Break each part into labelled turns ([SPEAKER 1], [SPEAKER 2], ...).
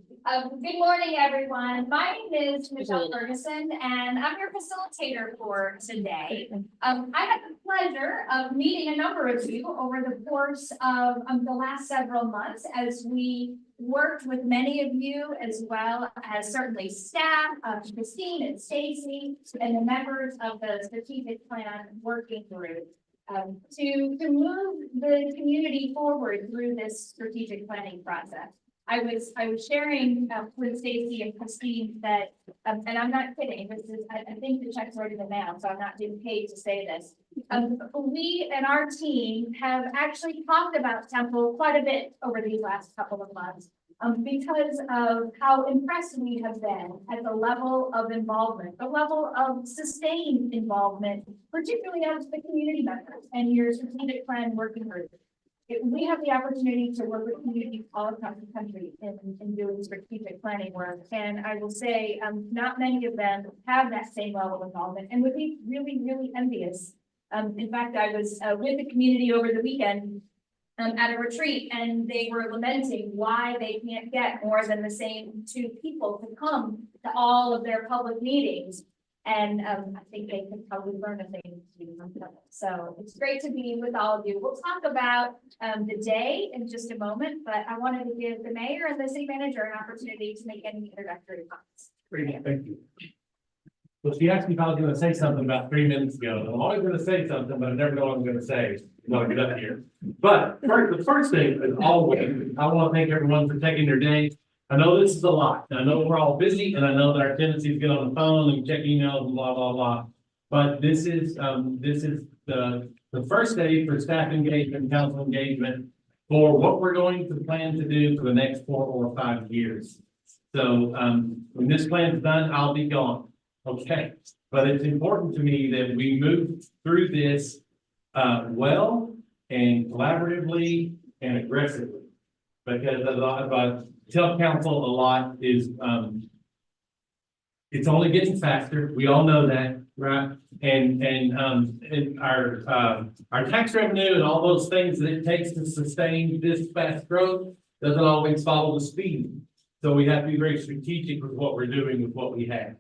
[SPEAKER 1] Good morning, everyone. My name is Michelle Ferguson, and I'm your facilitator for today. I had the pleasure of meeting a number of you over the course of the last several months as we worked with many of you, as well as certainly staff, Christine and Stacy, and the members of the strategic plan working group. To move the community forward through this strategic planning process. I was sharing with Stacy and Christine that, and I'm not kidding, this is, I think the check's already been mailed, so I'm not getting paid to say this. We and our team have actually talked about Temple quite a bit over these last couple of months. Because of how impressed we have been at the level of involvement, the level of sustained involvement, particularly of the community members and your strategic plan working group. We have the opportunity to work with communities all across the country in doing strategic planning work. And I will say, not many of them have that same level of involvement and would be really, really envious. In fact, I was with the community over the weekend at a retreat, and they were lamenting why they can't get more than the same 2 people to come to all of their public meetings. And I think they could probably learn a thing from them. So it's great to be with all of you. We'll talk about the day in just a moment, but I wanted to give the mayor and the city manager an opportunity to make any introductory comments.
[SPEAKER 2] Great, thank you. Well, she asked me if I was going to say something about 3 minutes ago. And I'm always going to say something, but I never know what I'm going to say when I get up here. But the first thing is always, I want to thank everyone for taking their day. I know this is a lot. I know we're all busy, and I know that our tendency is get on the phone and check emails and blah, blah, blah. But this is the first day for staff engagement, council engagement for what we're going to plan to do for the next 4 or 5 years. So when this plan is done, I'll be gone. Okay, but it's important to me that we move through this well and collaboratively and aggressively, because I tell council a lot is it's only getting faster. We all know that, right? And our tax revenue and all those things that it takes to sustain this fast growth doesn't always follow the speed. So we have to be very strategic with what we're doing with what we have.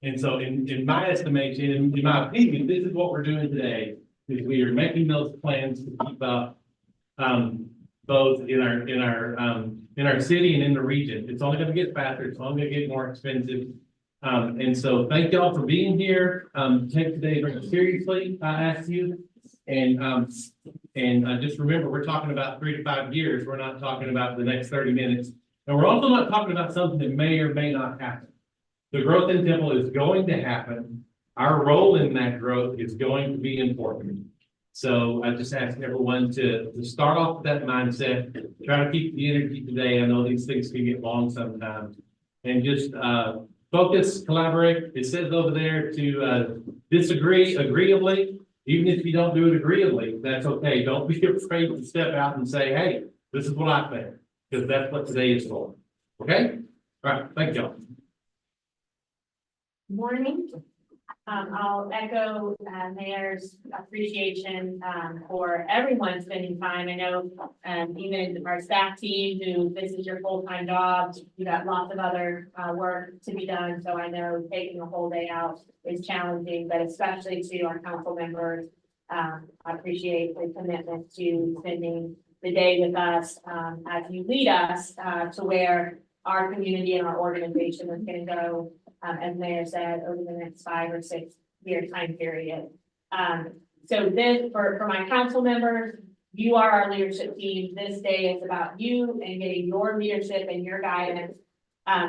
[SPEAKER 2] And so in my estimation, in my opinion, this is what we're doing today, is we are making those plans to keep up both in our city and in the region. It's only going to get faster, it's only going to get more expensive. And so thank y'all for being here. Take today very seriously, I ask you. And just remember, we're talking about 3 to 5 years. We're not talking about the next 30 minutes. And we're also not talking about something that may or may not happen. The growth in Temple is going to happen. Our role in that growth is going to be important. So I just ask everyone to start off with that mindset, try to keep the energy today. I know these things can get long sometimes, and just focus, collaborate. It says over there to disagree agreeably. Even if you don't do it agreeably, that's okay. Don't be afraid to step out and say, hey, this is what I think, because that's what today is for. Okay? All right. Thank y'all.
[SPEAKER 3] Morning. I'll echo Mayor's appreciation for everyone spending time. I know even our staff team, who this is your full-time job, you got lots of other work to be done. So I know taking a whole day out is challenging, but especially to our council members, I appreciate the commitment to spending the day with us as you lead us to where our community and our organization is going to go. As Mayor said, over the next 5 or 6 year time period. So this, for my council members, you are our leadership team. This day is about you and getting your leadership and your guidance.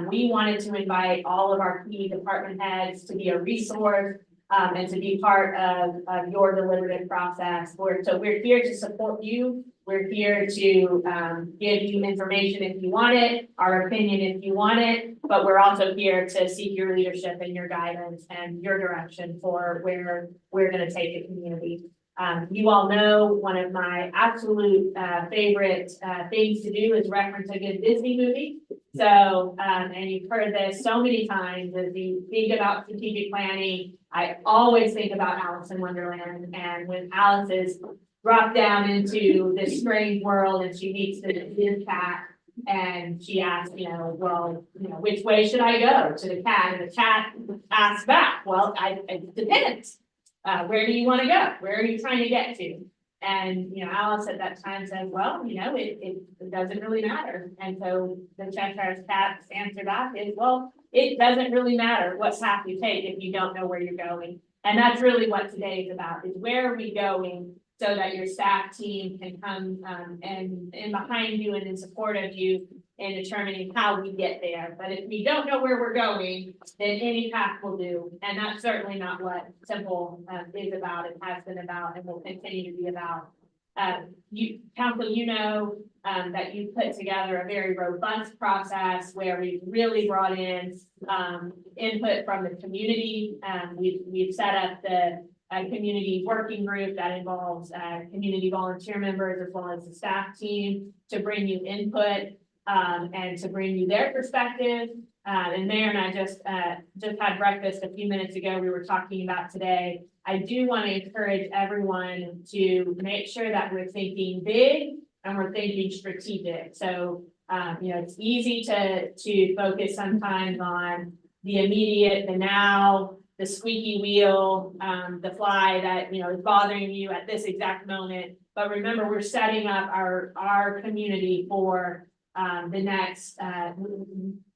[SPEAKER 3] We wanted to invite all of our key department heads to be a resource and to be part of your deliberative process. So we're here to support you. We're here to give you information if you want it, our opinion if you want it, but we're also here to seek your leadership and your guidance and your direction for where we're going to take the community. You all know one of my absolute favorite things to do is reference a good Disney movie. So, and you've heard this so many times, as you think about strategic planning, I always think about Alice in Wonderland, and when Alice is dropped down into this strange world and she meets the cat, And she asked, well, which way should I go to the cat? And the cat asked back, well, it depends. Where do you want to go? Where are you trying to get to? And, Alice at that time said, well, it doesn't really matter. And so the Cheshire Cat's answer back is, well, it doesn't really matter what path you take if you don't know where you're going. And that's really what today is about, is where are we going so that your staff team can come and behind you and in support of you in determining how we get there. But if we don't know where we're going, then any path will do. And that's certainly not what Simple is about, it has been about, and will continue to be about. Council, that you put together a very robust process where we've really brought in input from the community. We've set up the community working group that involves community volunteer members as well as the staff team to bring you input and to bring you their perspective. And Mayor and I just had breakfast a few minutes ago. We were talking about today. I do want to encourage everyone to make sure that we're thinking big and we're thinking strategic. So, it's easy to focus sometimes on the immediate, the now, the squeaky wheel, the fly that, is bothering you at this exact moment. But remember, we're setting up our community for the next,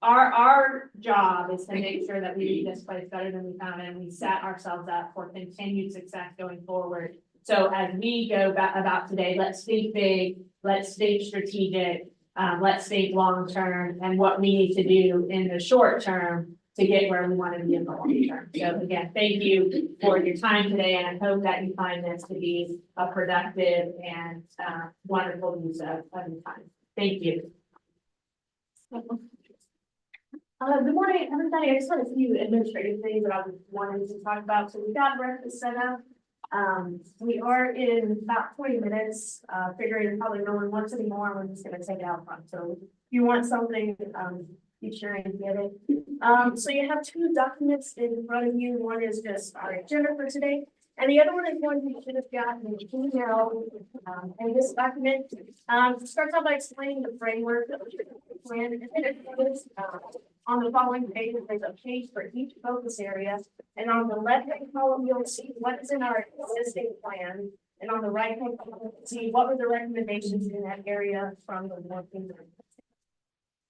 [SPEAKER 3] our job is to make sure that we leave this place better than we found it, and we set ourselves up for continued success going forward. So as we go about today, let's think big, let's think strategic, let's think long-term and what we need to do in the short term to get where we want to be in the long term. So again, thank you for your time today, and I hope that you find this to be a productive and wonderful use of your time. Thank you.
[SPEAKER 4] Good morning, everybody. I just had a few administrative things that I was wanting to talk about. So we got breakfast set up. We are in about 20 minutes, figuring probably no one wants any more. We're just gonna take it out front. So if you want something, be sure and get it. So you have two documents in front of you. One is just our agenda for today. And the other one is one you should have gotten an email, and this document, starts out by explaining the framework of the plan. And it is, on the following page, there's a page for each focus area. And on the left-hand column, you'll see what is in our existing plan. And on the right-hand column, see what were the recommendations in that area from the working group.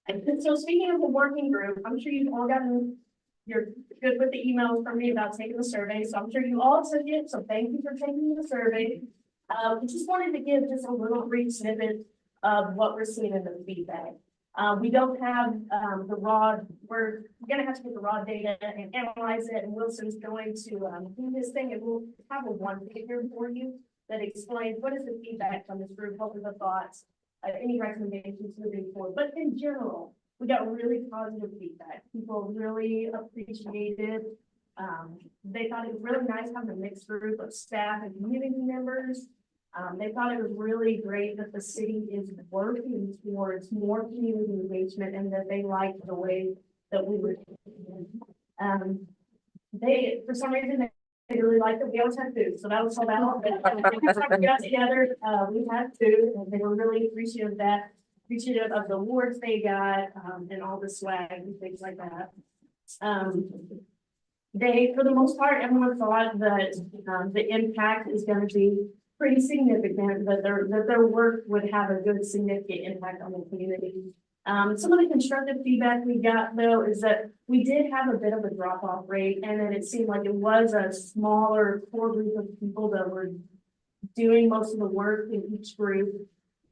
[SPEAKER 4] And so speaking of the working group, I'm sure you've all gotten, you're good with the emails from me about taking the survey. So I'm sure you all took it. So thank you for taking the survey. We just wanted to give just a little brief snippet of what we're seeing in the feedback. We don't have the raw, we're gonna have to get the raw data and analyze it, and Wilson's going to do this thing, and we'll have a one-pager for you that explains what is the feedback from this group, what were the thoughts, any recommendations moving forward. But in general, we got really positive feedback. People really appreciated. They thought it was really nice having a mixed group of staff and community members. They thought it was really great that the city is working towards more community engagement and that they liked the way that we were. They, for some reason, they really liked that we always had food, so that was all that. We got together, we had food, and they were really appreciative of that, appreciative of the awards they got, and all the swag and things like that. They, for the most part, everyone thought that the impact is going to be pretty significant, that their work would have a good significant impact on the community. Some of the constructive feedback we got, though, is that we did have a bit of a drop-off rate, and then it seemed like it was a smaller core group of people that were doing most of the work in each group.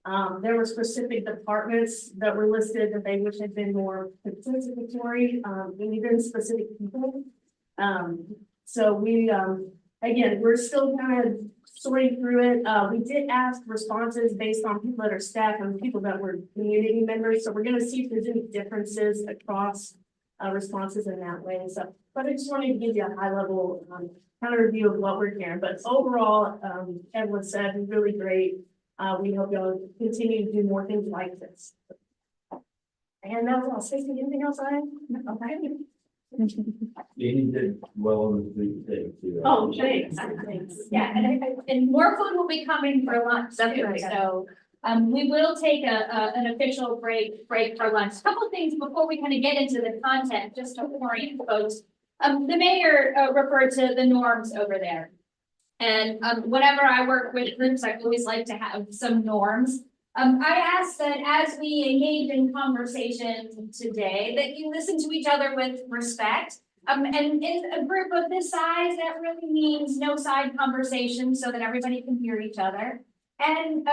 [SPEAKER 4] There were specific departments that were listed that they wish had been more participatory, and even specific people. So we, again, we're still kind of sorting through it. We did ask responses based on people that are staff and people that were community members. So we're going to see if there's any differences across responses in that way. So, but I just wanted to give you a high level kind of review of what we're hearing. But overall, everyone said really great. We hope you'll continue to do more things like this. And that's all. Stacey, anything else I have? Okay.
[SPEAKER 5] He did well on the thing too.
[SPEAKER 4] Oh, thanks.
[SPEAKER 1] Yeah, and more food will be coming for lunch
[SPEAKER 4] That's
[SPEAKER 1] too,
[SPEAKER 4] right.
[SPEAKER 1] so, We will take an official break for lunch. Couple things before we kind of get into the content, just to orient folks. The mayor referred to the norms over there. And whenever I work with groups, I always like to have some norms. I ask that as we engage in conversation today, that you listen to each other with respect. And in a group of this size, that really means no side conversation so that everybody can hear each other. And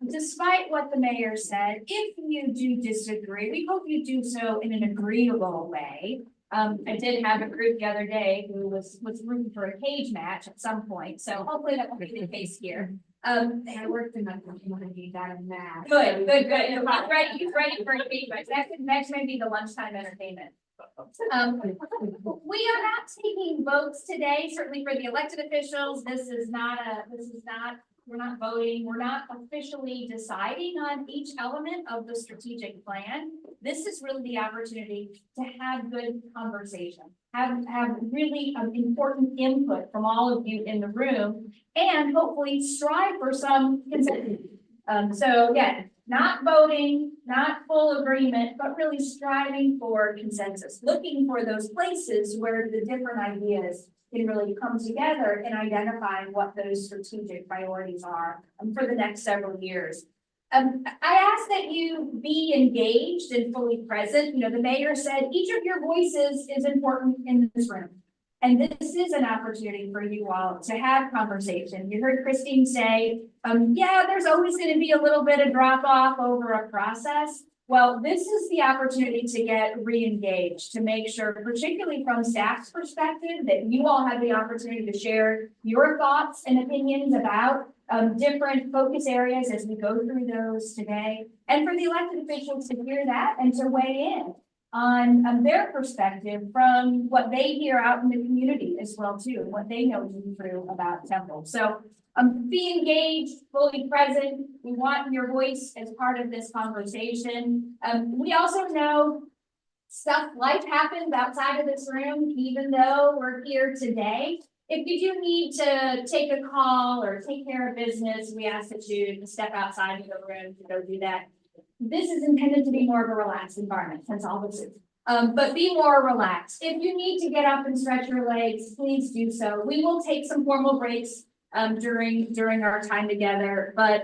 [SPEAKER 1] despite what the mayor said, if you do disagree, we hope you do so in an agreeable way. I did have a group the other day who was rooting for a cage match at some point, so hopefully that won't be the case here.
[SPEAKER 4] I worked in that community, that and that.
[SPEAKER 1] Good. He's ready for a cage match. Next may be the lunchtime entertainment. We are not taking votes today, certainly for the elected officials. We're not voting. We're not officially deciding on each element of the strategic plan. This is really the opportunity to have good conversation, have really important input from all of you in the room, and hopefully strive for some consensus. So again, not voting, not full agreement, but really striving for consensus, looking for those places where the different ideas can really come together in identifying what those strategic priorities are for the next several years. I ask that you be engaged and fully present. You know, the mayor said each of your voices is important in this room. And this is an opportunity for you all to have conversation. You heard Christine say, yeah, there's always going to be a little bit of drop off over a process. Well, this is the opportunity to get re-engaged, to make sure, particularly from staff's perspective, that you all have the opportunity to share your thoughts and opinions about different focus areas as we go through those today. And for the elected officials to hear that and to weigh in on their perspective from what they hear out in the community as well too, and what they know to be true about Temple. So be engaged, fully present. We want your voice as part of this conversation. We also know life happens outside of this room, even though we're here today. If you do need to take a call or take care of business, we ask that you step outside of the room to go do that. This is intended to be more of a relaxed environment, since all this is. But be more relaxed. If you need to get up and stretch your legs, please do so. We will take some formal breaks during our time together, but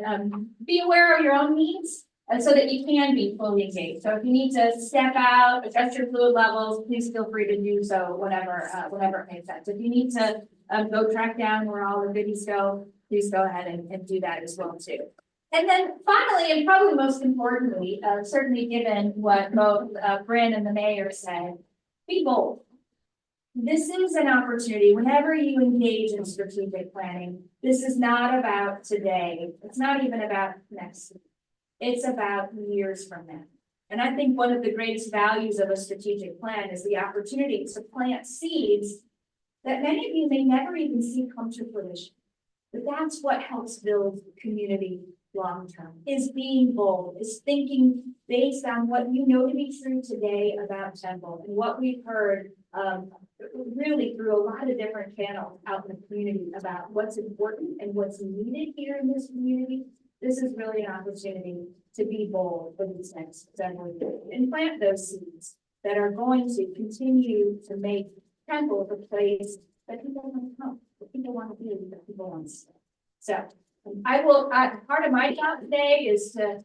[SPEAKER 1] be aware of your own needs so that you can be fully engaged. So if you need to step out, adjust your fluid levels, please feel free to do so, whatever it makes sense. If you need to go track down where all the goodies go, please go ahead and do that as well too. And then finally, and probably most importantly, certainly given what both Bryn and the mayor said, be bold. This is an opportunity, whenever you engage in strategic planning, this is not about today. It's not even about next week. It's about years from now. And I think one of the greatest values of a strategic plan is the opportunity to plant seeds that many of you may never even see come to fruition. But that's what helps build community long-term, is being bold, is thinking based on what you know to be true today about Temple and what we've heard really through a lot of different channels out in the community about what's important and what's needed here in this community. This is really an opportunity to be bold for these next several years and plant those seeds that are going to continue to make Temple the place that people want to come, that people want to be, that people want to stay. So part of my job today is to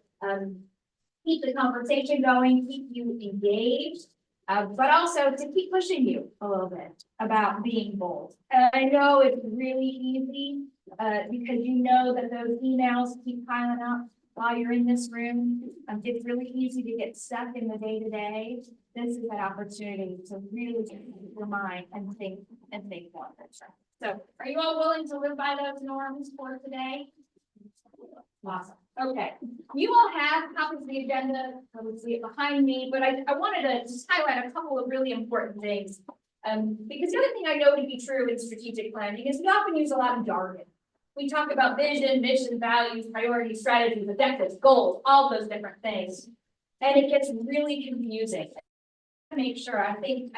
[SPEAKER 1] keep the conversation going, keep you engaged, but also to keep pushing you a little bit about being bold. I know it's really easy because you know that those emails keep piling up while you're in this room. It's really easy to get stuck in the day-to-day. This is an opportunity to really get your mind and think more. So are you all willing to live by those norms for today? Awesome. Okay. You all have copies of the agenda. I see it behind me, but I wanted to just highlight a couple of really important things. Because the other thing I know to be true in strategic planning is we often use a lot of jargon. We talk about vision, mission, values, priorities, strategies, objectives, goals, all those different things. And it gets really confusing. Make sure, I think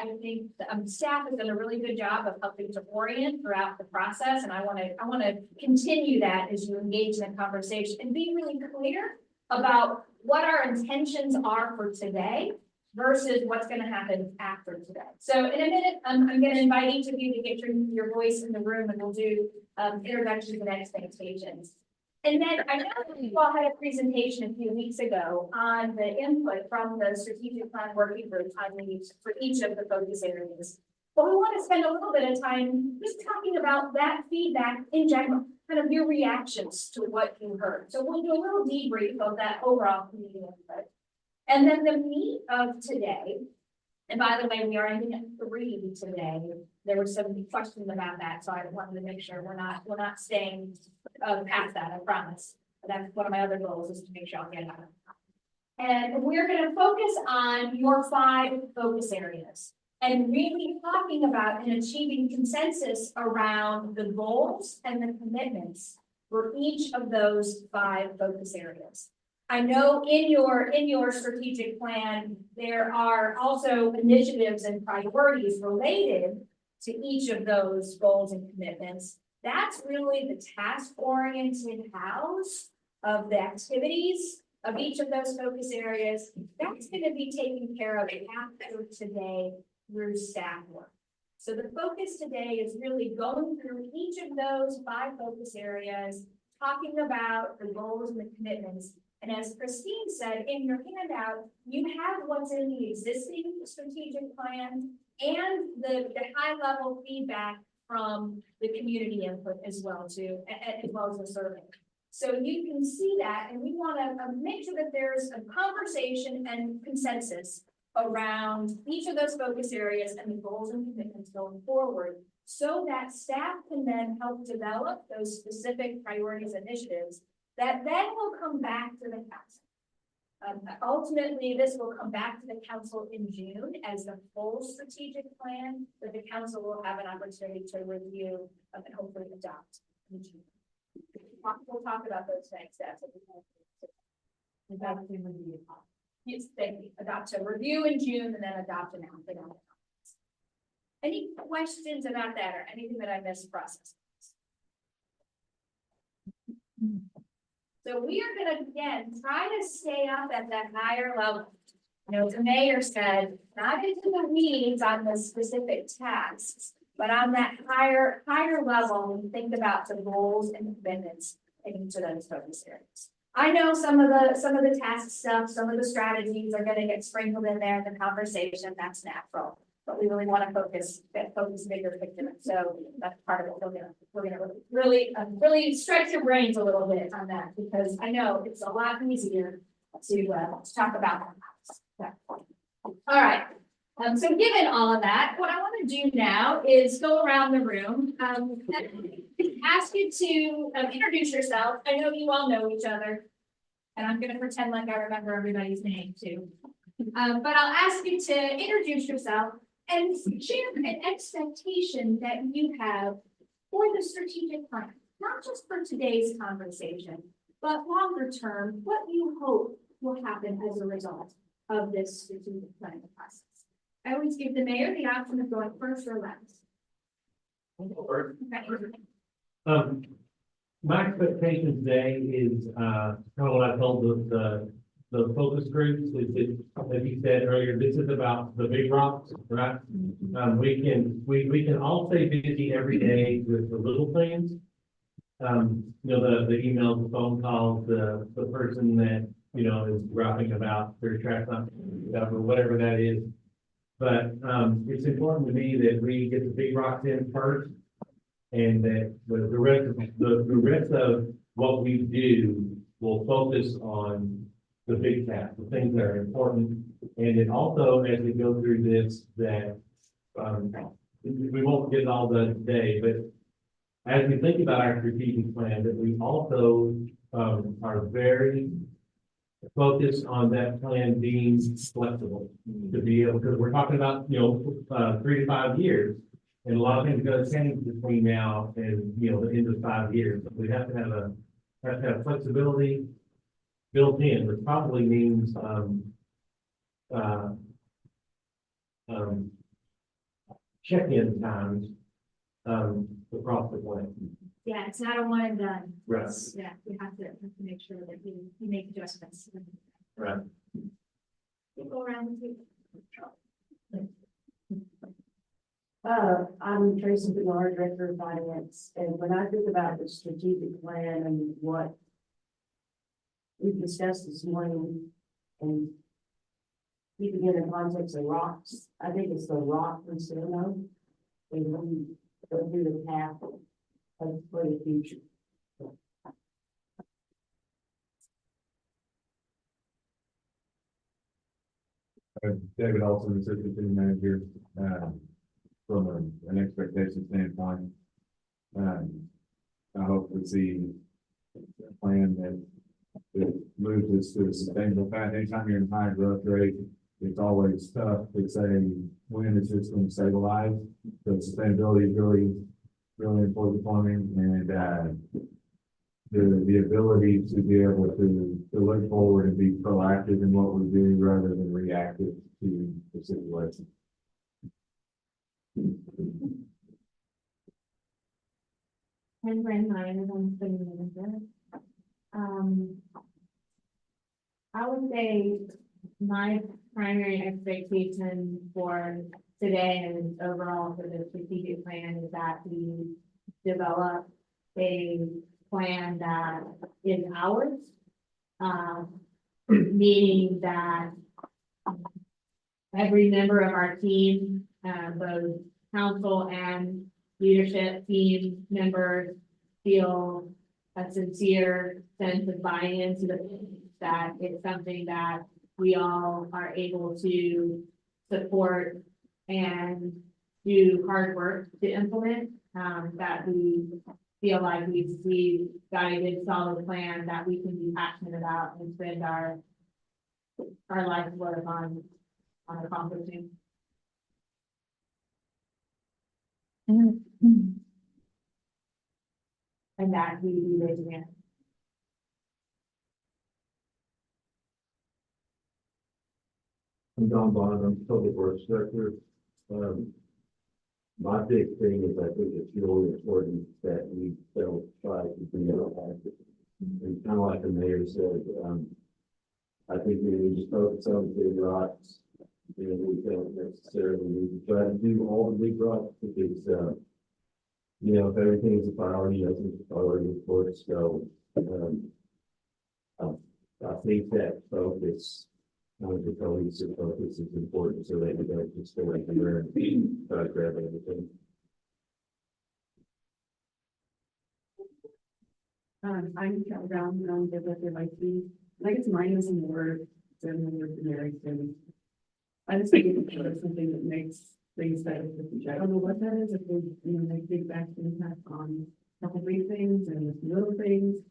[SPEAKER 1] staff has done a really good job of helping to orient throughout the process, and I want to continue that as you engage in the conversation and be really clear about what our intentions are for today versus what's gonna happen after today. So in a minute, I'm gonna invite each of you to get your voice in the room and we'll do introductions and expectations. And then I know that you all had a presentation a few weeks ago on the input from the strategic plan working group on these for each of the focus areas. But we want to spend a little bit of time just talking about that feedback in general, kind of your reactions to what you heard. So we'll do a little debrief of that overall community input. And then the meat of today, and by the way, we are ending at 3 today. There were some questions about that, so I wanted to make sure we're not staying past that, I promise. But that's one of my other goals is to make sure I'll get out. And we're gonna focus on your 5 focus areas and really talking about and achieving consensus around the goals and the commitments for each of those 5 focus areas. I know in your strategic plan, there are also initiatives and priorities related to each of those goals and commitments. That's really the task-oriented house of the activities of each of those focus areas. That's going to be taken care of after today through staff work. So the focus today is really going through each of those 5 focus areas, talking about the goals and the commitments. And as Christine said, in your handout, you have what's in the existing strategic plan and the high-level feedback from the community input as well too, as well as the survey. So you can see that, and we want to make sure that there's a conversation and consensus around each of those focus areas and the goals and commitments going forward, so that staff can then help develop those specific priorities initiatives that then will come back to the council. Ultimately, this will come back to the council in June as the full strategic plan that the council will have an opportunity to review and hopefully adopt in June. We'll talk about those next steps. Yes, thank you. Adopt to review in June and then adopt and act. Any questions about that or anything that I missed processing? So we are gonna, again, try to stay up at that higher level. You know, the mayor said, not into the weeds on the specific tasks, but on that higher level, when you think about the goals and commitments in each of those focus areas. I know some of the task stuff, some of the strategies are gonna get sprinkled in there in the conversation, that's natural. But we really want to focus bigger picture. So that's part of it. We're gonna really stretch your brains a little bit on that, because I know it's a lot easier to talk about that. All right. So given all of that, what I want to do now is go around the room. Ask you to introduce yourself. I know you all know each other, and I'm going to pretend like I remember everybody's name too. But I'll ask you to introduce yourself and share an expectation that you have for the strategic plan, not just for today's conversation, but longer term, what you hope will happen as a result of this strategic planning process. I always give the mayor the option of going first or last. Okay.
[SPEAKER 2] My expectation today is, kind of what I told the focus groups, is that, as you said earlier, this is about the big rocks, right? We can all stay busy every day with the little things. You know, the emails, the phone calls, the person that, you know, is rapping about their track stuff or whatever that is. But, it's important to me that we get the big rocks in first, and that the rest of what we do will focus on the big tasks, the things that are important. And then also, as we go through this, that we won't get it all done today, but as we think about our strategic plan, that we also are very focused on that plan being flexible to be able, because we're talking about, you know, 3 to 5 years. And a lot of things are going to change between now and, you know, the end of 5 years. We have to have flexibility built in, which probably means check-in times
[SPEAKER 5] the profit plan.
[SPEAKER 1] Yeah, it's not a one and done.
[SPEAKER 5] Right.
[SPEAKER 1] Yeah, we have to make sure that we make adjustments.
[SPEAKER 5] Right.
[SPEAKER 1] We'll go around the table.
[SPEAKER 6] I'm Tracy Bernard, Director of Finance, and when I think about the strategic plan and what we've discussed this morning, and keeping it in context of rocks, I think it's the rock we still know, and we go through the path of for the future.
[SPEAKER 5] David Olson, Assistant City Manager, from an expectation standpoint. I hope to see a plan that moves us to a sustainable path. Anytime you're in high growth rate, it's always tough to say when is this going to stabilize. So sustainability is really important for me, and the ability to be able to look forward and be proactive in what we do rather than reactive to the situation.
[SPEAKER 3] I'm Brand Myers, I'm city manager. I would say my primary expectation for today and overall for the strategic plan is that we develop a plan that is ours. Meaning that every member of our team, both council and leadership team members feel a sincere sense of buy-in to that it's something that we all are able to support and do hard work to implement, that we feel like we've got a good solid plan that we can be passionate about and spend our life's work on accomplishing. And that we raise again.
[SPEAKER 5] I'm Don Bond, I'm Public Works Director. My big thing is I think it's really important that we don't try to be proactive. And kind of like the mayor said, I think we need to focus on the big rocks. You know, we don't necessarily need to try to do all the big rocks because, you know, if everything is a priority, I think the priority of course. So, I think that focus, the cohesive focus is important so that you don't just go everywhere and try to grab everything.
[SPEAKER 6] I'm Carol Brown, and I'm the Director of IT. I guess mine is in the word, certainly with the Mary Kim. I just think it's something that makes things better for the future. I don't know what that is, if we, you know, make big back impact on a couple big things and little things.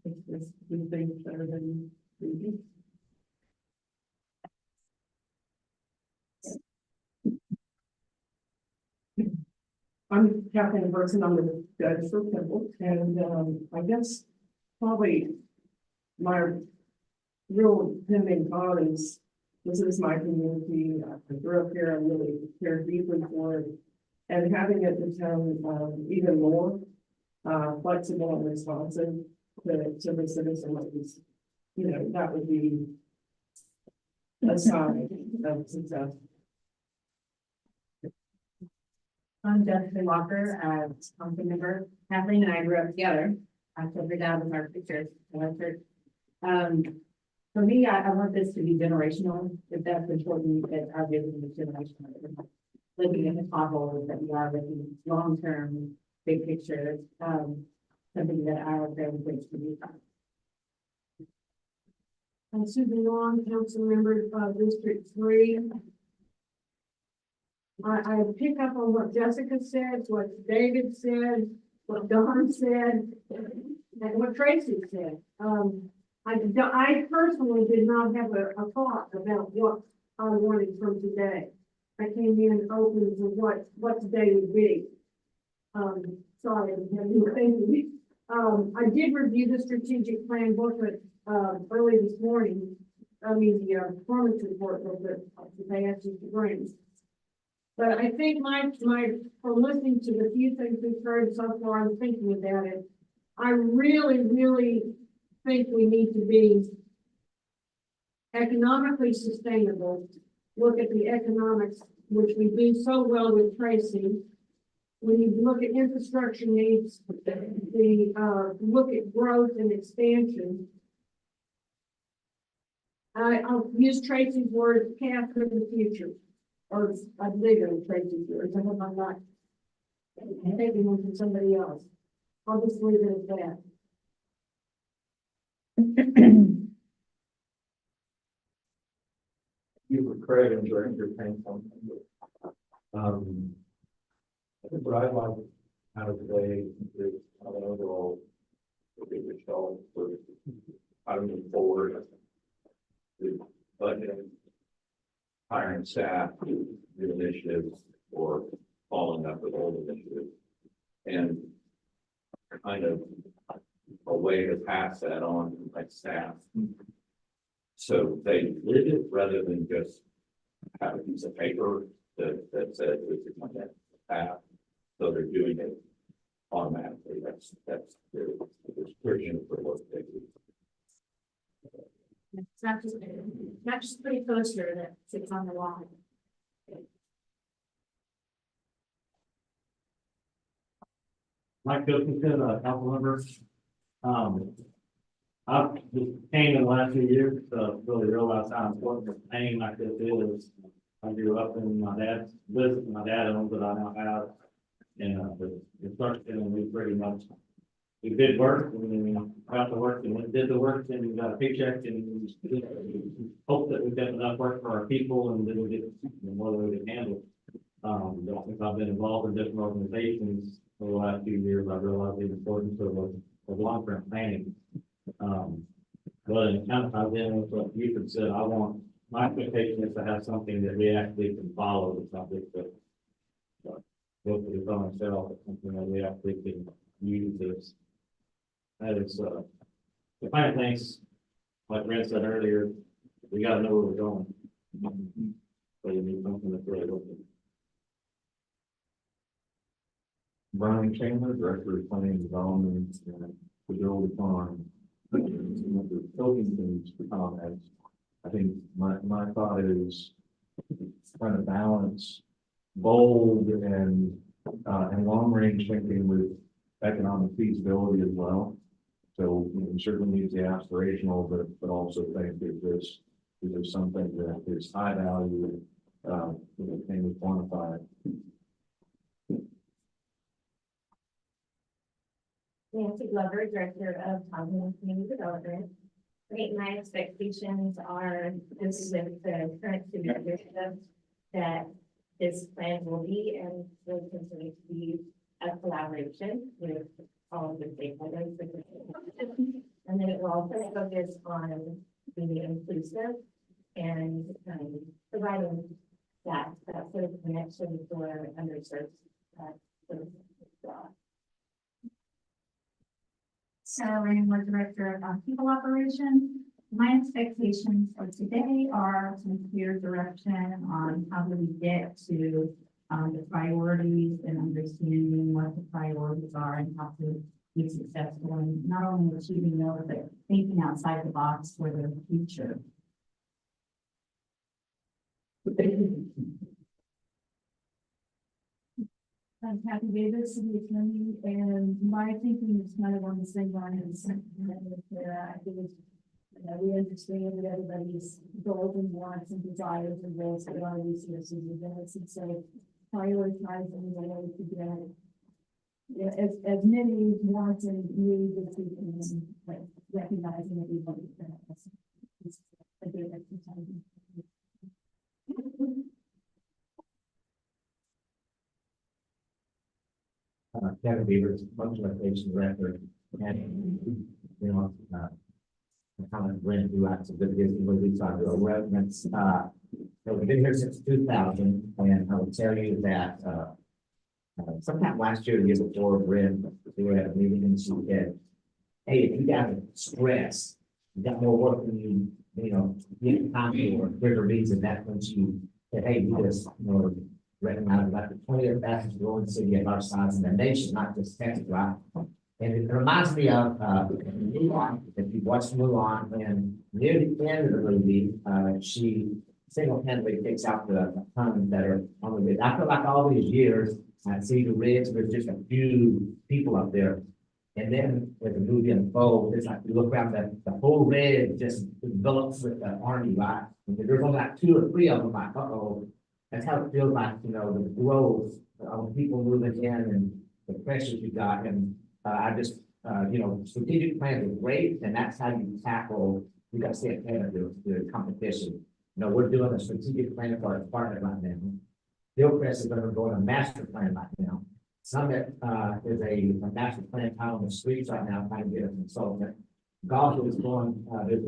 [SPEAKER 6] It's just do things better than previous. I'm Kathleen Burton, I'm the judge for Temple, and I guess probably my real pending thought is this is my community. I grew up here, I really care deeply for it, and having it become even more flexible and responsive to the citizens, you know, that would be a sign of success.
[SPEAKER 4] I'm Jessica Walker, council member. Kathleen and I grew up together. I took her down with our pictures. For me, I want this to be generational. If that's important, that our vision is generational. Looking at the potholes that we are looking long-term, big picture, something that our family thinks to be.
[SPEAKER 6] I'm Susan Long, council member of District 3. I pick up on what Jessica said, what David said, what Don said, and what Tracy said. I personally did not have a thought about what I wanted from today. I came in open to what today would be. Sorry, I didn't have you thinking. I did review the strategic plan booklet early this morning. I mean, the performance report booklet that they asked you to bring. But I think from listening to the few things we've heard so far, I'm thinking about it. I really, really think we need to be economically sustainable. Look at the economics, which we do so well with Tracy. When you look at infrastructure needs, look at growth and expansion. I'll use Tracy's word, path for the future. Or I believe in Tracy's words, I hope I'm not taking them from somebody else. I'll just leave it at that.
[SPEAKER 5] You were Craig and Director Payne. I think what I'd like out of today is an overall result for how to move forward with budgeting, hiring staff, new initiatives, or following up with old initiatives. And kind of a way to pass that on to my staff. So they live it rather than just have a piece of paper that says this is my next path. So they're doing it automatically. That's their description for what they do.
[SPEAKER 4] It's not just pretty poster that sits on the wall.
[SPEAKER 7] Mike Gilpin, council member. I've just came in the last few years to really realize how important the pain like this is. I grew up in my dad's business, my dad owns it, I now have. And, the construction, we pretty much, we did work, and we got the work, and we did the work, and we got a paycheck, and we hope that we've got enough work for our people, and then we get more than we can handle. Since I've been involved in different organizations for the last few years, I realized the importance of long-term planning. But it kind of ties in with what you had said. My expectation is to have something that we actually can follow. It's not just a look at it on itself, it's something that we actually can use this. That is, the kind of things, like Brent said earlier, we gotta know where we're going. So you need something that's really looking.
[SPEAKER 5] Brian Chandler, Director of Planning and Development, the Build Farm. The Pilkington's comments. I think my thought is trying to balance bold and long range thinking with economic feasibility as well. So we certainly need the aspirational, but also think that there's something that is high value, can we quantify it?
[SPEAKER 8] Nancy Glover, Director of Housing and Community Development. I think my expectations are, this with the current city leadership, that this plan will be and will continue to be a collaboration with all of the stakeholders. And then it will also focus on being inclusive and providing that sort of connection for underserved
[SPEAKER 9] Sarah Raymore, Director of People Operations. My expectations for today are some clear direction on how do we get to the priorities and understanding what the priorities are and how to be successful in not only achieving those, but thinking outside the box for the future. I'm Kathy Davis, city attorney, and my thinking is kind of on the same line as Sarah. I think we understand that everybody's goals and wants and desires and goals that are resources and limits, and so prioritizing the way to get as many wants and needs as we can, like recognizing that we want to it's a good exercise.
[SPEAKER 7] Kevin Beavers, much of my patient record, and, you know, kind of ran through lots of good business when we talked about residents. So we've been here since 2000, and I will tell you that, sometime last year, the year before, we were at a meeting and she said, hey, if you got stress, you got more work than you know, get time for, bigger reason, that's when she said, hey, do this, you know,
[SPEAKER 10] recognized about the 20th fastest growing city of our size in the nation, not just Texas, right? And it reminds me of, Mulan, if you watch Mulan, and near the end of the movie, she single-handedly takes out the Huns that are on the ridge. I feel like all these years, I see the ridge, there's just a few people up there. And then with the movie unfolds, it's like you look around, the whole ridge just develops with the army, right? And there's only like 2 or 3 of them, like, uh-oh. That's how it feels like, you know, the growth of people moving in and the pressures you got. And I just, you know, strategic plans are great, and that's how you tackle, you got to stay ahead of the competition. You know, we're doing a strategic plan for our department right now. Hillcrest is going to go on a master plan right now. Summit is a master plan out on the streets right now, trying to get a consultant. Golf is going, there's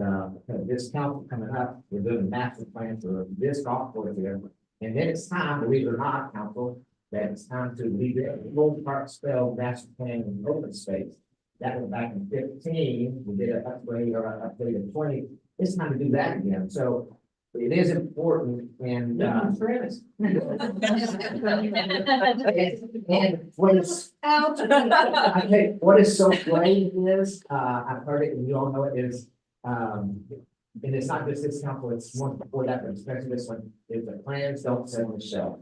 [SPEAKER 10] this council coming up, we're doing a master plan for this golf course here. And then it's time, believe it or not, council, that it's time to leave the Road Park spell master plan in open space. That was back in 15, we did an upgrade or an upgrade in 20. It's time to do that again. So it is important and, and what is, I think what is so great is, I've heard it and you all know it is, and it's not just this council, it's one before that, but especially this one, is the plans don't sit on the shelf.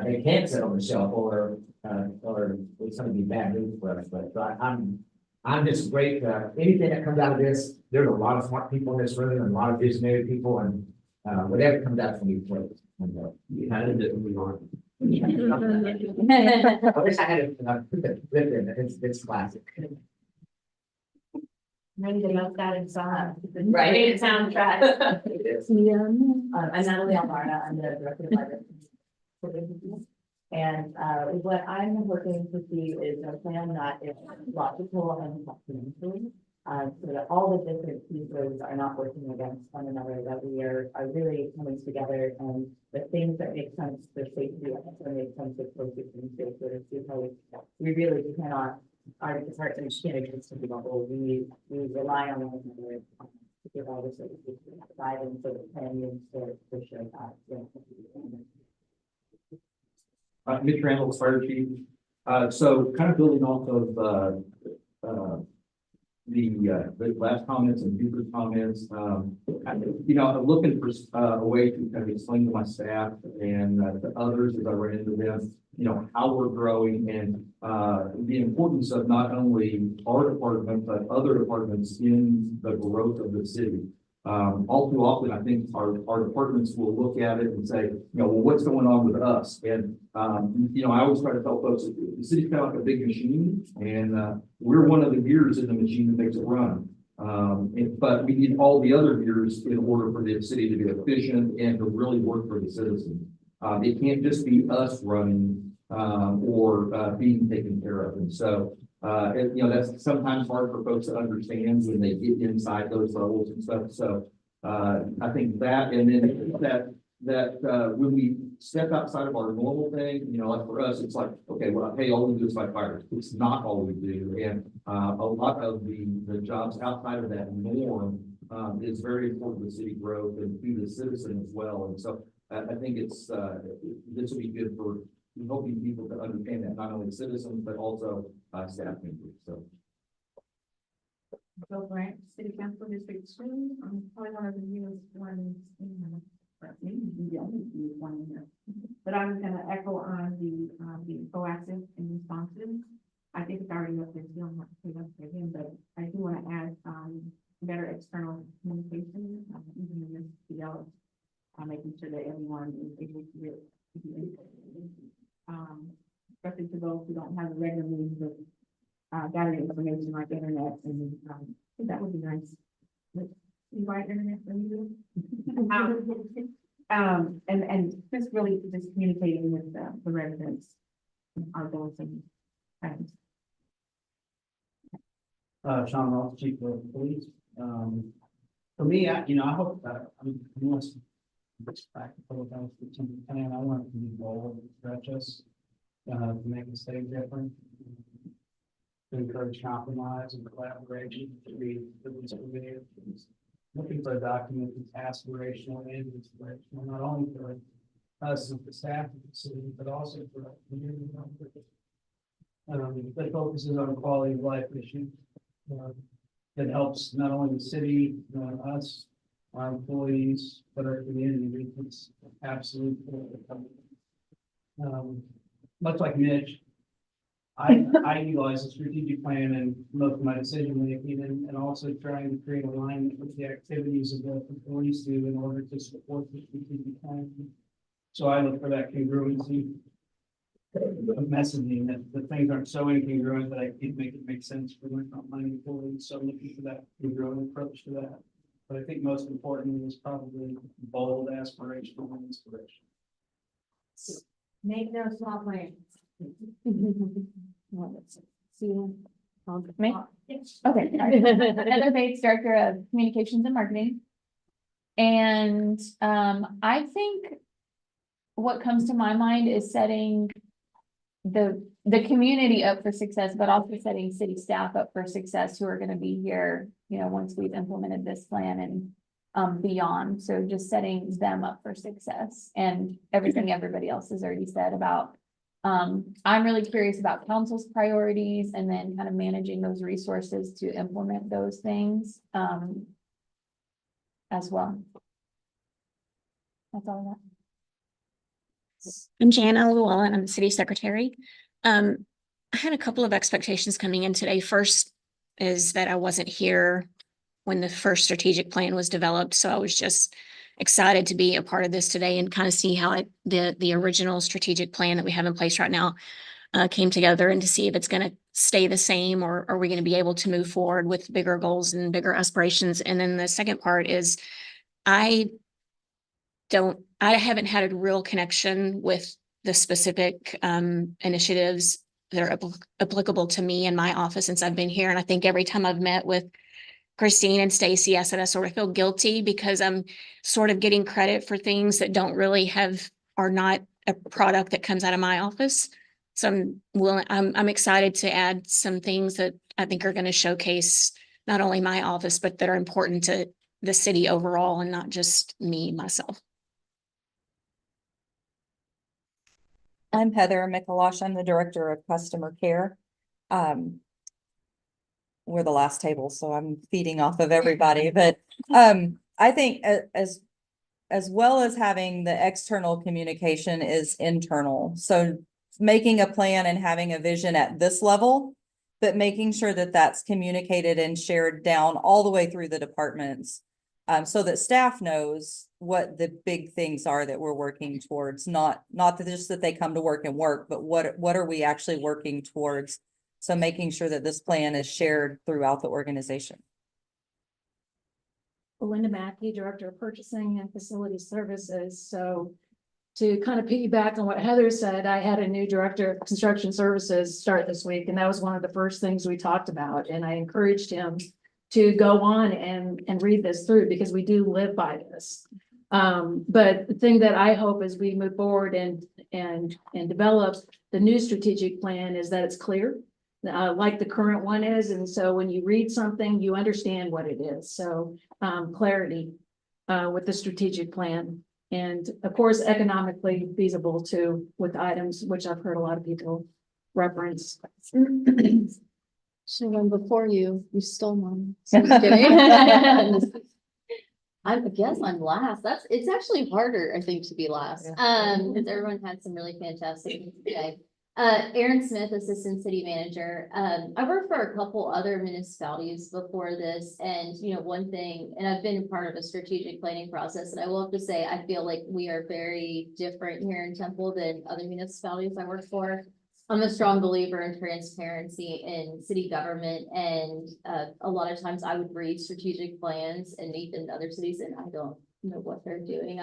[SPEAKER 10] They can't sit on the shelf or it's gonna be bad news for us, but I'm just great, anything that comes out of this, there's a lot of smart people in this room and a lot of visionary people and whatever comes out from these places. You had it, we are. I wish I had it, put the flip in, it's classic.
[SPEAKER 8] Ring the most out of song.
[SPEAKER 3] Right, soundtrack.
[SPEAKER 10] It is.
[SPEAKER 8] I'm Natalie Alvarado, I'm the director of library. And what I'm hoping to see is a plan that is logical and complementary. So that all the different pieces are not working against one another, that we are really coming together and the things that make sense for safety also make sense for safety and safety. Because we really cannot, our department can't exist to be a whole. We rely on one another to give all the services we provide and so the plan needs to show that.
[SPEAKER 11] Mitch Randall, Fire Chief. So kind of building off of, the last comments and Huber's comments, you know, I'm looking for a way to kind of explain to my staff and to others as I run into them, you know, how we're growing and the importance of not only our department, but other departments in the growth of the city. All too often, I think our departments will look at it and say, you know, well, what's going on with us? And, you know, I always try to tell folks that the city's kind of like a big machine and we're one of the gears in the machine that makes it run. But we need all the other gears in order for the city to be efficient and to really work for the citizens. It can't just be us running or being taken care of. And so, you know, that's sometimes hard for folks to understand when they get inside those levels and stuff. So I think that, and then that when we step outside of our normal thing, you know, like for us, it's like, okay, well, hey, all we do is fight fires. It's not all we do. And a lot of the jobs outside of that norm is very important to city growth and to the citizen as well. And so I think it's this will be good for helping people to understand that not only citizens, but also staff members. So.
[SPEAKER 9] Bill Grant, City Council District 2, I'm probably one of the newest ones in maybe the only newest one in here. But I'm gonna echo on the proactive and responsive. I think it's already up there, so I'm not saying that again, but I do want to add better external communication, even in this field, making sure that everyone is able to get especially to those who don't have the regular means of gathering information like internet, and I think that would be nice. Invite internet for you. And just really just communicating with the residents, our goals and plans.
[SPEAKER 12] Sean Ross, Chief of Police. For me, I hope that I'm this practical about the plan. I want it to be bold and stretch us to make the state different, to encourage compromise and collaboration, to be looking for a document that's aspirational and inspirational, not only for us as the staff of the city, but also for our community members. That focuses on quality of life issues. That helps not only the city, us, our employees, but our community. It's absolute. Much like Mitch, I utilize a strategic plan in most of my decision making and also trying to create alignment with the activities of the police do in order to support the strategic plan. So I look for that congruency of messaging, that the things aren't so incongruent that I can't make it make sense for my frontline employees. So I'm looking for that congruent approach to that. But I think most importantly is probably bold, aspirational, and inspiration.
[SPEAKER 8] Make no small plans.
[SPEAKER 13] Me? Okay. Heather Bates, Director of Communications and Marketing. And I think what comes to my mind is setting the community up for success, but also setting city staff up for success who are going to be here, once we've implemented this plan and beyond. So just setting them up for success and everything everybody else has already said about. I'm really curious about council's priorities and then kind of managing those resources to implement those things as well. That's all I got.
[SPEAKER 14] I'm Jana Llewellyn. I'm the city secretary. I had a couple of expectations coming in today. First is that I wasn't here when the first strategic plan was developed. So I was just excited to be a part of this today and kind of see how the original strategic plan that we have in place right now came together, and to see if it's going to stay the same, or are we going to be able to move forward with bigger goals and bigger aspirations. And then the second part is I haven't had a real connection with the specific initiatives that are applicable to me in my office since I've been here. And I think every time I've met with Christine and Stacy, I said I sort of feel guilty because I'm sort of getting credit for things that are not a product that comes out of my office. So I'm excited to add some things that I think are going to showcase not only my office, but that are important to the city overall and not just me, myself.
[SPEAKER 15] I'm Heather Mikalash. I'm the Director of Customer Care. We're the last table, so I'm feeding off of everybody, but I think as well as having the external communication is internal. So making a plan and having a vision at this level, but making sure that that's communicated and shared down all the way through the departments. So that staff knows what the big things are that we're working towards, not that just that they come to work and work, but what are we actually working towards? So making sure that this plan is shared throughout the organization.
[SPEAKER 9] Belinda Mackey, Director of Purchasing and Facility Services. So to kind of piggyback on what Heather said, I had a new Director of Construction Services start this week, and that was one of the first things we talked about. And I encouraged him to go on and read this through because we do live by this. But the thing that I hope as we move forward and develop the new strategic plan is that it's clear, like the current one is. And so when you read something, you understand what it is. So clarity with the strategic plan, and of course, economically feasible too with items, which I've heard a lot of people reference.
[SPEAKER 16] So then before you stole mine. So I'm kidding. I guess I'm last. It's actually harder, I think, to be last. Because everyone had some really fantastic things today. Erin Smith, Assistant City Manager. I worked for a couple other municipalities before this, and one thing, and I've been part of a strategic planning process, and I will have to say I feel like we are very different here in Temple than other municipalities I work for. I'm a strong believer in transparency in city government, and a lot of times I would read strategic plans and meet in other cities, and I don't know what they're doing.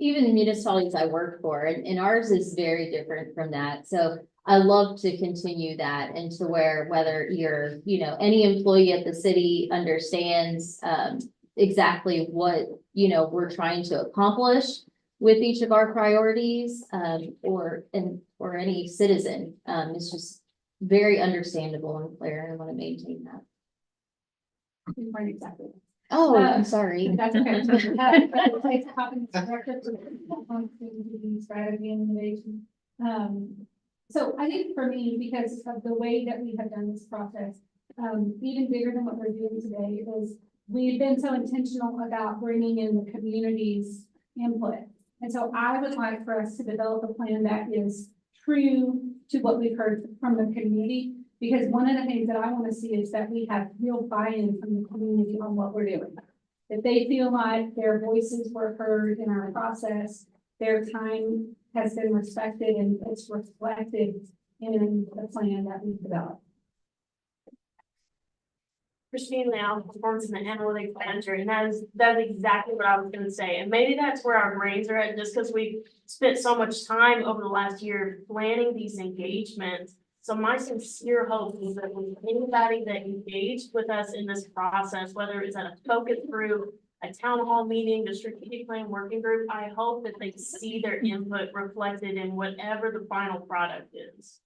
[SPEAKER 16] Even the municipalities I work for, and ours is very different from that. So I love to continue that, and to whether you're, any employee at the city understands exactly what, we're trying to accomplish with each of our priorities, or any citizen. It's just very understandable and clear, and I want to maintain that.
[SPEAKER 9] Right, exactly.
[SPEAKER 16] Oh, I'm sorry.
[SPEAKER 9] That's okay. Strategy and innovation. So I think for me, because of the way that we have done this process, even bigger than what we're doing today is we've been so intentional about bringing in the community's input. And so I would like for us to develop a plan that is true to what we've heard from the community. Because one of the things that I want to see is that we have real buy-in from the community on what we're doing. If they feel like their voices were heard in our process, their time has been respected and it's reflected in the plan that we've developed.
[SPEAKER 4] Christine now performs an analytics manager, and that's exactly what I was gonna say. And maybe that's where our brains are at, just because we spent so much time over the last year planning these engagements. So my sincere hope is that with anybody that engaged with us in this process, whether it's at a focus group, a town hall meeting, the strategic plan working group, I hope that they see their input reflected in whatever the final product is.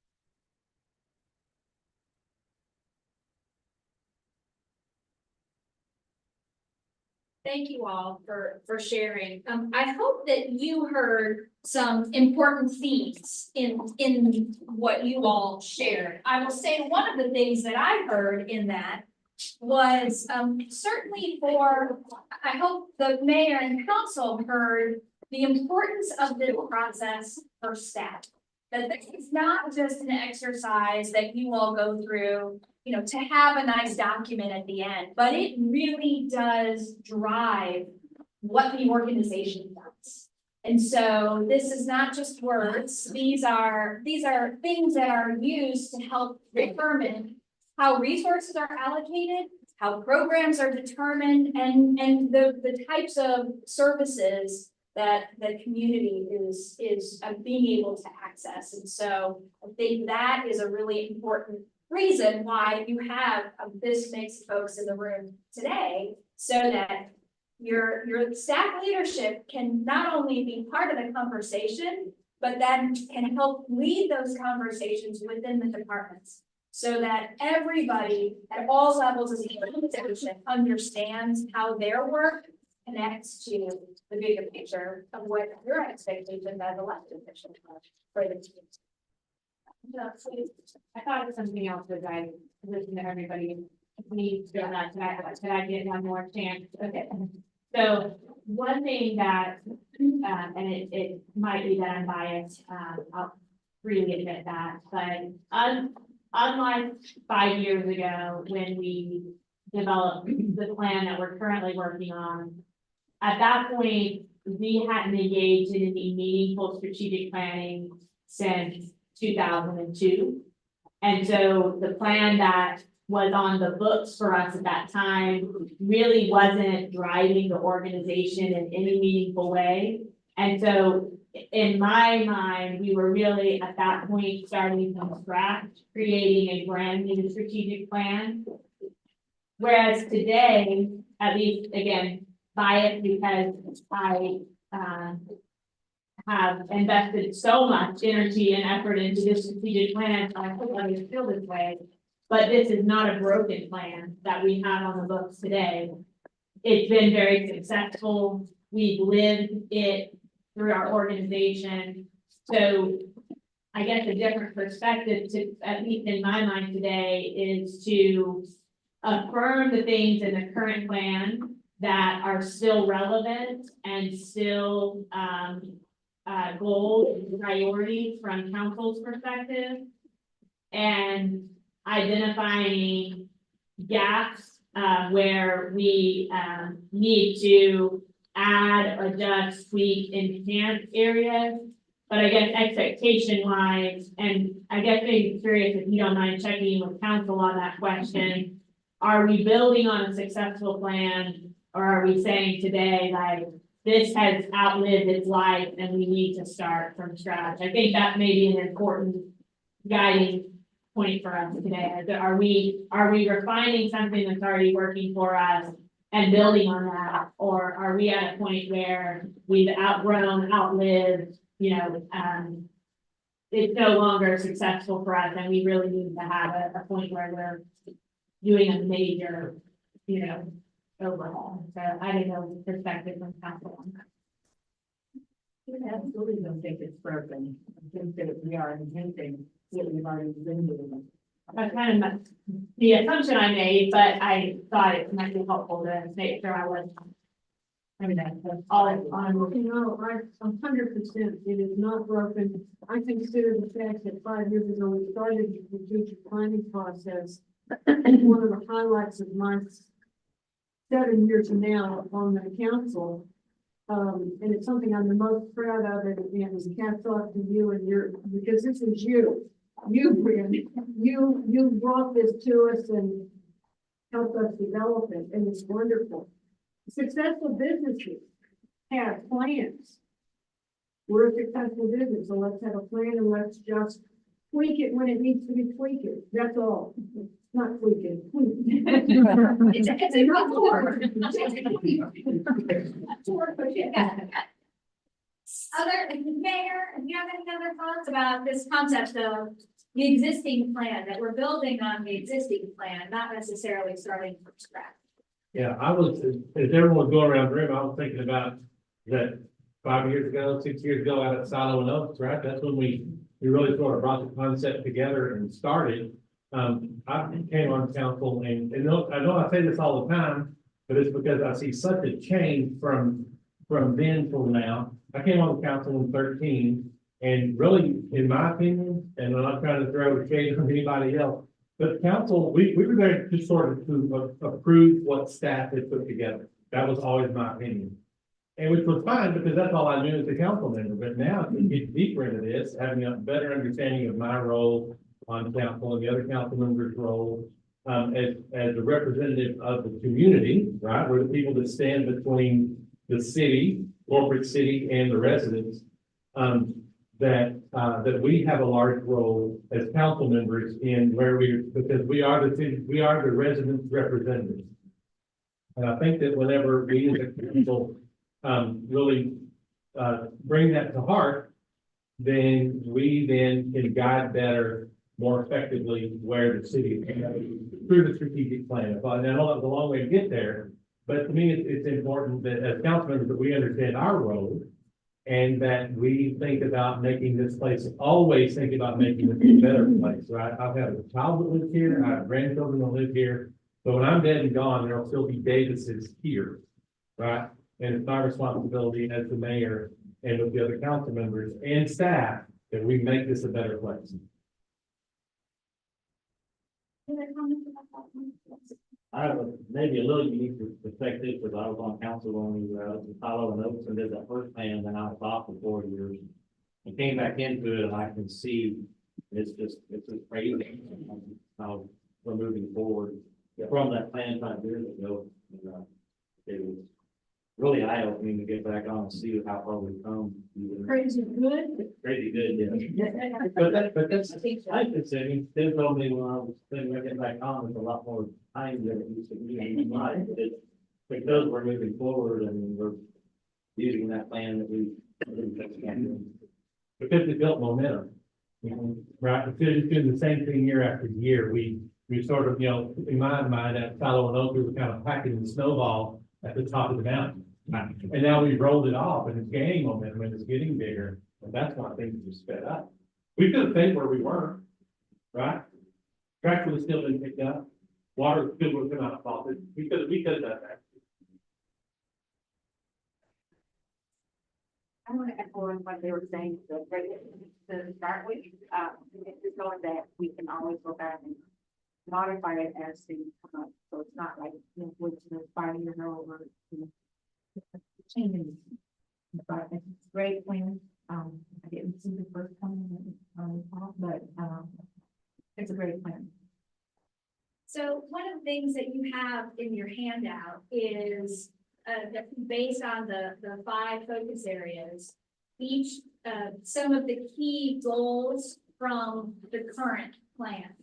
[SPEAKER 1] Thank you all for sharing. I hope that you heard some important themes in what you all shared. I will say one of the things that I heard in that was, certainly I hope the mayor and council heard the importance of this process for staff. That this is not just an exercise that you all go through, you know, to have a nice document at the end, but it really does drive what the organization does. And so this is not just words, these are things that are used to help determine how resources are allocated, how programs are determined, and the types of services that the community is being able to access. And so I think that is a really important reason why you have this mix of folks in the room today, so that your staff leadership can not only be part of the conversation, but then can help lead those conversations within the departments, so that everybody at all levels of the organization understands how their work connects to the bigger picture of what your expectations as elected officials are for the team.
[SPEAKER 3] I thought of something else as I listened to everybody. Needs to go that can I get one more chance? Okay. So one thing that, and it might be that I'm biased, I'll freely admit that, but unlike 5 years ago, when we developed the plan that we're currently working on, at that point, we hadn't engaged in any meaningful strategic planning since 2002. And so the plan that was on the books for us at that time really wasn't driving the organization in any meaningful way. And so in my mind, we were really at that point starting from scratch, creating a brand new strategic plan. Whereas today, at least again, biased because I have invested so much energy and effort into this strategic plan, so I hope others feel this way. But this is not a broken plan that we have on the books today. It's been very successful. We've lived it through our organization. So I guess a different perspective, to at least in my mind today, is to affirm the things in the current plan that are still relevant and still goals and priorities from council's perspective, and identifying gaps where we need to add, adjust, tweak, enhance areas. But I guess expectation wise, and I guess maybe curious if you don't mind checking in with council on that question, are we building on a successful plan, or are we saying today, like, this has outlived its life and we need to start from scratch? I think that may be an important guiding point for us today. Are we refining something that's already working for us and building on that? Or are we at a point where we've outlived, it's no longer successful for us and we really need to have a point where we're doing a major, overhaul. So I didn't know the perspective from council on that.
[SPEAKER 6] I absolutely don't think it's broken. I think that we are enhancing what we've already been doing.
[SPEAKER 3] That's kind of the assumption I made, but I thought it might be helpful to make sure I was. I mean, that's all on.
[SPEAKER 6] No, I'm 100%, it is not broken. I consider the fact that 5 years ago, we started the strategic planning process. One of the highlights of my 7 years now on the council. And it's something I'm the most proud of, and it's hats off to you and because this is you. You brought this to us and helped us develop it, and it's wonderful. Successful businesses have plans. We're a successful business, so let's have a plan and let's just tweak it when it needs to be tweaked. That's all. Not tweak it.
[SPEAKER 1] It's a rough word. Mayor, do you have any other thoughts about this concept of the existing plan, that we're building on the existing plan, not necessarily starting from scratch?
[SPEAKER 2] Yeah, I was, as everyone was going around the room, I was thinking about that 5 years ago, 6 years ago out at Silo and Oaks, right? That's when we really sort of brought the concept together and started. I came on council and I know I say this all the time, but it's because I see such a change from then till now. I came on the council in 13 and really, in my opinion, and I'm not trying to throw shade on anybody else, but council, we were there to sort of to approve what staff had put together. That was always my opinion. And which was fine because that's all I knew as a council member. But now to get deeper into this, having a better understanding of my role on council and the other council members' role as a representative of the community, right? We're the people that stand between the city, corporate city, and the residents. That we have a large role as council members in because we are the city, we are the residents' representatives. And I think that whenever we as a council really bring that to heart, then we can guide better, more effectively where the city is going through the strategic plan. And I know that was a long way to get there, but to me, it's important that as council members that we understand our role and that we think about making this place, always think about making this a better place, right? I've had a child that lives here, I have grandchildren that live here, but when I'm dead and gone, there'll still be Davises here, right? And it's my responsibility as the mayor and with the other council members and staff that we make this a better place.
[SPEAKER 7] I have maybe a little unique perspective because I was on council when we were out at Silo and Oaks and did that first plan, then I was off for 4 years. And came back into it and I can see it's just crazy how we're moving forward from that plan 5 years ago. And, it was really eye-opening to get back on and see how far we've come.
[SPEAKER 6] Crazy good.
[SPEAKER 7] Crazy good, yeah. But that's, I could say, I mean, they told me when I was thinking about getting back on, there's a lot more time than it used to be in my life. It's because we're moving forward and we're using that plan that we.
[SPEAKER 2] Because it built momentum, right? Because it's doing the same thing year after year. We sort of, in my mind, at Silo and Oak, we were kind of packing the snowball at the top of the mountain. And now we've rolled it off and it's gaining momentum and it's getting bigger. And that's why things are sped up. We could have been where we were, right? Tractor would have still been picked up. Water could have come out of faucet. We could have done that.
[SPEAKER 17] I want to echo what they were saying, to start with, it's knowing that we can always go back and modify it as things come up, so it's not like, which is 5 years over, changing. But it's a great plan, I didn't see the first one, but, it's a great plan.
[SPEAKER 1] So one of the things that you have in your handout is that based on the 5 focus areas, each some of the key goals from the current plan.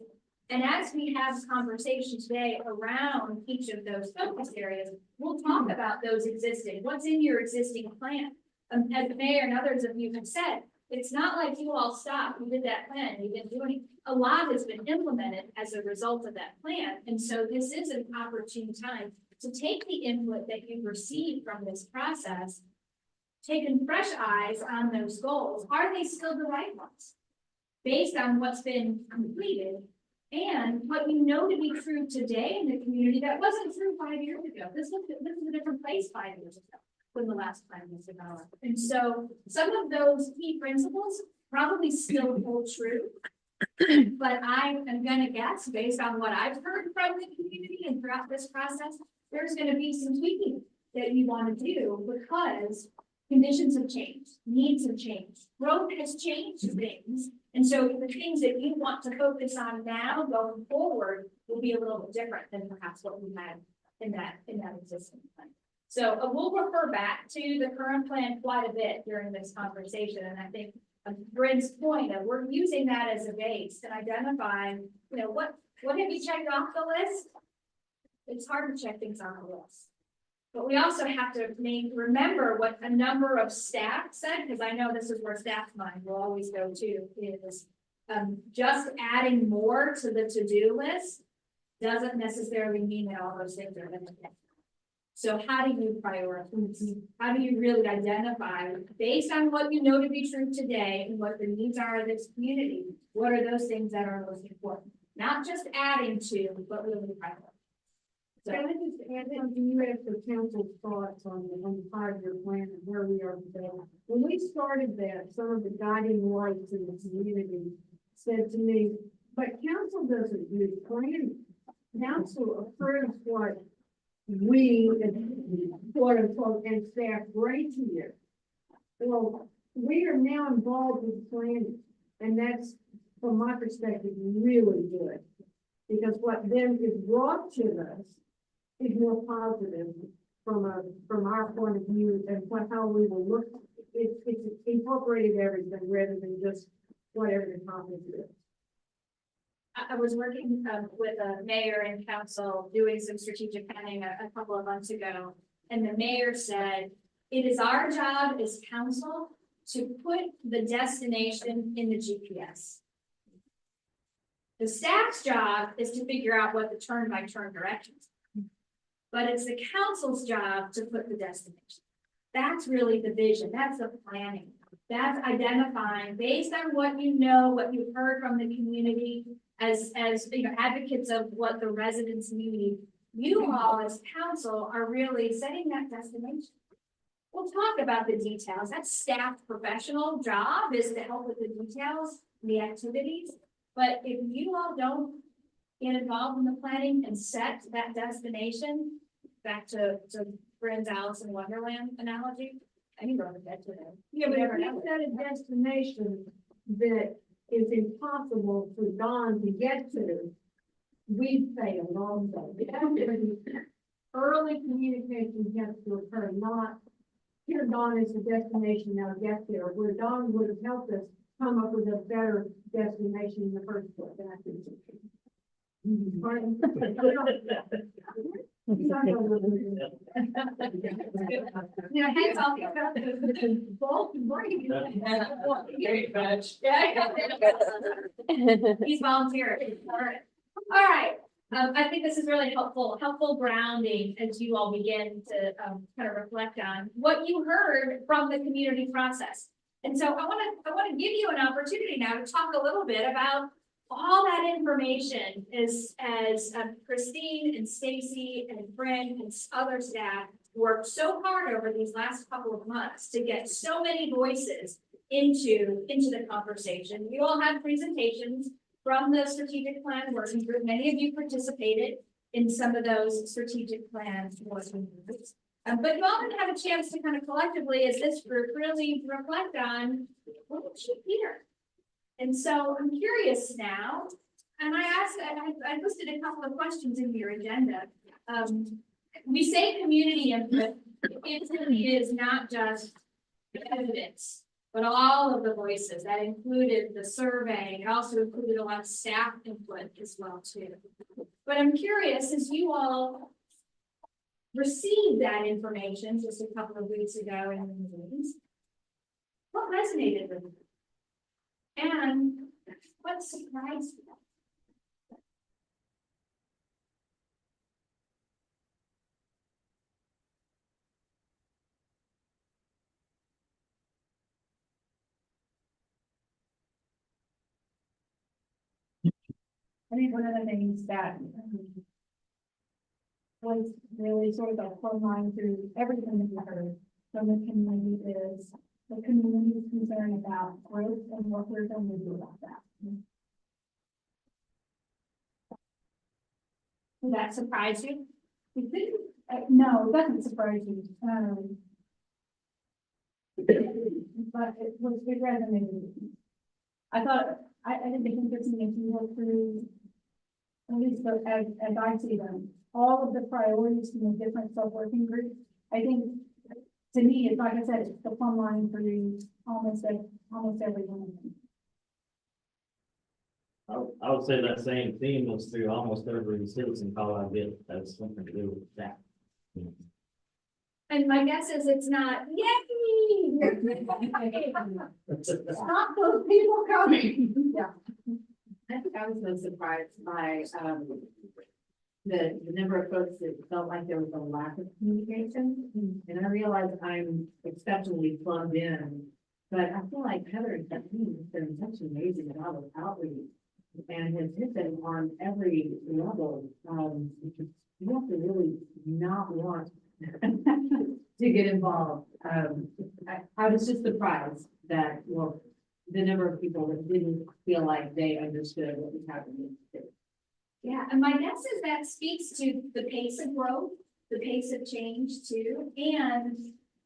[SPEAKER 1] And as we have a conversation today around each of those focus areas, we'll talk about those existing, what's in your existing plan. As the mayor and others of you have said, it's not like you all stopped, you did that plan, you've been doing, a lot has been implemented as a result of that plan. And so this is an opportune time to take the input that you've received from this process, taken fresh eyes on those goals, are they still the right ones? Based on what's been completed and what you know to be true today in the community that wasn't true 5 years ago. This is a different place 5 years ago when the last plan was developed. And so some of those key principles probably still hold true. But I am gonna guess, based on what I've heard from the community and throughout this process, there's gonna be some tweaking that you wanna do because conditions have changed, needs have changed, growth has changed things. And so the things that you want to focus on now going forward will be a little bit different than perhaps what we had in that existing plan. So we'll refer back to the current plan quite a bit during this conversation, and I think Brent's point of we're using that as a base and identifying, what have you checked off the list? It's hard to check things on the list. But we also have to remember what a number of staff said, because I know this is where staff's mind will always go to, is just adding more to the to-do list doesn't necessarily mean that all those things are going to get. So how do you prioritize? How do you really identify, based on what you know to be true today and what the needs are of this community, what are those things that are most important? Not just adding to, but really prioritize. So,
[SPEAKER 6] Can I just add something, you asked the council's thoughts on the 5-year plan and where we are today. When we started that, some of the guiding lights in the community said to me, but council doesn't do planning. Council approves what we, quote unquote, and staff grade here. Well, we are now involved with planning, and that's, from my perspective, really good. Because what then is brought to us is more positive from our point of view and how we will look. It's incorporated everything rather than just whatever the topic is.
[SPEAKER 1] I was working with a mayor and council doing some strategic planning a couple of months ago. And the mayor said, it is our job as council to put the destination in the GPS. The staff's job is to figure out what the turn by turn directions are. But it's the council's job to put the destination. That's really the vision. That's the planning. That's identifying based on what you know, what you've heard from the community as advocates of what the residents need. You all as council are really setting that destination. We'll talk about the details. That's staff professional job is to help with the details, the activities. But if you all don't get involved in the planning and set that destination, back to Brent's Alice in Wonderland analogy, I can go to bed today.
[SPEAKER 6] Yeah, but if we set a destination that is impossible for Dawn to get to, we'd failed also. Early communication has to occur, not here Dawn is the destination, now get there, where Dawn would have helped us come up with a better destination in the first place. And I think
[SPEAKER 1] hands off the both brain. He's volunteering. All right. I think this is really helpful grounding as you all begin to kind of reflect on what you heard from the community process. And so I want to give you an opportunity now to talk a little bit about all that information as Christine and Stacy and Brent and other staff worked so hard over these last couple of months to get so many voices into the conversation. You all had presentations from the strategic plan working group. Many of you participated in some of those strategic plans working groups. But you all didn't have a chance to kind of collectively, as this group, really reflect on what did you hear? And so I'm curious now, and I listed a couple of questions in your agenda. We say community input, it really is not just evidence, but all of the voices. That included the survey. It also included a lot of staff input as well too. But I'm curious, as you all received that information just a couple of weeks ago in the meetings, what resonated with you? And what surprised you?
[SPEAKER 9] I think one of the things that was really sort of a plumb line through everything that we heard from the community is the community's concern about growth and what we're going to do about that.
[SPEAKER 1] Did that surprise you?
[SPEAKER 9] It didn't, no, it doesn't surprise me. But it was big resonated. I thought, I didn't think interesting if you look through, at least as I see them, all of the priorities from the different sub-working groups. I think, to me, it's like I said, it's the plumb line for almost every one of them.
[SPEAKER 7] I would say that same theme was through almost every citizen call I get, that's something to do with that.
[SPEAKER 1] And my guess is it's not, yay! Stop those people coming. Yeah.
[SPEAKER 17] I think I was most surprised by, the number of folks that felt like there was a lack of communication. And I realize I'm exceptionally plugged in, but I feel like Heather and Kathleen has done such an amazing job of outreach. And has hit them on every level, because you have to really not want to get involved. I was just surprised that, well, the number of people that didn't feel like they understood what was happening.
[SPEAKER 1] Yeah, and my guess is that speaks to the pace of growth, the pace of change too, and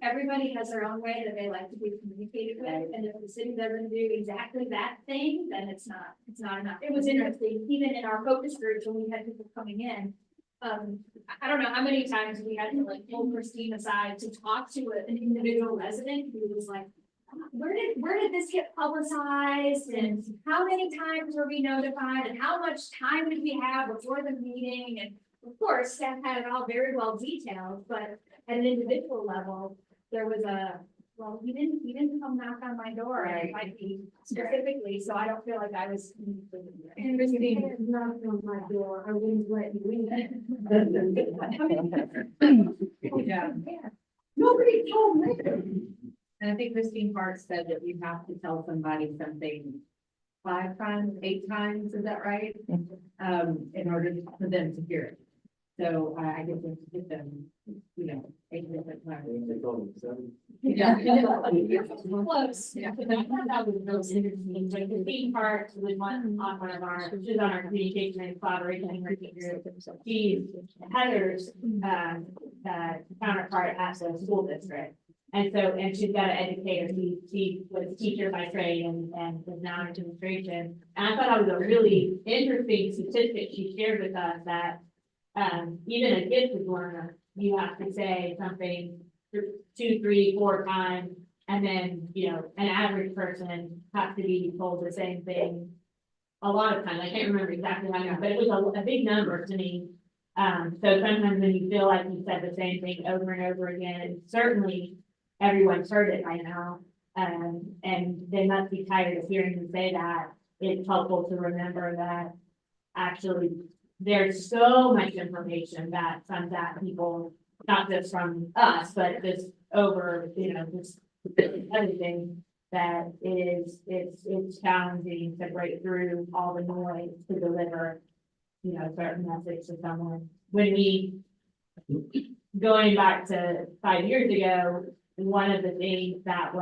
[SPEAKER 1] everybody has their own way that they like to be communicated with, and if the city doesn't do exactly that thing, then it's not enough. It was interesting, even in our focus groups, when we had people coming in, I don't know how many times we had to like pull Christine aside to talk to an individual resident who was like, where did this get publicized, and how many times were we notified, and how much time did we have before the meeting? And of course, staff had it all very well detailed, but at an individual level, there was well, he didn't come knock on my door and invite me specifically, so I don't feel like I was.
[SPEAKER 4] And Christine is not on my door, I wouldn't let you in.
[SPEAKER 17] Yeah.
[SPEAKER 4] Nobody told me.
[SPEAKER 17] And I think Christine Hart said that you have to tell somebody something 5 times, 8 times, is that right? In order for them to hear it. So I guess we have to get them, 8 different times.
[SPEAKER 7] They told them 7.
[SPEAKER 17] Yeah.
[SPEAKER 1] Close.
[SPEAKER 3] Yeah, but I thought that was really interesting, like the theme part was on one of our, she's on our communication and collaboration working group. She's Heather's, counterpart at the school district. And she's got an educator, she was a teacher by trade and is now in administration. And I thought that was a really interesting statistic she shared with us that, even a gifted learner, you have to say something 2, 3, 4 times. And then, an average person has to be told the same thing a lot of times. I can't remember exactly how many, but it was a big number to me. So sometimes when you feel like you said the same thing over and over again, and certainly everyone's heard it by now, and they must be tired of hearing you say that. It's helpful to remember that actually there's so much information that comes at people, not just from us, but just over, just everything, that it's challenging to break through all the noise to deliver, certain message to someone. When going back to 5 years ago, one of the things that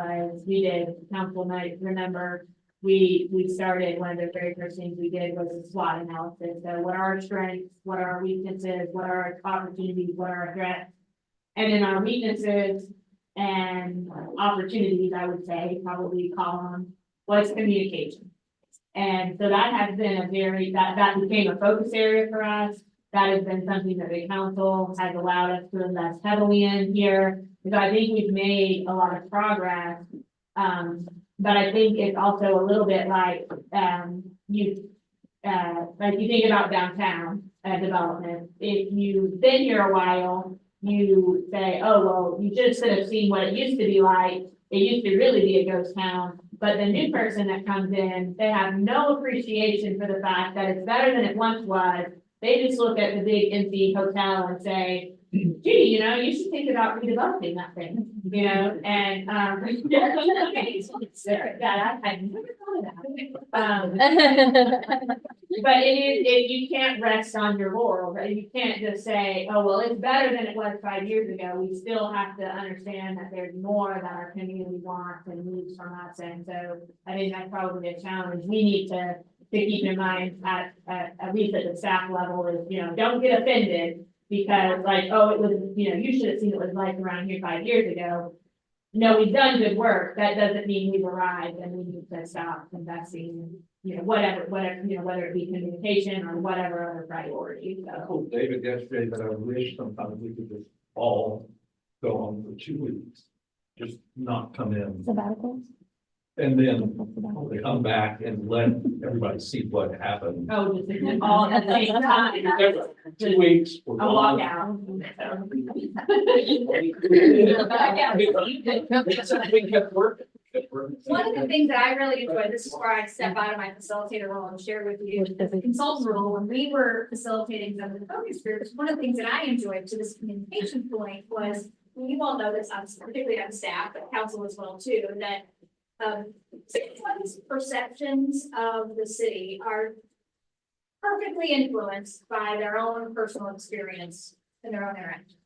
[SPEAKER 3] we did, council might remember, we started, one of the very first things we did was a SWOT analysis. So what are our strengths, what are our weaknesses, what are our opportunities, what are our threats? And then our weaknesses and opportunities, I would say, probably column, was communication. And so that has been that became a focus area for us. That has been something that the council has allowed us to invest heavily in here, because I think we've made a lot of progress. But I think it's also a little bit like, you think about downtown development. If you've been here a while, you say, oh, well, you just should have seen what it used to be like. It used to really be a ghost town. But the new person that comes in, they have no appreciation for the fact that it's better than it once was. They just look at the big empty hotel and say, gee, you know, you should think about redeveloping that thing, you know, and, that, I never thought of that. But you can't rest on your laurels, right? You can't just say, oh, well, it's better than it was 5 years ago. We still have to understand that there's more that our community wants and needs from us. And so I think that's probably a challenge we need to keep in mind at least at the staff level is, you know, don't get offended because like, oh, it was, you know, you should have seen what it was like around here 5 years ago. No, we've done good work. That doesn't mean we've arrived and we need to stop investing, you know, whatever, you know, whether it be communication or whatever other priority.
[SPEAKER 11] I
[SPEAKER 3] So,
[SPEAKER 11] told David yesterday that I wish sometimes we could just all go on for 2 weeks. Just not come in
[SPEAKER 13] Sabbaticals?
[SPEAKER 11] and then come back and let everybody see what happened.
[SPEAKER 3] oh, just all at the same time.
[SPEAKER 11] 2 weeks. we're
[SPEAKER 3] A
[SPEAKER 11] gone.
[SPEAKER 3] walkout.
[SPEAKER 11] We kept working.
[SPEAKER 1] One of the things that I really enjoy, this is where I step out of my facilitator role and share with you the consultant role. When we were facilitating some of the focus groups, one of the things that I enjoyed to this communication point was, and you all know this, particularly on staff, but council as well too, that someone's perceptions of the city are perfectly influenced by their own personal experience and their own interaction.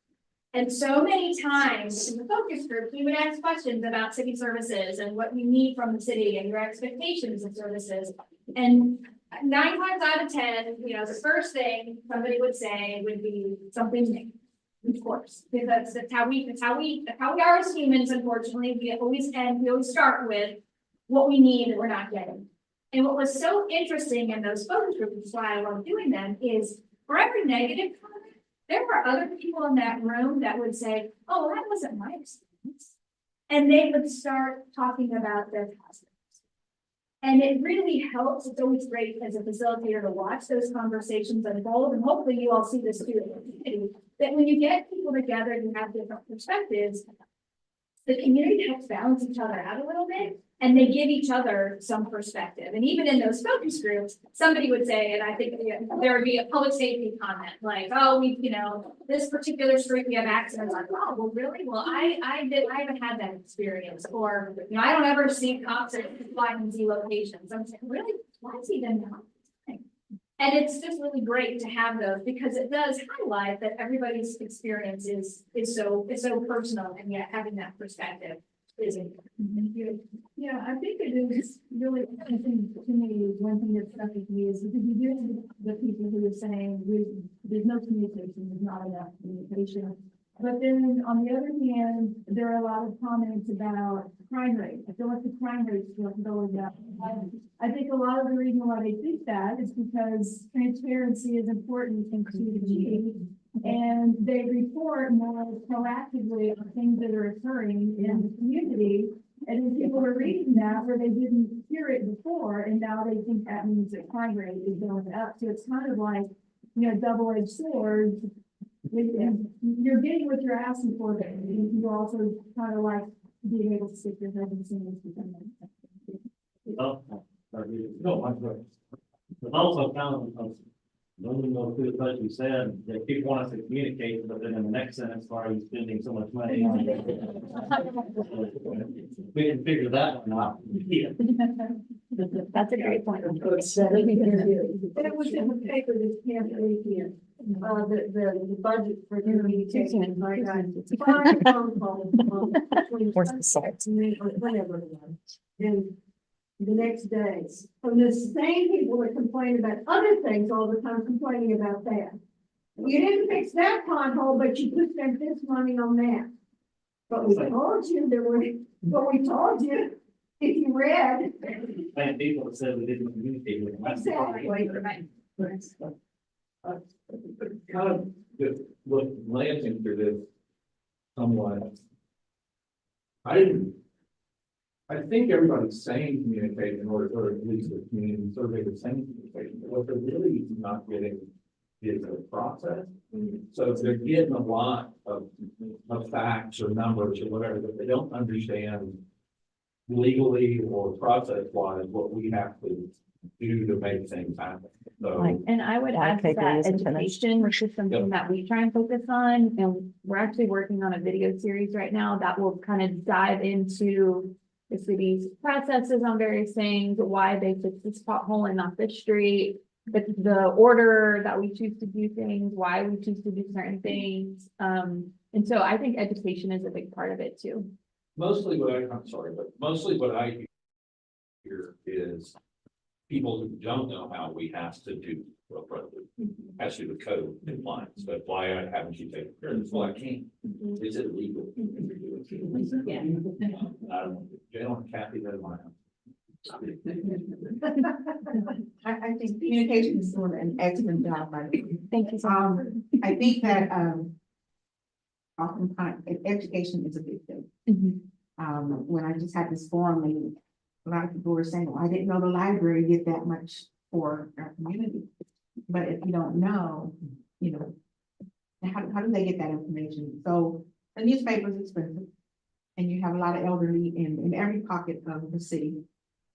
[SPEAKER 1] And so many times in the focus group, we would ask questions about city services and what you need from the city and your expectations of services. And 9 times out of 10, you know, the first thing somebody would say would be something new. Of course, because that's how we are as humans, unfortunately. We always start with what we need and we're not getting. And what was so interesting in those focus groups, which is why I love doing them, is for every negative comment, there were other people in that room that would say, oh, that wasn't my experience. And they would start talking about their positives. And it really helps. It's always great as a facilitator to watch those conversations unfold. And hopefully you all see this too in the community, that when you get people together and you have different perspectives, the community helps balance each other out a little bit. And they give each other some perspective. And even in those focus groups, somebody would say, and I think there would be a public safety comment like, oh, you know, this particular street, we have accidents. Like, oh, well, really? Well, I haven't had that experience. Or, you know, I don't ever see cops at Y and Z locations. I'm saying, really? Why is he then not? And it's just really great to have those because it does highlight that everybody's experience is so personal, and yet having that perspective is important.
[SPEAKER 9] Yeah, I think it is really, I think to me, one thing that stuck with me is because you do the people who are saying there's no communication, there's not enough communication. But then on the other hand, there are a lot of comments about crime rate. I feel like the crime rate is going up. I think a lot of the reason why they think that is because transparency is important in CDG. And they report more proactively on things that are occurring in the community. And then people are reading that where they didn't hear it before, and now they think that means that crime rate is going up. So it's kind of like, you know, double-edged sword. And you're getting what you're asking for, but you also kind of like being able to stick your head in sand.
[SPEAKER 7] No, I'm sorry. But also kind of, don't even know who the person you said, that people want us to communicate, but then in the next sentence, why are you spending so much money on it? We didn't figure that one out. Yeah.
[SPEAKER 13] That's a great point.
[SPEAKER 4] It was in the paper this past weekend, the budget for communication, I got 5 phone calls.
[SPEAKER 15] Where's the salt?
[SPEAKER 4] Whatever it was. And the next day, from the same people that complain about other things all the time, complaining about that. You didn't fix that pothole, but you could spend this money on that. But we told you if you read.
[SPEAKER 7] Same people that said we didn't communicate with them.
[SPEAKER 4] Exactly.
[SPEAKER 11] Kind of just glancing through this somewhat. I think everybody's saying communication, or at least the community survey is saying communication, but what they're really not getting is a process. So if they're getting a lot of facts or numbers or whatever, but they don't understand legally or process wise what we have to do to make things happen.
[SPEAKER 5] So,
[SPEAKER 13] And I would add to that education, which is something that we try and focus on, and we're actually working on a video series right now that will kind of dive into the city's processes on various things, why they fix this pothole and not this street, the order that we choose to do things, why we choose to do certain things. And so I think education is a big part of it too.
[SPEAKER 11] Mostly what I hear is people who don't know how we have to do, has to do with code compliance, but why haven't you taken care of this? Well, I can't. Is it legal?
[SPEAKER 3] Yeah.
[SPEAKER 11] I don't know. Jail and Kathy, that my
[SPEAKER 17] I think communication is doing an excellent job.
[SPEAKER 13] Thank you so much.
[SPEAKER 17] I think that, oftentimes, education is a big thing. When I just had this forum meeting, a lot of people were saying, well, I didn't know the library did that much for our community. But if you don't know, you know, how do they get that information? So the newspaper is expensive. And you have a lot of elderly in every pocket of the city.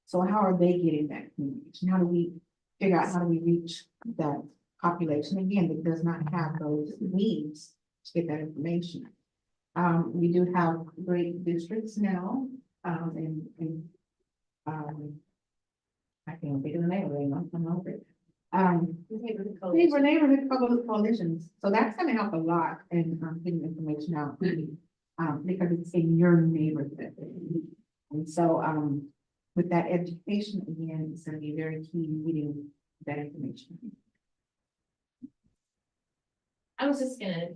[SPEAKER 17] So how are they getting that communication? How do we figure out how do we reach that population again that does not have those needs to get that information? We do have great districts now, I can't think of the name of it, I'm over it. These were neighborhood coalitions, so that's gonna help a lot in getting information out. Because it's in your neighborhood. And so, with that education, again, it's gonna be very key in getting that information.
[SPEAKER 8] I was just gonna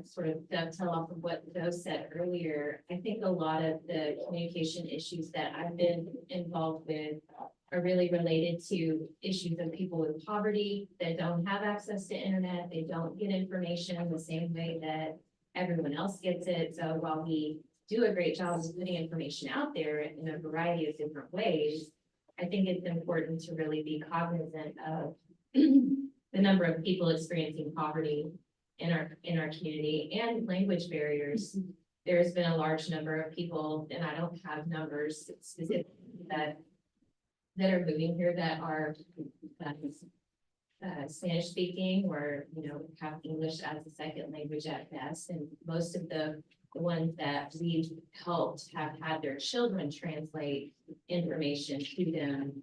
[SPEAKER 8] sort of dovetail off of what Joe said earlier. I think a lot of the communication issues that I've been involved with are really related to issues of people with poverty that don't have access to internet. They don't get information the same way that everyone else gets it. So while we do a great job of putting information out there in a variety of different ways, I think it's important to really be cognizant of the number of people experiencing poverty in our community and language barriers. There's been a large number of people, and I don't have numbers specific that are moving here that are Spanish speaking or, you know, have English as a second language at best. And most of the ones that we've helped have had their children translate information to them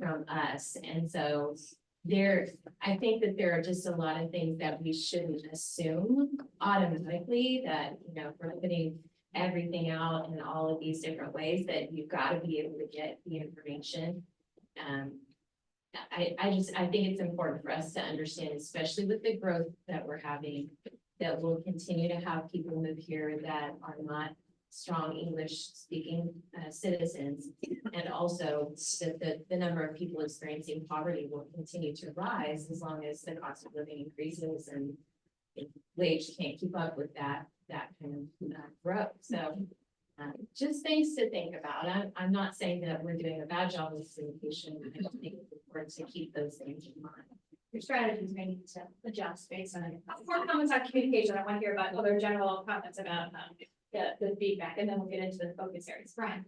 [SPEAKER 8] from us. And so I think that there are just a lot of things that we shouldn't assume automatically that, you know, if we're putting everything out in all of these different ways that you've got to be able to get the information. I think it's important for us to understand, especially with the growth that we're having, that we'll continue to have people move here that are not strong English speaking citizens. And also that the number of people experiencing poverty will continue to rise as long as the cost of living increases and wage can't keep up with that kind of growth. So just things to think about. I'm not saying that we're doing a bad job with communication. I don't think it's important to keep those things in mind.
[SPEAKER 1] Your strategies may need to adjust based on more comments on communication. I want to hear about other general comments about the feedback, and then we'll get into the focus areas. Brian.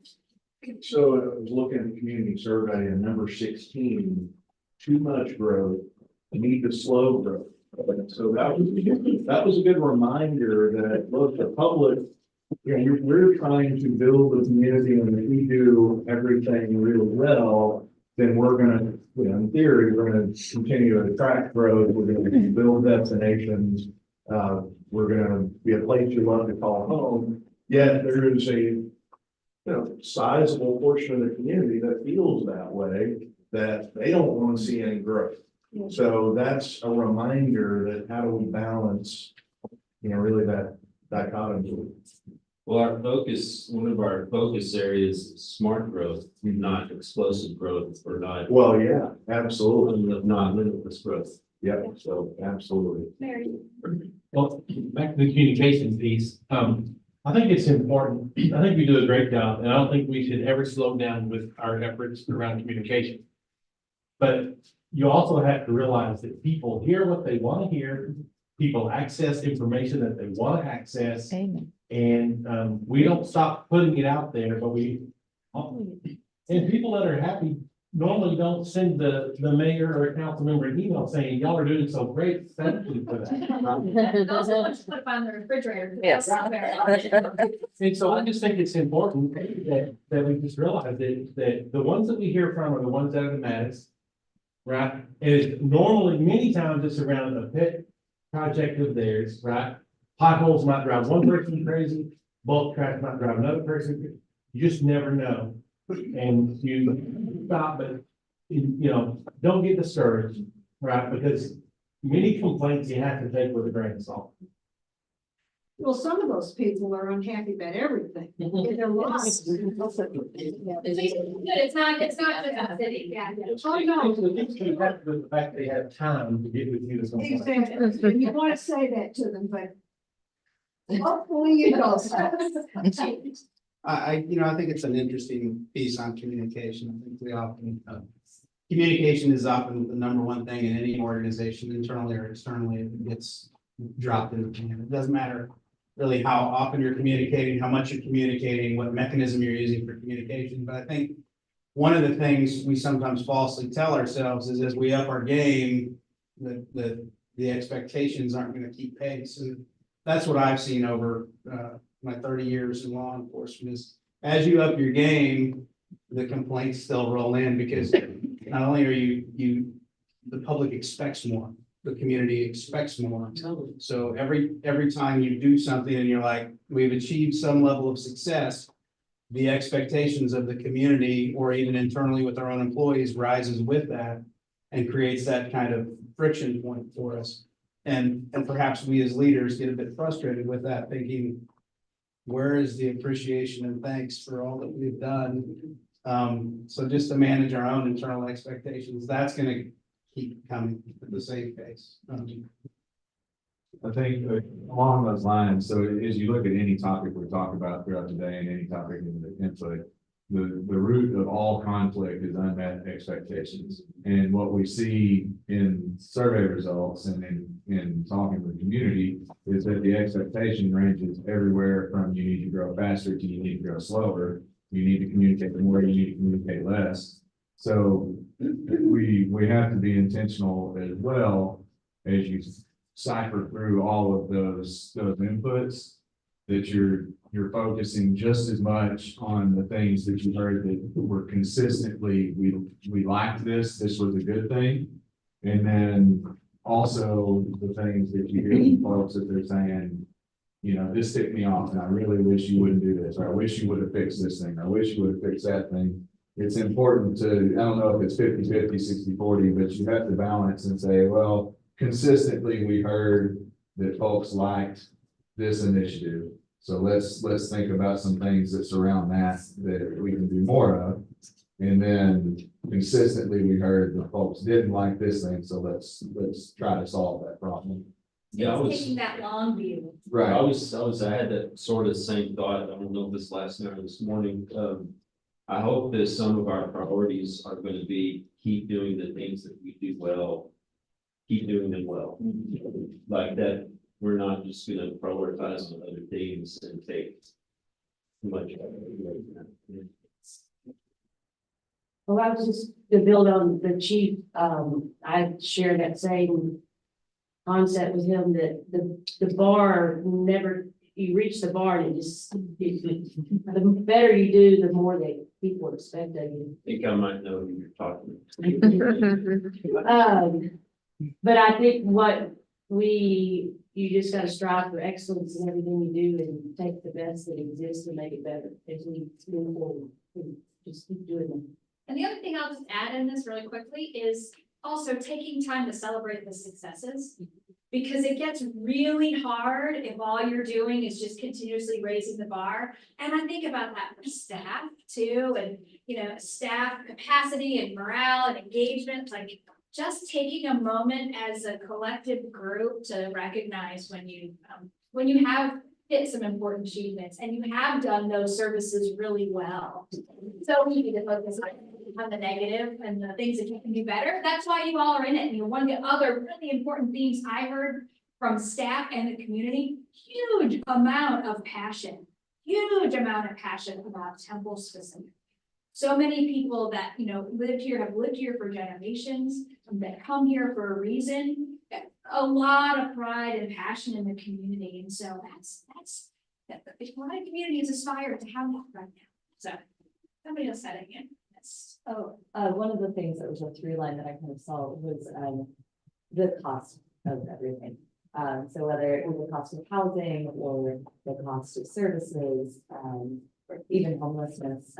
[SPEAKER 5] So I was looking at the community survey and number 16, too much growth, need to slow growth. So that was a good reminder that look, the public, you know, we're trying to build a community, and if we do everything really well, then we're gonna, you know, in theory, we're gonna continue to attract growth, we're gonna build destinations, we're gonna be a place you love to call home. Yet there is a sizable portion of the community that feels that way, that they don't want to see any growth. So that's a reminder that how do we balance, you know, really that dichotomy.
[SPEAKER 18] Well, one of our focus areas is smart growth, not explosive growth or not.
[SPEAKER 5] Well, yeah, absolutely.
[SPEAKER 18] Not limitless growth.
[SPEAKER 5] Yeah, so absolutely.
[SPEAKER 2] Well, back to the communication piece, I think it's important. I think we do a great job, and I don't think we should ever slow down with our efforts around communication. But you also have to realize that people hear what they want to hear, people access information that they want to access.
[SPEAKER 15] Amen.
[SPEAKER 2] And we don't stop putting it out there, but and people that are happy normally don't send the mayor or a council member an email saying, y'all are doing so great, thank you for that.
[SPEAKER 1] Also, let's put on the refrigerator.
[SPEAKER 15] Yes.
[SPEAKER 2] And so I just think it's important that we just realize that the ones that we hear from are the ones that are the maddest. Right? And it's normally, many times it's around a pet project of theirs, right? Potholes might drive one person crazy, bulk trash might drive another person. Crazy. You just never know. And you stop, but you know, don't get discouraged, right? Because many complaints you have to take with a grain of salt.
[SPEAKER 6] Well, some of those people are unhappy about everything. They're lost.
[SPEAKER 1] It's not just a city, yeah.
[SPEAKER 6] Oh, no.
[SPEAKER 2] The fact they have time to get with you to complain.
[SPEAKER 6] Exactly. And you want to say that to them, but hopefully you don't.
[SPEAKER 12] I think it's an interesting piece on communication. I think we often, communication is often the number one thing in any organization, internally or externally. It gets dropped in the pan. It doesn't matter really how often you're communicating, how much you're communicating, what mechanism you're using for communication. But I think one of the things we sometimes falsely tell ourselves is as we up our game, the expectations aren't going to keep pace. And that's what I've seen over my 30 years in law enforcement is as you up your game, the complaints still roll in because not only are the public expects more, the community expects more. So every time you do something and you're like, we've achieved some level of success, the expectations of the community or even internally with our own employees rises with that and creates that kind of friction point for us. And perhaps we as leaders get a bit frustrated with that, thinking, where is the appreciation and thanks for all that we've done? So just to manage our own internal expectations, that's going to keep coming at the same pace.
[SPEAKER 19] I think along those lines, so as you look at any topic we talk about throughout the day and any topic in the input, the root of all conflict is unmet expectations. And what we see in survey results and in talking with the community is that the expectation ranges everywhere from you need to grow faster to you need to grow slower. You need to communicate more, you need to communicate less. So we have to be intentional as well as you cipher through all of those inputs, that you're focusing just as much on the things that you heard that were consistently, we liked this was a good thing. And then also the things that you hear from folks that they're saying, you know, this ticked me off and I really wish you wouldn't do this, or I wish you would have fixed this thing, I wish you would have fixed that thing. It's important to, I don't know if it's 50-50, 60-40, but you have to balance and say, well, consistently we heard that folks liked this initiative. So let's think about some things that surround that we can do more of. And then consistently we heard that folks didn't like this thing, so let's try to solve that problem.
[SPEAKER 18] Yeah, I was,
[SPEAKER 1] Taking that long view.
[SPEAKER 19] Right.
[SPEAKER 18] I had that sort of same thought. I don't know if this last night or this morning. I hope that some of our priorities are going to be keep doing the things that we do well, keep doing them well. Like that, we're not just going to prioritize on other things and take too much.
[SPEAKER 4] Well, I was just to build on the chief, I share that same concept with him that the bar never, you reach the bar and it just, the better you do, the more that people expect of you.
[SPEAKER 18] I think I might know who you're talking
[SPEAKER 4] But I think you just gotta strive for excellence in everything you do and take the best that exists and make it better as we move forward. And just keep doing them.
[SPEAKER 1] And the other thing I'll just add in this really quickly is also taking time to celebrate the successes. Because it gets really hard if all you're doing is just continuously raising the bar. And I think about that for staff too, and staff capacity and morale and engagement, like just taking a moment as a collective group to recognize when you have hit some important achievements and you have done those services really well. So easy to focus on the negative and the things that you can do better. That's why you all are in it. And one of the other really important themes I heard from staff and the community, huge amount of passion about Temple specific. so many people that, lived here, have lived here for generations, that come here for a reason. A lot of pride and passion in the community, and so that's, a lot of communities aspire to have that right now, so. Somebody else said it again. Yes.
[SPEAKER 20] One of the things that was a through line that I kind of saw was, the cost of everything. So whether it was the cost of housing or the cost of services, or even homelessness,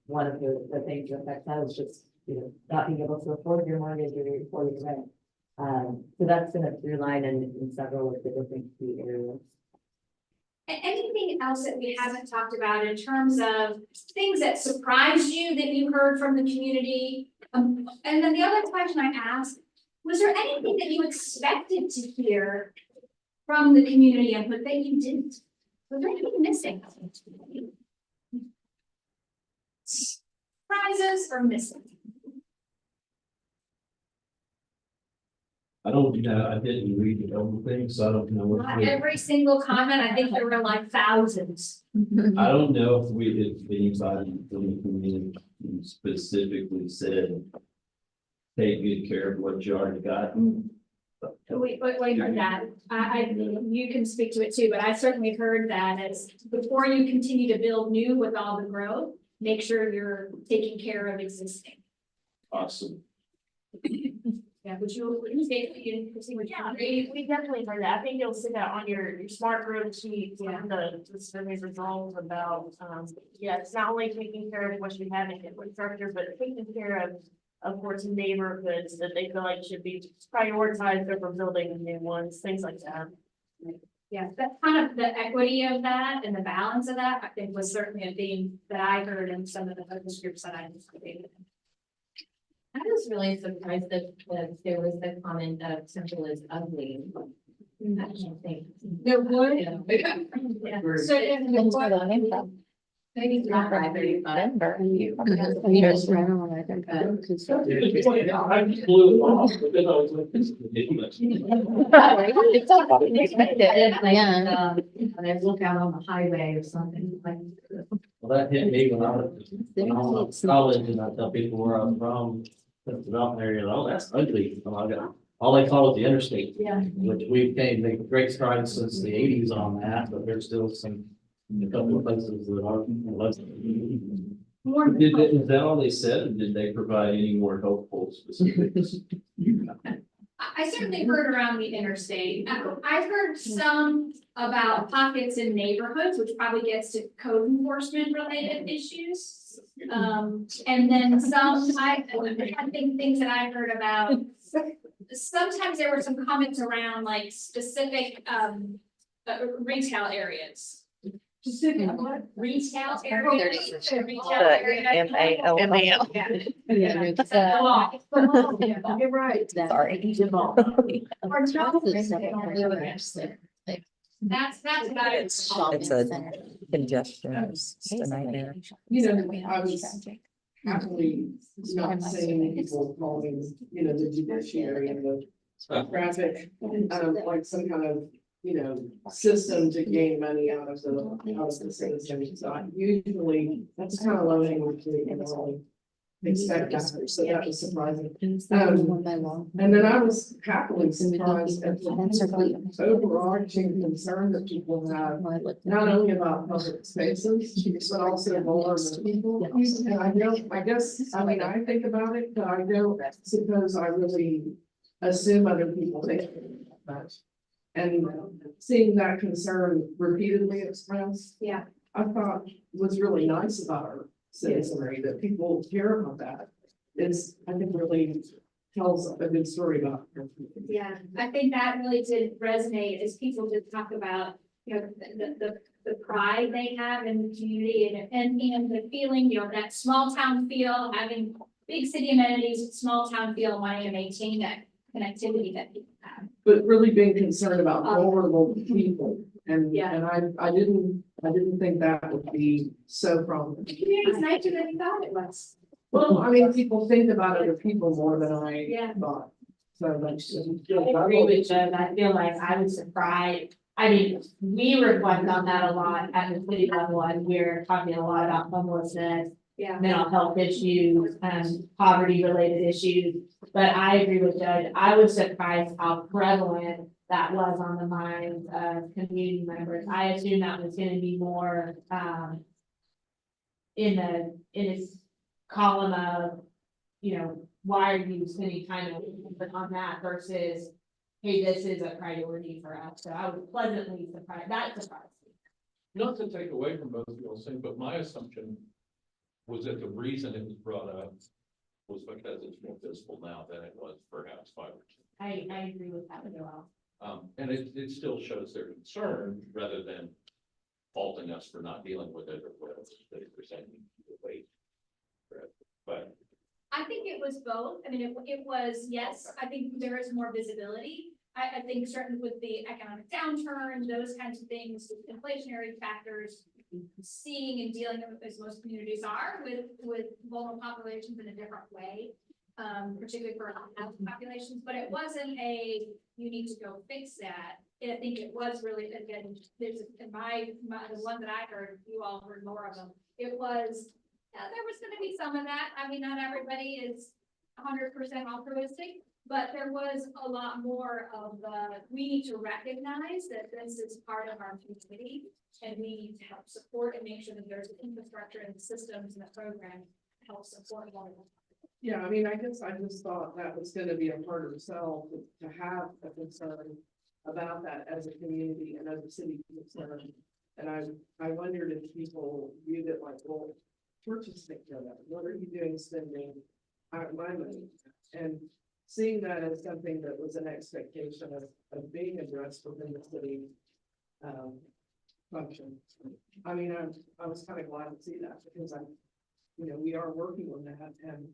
[SPEAKER 20] one of the things that affects that is just, not being able to afford your mortgage or afford your rent. So that's been a through line in several of the different key areas.
[SPEAKER 1] Anything else that we haven't talked about in terms of things that surprised you that you heard from the community? And then the other question I asked, was there anything that you expected to hear from the community input that you didn't? Was there anything missing? Surprises or missing?
[SPEAKER 18] I don't know, I didn't read the whole thing, so I don't know.
[SPEAKER 1] Not every single comment, I think there were like thousands.
[SPEAKER 18] I don't know if anybody from the community specifically said, take good care of what you already got.
[SPEAKER 1] Wait for that. You can speak to it too, but I certainly heard that as before you continue to build new with all the growth, make sure you're taking care of existing.
[SPEAKER 18] Awesome.
[SPEAKER 1] Yeah, would you say, Christine, would you agree?
[SPEAKER 4] We definitely heard that. I think you'll see that on your smart growth sheet, and the survey results about, it's not only taking care of what you have in infrastructure, but taking care of course, neighborhoods that they feel like should be prioritized over building new ones, things like that.
[SPEAKER 1] Yeah, that's kind of the equity of that and the balance of that, I think was certainly a theme that I heard in some of the focus groups that I participated in.
[SPEAKER 8] I was really surprised that there was the comment of Temple is ugly. I don't think.
[SPEAKER 1] There would.
[SPEAKER 8] Yeah.
[SPEAKER 1] So
[SPEAKER 13] Depends where the name from.
[SPEAKER 8] Maybe not Denver.
[SPEAKER 13] Denver.
[SPEAKER 8] They look out on the highway or something like.
[SPEAKER 7] Well, that hit me when I was in college and I tell people where I'm from, the development area, oh, that's ugly. Well, I got, all they call it the interstate.
[SPEAKER 8] Yeah.
[SPEAKER 7] Which we've made great strides since the eighties on that, but there's still a couple of places that are.
[SPEAKER 18] Is that all they said, or did they provide any more helpful specifics?
[SPEAKER 1] I certainly heard around the interstate. I've heard some about pockets in neighborhoods, which probably gets to code enforcement related issues. And then I think things that I heard about, sometimes there were some comments around like specific retail areas. Retail areas.
[SPEAKER 15] MAL.
[SPEAKER 1] You're right.
[SPEAKER 15] Sorry.
[SPEAKER 1] That's about it.
[SPEAKER 15] It's a congestion, it's just a nightmare.
[SPEAKER 6] I was happily not seeing people calling, the judiciary and the traffic, like some kind of, system to gain money out of the citizens. So usually that's kind of low hanging fruit, and I really expect that, so that was surprising. And then I was happily surprised at the overarching concern that people have, not only about public spaces, but also vulnerable people. And I think about it, but I don't suppose I really assume other people think about it. And seeing that concern repeatedly expressed, I thought was really nice about our citizenry, that people care about that. I think really tells a good story about her.
[SPEAKER 1] Yeah, I think that really did resonate as people did talk about, the pride they have in the community and the feeling, that small town feel, having big city amenities, small town feel, wanting to maintain that connectivity that people have.
[SPEAKER 6] But really being concerned about vulnerable people, and I didn't think that would be so problematic.
[SPEAKER 1] It's nicer than you thought it was.
[SPEAKER 6] Well, I mean, people think about other people more than I thought. So that's.
[SPEAKER 3] I agree with Jen. I feel like I was surprised. I mean, we reflect on that a lot at the city level, and we're talking a lot about homelessness,
[SPEAKER 4] Yeah.
[SPEAKER 3] mental health issues, poverty related issues. But I agree with Judge, I was surprised how prevalent that was on the minds of community members. I assumed that was gonna be more, in its column of, you know, why are you spending time on that versus, hey, this is a priority for us. So I was pleasantly surprised, that surprised me.
[SPEAKER 21] Not to take away from both of y'all saying, but my assumption was that the reason it was brought up was because it's more visible now than it was perhaps 5 or 10.
[SPEAKER 3] I agree with that as well.
[SPEAKER 21] And it still shows their concern rather than faulting us for not dealing with it or whatever they were saying. Wait. But
[SPEAKER 1] I think it was both. I mean, it was, yes, I think there is more visibility. I think certainly with the economic downturn, those kinds of things, inflationary factors, seeing and dealing with, as most communities are, with vulnerable populations in a different way, particularly for health populations, but it wasn't a, you need to go fix that. I think it was really, again, there's, in the one that I heard, you all heard more of them, it was, there was gonna be some of that. I mean, not everybody is 100% altruistic, but there was a lot more of the, we need to recognize that this is part of our community and we need to help support and make sure that there's infrastructure and systems and the program to help support one of them.
[SPEAKER 6] Yeah, I mean, I guess I just thought that was gonna be a part of self to have a concern about that as a community and as a city concern. And I wondered if people viewed it like, well, churches take care of that. What are you doing spending my money? And seeing that as something that was an expectation of being addressed within the city function. I mean, I was kind of glad to see that because we are working on that and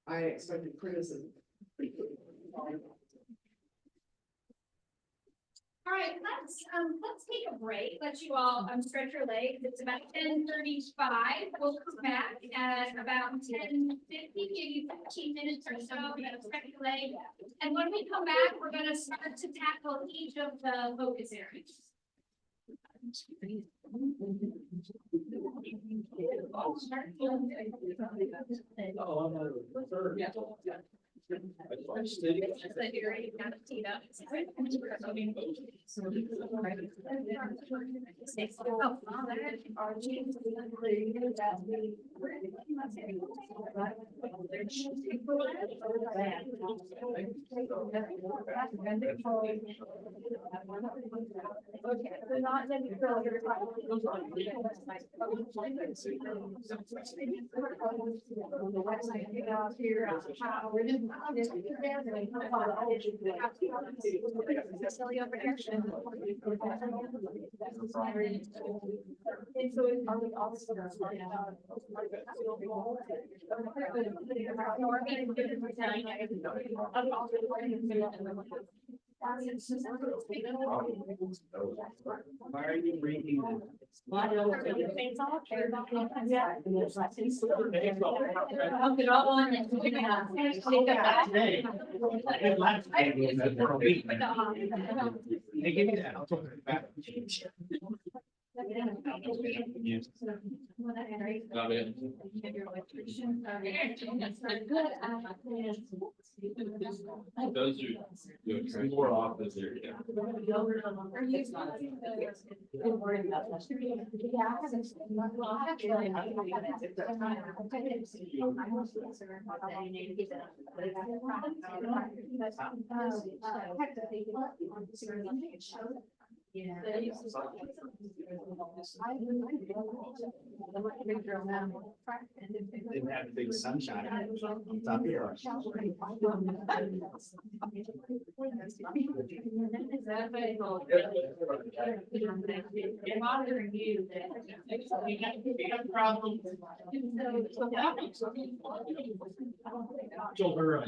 [SPEAKER 6] I expected criticism.
[SPEAKER 1] All right, let's take a break. Let you all stretch your legs. It's about 10:35. We'll come back at about 10:50, maybe 15 minutes or so. We're gonna stretch your legs. And when we come back, we're gonna start to tackle each of the focus areas.
[SPEAKER 12] Why are you reading? They give you that. I'll talk about it.
[SPEAKER 21] those are more office area.
[SPEAKER 12] Didn't have big sunshine on top of your.
[SPEAKER 3] Monitoring you.
[SPEAKER 12] We have problems.
[SPEAKER 21] Told her,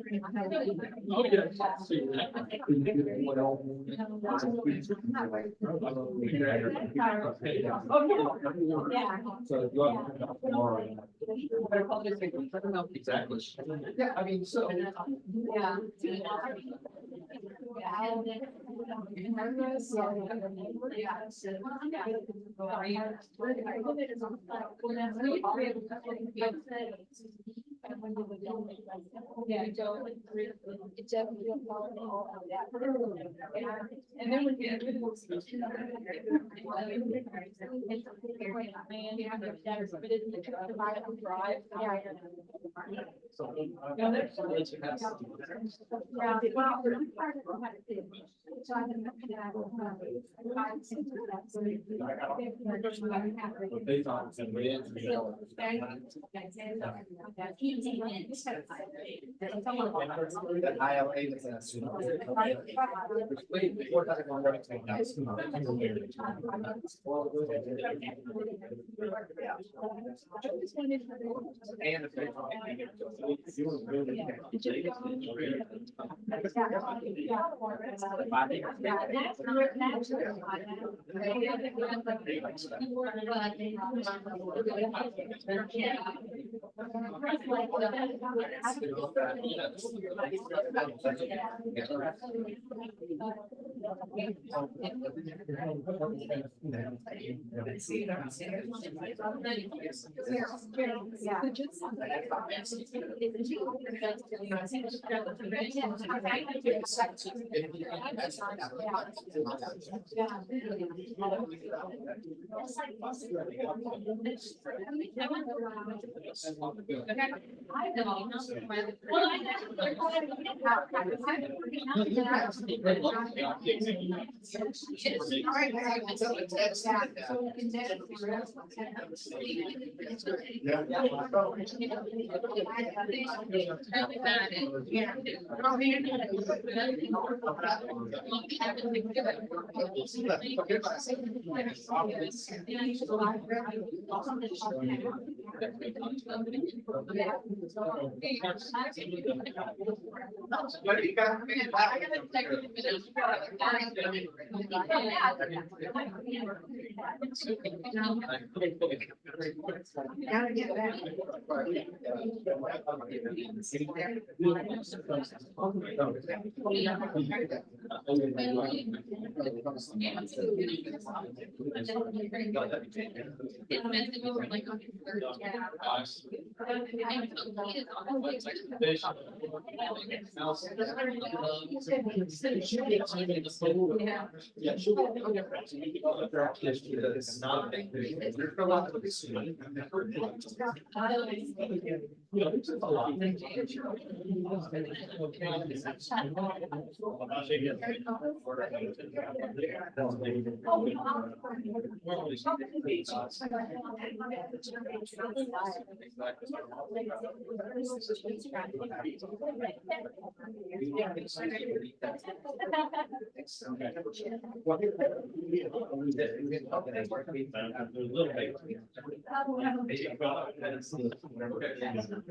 [SPEAKER 21] Oh, yes. See that.
[SPEAKER 11] Exactly. Yeah, I mean, so.
[SPEAKER 1] Yeah. And then we get.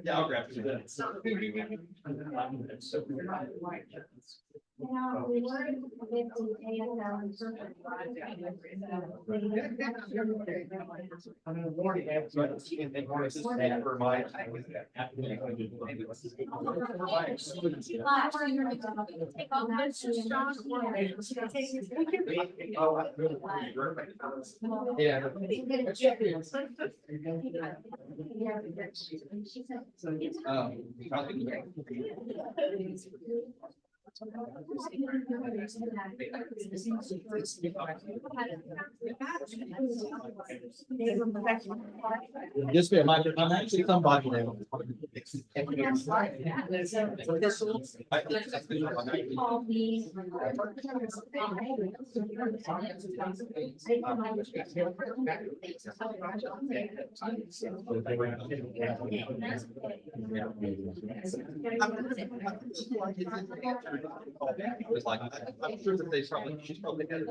[SPEAKER 11] Yeah, I'll grab you.
[SPEAKER 1] Now, we learned with the
[SPEAKER 11] This way, I'm actually somebody now. Was like, I'm sure that they probably, she's probably had it.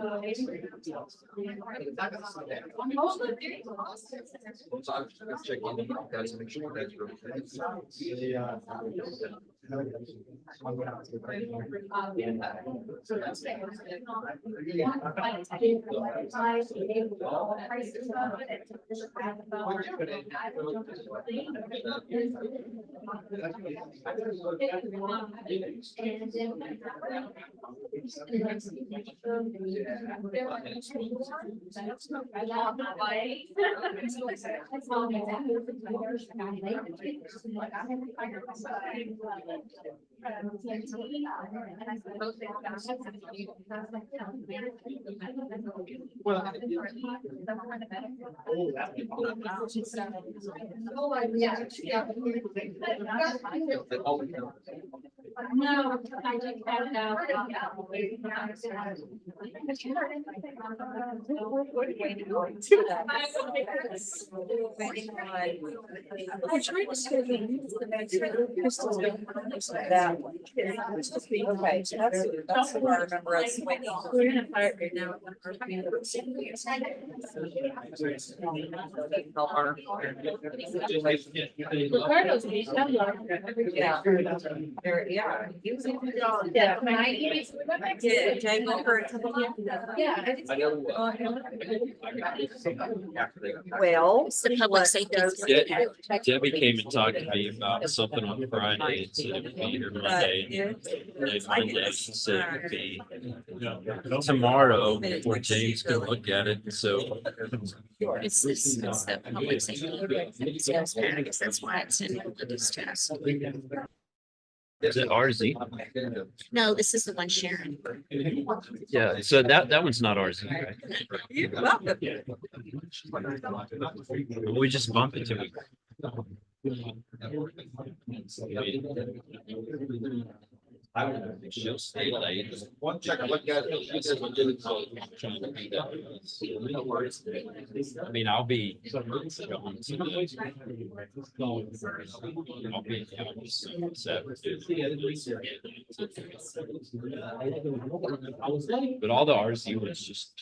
[SPEAKER 11] So I'm just gonna check in with you guys to make sure that's really.
[SPEAKER 1] No, I just found out.
[SPEAKER 15] I'm trying to see if we use the next crystals that one. Okay, so that's what I remember us waiting. We're gonna fire it right now. Help our. Yeah. Yeah. Yeah. Yeah, Jay Wilbur. Yeah. Well.
[SPEAKER 14] The public safety.
[SPEAKER 18] Debbie came and talked to me about something on Friday, and said it would be here Monday. And Monday, she said it would be tomorrow before James can look at it, so.
[SPEAKER 14] It's the public safety. I guess that's why it's in the distress.
[SPEAKER 18] Is it RZ?
[SPEAKER 14] No, this is the one Sharon.
[SPEAKER 18] Yeah, so that one's not RZ, right? We just bump it to it. She'll stay late.
[SPEAKER 11] One check, I looked at it.
[SPEAKER 18] I mean, I'll be. But all the RZ was just.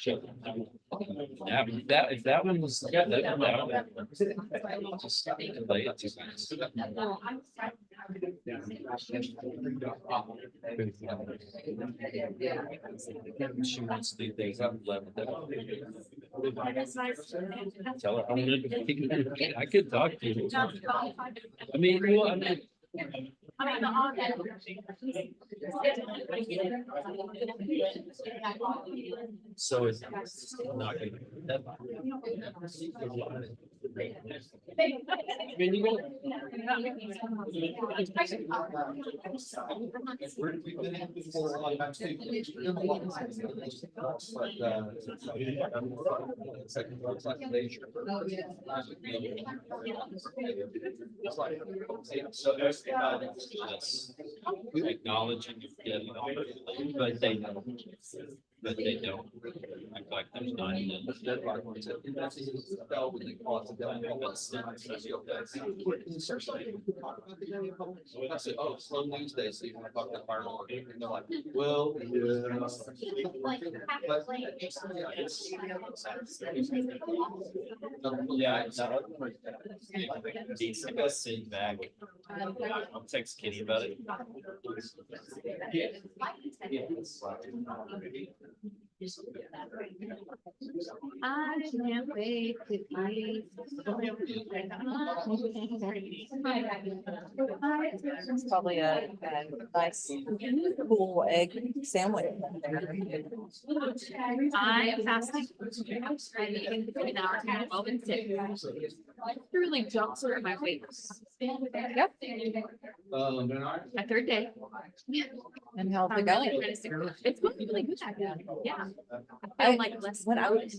[SPEAKER 18] Yeah, but if that one was, yeah, that one. Just delay it 2 months. She wants to do things up 11. Tell her, I could talk to you. I mean, well, I mean. So it's not good. I mean, you acknowledging but they know. But they don't act like there's not. I said, oh, slow news day, so you want to talk to the fire department, and they're like, well, yeah. Sit back. I'll text Kitty about it.
[SPEAKER 16] I can't wait to eat.
[SPEAKER 15] It's probably a nice, cool egg sandwich.
[SPEAKER 13] I am fasting. I'm eating between hours of 12 and 6. I really don't sort my weight. Yep. My third day.
[SPEAKER 15] And how's it going?
[SPEAKER 13] It's going really good. Yeah.
[SPEAKER 15] I
[SPEAKER 13] feel like less.
[SPEAKER 15] When I was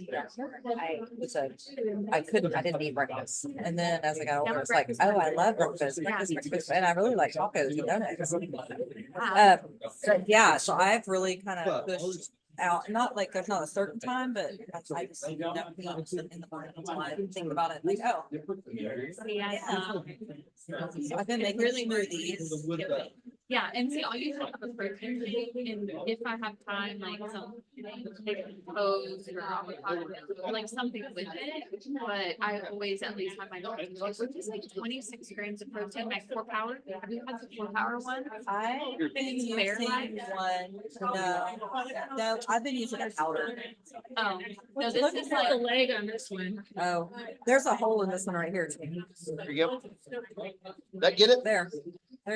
[SPEAKER 15] I didn't eat breakfast. And then as I got older, it's like, oh, I love breakfast, and I really like tacos and donuts. So yeah, so I've really kind of pushed out, not like there's not a certain time, but I just don't in the morning until I think about it, like, oh. So I've been making really smoothies.
[SPEAKER 13] Yeah, and see, I'll usually have a protein shake, and if I have time, like some toast or avocado, like something with it. But I always at least have my protein shake, which is like 26 grams of protein, like 4 Power. Have you had the 4 Power one?
[SPEAKER 15] I've been
[SPEAKER 13] It's
[SPEAKER 15] using
[SPEAKER 13] Fairlife.
[SPEAKER 15] one, no, I've been using a powder.
[SPEAKER 13] Oh, no, this is like a leg on this one.
[SPEAKER 15] Oh, there's a hole in this one right here.
[SPEAKER 10] There you go. That get it?
[SPEAKER 15] There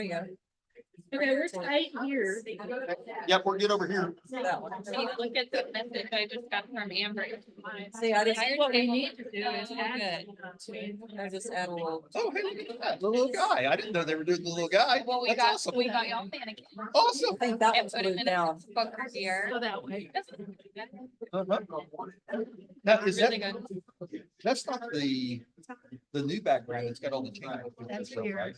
[SPEAKER 15] you go.
[SPEAKER 13] Okay, we're tight here.
[SPEAKER 10] Yep, we're good over here.
[SPEAKER 15] That one.
[SPEAKER 13] Look at the message I just got from Amber.
[SPEAKER 15] See, I just.
[SPEAKER 13] What we need to do is add.
[SPEAKER 15] I just add a little.
[SPEAKER 10] Oh, hey, look at that, the little guy. I didn't know they were doing the little guy.
[SPEAKER 13] Well,
[SPEAKER 10] That's awesome.
[SPEAKER 13] we got y'all mannequin.
[SPEAKER 10] Awesome.
[SPEAKER 15] I think that
[SPEAKER 13] And
[SPEAKER 15] one's
[SPEAKER 13] put him
[SPEAKER 15] glued
[SPEAKER 13] in a
[SPEAKER 15] down.
[SPEAKER 13] bunker here. Go that way.
[SPEAKER 10] Uh-huh. Now, is
[SPEAKER 13] Really
[SPEAKER 10] that,
[SPEAKER 13] good.
[SPEAKER 10] that's not the new background. It's got all the time.
[SPEAKER 13] That's here.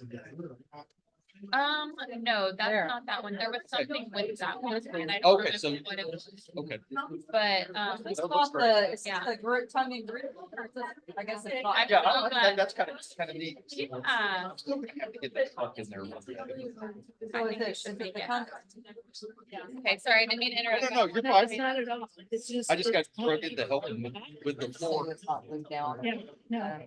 [SPEAKER 13] No, that's
[SPEAKER 15] There.
[SPEAKER 13] not that one. There was something with that one. And I
[SPEAKER 10] Okay,
[SPEAKER 13] don't
[SPEAKER 10] so-
[SPEAKER 13] remember what it was.
[SPEAKER 10] Okay.
[SPEAKER 13] But,
[SPEAKER 15] It's
[SPEAKER 10] That
[SPEAKER 15] called
[SPEAKER 10] looks great.
[SPEAKER 15] it's
[SPEAKER 13] Yeah.
[SPEAKER 15] the group, tongue and group. Or is it- I guess it's
[SPEAKER 13] I
[SPEAKER 15] not.
[SPEAKER 10] Yeah,
[SPEAKER 13] don't know that.
[SPEAKER 10] that's kind of neat.
[SPEAKER 13] Yeah.
[SPEAKER 10] I'm still gonna have to get that tuck in there.
[SPEAKER 15] So is it the tongue?
[SPEAKER 13] Okay, sorry, I didn't mean to interrupt.
[SPEAKER 10] No, you're fine.
[SPEAKER 13] It's not at all. It's just.
[SPEAKER 10] I just got thrown into helping with the floor.
[SPEAKER 15] It's not glued down.
[SPEAKER 13] Yeah, no.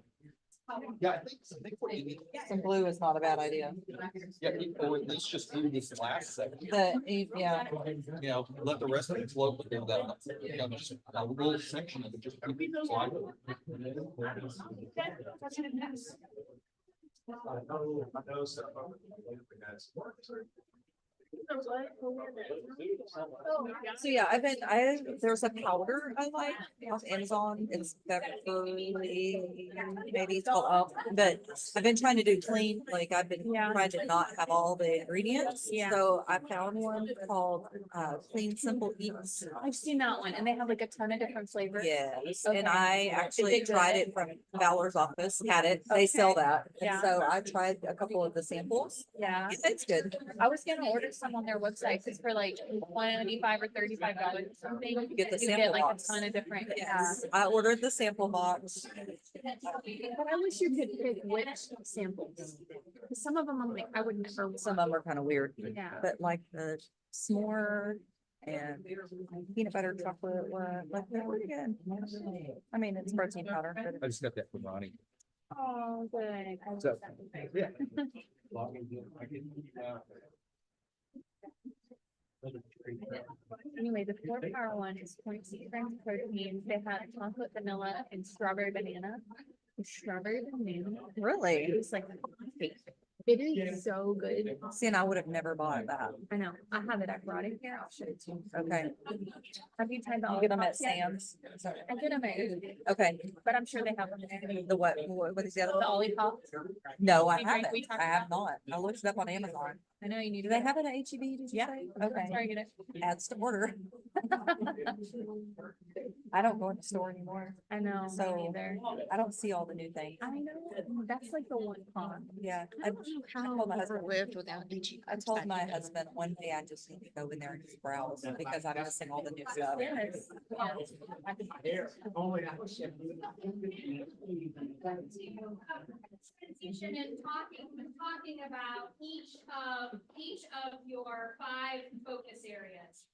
[SPEAKER 10] Yeah, I think what you need,
[SPEAKER 15] Some glue is not a bad idea.
[SPEAKER 10] yeah, or at least just do this last section.
[SPEAKER 15] Yeah.
[SPEAKER 10] You know, let the rest of it float within that, you know, just a little section of it, just keep it slide.
[SPEAKER 15] So yeah, there's a powder I like off Amazon. It's Beverly, maybe it's called, but I've been trying to do clean, like I've been trying to not have all the ingredients.
[SPEAKER 13] Yeah.
[SPEAKER 15] So I found one called, Clean Simple Eats.
[SPEAKER 13] I've seen that one and they have like a ton of different flavors.
[SPEAKER 15] Yes,
[SPEAKER 13] Okay.
[SPEAKER 15] and I actually
[SPEAKER 13] Is it
[SPEAKER 15] tried
[SPEAKER 13] good?
[SPEAKER 15] it from Valor's office, had it, they sell
[SPEAKER 13] Okay.
[SPEAKER 15] that. And
[SPEAKER 13] Yeah.
[SPEAKER 15] so I tried a couple of the samples.
[SPEAKER 13] Yeah.
[SPEAKER 15] It's good.
[SPEAKER 13] I was gonna order some on their website, cause for like $25 or $35 or something.
[SPEAKER 15] You get the
[SPEAKER 13] you
[SPEAKER 15] sample
[SPEAKER 13] like a
[SPEAKER 15] box.
[SPEAKER 13] ton of different.
[SPEAKER 15] Yes, I ordered the sample box.
[SPEAKER 13] But I wish you could pick which samples. 'Cause some of them I'm like, I would never.
[SPEAKER 15] Some of them are kind of weird,
[SPEAKER 13] Yeah.
[SPEAKER 15] but like the s'more and peanut butter chocolate one, like they're pretty good. I mean, it's protein powder, but
[SPEAKER 10] I just got that from Ronnie.
[SPEAKER 13] Oh, good. I
[SPEAKER 10] So,
[SPEAKER 13] love that.
[SPEAKER 10] yeah.
[SPEAKER 13] Anyway, the 4 Power one is 0.6 grams of protein. They had chocolate vanilla and strawberry banana. The strawberry banana.
[SPEAKER 15] Really?
[SPEAKER 13] It was like cake. It is so good.
[SPEAKER 15] See, and I would have never bought that.
[SPEAKER 13] I know. I have it. I brought it here. I'll show it to you.
[SPEAKER 15] Okay.
[SPEAKER 13] Have you tried the?
[SPEAKER 15] You get them at
[SPEAKER 13] Olipop yet?
[SPEAKER 15] Sam's? Is that-
[SPEAKER 13] I get them at,
[SPEAKER 15] Okay,
[SPEAKER 13] but I'm sure they have them there.
[SPEAKER 15] the what is the other
[SPEAKER 13] The
[SPEAKER 15] one?
[SPEAKER 13] Olipop.
[SPEAKER 15] No, I
[SPEAKER 13] We drank- we
[SPEAKER 15] haven't.
[SPEAKER 13] talked
[SPEAKER 15] I have
[SPEAKER 13] about
[SPEAKER 15] not. I looked it up on Amazon.
[SPEAKER 13] I know you need.
[SPEAKER 15] Do they have it at HEB, did you
[SPEAKER 13] Yeah.
[SPEAKER 15] say?
[SPEAKER 13] That's
[SPEAKER 15] Okay,
[SPEAKER 13] where I get it.
[SPEAKER 15] adds to order. I don't go in the store anymore,
[SPEAKER 13] I know.
[SPEAKER 15] So-
[SPEAKER 13] Me neither.
[SPEAKER 15] I don't see all the new things.
[SPEAKER 13] I know. That's like the one con.
[SPEAKER 15] Yeah,
[SPEAKER 13] I don't know how
[SPEAKER 15] told my
[SPEAKER 13] I
[SPEAKER 15] husband-
[SPEAKER 13] lived without HEB.
[SPEAKER 15] I told my husband one day I just need to go in there and just browse because I'm missing all the new stuff.
[SPEAKER 13] Yes.
[SPEAKER 1] Presentation and talking about each of your 5 focus areas.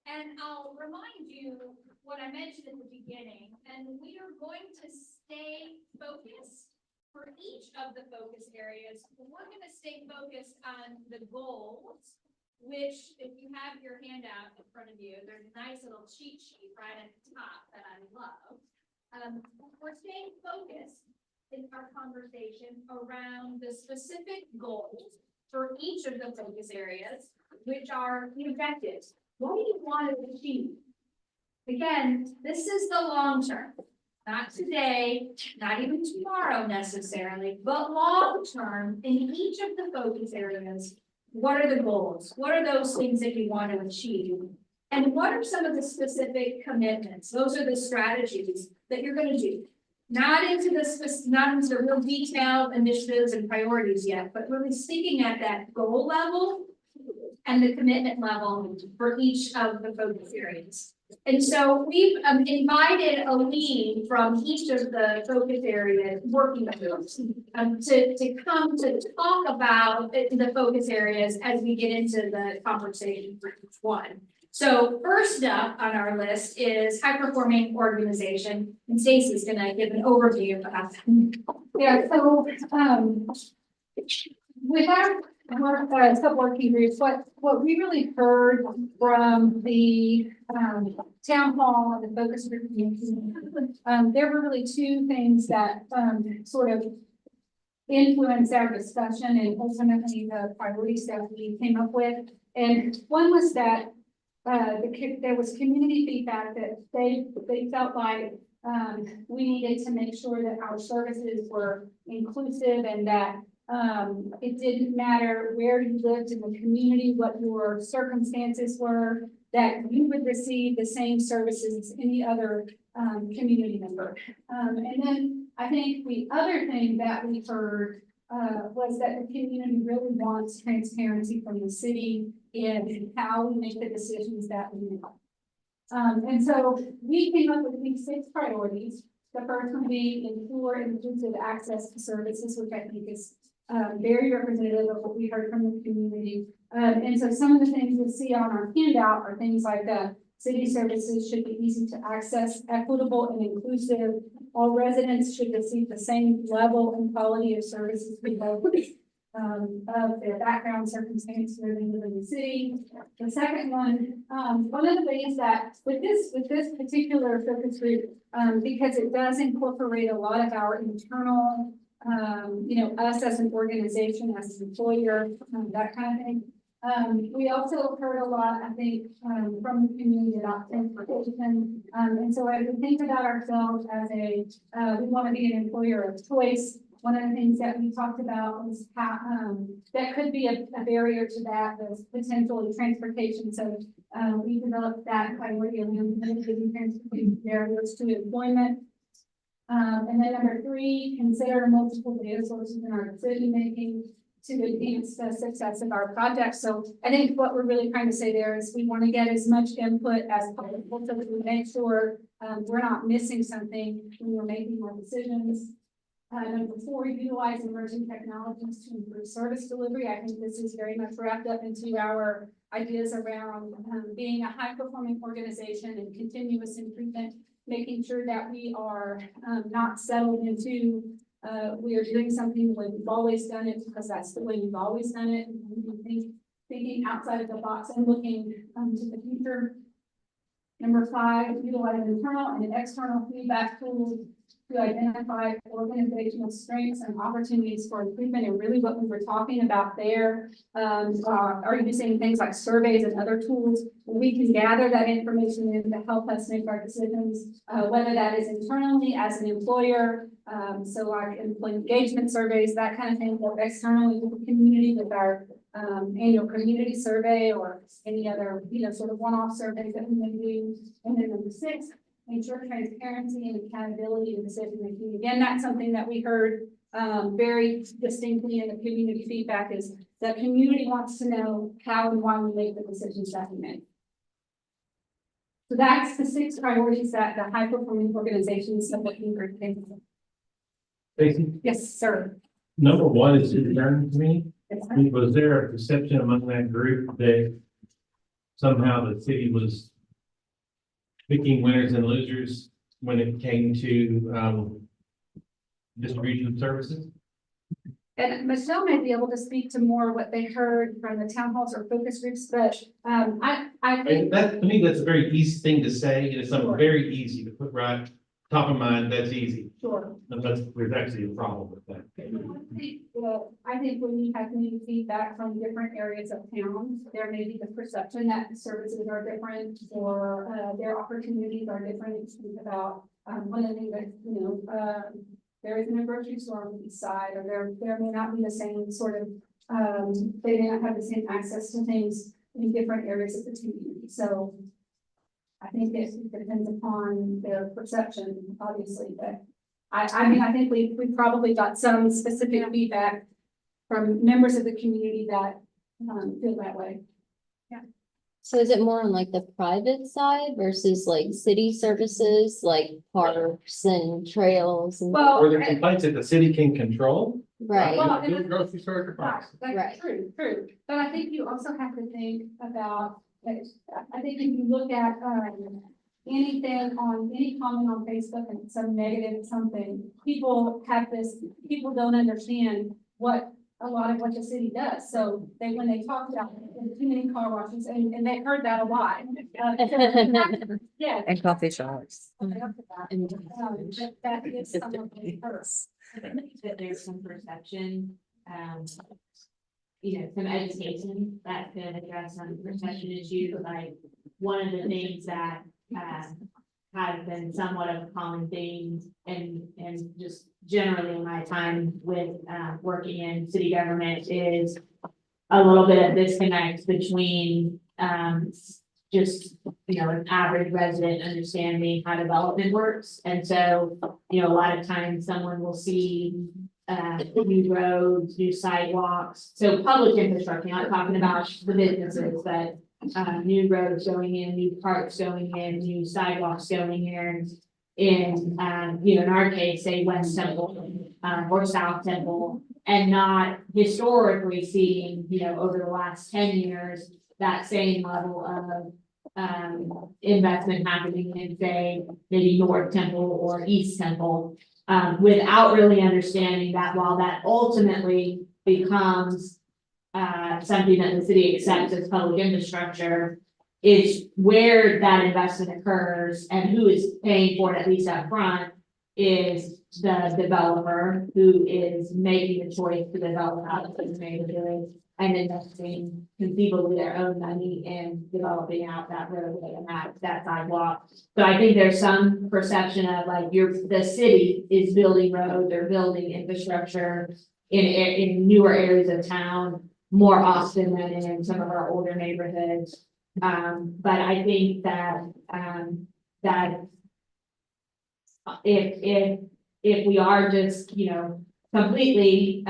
[SPEAKER 1] And I'll remind you what I mentioned at the beginning, and we are going to stay focused for each of the focus areas. We're gonna stay focused on the goals, which if you have your handout in front of you, there's a nice little cheat sheet right at the top that I love. We're staying focused in our conversation around the specific goals for each of the focus areas, which are the objectives. What do you want to achieve? Again, this is the long term, not today, not even tomorrow necessarily, but long term in each of the focus areas. What are the goals? What are those things that you want to achieve? And what are some of the specific commitments? Those are the strategies that you're going to do. Not into the real detailed initiatives and priorities yet, but really sticking at that goal level and the commitment level for each of the focus areas. And so we've invited a lead from each of the focus areas working groups to come to talk about the focus areas as we get into the conversation for each one. So first up on our list is high performing organization, and Stacy's gonna give an overview of that. Yeah, so with our couple working groups, what we really heard from the town hall and the focus group meeting, there were really two things that sort of influenced our discussion and ultimately the priorities that we came up with. And one was that there was community feedback that they felt like we needed to make sure that our services were inclusive and that it didn't matter where you lived in the community, what your circumstances were, that you would receive the same services as any other community member. And then I think the other thing that we heard was that the community really wants transparency from the city in how we make the decisions that we make. And so we came up with these 6 priorities. The first one being ensure inclusive access to services, which I think is very representative of what we heard from the community. And so some of the things you'll see on our handout are things like city services should be easy to access, equitable and inclusive. All residents should receive the same level and quality of services regardless of their background, circumstance, living within the city. The second one of the ways that with this particular focus group, because it does incorporate a lot of our internal, us as an organization, as an employer, that kind of thing. We also heard a lot, I think, from the community about transportation. And so as we think about ourselves as we want to be an employer of choice, one of the things that we talked about was how, that could be a barrier to that, was potentially transportation. So we developed that priority around mitigating transportation barriers to employment. And then number 3, consider multiple data sources in our decision making to enhance the success of our project. So I think what we're really trying to say there is we want to get as much input as possible so that we make sure we're not missing something when we're making our decisions. Number 4, utilize emerging technologies to improve service delivery. I think this is very much wrapped up into our ideas around being a high-performing organization and continuous improvement, making sure that we are not settled into we are doing something the way we've always done it because that's the way we've always done it. And thinking outside of the box and looking to the future. Number 5, utilize internal and external feedback tools to identify organizational strengths and opportunities for improvement. And really what we were talking about there are using things like surveys and other tools where we can gather that information in to help us make our decisions, whether that is internally as an employer, so like employee engagement surveys, that kind of thing, or externally with the community with our annual community survey or any other, sort of one-off surveys that we may do. And then number 6, ensure transparency and accountability in decision making. Again, that's something that we heard very distinctly in the community feedback is that community wants to know how and why we make the decisions that we make. So that's the 6 priorities that the high performing organizations of working group came up with.
[SPEAKER 2] Stacy,
[SPEAKER 1] Yes, sir.
[SPEAKER 2] number 1 is concerning to me. Was there a perception among that group that somehow the city was picking winners and losers when it came to distribution of services?
[SPEAKER 1] And Michelle may be able to speak to more what they heard from the town halls or focus groups, but I think
[SPEAKER 2] That, to me, that's a very easy thing to say, and it's something very easy to put right top of mind. That's easy.
[SPEAKER 1] Sure.
[SPEAKER 2] Unless there's actually a problem with that.
[SPEAKER 1] I think when you have community feedback from different areas of town, there may be the perception that the services are different or their opportunities are different. Think about one of the things that, there isn't a grocery store on the east side, or there may not be the same sort of, they may not have the same access to things in different areas of the community. So I think it depends upon their perception, obviously, but I mean, I think we probably got some specific feedback from members of the community that feel that way.
[SPEAKER 16] So is it more on like the private side versus like city services, like parks and trails and?
[SPEAKER 1] Well,
[SPEAKER 2] Or the complaints that the city can control.
[SPEAKER 16] Right.
[SPEAKER 1] Well,
[SPEAKER 2] Do the grocery store
[SPEAKER 1] Right,
[SPEAKER 2] complaints.
[SPEAKER 1] that's
[SPEAKER 16] Right.
[SPEAKER 1] true, but I think you also have to think about, I think if you look at, anything on, any comment on Facebook and some negative something, people don't understand a lot of what the city does, so when they talk about too many car washes, and they heard that a lot. Yeah.
[SPEAKER 15] And coffee shops.
[SPEAKER 1] That is some of the purse.
[SPEAKER 3] That there's some perception, you know, some education that could address some perception issues, like one of the things that, has been somewhat of a common theme and just generally in my time with, working in city government is a little bit of disconnect between, just, you know, an average resident understanding how development works. And so, you know, a lot of times someone will see new roads, new sidewalks, so public infrastructure, not talking about the businesses, but new roads going in, new parks going in, new sidewalks going in, you know, in our case, say West Temple, or South Temple, and not historically seeing, you know, over the last 10 years, that same level of investment happening in, say, maybe North Temple or East Temple, without really understanding that while that ultimately becomes something that the city accepts as public infrastructure, is where that investment occurs and who is paying for it, at least up front, is the developer who is making the choice to develop out of his neighborhood and investing conceivably their own money in developing out that roadway and that sidewalk. So I think there's some perception of like the city is building roads or building infrastructure in newer areas of town more often than in some of our older neighborhoods. But I think that if we are just, you know, completely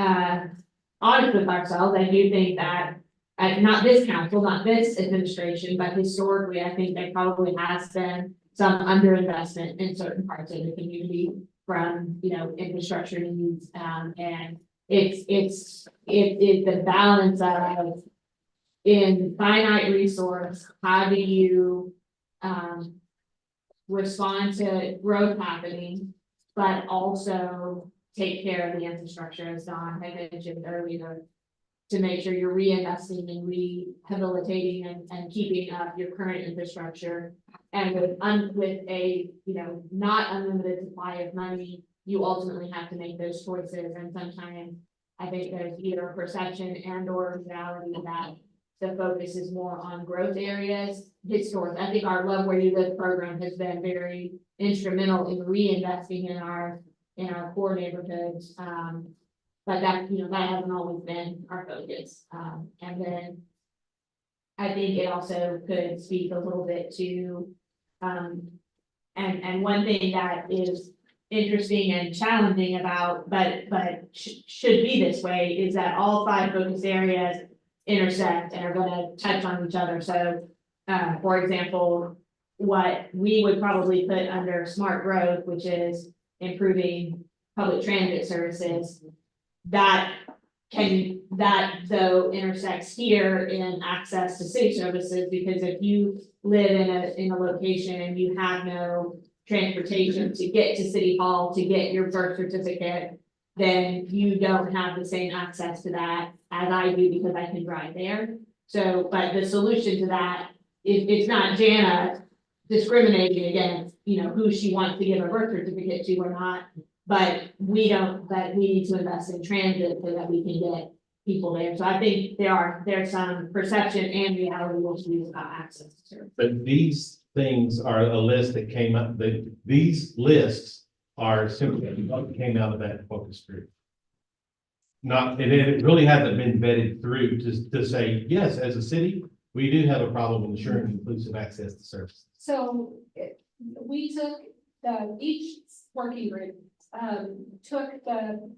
[SPEAKER 3] honest with ourselves, I do think that not this council, not this administration, but historically, I think there probably has been some underinvestment in certain parts of the community from, you know, infrastructure needs, and it's the balance of in finite resource, how do you respond to growth happening, but also take care of the infrastructure, as Don had mentioned earlier, to make sure you're reinvesting and rehabilitating and keeping up your current infrastructure. And with a, you know, not unlimited supply of money, you ultimately have to make those choices. And sometimes I think there's either a perception and or reality that the focus is more on growth areas. Historic, I think our Love Where You Live program has been very instrumental in reinvesting in our core neighborhoods. But that, you know, that hasn't always been our focus. And then I think it also could speak a little bit to, and one thing that is interesting and challenging about, but should be this way, is that all 5 focus areas intersect and are gonna touch on each other. So, for example, what we would probably put under smart growth, which is improving public transit services, that though intersects here in access to city services, because if you live in a location and you have no transportation to get to City Hall to get your birth certificate, then you don't have the same access to that as I do because I can drive there. So, but the solution to that is, it's not Jana discriminating against, you know, who she wants to give a birth certificate to or not. But we need to invest in transit so that we can get people there. So I think there's some perception and reality issues about access to service.
[SPEAKER 2] But these things are a list that came up, these lists are simply what came out of that focus group. It really hasn't been vetted through to say, yes, as a city, we do have a problem ensuring inclusive access to services.
[SPEAKER 1] So we took each working group, took the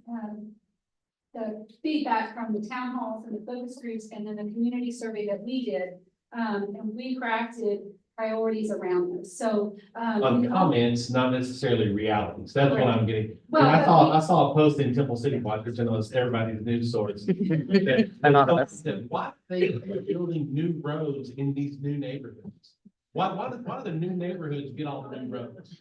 [SPEAKER 1] feedback from the town halls and the focus groups and then the community survey that we did and we crafted priorities around this, so.
[SPEAKER 2] Comments, not necessarily realities. That's what I'm getting. And
[SPEAKER 1] Well,
[SPEAKER 2] I saw a post in Temple City Watch, which I know is everybody's news source.
[SPEAKER 15] Anonymous.
[SPEAKER 2] Why are they building new roads in these new neighborhoods? Why do the new neighborhoods get all the new roads?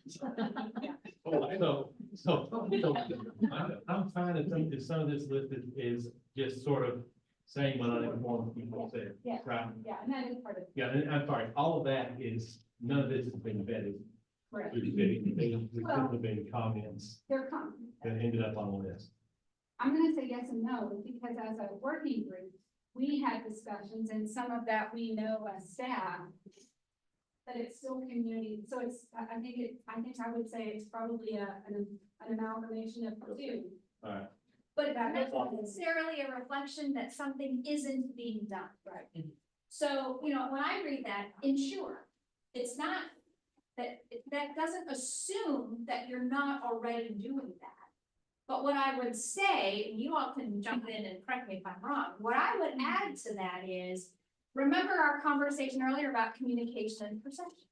[SPEAKER 2] I'm fine if some of this list is just sort of saying what uninformed people said.
[SPEAKER 1] Yeah.
[SPEAKER 2] Right?
[SPEAKER 1] Yeah, and that is part of it.
[SPEAKER 2] Yeah, and I'm sorry, all of that is, none of this has been vetted.
[SPEAKER 1] Correct.
[SPEAKER 2] Through city. There's simply been comments
[SPEAKER 1] They're coming.
[SPEAKER 2] that ended up on the list.
[SPEAKER 1] I'm gonna say yes and no, because as a working group, we had discussions, and some of that we know as staff. That it's still community, so it's, I think I would say it's probably an amalgamation of the two.
[SPEAKER 2] All right.
[SPEAKER 1] But not necessarily a reflection that something isn't being done. Right. So, you know, when I read that, ensure, it's not, that doesn't assume that you're not already doing that. But what I would say, and you all can jump in and correct me if I'm wrong, what I would add to that is, remember our conversation earlier about communication and perception?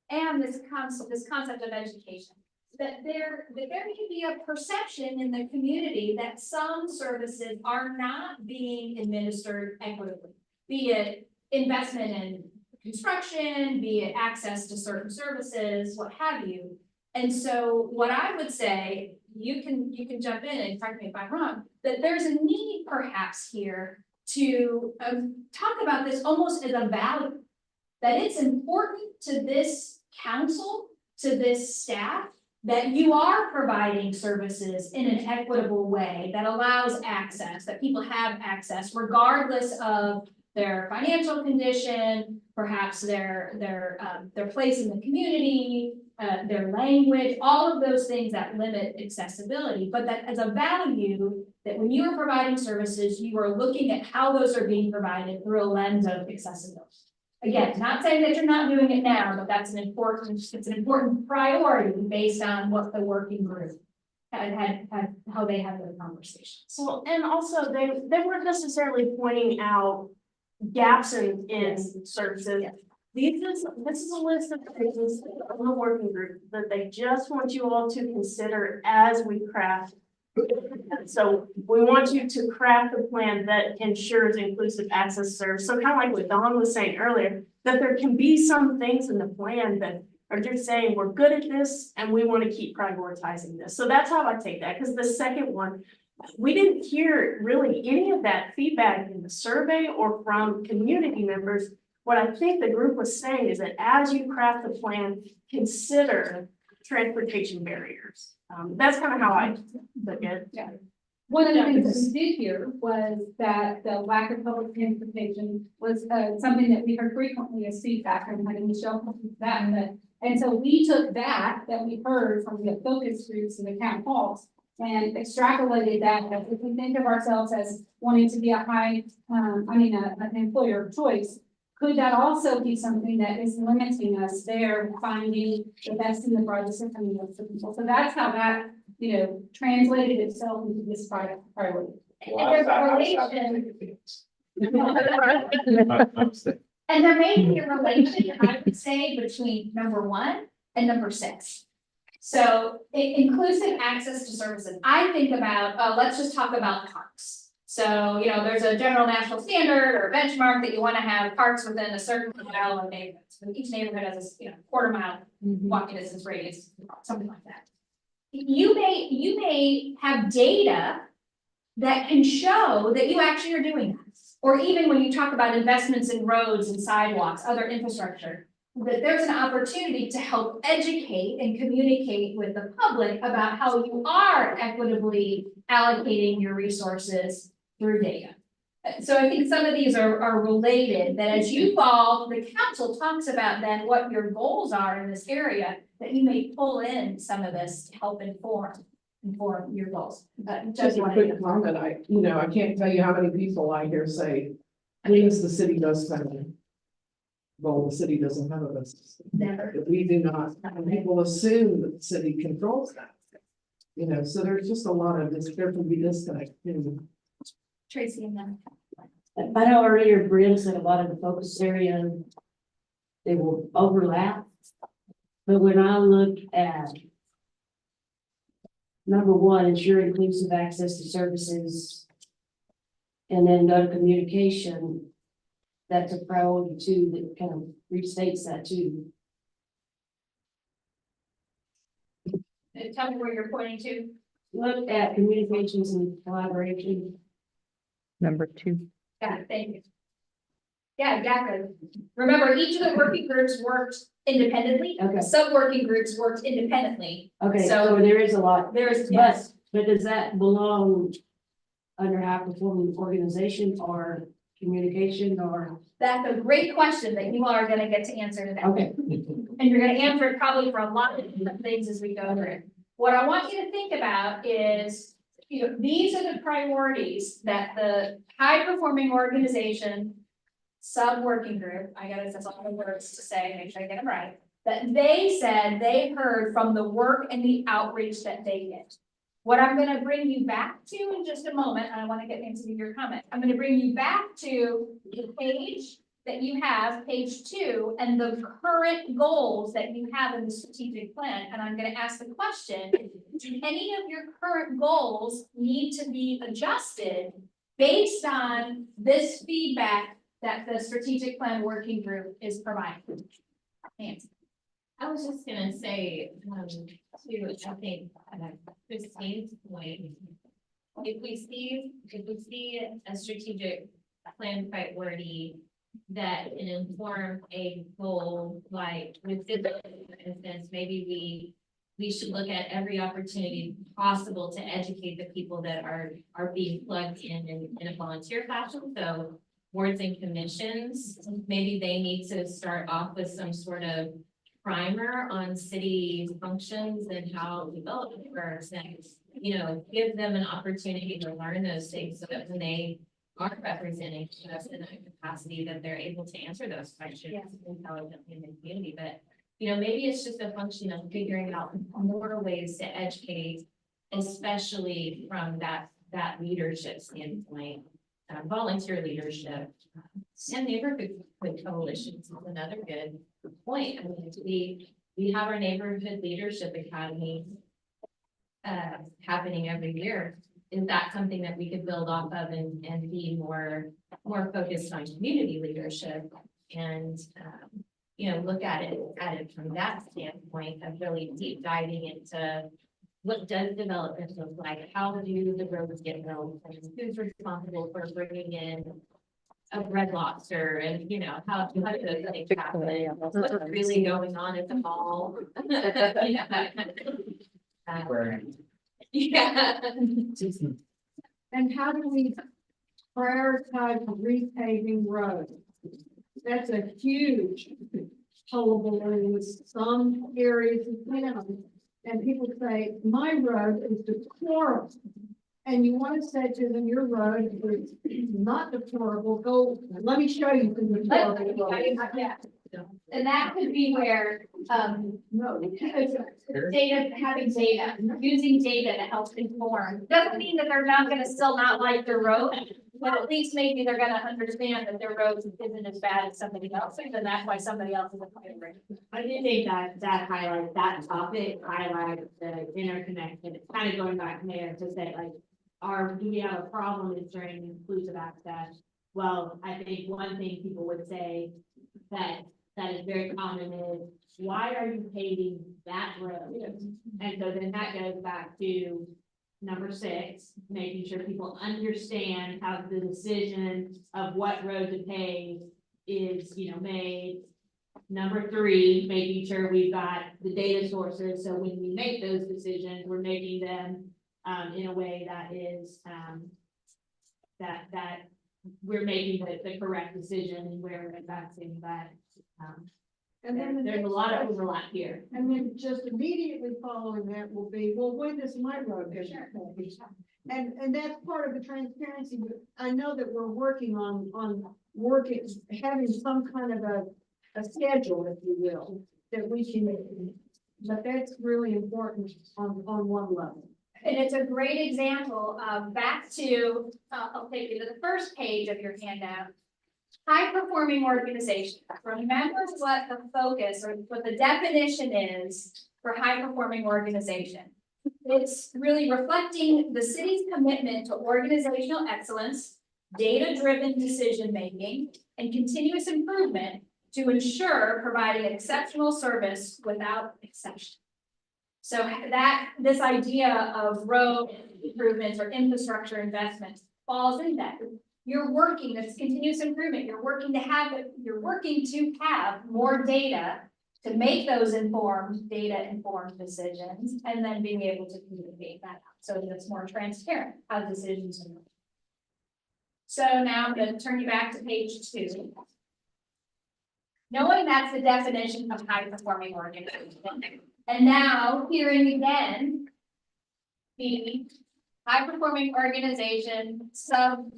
[SPEAKER 1] And this concept of education. That there may be a perception in the community that some services are not being administered equitably. Be it investment in construction, be it access to certain services, what have you. And so what I would say, you can jump in and correct me if I'm wrong, that there's a need perhaps here to talk about this almost as a value. That it's important to this council, to this staff, that you are providing services in an equitable way that allows access, that people have access regardless of their financial condition, perhaps their place in the community, their language, all of those things that limit accessibility, but that as a value, that when you are providing services, you are looking at how those are being provided through a lens of accessibility. Again, not saying that you're not doing it now, but that's an important priority based on what the working group had how they had their conversations.
[SPEAKER 4] Well, and also they weren't necessarily pointing out gaps in services. This is a list of things from the working group that they just want you all to consider as we craft. So we want you to craft a plan that ensures inclusive access service. So kind of like what Dawn was saying earlier, that there can be some things in the plan that are just saying, we're good at this and we want to keep prioritizing this. So that's how I take that, because the second one, we didn't hear really any of that feedback in the survey or from community members. What I think the group was saying is that as you craft the plan, consider transportation barriers. That's kind of how I look at it.
[SPEAKER 1] Yeah. One of the things that we did hear was that the lack of public transportation was something that we heard frequently as feedback, and I think Michelle that. And so we took that we heard from the focus groups in the town halls and extrapolated that. If we think of ourselves as wanting to be an employer of choice, could that also be something that is limiting us there, finding the best and the brightest and coming up to people? So that's how that, translated itself into this priority.
[SPEAKER 7] Well,
[SPEAKER 1] And there's a relation. And there may be a relation, I would say, between number 1 and number 6. So inclusive access to services. I think about, let's just talk about parks. So, there's a general national standard or benchmark that you want to have parks within a certain mile of neighborhoods. So each neighborhood has a quarter mile walking distance radius, something like that. You may have data that can show that you actually are doing that. Or even when you talk about investments in roads and sidewalks, other infrastructure, that there's an opportunity to help educate and communicate with the public about how you are equitably allocating your resources through data. So I think some of these are related, that as you evolve, the council talks about then what your goals are in this area, that you may pull in some of this to help inform your goals.
[SPEAKER 6] Just a quick comment, I can't tell you how many people I hear say, yes, the city does spend. Well, the city doesn't have a business.
[SPEAKER 1] Never.
[SPEAKER 6] We do not, people assume that the city controls that. So there's just a lot of this, there can be disconnect.
[SPEAKER 1] Tracy and then.
[SPEAKER 4] I know earlier Brian said a lot of the focus area, they will overlap. But when I look at number one, ensure inclusive access to services. And then go to communication, that's a priority too, that kind of restates that too.
[SPEAKER 1] And tell me where you're pointing to.
[SPEAKER 4] Look at communications and collaboration.
[SPEAKER 15] Number 2.
[SPEAKER 1] Yeah, thank you. Yeah, exactly. Remember, each of the working groups worked independently.
[SPEAKER 4] Okay.
[SPEAKER 1] Some working groups worked independently.
[SPEAKER 4] Okay,
[SPEAKER 1] So-
[SPEAKER 4] so there is a lot.
[SPEAKER 1] There's, yes.
[SPEAKER 4] But does that belong under high performing organization or communication or?
[SPEAKER 1] That's a great question that you all are gonna get to answer today.
[SPEAKER 4] Okay.
[SPEAKER 1] And you're gonna answer it probably for a lot of different things as we go through. What I want you to think about is, you know, these are the priorities that the high performing organization, sub-working group, I gotta, that's all the words to say, make sure I get them right. That they said they heard from the work and the outreach that they did. What I'm gonna bring you back to in just a moment, and I wanna get into your comment, I'm gonna bring you back to the page that you have, page 2, and the current goals that you have in the strategic plan, and I'm gonna ask the question, do any of your current goals need to be adjusted based on this feedback that the strategic plan working group is providing? Nancy.
[SPEAKER 8] I was just gonna say, to, I think, Christine's point, if we see a strategic plan priority that can inform a goal, like with this instance, maybe we should look at every opportunity possible to educate the people that are being plugged in a volunteer fashion, so boards and commissions, maybe they need to start off with some sort of primer on city functions and how development works, and, you know, give them an opportunity to learn those things so that when they are representing us in that capacity, that they're able to answer those questions intelligently in the community. But, you know, maybe it's just a function of figuring out more ways to educate, especially from that leadership standpoint, volunteer leadership, and neighborhood coalitions is another good point. I mean, we have our neighborhood leadership academy happening every year. Is that something that we could build off of and be more focused on community leadership and you know, look at it from that standpoint of really deep diving into what does development look like? How do the roads get built? And who's responsible for bringing in a Red Lobster, and you know, how do those things happen? What's really going on at the mall? You know, that kind of thing. Yeah.
[SPEAKER 6] And how do we prioritize repaving roads? That's a huge hullabaloo in some areas of town. And people say, my road is deplorable. And you want to say to them, your road is not deplorable, go, let me show you some deplorable roads.
[SPEAKER 1] Yeah. And that could be where,
[SPEAKER 6] No.
[SPEAKER 1] data, having data, using data to help inform, doesn't mean that they're not gonna still not like their road. But at least maybe they're gonna understand that their road isn't as bad as somebody else's, and that's why somebody else is a favorite.
[SPEAKER 3] I do think that highlights, that topic highlights the interconnection. It's kind of going back there to say like, do we have a problem ensuring inclusive access? Well, I think one thing people would say that is very common is, why are you paving that road? And so then that goes back to number 6, making sure people understand how the decision of what road to pave is, you know, made. Number 3, making sure we've got the data sources, so when we make those decisions, we're making them in a way that is that we're making the correct decision and where we're investing. But
[SPEAKER 6] And then
[SPEAKER 3] there's a lot of overlap here.
[SPEAKER 6] And then just immediately following that will be, well, when does my road get paved? And that's part of the transparency, but I know that we're working on working, having some kind of a schedule, if you will, that we can, but that's really important on one level.
[SPEAKER 1] And it's a great example of back to, I'll take you to the first page of your handout. High performing organization. Remember what the focus or what the definition is for high performing organization. It's really reflecting the city's commitment to organizational excellence, data-driven decision-making, and continuous improvement to ensure providing an exceptional service without exception. So that, this idea of road improvements or infrastructure investments falls in that. You're working, this continuous improvement, you're working to have more data to make those data-informed decisions, and then being able to communicate that out so that it's more transparent how decisions are made. So now I'm going to turn you back to page 2. Knowing that's the definition of high-performing organization, and now hearing again the high-performing organization subgroup.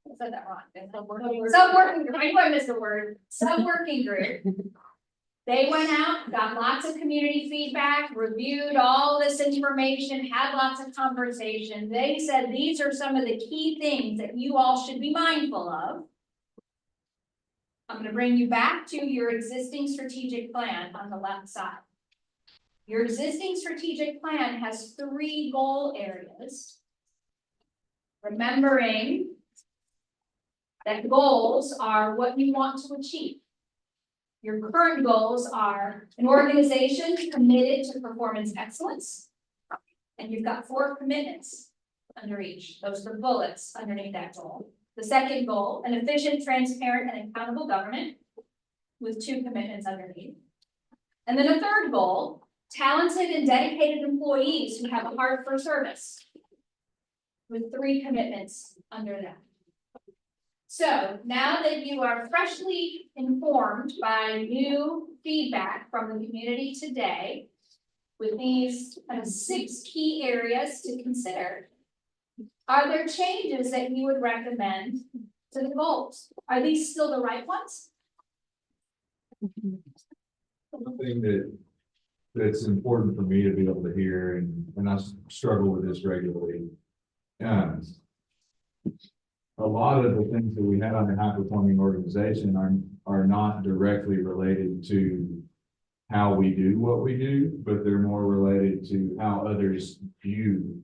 [SPEAKER 1] I said that wrong. Sub-working group. I know I missed a word. Sub-working group. They went out, got lots of community feedback, reviewed all this information, had lots of conversation. They said these are some of the key things that you all should be mindful of. I'm going to bring you back to your existing strategic plan on the left side. Your existing strategic plan has 3 goal areas. Remembering that goals are what you want to achieve. Your current goals are an organization committed to performance excellence. And you've got 4 commitments under each. Those are the bullets underneath that goal. The second goal, an efficient, transparent, and accountable government with 2 commitments underneath. And then a third goal, talented and dedicated employees who have a heart for service with 3 commitments under that. So now that you are freshly informed by new feedback from the community today, with these 6 key areas to consider, are there changes that you would recommend to the goals? Are these still the right ones?
[SPEAKER 19] One thing that's important for me to be able to hear, and I struggle with this regularly. A lot of the things that we have on a high-performing organization are not directly related to how we do what we do, but they're more related to how others view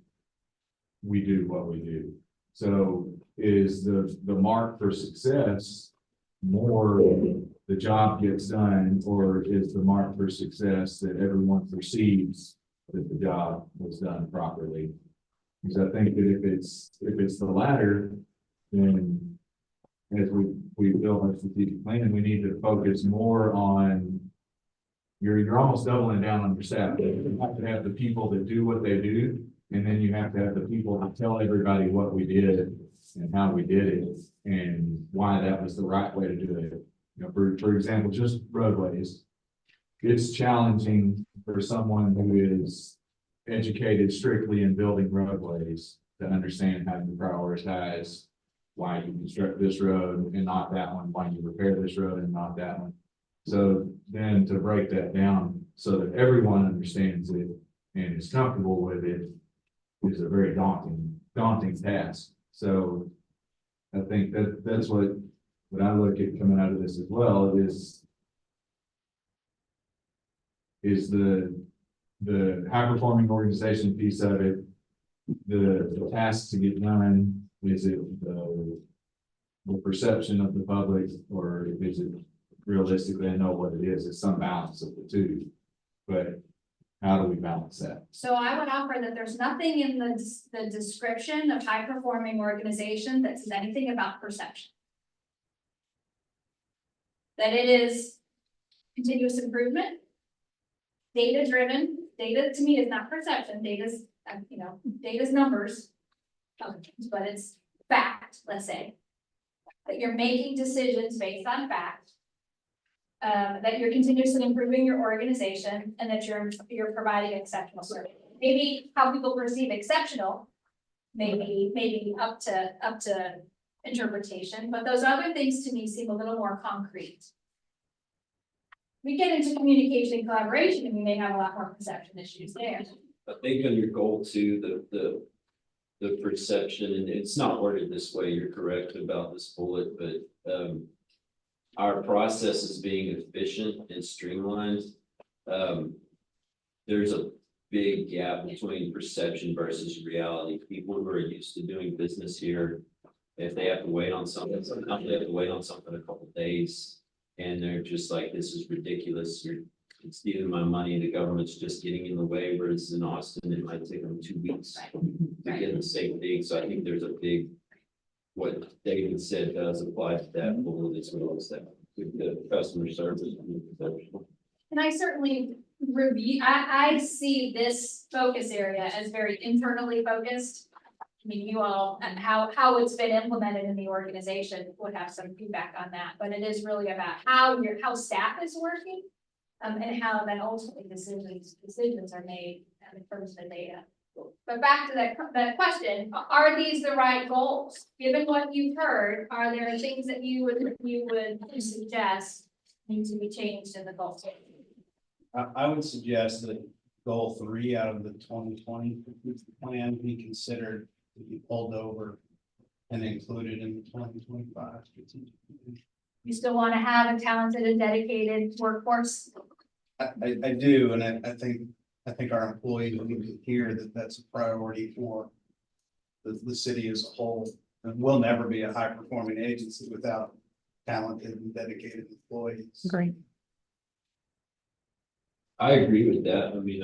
[SPEAKER 19] we do what we do. So is the mark for success more the job gets done, or is the mark for success that everyone perceives that the job was done properly? Because I think that if it's the latter, then as we build our strategic plan, we need to focus more on you're almost doubling down on your staff. You have to have the people that do what they do, and then you have to have the people that tell everybody what we did and how we did it and why that was the right way to do it. You know, for example, just roadways. It's challenging for someone who is educated strictly in building roadways to understand how you prioritize why you construct this road and not that one, why you repair this road and not that one. So then to break that down so that everyone understands it and is comfortable with it is a very daunting task. So I think that's what I look at coming out of this as well is the high-performing organization piece of it, the tasks to get done. Is it the perception of the public, or is it realistically, I know what it is, it's some balance of the two, but how do we balance that?
[SPEAKER 1] So I would offer that there's nothing in the description of high-performing organization that says anything about perception. That it is continuous improvement, data-driven. Data to me is not perception. Data's, data's numbers, but it's fact, let's say. That you're making decisions based on fact. That you're continuously improving your organization, and that you're providing exceptional service. Maybe how people perceive exceptional, maybe up to interpretation, but those other things to me seem a little more concrete. We get into communication and collaboration, and we may have a lot more perception issues there.
[SPEAKER 18] I think on your goal too, the perception, and it's not worded this way, you're correct about this bullet, but, our process is being efficient and streamlined. There's a big gap between perception versus reality. People who are used to doing business here, if they have to wait on something, sometimes they have to wait on something a couple days. And they're just like, this is ridiculous. You're stealing my money. The government's just getting in the way. Whereas in Austin, it might take them 2 weeks to get the same thing. So I think there's a big, what David said does apply to that bullet as well as that with the customer service.
[SPEAKER 1] And I certainly review, I see this focus area as very internally focused. I mean, you all, and how it's been implemented in the organization would have some feedback on that, but it is really about how staff is working. And how then ultimately decisions are made in terms of the data. But back to that question, are these the right goals? Given what you've heard, are there things that you would suggest need to be changed in the goals?
[SPEAKER 12] I would suggest that goal 3 out of the 2020 plan be considered to be pulled over and included in the 2025 strategic plan.
[SPEAKER 1] You still want to have a talented and dedicated workforce?
[SPEAKER 12] I do, and I think our employees need to hear that that's a priority for the city as a whole. And we'll never be a high-performing agency without talented and dedicated employees.
[SPEAKER 13] Great.
[SPEAKER 18] I agree with that. I mean,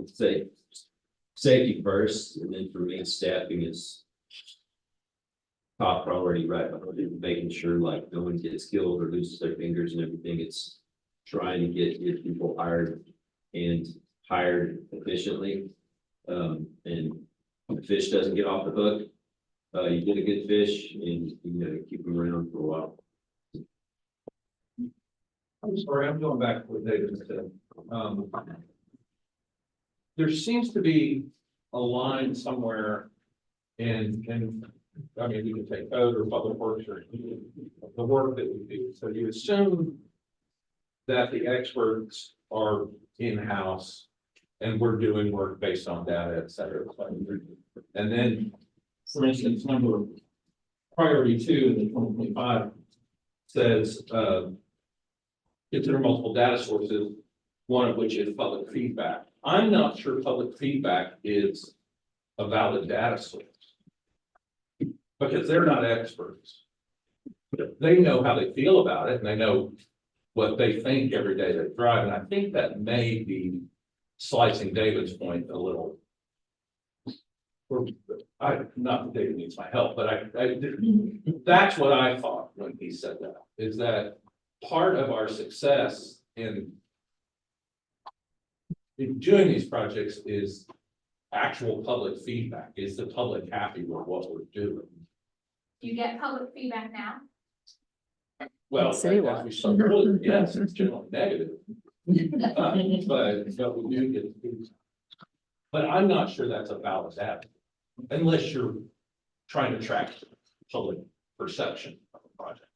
[SPEAKER 18] say safety first, and then for me, staffing is top priority, right? Making sure like no one gets killed or loses their fingers and everything. It's trying to get your people hired and hired efficiently. And the fish doesn't get off the hook. You get a good fish and keep them around for a while.
[SPEAKER 21] I'm sorry, I'm going back to what David said. There seems to be a line somewhere in, I mean, you can take code or public works or the work that we do. So you assume that the experts are in-house and we're doing work based on data, et cetera. And then, for instance, priority 2 in the 2025 says, consider multiple data sources, one of which is public feedback. I'm not sure public feedback is a valid data source because they're not experts. They know how they feel about it and they know what they think every day they drive. And I think that may be slicing David's point a little. Not that David needs my help, but that's what I thought when he said that, is that part of our success in doing these projects is actual public feedback. Is the public happy with what we're doing?
[SPEAKER 1] Do you get public feedback now?
[SPEAKER 21] Well, as we said earlier, yes, it's generally negative. But we do get feedback. But I'm not sure that's a valid data, unless you're trying to track public perception of a project.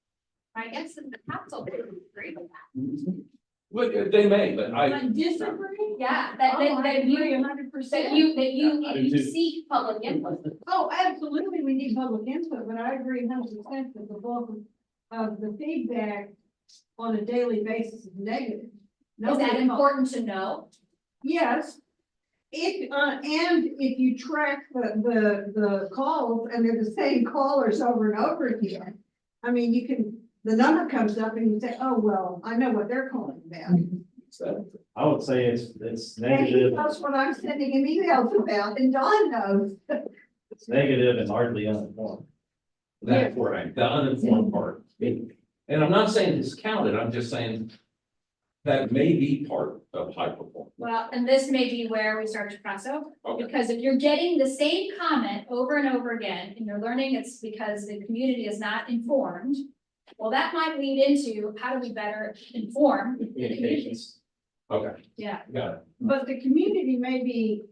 [SPEAKER 1] I guess the council would agree with that.
[SPEAKER 21] Well, they may, but I
[SPEAKER 1] disagree. Yeah, that you 100%. That you seek public input.
[SPEAKER 9] Oh, absolutely, we need public input, but I agree 100% that the bulk of the feedback on a daily basis is negative.
[SPEAKER 1] Is that important to know?
[SPEAKER 9] Yes. And if you track the calls and they're the same callers over and over again, I mean, the number comes up and you say, oh, well, I know what they're calling about.
[SPEAKER 7] So I would say it's
[SPEAKER 9] And he
[SPEAKER 7] negative.
[SPEAKER 9] knows what I'm sending him emails about, and Don knows.
[SPEAKER 7] It's negative and hardly uninformed.
[SPEAKER 21] That's right, the uninformed part. And I'm not saying discount it, I'm just saying that may be part of high performance.
[SPEAKER 1] Well, and this may be where we start to cross over.
[SPEAKER 21] Okay.
[SPEAKER 1] Because if you're getting the same comment over and over again, and you're learning it's because the community is not informed, well, that might lead into how do we better inform the community?
[SPEAKER 21] Okay,
[SPEAKER 1] Yeah.
[SPEAKER 21] got it.
[SPEAKER 9] But the community may be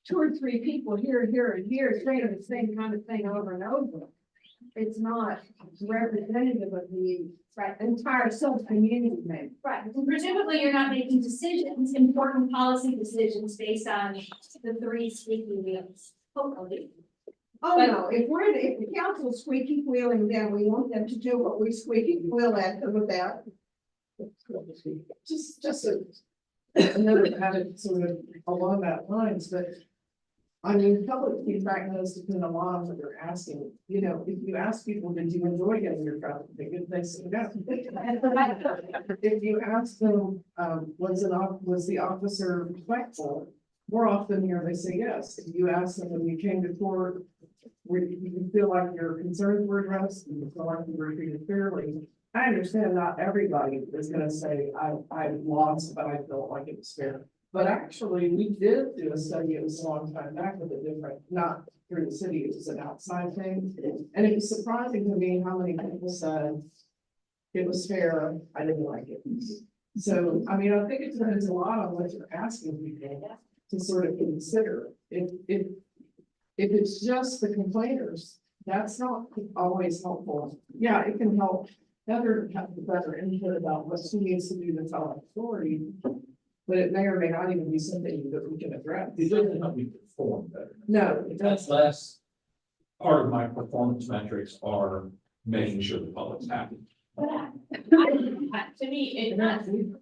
[SPEAKER 9] 2 or 3 people here and here and here saying the same kind of thing over and over.
[SPEAKER 6] it's not representative of the entire Silver community, maybe.
[SPEAKER 1] Right, and presumably you're not making decisions, important policy decisions based on the three squeaky wheels, hopefully.
[SPEAKER 9] Oh, no, if the council's squeaky wheeling, then we want them to do what we squeaky wheel at them about.
[SPEAKER 6] Just another added sort of along that lines, but I mean, public feedback does depend a lot on what you're asking. You know, if you ask people, did you enjoy getting your traffic ticket, they say no. If you ask them, was the officer respectful? More often than not, they say yes. If you ask them when you came to court, where you feel like your concerns were addressed, and you feel like you were treated fairly. I understand not everybody is gonna say, I lost, but I felt like it was fair. But actually, we did do a study, it was a long time back with a different, not through the city, it was an outside thing. And it was surprising to me how many people said it was fair, I didn't like it. So, I mean, I think it depends a lot on what you're asking people to sort of consider. If it's just the complainers, that's not always helpful. Yeah, it can help Heather have the better input about what she needs to do to tell our story. But it may or may not even be something that we can address.
[SPEAKER 21] It doesn't help me perform better.
[SPEAKER 6] No, it
[SPEAKER 21] That's
[SPEAKER 6] doesn't.
[SPEAKER 21] less, part of my performance metrics are making sure the public's happy.
[SPEAKER 3] But to me,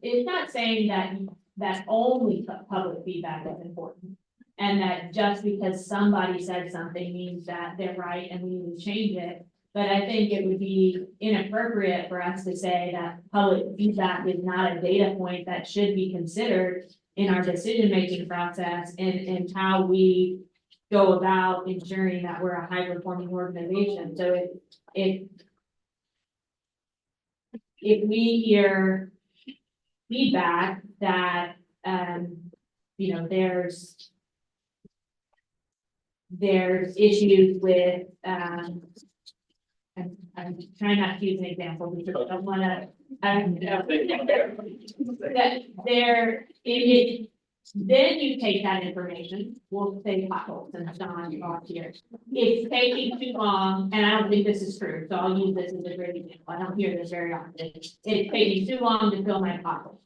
[SPEAKER 3] it's not saying that only public feedback is important. And that just because somebody said something means that they're right and we need to change it. But I think it would be inappropriate for us to say that public feedback is not a data point that should be considered in our decision-making process and how we go about ensuring that we're a high-performing organization. So if we hear feedback that, you know, there's issues with, I'm trying not to use an example because I don't wanna, that then you take that information, we'll say potholes and Don off here. It's taking too long, and I don't think this is true, so I'll use this as a great example. I don't hear this very often. It's taking too long to fill my pothole.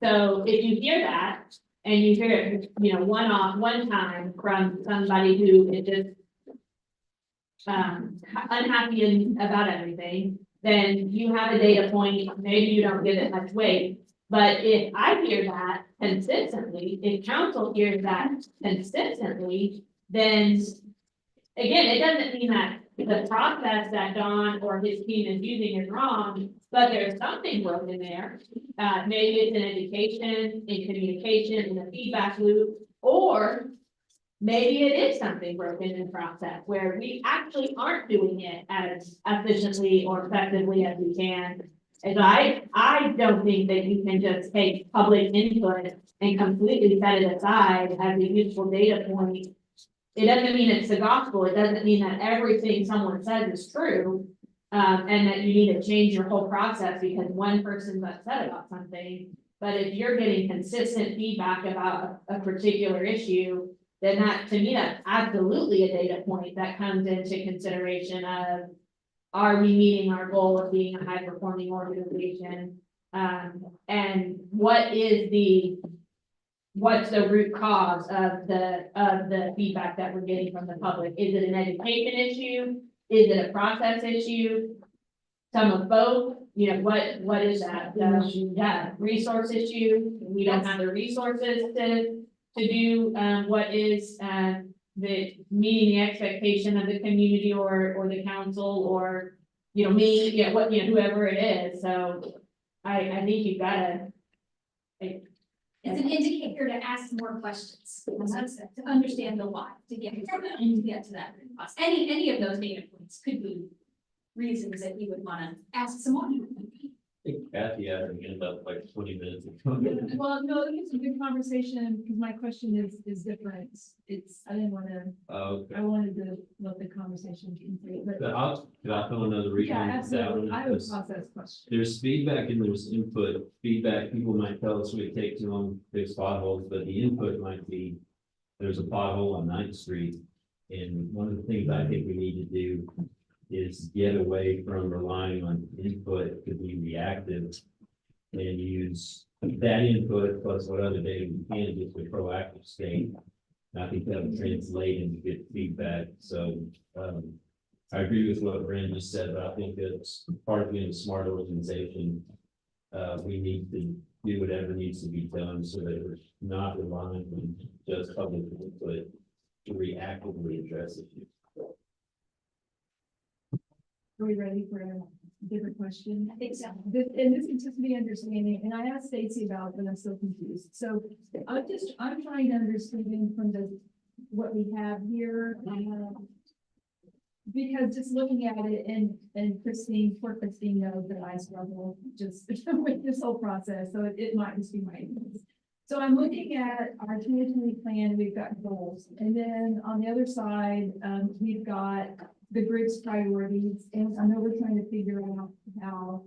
[SPEAKER 3] So if you hear that, and you hear it, you know, one time from somebody who is just unhappy about everything, then you have a data point, maybe you don't give it much weight. But if I hear that consistently, if council hears that consistently, then again, it doesn't mean that the process that Don or his team is using is wrong, but there's something broken there. Maybe it's in education, in communication, in the feedback loop, or maybe it is something broken in process where we actually aren't doing it as efficiently or effectively as we can. And I don't think that you can just take public input and completely set it aside as a useful data point. It doesn't mean it's the gospel. It doesn't mean that everything someone says is true. And that you need to change your whole process because one person's upset about something. But if you're getting consistent feedback about a particular issue, then that, to me, that's absolutely a data point that comes into consideration of, are we meeting our goal of being a high performing organization? And what's the root cause of the feedback that we're getting from the public? Is it an education issue? Is it a process issue? Some of both, you know, what is that? Yeah, resource issue. We don't have the resources to do what is the meeting the expectation of the community or the council or, you know, me, yeah, what, you know, whoever it is. So I think you've gotta.
[SPEAKER 1] It's an indicator to ask more questions, to understand the why, to get to that. Any of those data points could be reasons that you would wanna ask some more.
[SPEAKER 18] I think Kathy had her hand up like 20 minutes.
[SPEAKER 17] Well, no, it's a good conversation, because my question is different. I didn't wanna,
[SPEAKER 18] Okay.
[SPEAKER 17] I wanted to let the conversation continue, but.
[SPEAKER 18] Could I throw another reason?
[SPEAKER 17] Yeah, absolutely. I have a
[SPEAKER 18] Because
[SPEAKER 17] process question.
[SPEAKER 18] there's feedback and there's input. Feedback, people might tell us we take too long to fix potholes, but the input might be, there's a pothole on 9th Street. And one of the things I think we need to do is get away from relying on input to be reactive and use that input plus what other data we can get to a proactive state. And I think that'll translate into good feedback. So, I agree with what Brand just said, but I think that's part of being a smart organization. We need to do whatever needs to be done so that we're not relying on just public input to reactively address issues.
[SPEAKER 17] Are we ready for a different question?
[SPEAKER 1] I think so.
[SPEAKER 17] And this is just me understanding, and I asked Stacy about it, but I'm still confused. So I'm trying to understand from what we have here. Because just looking at it and poor Christine knows that I struggle just with this whole process, so it might just be my ignorance. So I'm looking at our 2020 plan, we've got goals, and then on the other side, we've got the group's priorities, and I know we're trying to figure out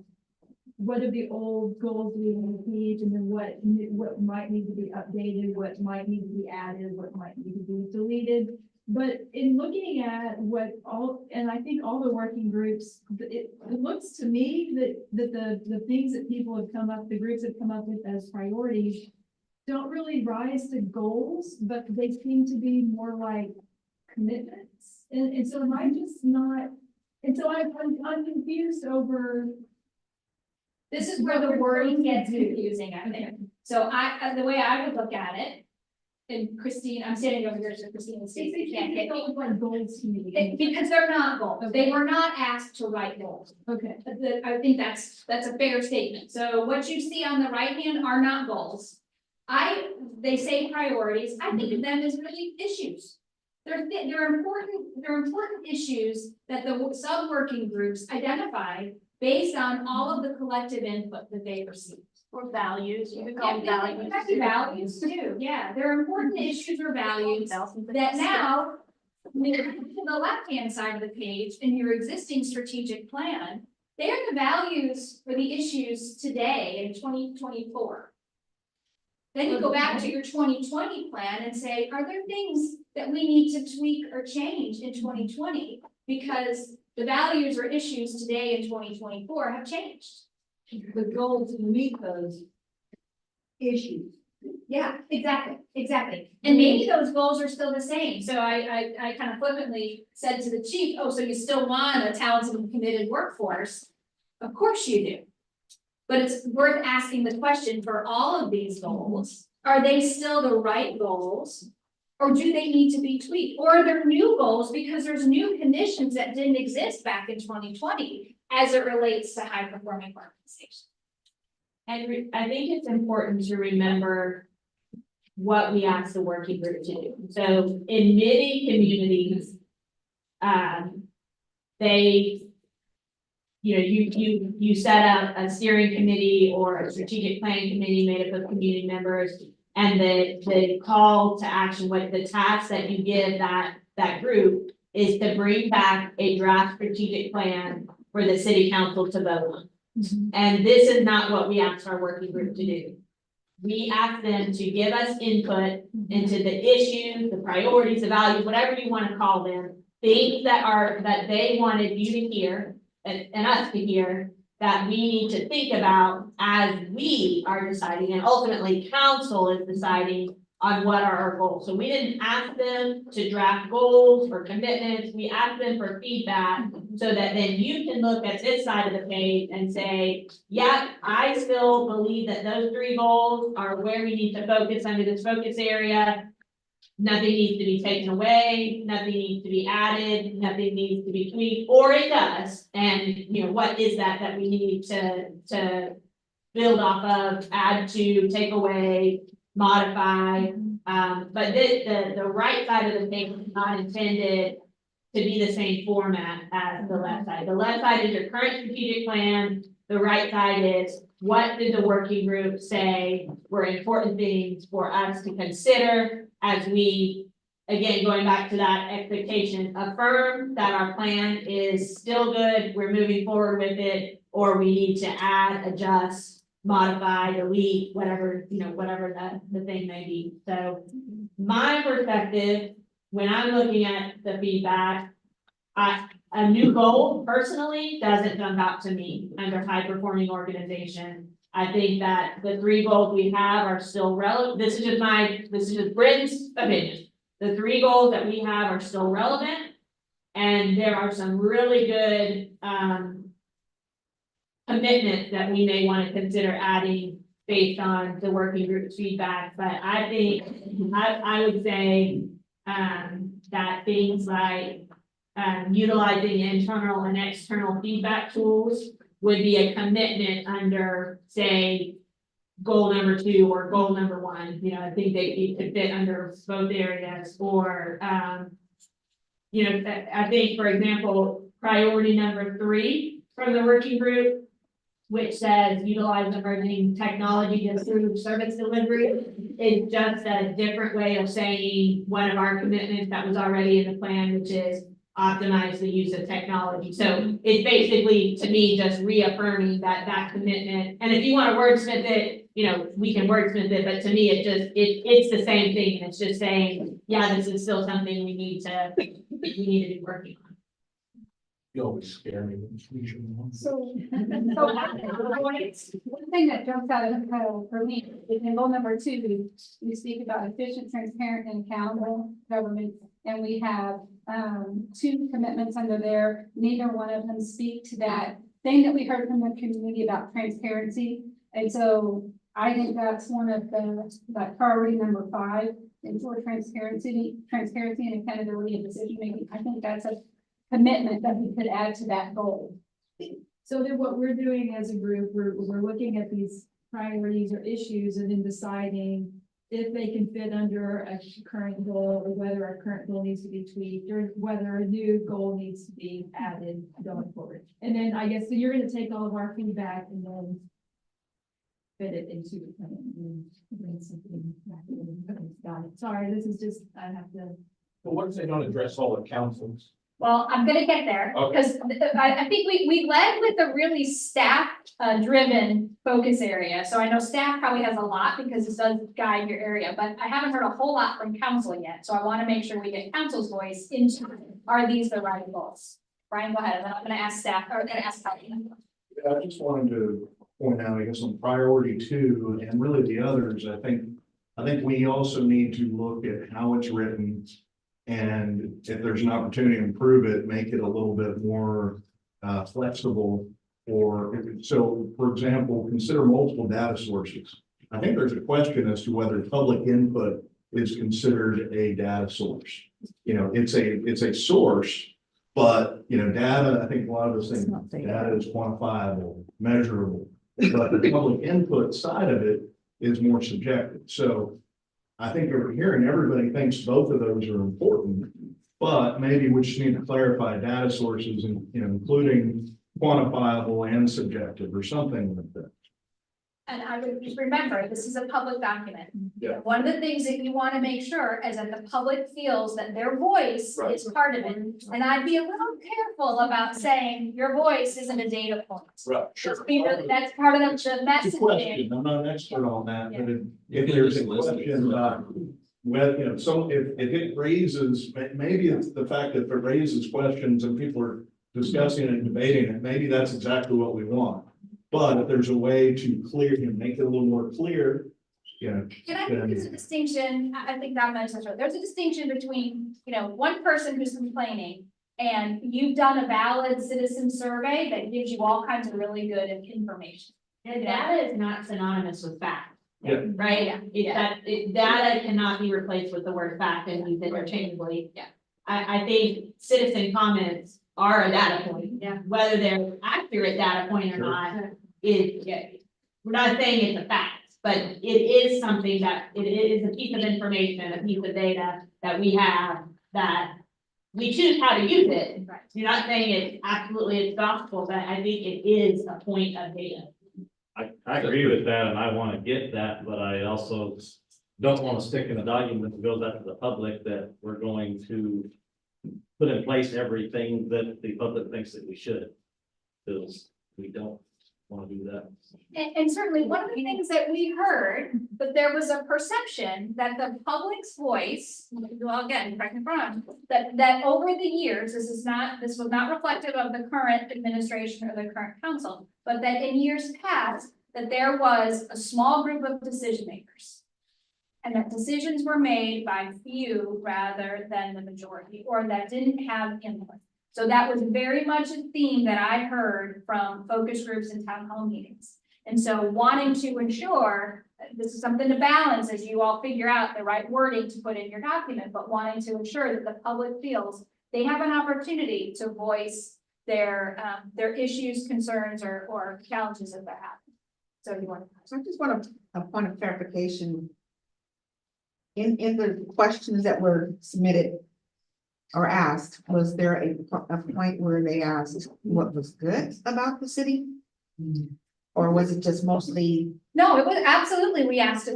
[SPEAKER 17] what are the old goals we want to page, and then what might need to be updated, what might need to be added, what might need to be deleted. But in looking at and I think all the working groups, it looks to me that the things that the groups have come up with as priorities don't really rise to goals, but they seem to be more like commitments. And so am I just not, and so I'm confused over.
[SPEAKER 1] This is where the wording gets confusing, I think.
[SPEAKER 17] Okay.
[SPEAKER 1] So the way I would look at it, and Christine, I'm standing over here, so Christine and Stacy can't get me.
[SPEAKER 17] Goals to me.
[SPEAKER 1] Because they're not goals. They were not asked to write goals.
[SPEAKER 17] Okay.
[SPEAKER 1] I think that's a fair statement. So what you see on the right hand are not goals. They say priorities. I think of them as really issues. They're important issues that the sub-working groups identify based on all of the collective input that they received.
[SPEAKER 4] Or values, you could call them
[SPEAKER 1] Yeah,
[SPEAKER 4] values.
[SPEAKER 1] exactly, values too, yeah, they're important issues or values that now, to the left-hand side of the page, in your existing strategic plan, they are the values for the issues today in 2024. Then you go back to your 2020 plan and say, are there things that we need to tweak or change in 2020? Because the values or issues today in 2024 have changed.
[SPEAKER 9] The goals to meet those issues.
[SPEAKER 1] Yeah, exactly. And maybe those goals are still the same. So I kind of flippantly said to the chief, oh, so you still want a talented and committed workforce? Of course you do. But it's worth asking the question for all of these goals. Are they still the right goals? Or do they need to be tweaked? Or are there new goals because there's new conditions that didn't exist back in 2020 as it relates to high performing organizations?
[SPEAKER 3] And I think it's important to remember what we asked the working group to do. So in many communities, you set up a steering committee or a strategic planning committee made up of community members, and the call to action, what the task that you give that group is to bring back a draft strategic plan for the city council to vote on. And this is not what we asked our working group to do. We asked them to give us input into the issues, the priorities, the values, whatever you want to call them, things that they wanted you to hear and us to hear that we need to think about as we are deciding, and ultimately council is deciding on what are our goals. So we didn't ask them to draft goals or commitments. We asked them for feedback so that then you can look at this side of the page and say, yeah, I still believe that those 3 goals are where we need to focus under this focus area. Nothing needs to be taken away, nothing needs to be added, nothing needs to be tweaked, or it does. And what is that we need to build off of, add to, take away, modify, but the right side of the page is not intended to be the same format as the left side. The left side is your current strategic plan. The right side is what did the working group say were important things for us to consider as we, again, going back to that expectation, affirm that our plan is still good, we're moving forward with it, or we need to add, adjust, modify, delete, whatever, whatever the thing may be. So my perspective, when I'm looking at the feedback, A new goal personally doesn't jump out to me under high performing organization. I think that the 3 goals we have are still relevant. This is just Britain's opinion. The 3 goals that we have are still relevant. And there are some really good, commitments that we may want to consider adding based on the working group's feedback. But I think, I would say, that things like, utilizing internal and external feedback tools would be a commitment under, say, goal number 2 or goal number 1. You know, I think they could fit under both areas. Or, you know, I think, for example, priority number 3 from the working group, which says utilize emerging technology to improve service delivery, is just a different way of saying one of our commitments that was already in the plan, which is optimize the use of technology. So it's basically, to me, just reaffirming that commitment. And if you want to wordsmith it, you know, we can wordsmith it, but to me, it's the same thing. It's just saying, yeah, this is still something we need to be working on.
[SPEAKER 21] You always scare me.
[SPEAKER 17] So one thing that jumps out of for me is in goal number 2, we speak about efficient, transparent, and accountable government. And we have 2 commitments under there. Neither one of them speak to that thing that we heard from the community about transparency. And so I think that's one of that priority number 5, and for transparency and accountability and decision making. I think that's a commitment that we could add to that goal. So then what we're doing as a group, we're looking at these priorities or issues and then deciding if they can fit under a current goal, or whether our current goal needs to be tweaked, or whether a new goal needs to be added going forward. And then I guess, so you're gonna take all of our feedback and then fit it into the plan and bring something back in. Got it. Sorry, this is just, I have to.
[SPEAKER 21] But what if they don't address all the councils?
[SPEAKER 1] Well, I'm gonna get there,
[SPEAKER 21] Okay.
[SPEAKER 1] because I think we led with a really staff driven focus area. So I know staff probably has a lot because it does guide your area, but I haven't heard a whole lot from council yet. So I want to make sure we get council's voice into, are these the right goals? Brian, go ahead, and then I'm gonna ask staff, or I'm gonna ask Heidi.
[SPEAKER 5] Yeah, I just wanted to point out, I guess, on priority 2 and really the others, I think we also need to look at how it's written. And if there's an opportunity to improve it, make it a little bit more flexible. So, for example, consider multiple data sources. I think there's a question as to whether public input is considered a data source. You know, it's a source, but you know, data, I think a lot of those things, data is quantifiable, measurable, but the public input side of it is more subjective. So I think over here, and everybody thinks both of those are important, but maybe we just need to clarify data sources and, you know, including quantifiable and subjective or something like that.
[SPEAKER 1] And I would just remember, this is a public document.
[SPEAKER 5] Yeah.
[SPEAKER 1] One of the things that you want to make sure is that the public feels that their voice
[SPEAKER 5] Right.
[SPEAKER 1] is part of it. And I'd be a little careful about saying your voice isn't a data point.
[SPEAKER 5] Right,
[SPEAKER 1] Just be really, that's part of the
[SPEAKER 5] It's a
[SPEAKER 1] messaging.
[SPEAKER 5] question. I'm not an expert on that, but if
[SPEAKER 18] can
[SPEAKER 5] there's a
[SPEAKER 18] just listen.
[SPEAKER 5] question about whether, you know, if it raises, maybe it's the fact that if it raises questions and people are discussing and debating it, maybe that's exactly what we want. But if there's a way to make it a little more clear, you know.
[SPEAKER 1] And I think there's a distinction, I think that mentions right. There's a distinction between, you know, one person who's complaining and you've done a valid citizen survey that gives you all kinds of really good information.
[SPEAKER 3] And data is not synonymous with fact.
[SPEAKER 5] Yeah.
[SPEAKER 3] Right? Data cannot be replaced with the word fact and used interchangeably.
[SPEAKER 1] Yeah.
[SPEAKER 3] I think citizen comments are a data point.
[SPEAKER 1] Yeah.
[SPEAKER 3] Whether they're accurate data point or not is, we're not saying it's a fact, but it is something that, it is a piece of information, a piece of data that we have that we choose how to use it.
[SPEAKER 1] Right.
[SPEAKER 3] You're not saying it's absolutely it's gospel, but I think it is a point of data.
[SPEAKER 7] I agree with that, and I want to get that, but I also don't want to stick in a document that goes out to the public that we're going to put in place everything that the public thinks that we should. Because we don't. want to do that.
[SPEAKER 1] And certainly, one of the things that we heard, that there was a perception that the public's voice, well, again, correct me if I'm wrong, that over the years, this was not reflective of the current administration or the current council, but that in years past, that there was a small group of decision makers. And that decisions were made by few rather than the majority, or that didn't have input. So that was very much a theme that I heard from focus groups and town hall meetings. And so wanting to ensure, this is something to balance as you all figure out the right wording to put in your document, but wanting to ensure that the public feels they have an opportunity to voice their issues, concerns, or challenges that they're having. So you want to.
[SPEAKER 9] So I just want a point of clarification. In the questions that were submitted or asked, was there a point where they asked what was good about the city? Or was it just mostly?
[SPEAKER 1] No, it was absolutely, we asked,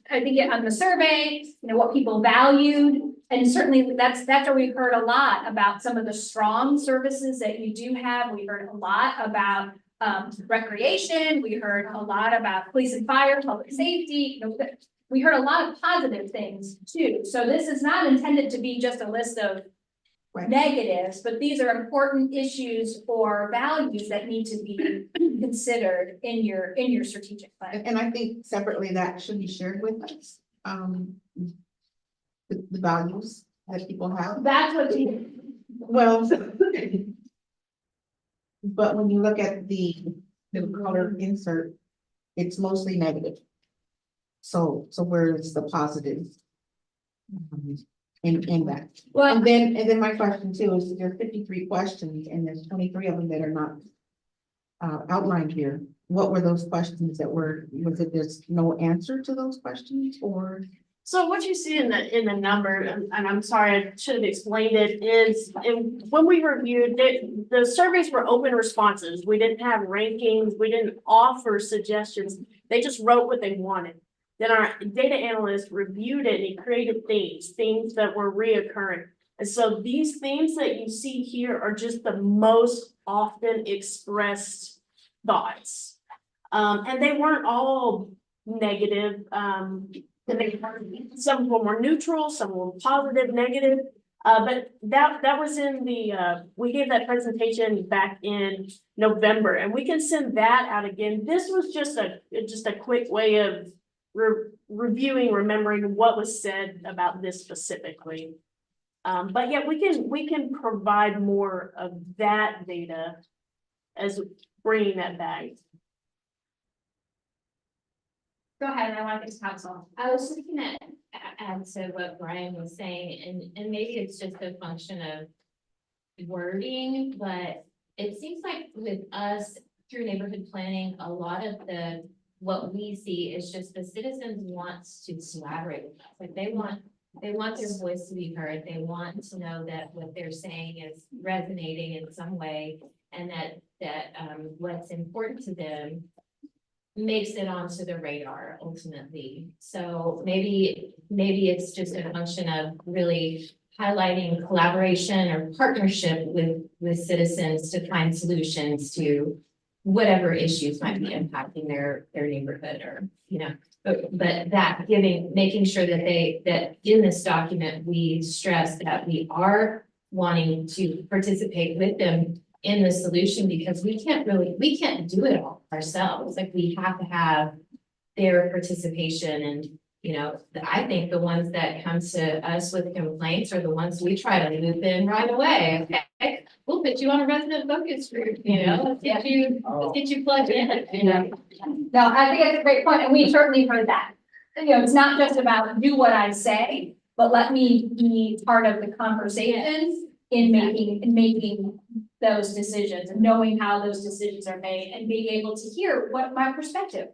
[SPEAKER 1] I think on the survey, what people valued. And certainly that's where we've heard a lot about some of the strong services that you do have. We heard a lot about recreation. We heard a lot about police and fire, public safety. We heard a lot of positive things too. So this is not intended to be just a list of negatives, but these are important issues or values that need to be considered in your strategic plan.
[SPEAKER 9] And I think separately that should be shared with us. The values that people have.
[SPEAKER 1] That's what you.
[SPEAKER 9] Well, but when you look at the color insert, it's mostly negative. So where's the positive? In that.
[SPEAKER 1] Well,
[SPEAKER 9] and then my question too is there are 53 questions and there's 23 of them that are not outlined here. What were those questions that was it there's no answer to those questions or?
[SPEAKER 4] So what you see in the number, and I'm sorry, I should have explained it, is when we reviewed it, the surveys were open responses. We didn't have rankings, we didn't offer suggestions. They just wrote what they wanted. Then our data analyst reviewed it and he created themes that were reoccurring. And so these themes that you see here are just the most often expressed thoughts. And they weren't all negative. Some of them were neutral, some of them were positive, negative. But that was in the, we gave that presentation back in November and we can send that out again. This was just a quick way of reviewing, remembering what was said about this specifically. But yeah, we can provide more of that data as bringing that back.
[SPEAKER 1] Go ahead, I want to counsel.
[SPEAKER 8] I was looking at add to what Brian was saying, and maybe it's just a function of wording, but it seems like with us through neighborhood planning, a lot of what we see is just the citizens wants to collaborate with us. Like they want their voice to be heard. They want to know that what they're saying is resonating in some way, and that what's important to them makes it onto the radar ultimately. So maybe it's just a function of really highlighting collaboration or partnership with citizens to find solutions to whatever issues might be impacting their neighborhood or, but that making sure that in this document, we stress that we are wanting to participate with them in the solution, because we can't do it all ourselves. Like we have to have their participation, and I think the ones that come to us with complaints are the ones we try to loop in right away. Okay, we'll put you on a resident focus group, let's get you plugged in,
[SPEAKER 1] No, I think that's a great point, and we certainly heard that. It's not just about do what I say, but let me be part of the conversation in making those decisions and knowing how those decisions are made and being able to hear what my perspective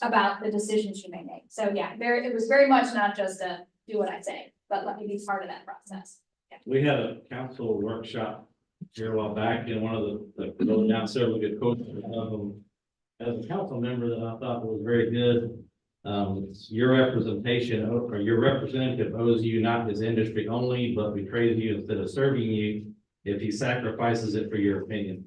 [SPEAKER 1] about the decisions you may make. So yeah, it was very much not just a do what I say, but let me be part of that process. Yeah.
[SPEAKER 7] We had a council workshop here a while back, and one of the going down several good coaches as a council member that I thought was very good. Your representation or your representative owes you not his industry only, but betrays you instead of serving you if he sacrifices it for your opinion.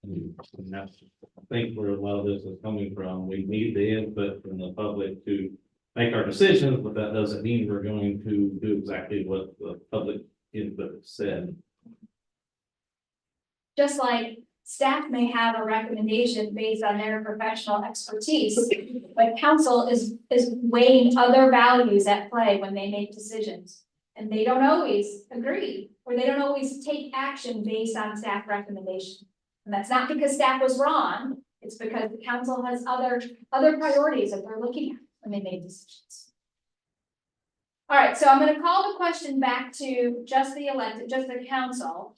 [SPEAKER 7] And that's, I think where a lot of this is coming from. We need the input from the public to make our decisions, but that doesn't mean we're going to do exactly what the public input said.
[SPEAKER 1] Just like staff may have a recommendation based on their professional expertise, but council is weighing other values at play when they make decisions. And they don't always agree, or they don't always take action based on staff recommendation. And that's not because staff was wrong, it's because the council has other priorities that they're looking at when they make decisions. All right, so I'm gonna call the question back to just the elected, just the council.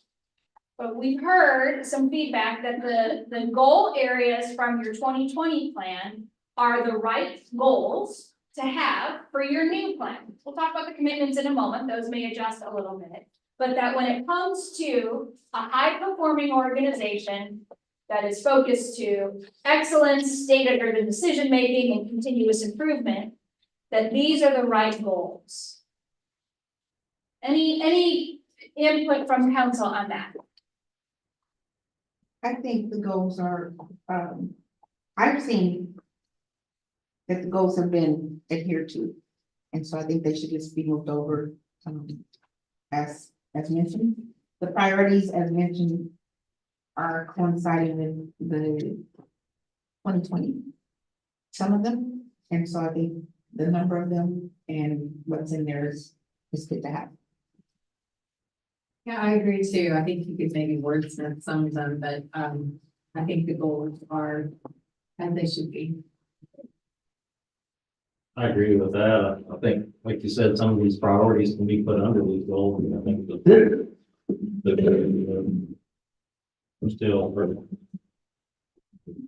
[SPEAKER 1] But we've heard some feedback that the goal areas from your 2020 plan are the right goals to have for your new plan. We'll talk about the commitments in a moment, those may adjust a little bit. But that when it comes to a high-performing organization that is focused to excellence, data-driven decision-making, and continuous improvement, that these are the right goals. Any input from council on that?
[SPEAKER 20] I think the goals are, I've seen that the goals have been adhered to. And so I think they should just be moved over, as mentioned. The priorities, as mentioned, are coinciding with the 2020, some of them. And so I think the number of them and what's in there is good to have.
[SPEAKER 22] Yeah, I agree too. I think you could maybe wordsmith some of them, but I think the goals are as they should be.
[SPEAKER 7] I agree with that. I think, like you said, some of these priorities can be put under these goals, and I think the still.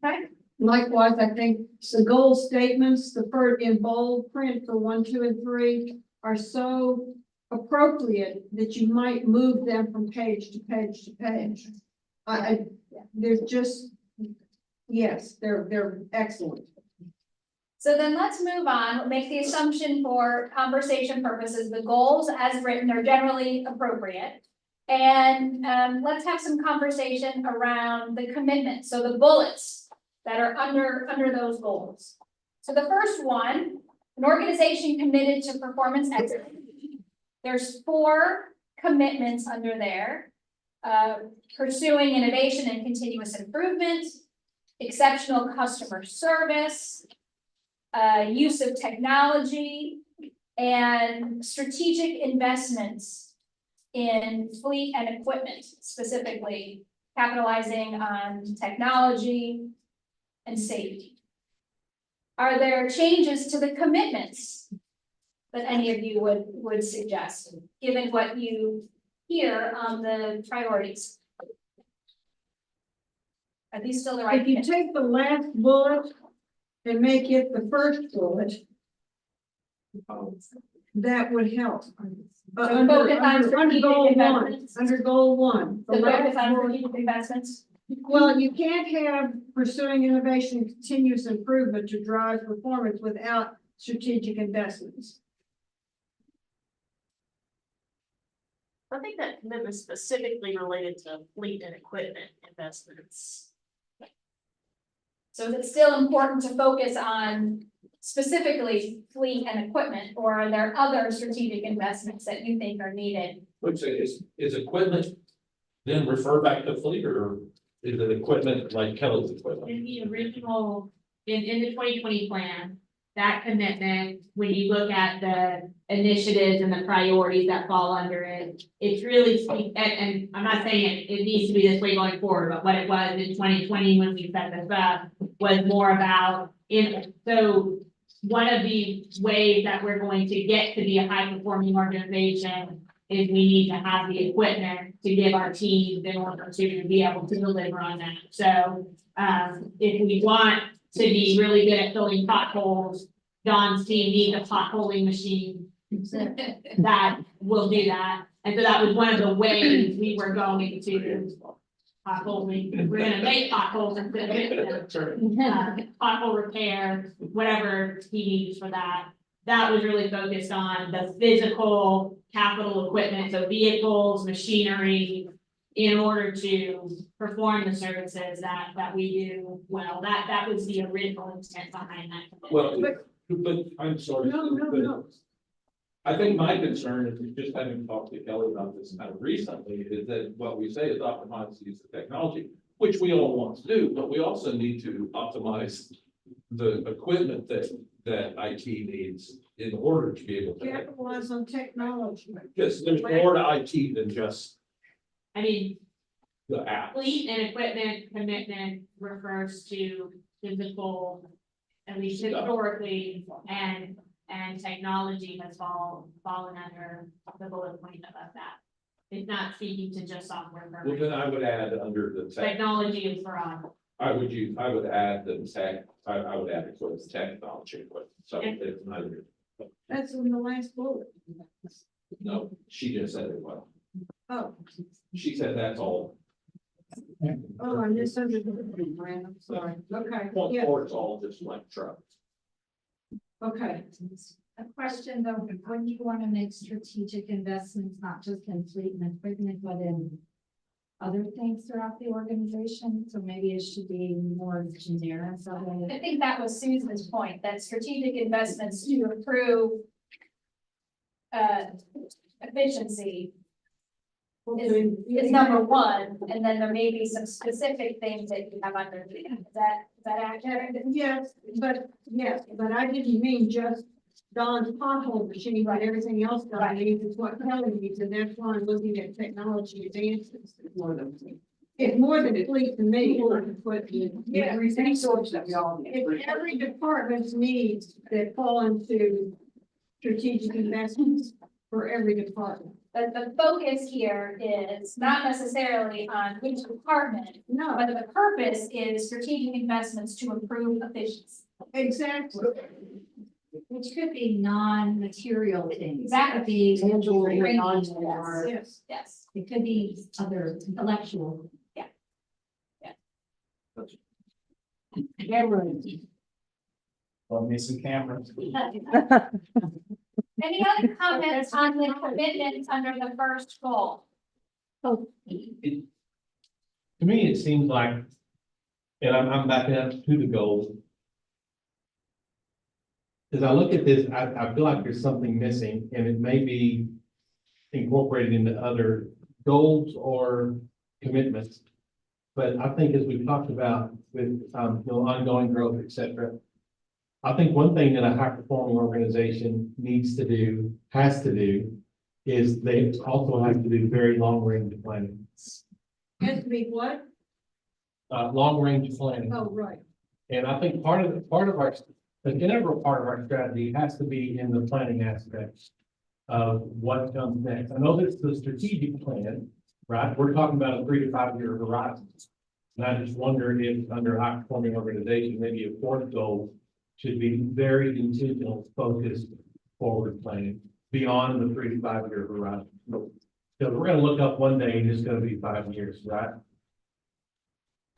[SPEAKER 9] Okay. Likewise, I think the goal statements, the first in bold print for 1, 2, and 3 are so appropriate that you might move them from page to page to page. There's just, yes, they're excellent.
[SPEAKER 1] So then let's move on. We'll make the assumption for conversation purposes, the goals as written are generally appropriate. And let's have some conversation around the commitment. So the bullets that are under those goals. So the first one, an organization committed to performance excellence. There's 4 commitments under there. Pursuing innovation and continuous improvement, exceptional customer service, use of technology, and strategic investments in fleet and equipment, specifically capitalizing on technology and safety. Are there changes to the commitments that any of you would suggest, given what you hear on the priorities? Are these still the right?
[SPEAKER 9] If you take the last bullet and make it the first bullet, that would help. Under goal 1, under goal 1.
[SPEAKER 1] The focus on strategic investments.
[SPEAKER 9] Well, you can't have pursuing innovation and continuous improvement to drive performance without strategic investments.
[SPEAKER 4] I think that commitment is specifically related to fleet and equipment investments.
[SPEAKER 1] So is it still important to focus on specifically fleet and equipment, or are there other strategic investments that you think are needed?
[SPEAKER 21] Which is equipment then refer back to fleet, or is it equipment like Kelly's equipment?
[SPEAKER 3] In the original, in the 2020 plan, that commitment, when you look at the initiatives and the priorities that fall under it, it's really, and I'm not saying it needs to be this way going forward, but what it was in 2020 when we set this up was more about so one of the ways that we're going to get to be a high performing organization is we need to have the equipment to give our teams in order to be able to deliver on that. So if we want to be really good at filling potholes, Don's team needs a potholing machine that will do that. And so that was one of the ways we were going to potholing. We're gonna make potholes instead of fixing them. Pothole repair, whatever he needs for that. That was really focused on the physical capital equipment, so vehicles, machinery, in order to perform the services that we do well. That was the original intent behind that.
[SPEAKER 21] Well, but I'm sorry.
[SPEAKER 9] No.
[SPEAKER 21] I think my concern is just having talked to Kelly about this kind of recently, is that what we say is optimize the use of technology, which we all want to do, but we also need to optimize the equipment that IT needs in order to be able to.
[SPEAKER 9] Capitalize on technology.
[SPEAKER 21] Because there's more to IT than just
[SPEAKER 3] I mean,
[SPEAKER 21] the app.
[SPEAKER 3] fleet and equipment commitment refers to physical, at least historically, and technology has fallen under the bullet point of that. It's not speaking to just software.
[SPEAKER 21] Well, then I would add under the tech,
[SPEAKER 3] Technology is broad.
[SPEAKER 21] I would add the tech, I would add equipment, technology, equipment, so it's not.
[SPEAKER 9] That's in the last bullet.
[SPEAKER 21] No, she just said it well.
[SPEAKER 9] Oh,
[SPEAKER 21] She said that's all.
[SPEAKER 9] I misunderstood, Brand, I'm sorry. Okay,
[SPEAKER 21] One
[SPEAKER 9] yeah,
[SPEAKER 21] floor, it's all just like trucks.
[SPEAKER 9] okay.
[SPEAKER 17] A question though, when you want to make strategic investments, not just in fleet and equipment, but in other things throughout the organization, so maybe it should be more generic.
[SPEAKER 1] I think that was Susan's point, that strategic investments to improve efficiency is number one, and then there may be some specific things that you have underneath. Is that accurate?
[SPEAKER 9] Yes, but I didn't mean just Don's pothole machine, but everything else Don needs is what Kelly needs, and that's why I'm looking at technology advances. It's more than fleet to me. Yeah, resources that we all need. It's every department's needs that fall into strategic investments for every department.
[SPEAKER 1] But the focus here is not necessarily on which department,
[SPEAKER 9] No,
[SPEAKER 1] but the purpose is strategic investments to improve efficiency.
[SPEAKER 9] exactly.
[SPEAKER 17] Which could be non-material things.
[SPEAKER 1] Exactly.
[SPEAKER 17] It could be tangible,
[SPEAKER 1] Training,
[SPEAKER 17] non-tangible.
[SPEAKER 9] Yes.
[SPEAKER 1] Yes.
[SPEAKER 17] It could be other intellectual.
[SPEAKER 12] Love me some cameras.
[SPEAKER 1] Any other comments on the commitments under the first goal?
[SPEAKER 2] To me, it seems like, and I'm backing up to the goals. As I look at this, I feel like there's something missing, and it may be incorporated into other goals or commitments. But I think as we've talked about with, ongoing growth, et cetera, I think one thing that a high-performing organization needs to do, has to do, is they also have to do very long-range planning.
[SPEAKER 9] Has to be what?
[SPEAKER 2] Long-range planning.
[SPEAKER 9] Oh, right.
[SPEAKER 2] And I think part of our, an integral part of our strategy has to be in the planning aspects of what comes next. I know that's the strategic plan, right? We're talking about a 3 to 5 year horizon. And I just wonder if under a high-performing organization, maybe a fourth goal should be very intentional, focused, forward planning beyond the 3 to 5 year horizon. So we're gonna look up one day and it's gonna be 5 years, right?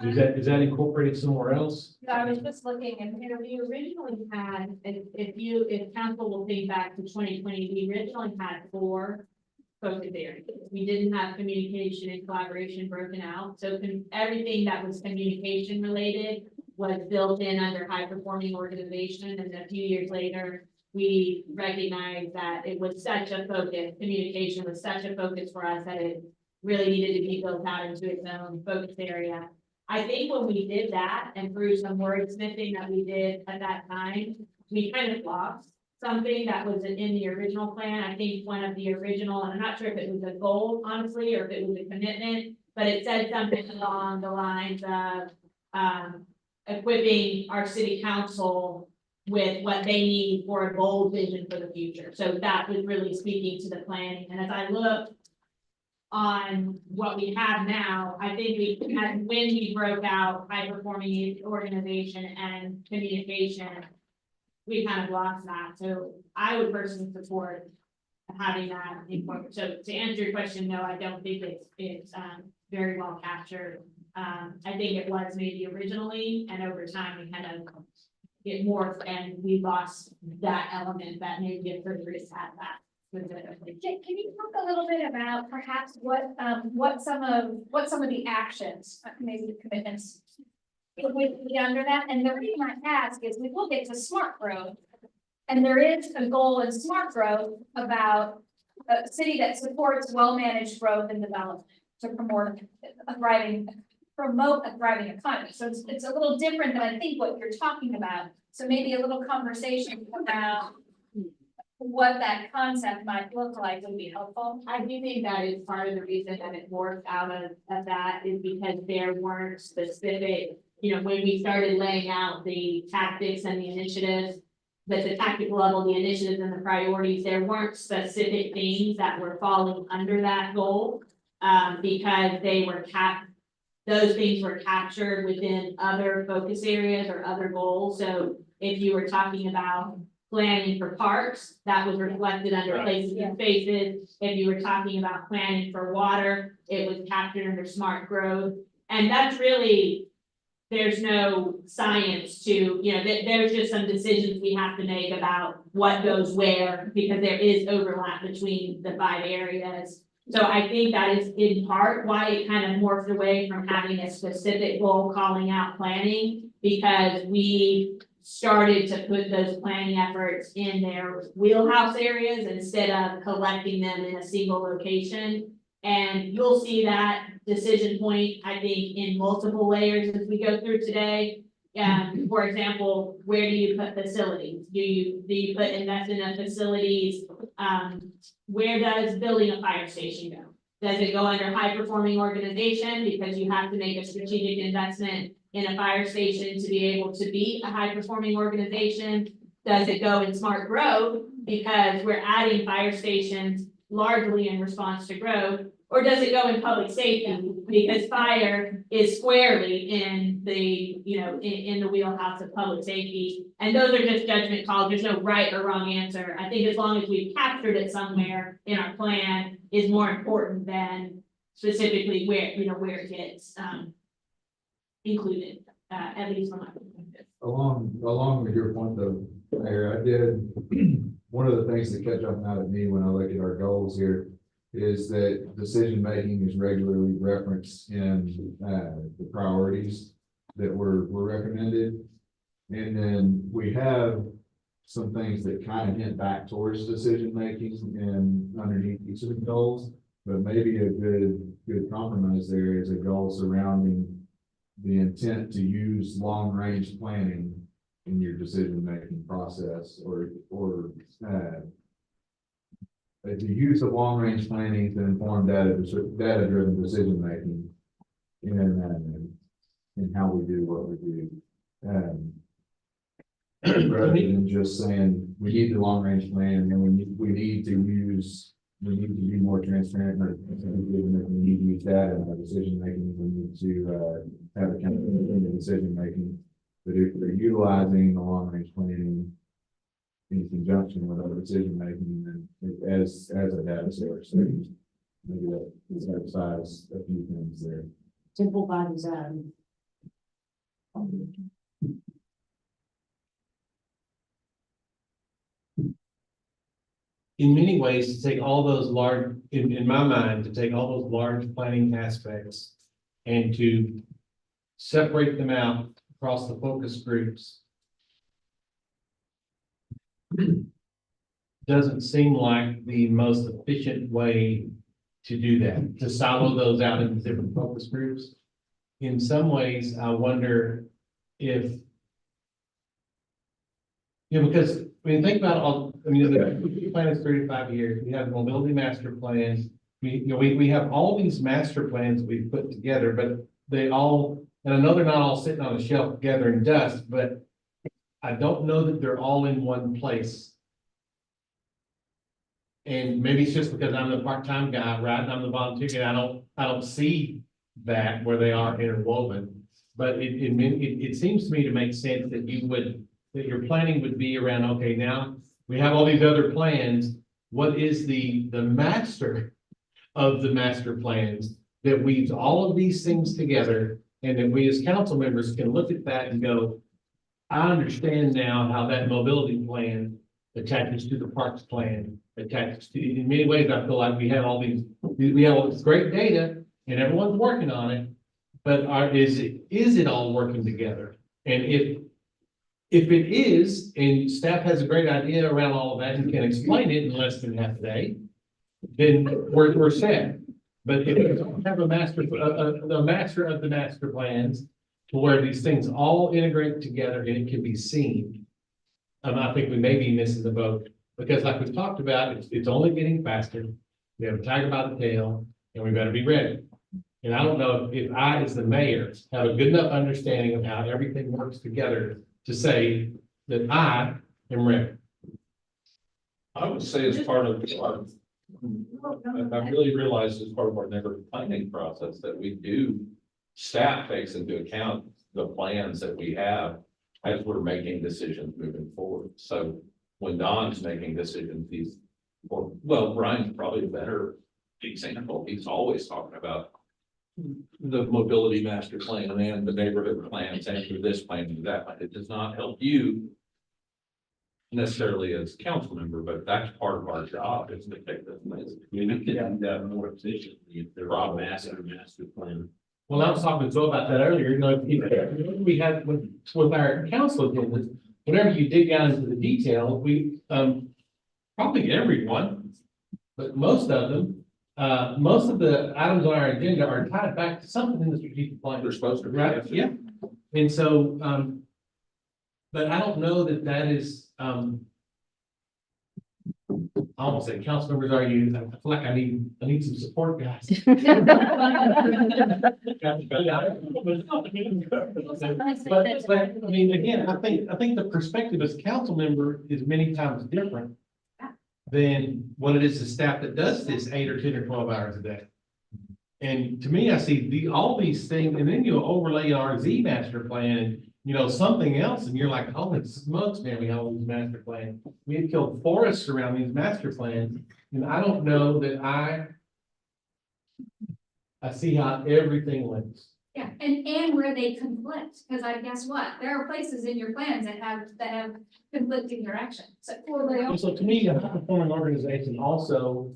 [SPEAKER 2] Is that incorporated somewhere else?
[SPEAKER 3] I was just looking, and we originally had, if council will think back to 2020, we originally had 4 focus areas. We didn't have communication and collaboration broken out, so everything that was communication related was built in under high performing organization, and a few years later, we recognized that it was such a focus, communication was such a focus for us that it really needed to be built out into its own focus area. I think when we did that and through some wordsmithing that we did at that time, we kind of lost something that was in the original plan. I think one of the original, and I'm not sure if it was a goal, honestly, or if it was a commitment, but it said something along the lines of equipping our city council with what they need for a bold vision for the future. So that was really speaking to the planning. And as I look on what we have now, I think when we broke out high performing organization and communication, we kind of lost that. So I would personally support having that incorporated. So to answer your question, no, I don't think it's very well captured. I think it was maybe originally, and over time we kind of get morphed and we lost that element that maybe a further had that. specifically.
[SPEAKER 1] Can you talk a little bit about perhaps what some of the actions, maybe the commitments would be under that? And the reason I ask is we will get to smart growth. And there is a goal in smart growth about a city that supports well-managed growth and development to promote a thriving economy. So it's a little different than I think what you're talking about. So maybe a little conversation about what that concept might look like would be helpful.
[SPEAKER 3] I do think that is part of the reason that it morphed out of that is because there weren't specific, when we started laying out the tactics and the initiatives, but the tactical level, the initiatives and the priorities, there weren't specific things that were falling under that goal. Because those things were captured within other focus areas or other goals. So if you were talking about planning for parks, that was reflected under places and spaces. If you were talking about planning for water, it was captured under smart growth. And that's really, there's no science to, there's just some decisions we have to make about what goes where, because there is overlap between the 5 areas. So I think that is in part why it kind of morphed away from having a specific goal calling out planning, because we started to put those planning efforts in their wheelhouse areas instead of collecting them in a single location. And you'll see that decision point, I think, in multiple layers as we go through today. For example, where do you put facilities? Do you put investment in facilities? Where does building a fire station go? Does it go under high performing organization because you have to make a strategic investment in a fire station to be able to be a high performing organization? Does it go in smart growth because we're adding fire stations largely in response to growth? Or does it go in public safety because fire is squarely in the, in the wheelhouse of public safety? And those are just judgment calls. There's no right or wrong answer. I think as long as we've captured it somewhere in our plan is more important than specifically where it gets included, at least from my perspective.
[SPEAKER 19] Along with your point though, Mayor, I did, one of the things that kept jumping out at me when I look at our goals here is that decision-making is regularly referenced in the priorities that were recommended. And then we have some things that kind of hint back towards decision-making and underneath each of the goals, but maybe a good compromise there is a goal surrounding the intent to use long-range planning in your decision-making process or the use of long-range planning to inform data-driven decision-making in how we do what we do. Rather than just saying, we need the long-range plan and we need to be more transparent, or we need to use data in our decision-making, we need to have accountability in the decision-making. But if we're utilizing the long-range planning in conjunction with our decision making and as a data source, maybe that emphasize a few things there.
[SPEAKER 4] Simple by design.
[SPEAKER 2] In many ways, to take all those large, in my mind, to take all those large planning aspects and to separate them out across the focus groups doesn't seem like the most efficient way to do that, to silo those out into different focus groups. In some ways, I wonder if, because when you think about all, the plan is 3 to 5 years. We have the mobility master plan. We have all these master plans we've put together, but they all, and I know they're not all sitting on a shelf gathering dust, but I don't know that they're all in one place. And maybe it's just because I'm the part-time guy, right? And I'm the volunteer, and I don't see that where they are interwoven. But it seems to me to make sense that that your planning would be around, okay, now we have all these other plans. What is the master of the master plans that weaves all of these things together, and that we as council members can look at that and go, I understand now how that mobility plan attaches to the parks plan, attaches to, in many ways, I feel like we have all we have all this great data and everyone's working on it. But is it all working together? And if it is, and staff has a great idea around all of that and can explain it in less than half a day, then we're set. But if we don't have a master of the master plans to where these things all integrate together and it can be seen, I think we may be missing the boat, because like we've talked about, it's only getting faster. We have a tiger by the tail, and we better be ready. And I don't know if I, as the mayor, have a good enough understanding of how everything works together to say that I am ready.
[SPEAKER 21] I would say as part of our, I really realized as part of our neighborhood planning process that we do, staff takes into account the plans that we have as we're making decisions moving forward. So when Don's making decisions, Brian's probably a better example. He's always talking about the mobility master plan and the neighborhood plans and this plan and that plan. It does not help you necessarily as a council member, but that's part of our job is to take those plans.
[SPEAKER 7] We can do that more efficiently if they're all master plan.
[SPEAKER 2] Well, I was talking to Joe about that earlier, we had with our council agendas, whenever you dig down into the detail, we, probably everyone, but most of them, most of the items on our agenda are tied back to something in the strategic plan.
[SPEAKER 21] They're supposed to be.
[SPEAKER 2] Right, yeah. And so, but I don't know that is, I almost say council members, are you, I feel like I need some support, guys. But I mean, again, I think the perspective as a council member is many times different than what it is the staff that does this 8 or 10 or 12 hours a day. And to me, I see all these things, and then you overlay our Z master plan, something else, and you're like, holy smokes, man, we have all these master plans. We have killed forests around these master plans, and I don't know that I see how everything links.
[SPEAKER 1] Yeah, and where they conflict, because guess what? There are places in your plans that have conflicting direction. So
[SPEAKER 2] to me, a high-performing organization also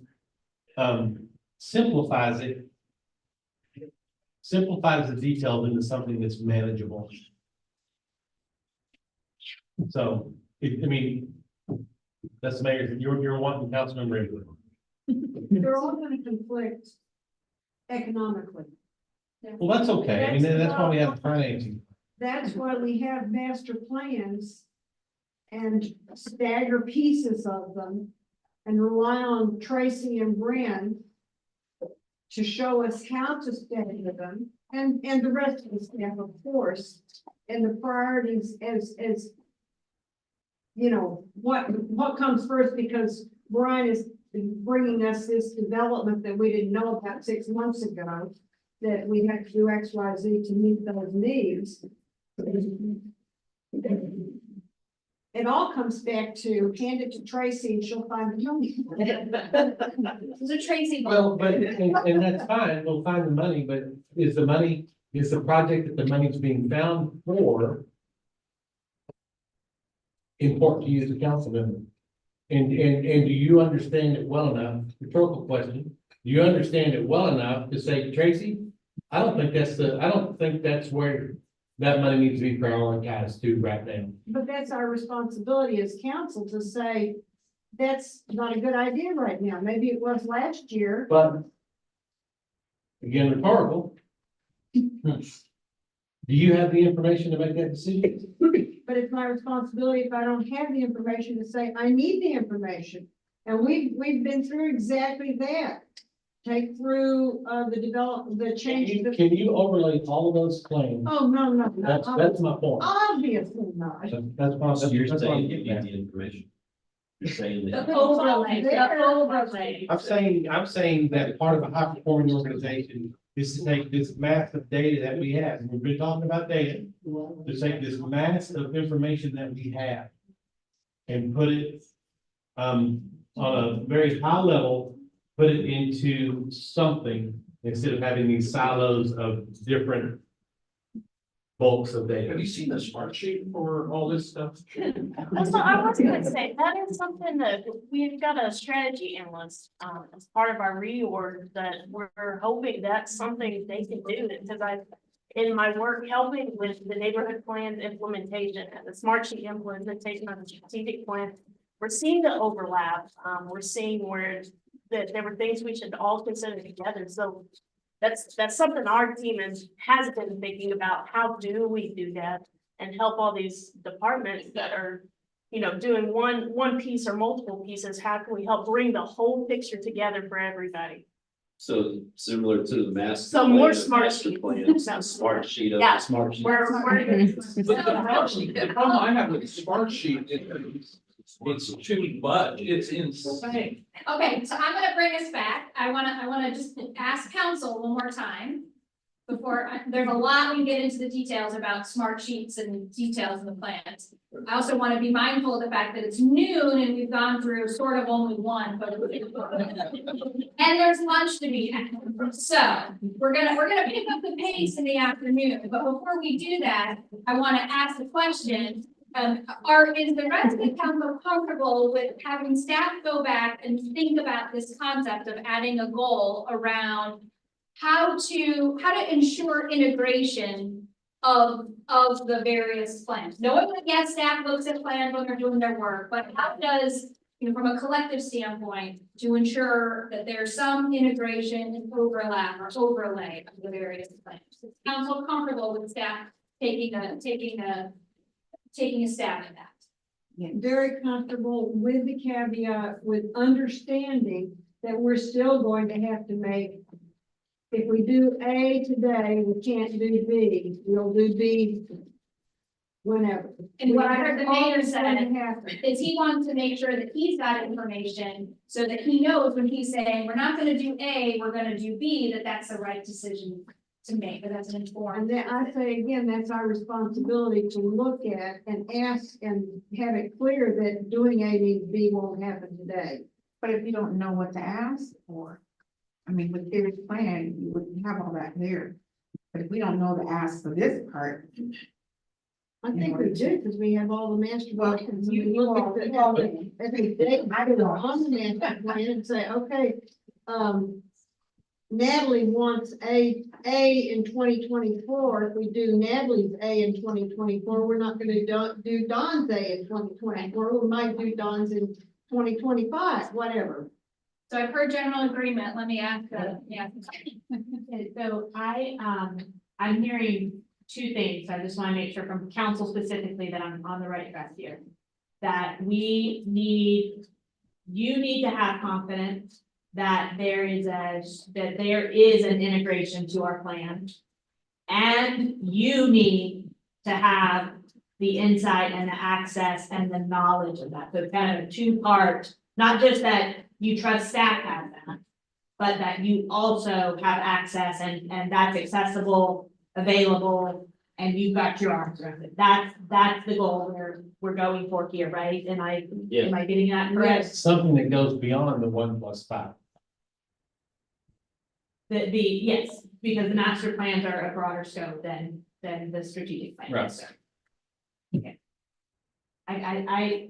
[SPEAKER 2] simplifies the details into something that's manageable. So, that's the mayor, you're wanting council member input.
[SPEAKER 9] They're all gonna conflict economically.
[SPEAKER 2] Well, that's okay. That's why we have financing.
[SPEAKER 9] That's why we have master plans and stagger pieces of them and rely on Tracy and Brand to show us how to stagger them and the rest of the staff, of course, and the priorities as what comes first, because Brian is bringing us this development that we didn't know about 6 months ago, that we have to do X, Y, Z to meet those needs. It all comes back to hand it to Tracy and she'll find the money.
[SPEAKER 1] It's a Tracy.
[SPEAKER 2] Well, but, and that's fine, we'll find the money, but is the project that the money's being found for important to you as a council member? And do you understand it well enough, rhetorical question, do you understand it well enough to say, Tracy, I don't think that's where that money needs to be prioritized to right now.
[SPEAKER 9] But that's our responsibility as council to say, that's not a good idea right now. Maybe it was last year.
[SPEAKER 2] But again, rhetorical. Do you have the information to make that decision?
[SPEAKER 9] But it's my responsibility if I don't have the information to say, I need the information. And we've been through exactly that. Take through the change.
[SPEAKER 2] Can you overlay all of those claims?
[SPEAKER 9] Oh, no.
[SPEAKER 2] That's my point.
[SPEAKER 9] Obviously not.
[SPEAKER 2] That's why
[SPEAKER 7] So you're saying you
[SPEAKER 2] I'm
[SPEAKER 7] need the information. You're saying that.
[SPEAKER 3] The overlay.
[SPEAKER 2] I'm saying that part of a high performing organization is to take this massive data that we have, and we've been talking about data, to take this mass of information that we have and put it on a very high level, put it into something instead of having these silos of different bulks of data.
[SPEAKER 21] Have you seen the smart sheet for all this stuff?
[SPEAKER 4] That's what I was gonna say, that is something that we've got a strategy analyst, as part of our reorg that we're hoping that's something they can do, because in my work helping with the neighborhood plans implementation and the smart sheet implementation of the strategic plan, we're seeing the overlap, we're seeing where that there were things we should all consider together, so that's something our team has been thinking about, how do we do that? And help all these departments that are, you know, doing one piece or multiple pieces, how can we help bring the whole picture together for everybody?
[SPEAKER 18] So similar to the master.
[SPEAKER 4] Some more
[SPEAKER 18] plan,
[SPEAKER 4] smart
[SPEAKER 18] master
[SPEAKER 4] sheet.
[SPEAKER 18] plan, smart sheet of
[SPEAKER 4] Yeah.
[SPEAKER 18] the smart sheet.
[SPEAKER 4] We're
[SPEAKER 21] The problem I have with the smart sheet is it's too much, it's insane.
[SPEAKER 1] Okay, so I'm gonna bring us back. I wanna just ask council one more time. There's a lot we can get into the details about smart sheets and details of the plans. I also wanna be mindful of the fact that it's noon and we've gone through sort of only one, but. And there's lunch to be had. So we're gonna pick up the pace in the afternoon, but before we do that, I wanna ask the question. Is the rest of the council comfortable with having staff go back and think about this concept of adding a goal around how to ensure integration of the various plans? Knowing that, yes, staff looks at plans when they're doing their work, but how does, you know, from a collective standpoint, to ensure that there's some integration and overlap or overlay of the various plans? Is council comfortable with staff taking a stab at that?
[SPEAKER 9] Very comfortable with the caveat, with understanding that we're still going to have to make. If we do A today, we can't do B, we'll do B whenever.
[SPEAKER 1] And what I heard the mayor said
[SPEAKER 9] Happen.
[SPEAKER 1] is he wants to make sure that he's got information so that he knows when he's saying, we're not gonna do A, we're gonna do B, that's the right decision to make, but that's an informed.
[SPEAKER 9] And then I say again, that's our responsibility to look at and ask and have it clear that doing A means B won't happen today.
[SPEAKER 20] But if you don't know what to ask for, I mean, with Terry's plan, you would have all that there. But if we don't know the ask for this part.
[SPEAKER 9] I think we do, because we have all the master
[SPEAKER 20] Well,
[SPEAKER 9] plans.
[SPEAKER 20] you-
[SPEAKER 9] We look
[SPEAKER 20] you
[SPEAKER 9] at
[SPEAKER 20] all-
[SPEAKER 9] every day, I do on the master plan and say, okay, Natalie wants A in 2024. If we do Natalie's A in 2024, we're not gonna do Don's A in 2024. We might do Don's in 2025, whatever.
[SPEAKER 1] So I've heard general agreement, let me ask, yeah.
[SPEAKER 3] Okay, so I'm hearing two things. I just want to make sure from council specifically that I'm on the right track here. That you need to have confidence that there is an integration to our plan. And you need to have the insight and the access and the knowledge of that. So kind of a two-part, not just that you trust staff has that, but that you also have access and that's accessible, available, and you've got your arms around it. That's the goal we're going for here, right? Am I getting that correct?
[SPEAKER 2] Something that goes beyond the 1+5.
[SPEAKER 3] Yes, because the master plans are a broader scope than the strategic plan.
[SPEAKER 2] Right.
[SPEAKER 3] Okay.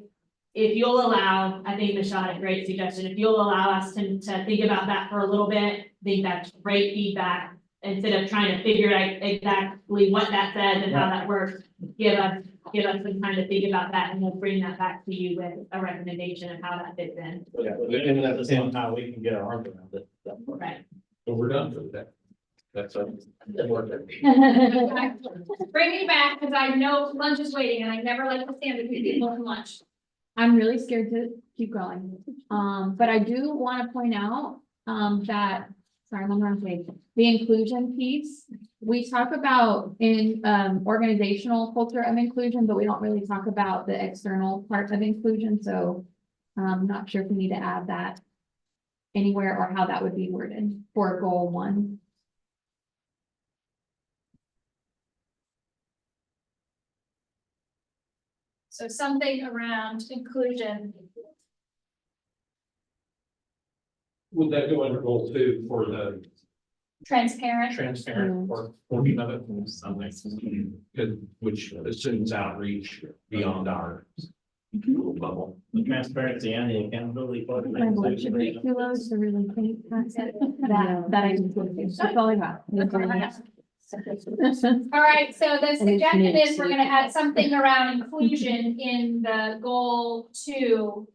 [SPEAKER 3] If you'll allow, I think Michelle had a great suggestion, if you'll allow us to think about that for a little bit, I think that's great feedback. Instead of trying to figure out exactly what that says and how that works, give us some time to think about that, and we'll bring that back to you with a recommendation of how that fits in.
[SPEAKER 7] Yeah, and at the same time, we can get our arms around it.
[SPEAKER 3] Right.
[SPEAKER 21] But we're done for the day. That's a.
[SPEAKER 1] Bring me back, because I know lunch is waiting and I never like to stand between people and lunch.
[SPEAKER 13] I'm really scared to keep going. But I do want to point out, that, sorry, I'm on the wrong page. The inclusion piece, we talk about in, organizational culture of inclusion, but we don't really talk about the external part of inclusion. So I'm not sure if we need to add that anywhere or how that would be worded for goal 1.
[SPEAKER 1] So something around inclusion.
[SPEAKER 21] Would that go under goal 2 for the
[SPEAKER 1] Transparent.
[SPEAKER 21] transparent or portion of it, something. Which assumes outreach beyond our little bubble.
[SPEAKER 7] The transparency and the accountability. part of it.
[SPEAKER 13] Kilos to really think that I just would do. That's all I got.
[SPEAKER 1] All right, so the suggestion is we're gonna add something around inclusion in the goal 2.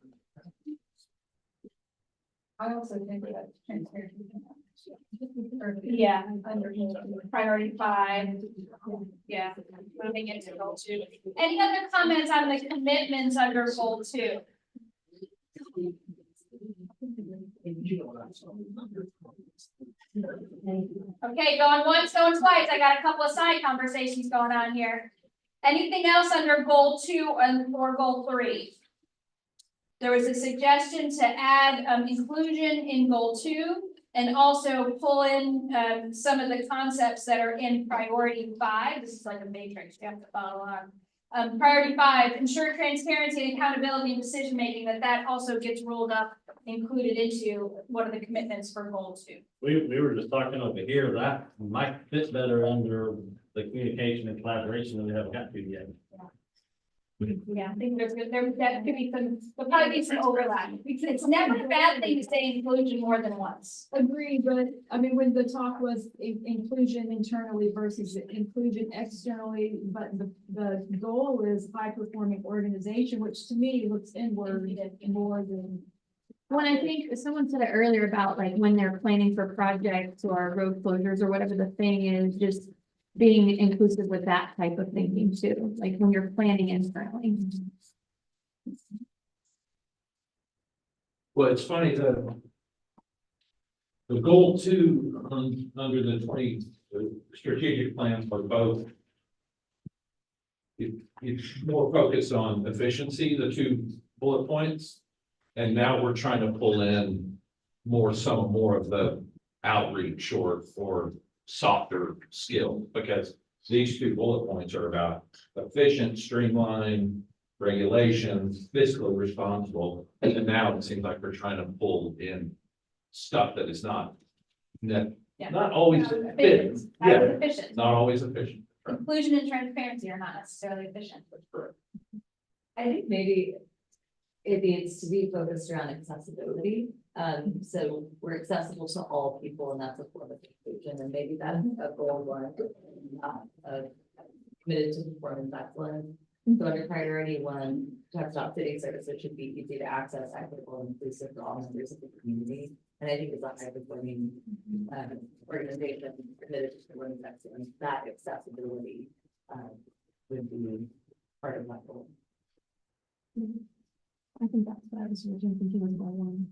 [SPEAKER 1] I also think that transparency. Yeah, under priority 5. Yeah, moving into goal 2. Any other comments on the commitments under goal 2? Okay, going once, going twice. I got a couple of side conversations going on here. Anything else under goal 2 and or goal 3? There was a suggestion to add inclusion in goal 2 and also pull in some of the concepts that are in priority 5. This is like a matrix, you have to follow on. Priority 5, ensure transparency and accountability in decision making, that also gets rolled up, included into one of the commitments for goal 2.
[SPEAKER 7] We were just talking over here, that might fit better under the communication and collaboration that we haven't got to yet.
[SPEAKER 1] Yeah, I think there could be some, there'll probably be some overlap. It's never a bad thing to say inclusion more than once.
[SPEAKER 17] Agreed, but I mean, when the talk was inclusion internally versus inclusion externally, but the goal is high performing organization, which to me looks inward more than.
[SPEAKER 13] When I think someone said it earlier about like when they're planning for projects or road closures or whatever the thing is, just being inclusive with that type of thinking too, like when you're planning internally.
[SPEAKER 21] Well, it's funny that the goal 2 under the 20 strategic plan for both. It's more focused on efficiency, the 2 bullet points. And now we're trying to pull in some more of the outreach or softer skill, because these 2 bullet points are about efficient, streamlined, regulations, fiscally responsible. And now it seems like we're trying to pull in stuff that is not always efficient.
[SPEAKER 1] Efficient.
[SPEAKER 21] Not always efficient.
[SPEAKER 1] Inclusion and transparency are not necessarily efficient.
[SPEAKER 11] I think maybe it needs to be focused around accessibility. So we're accessible to all people, and that's a form of inclusion, and maybe that's a goal 1, committed to performance excellence. So under priority 1, Talk City services should be easy to access, equitable, and inclusive for all members of the community. And I think it's a high performing organization committed to performance excellence. That accessibility would be part of my goal.
[SPEAKER 13] I think that's what I was originally thinking was goal 1.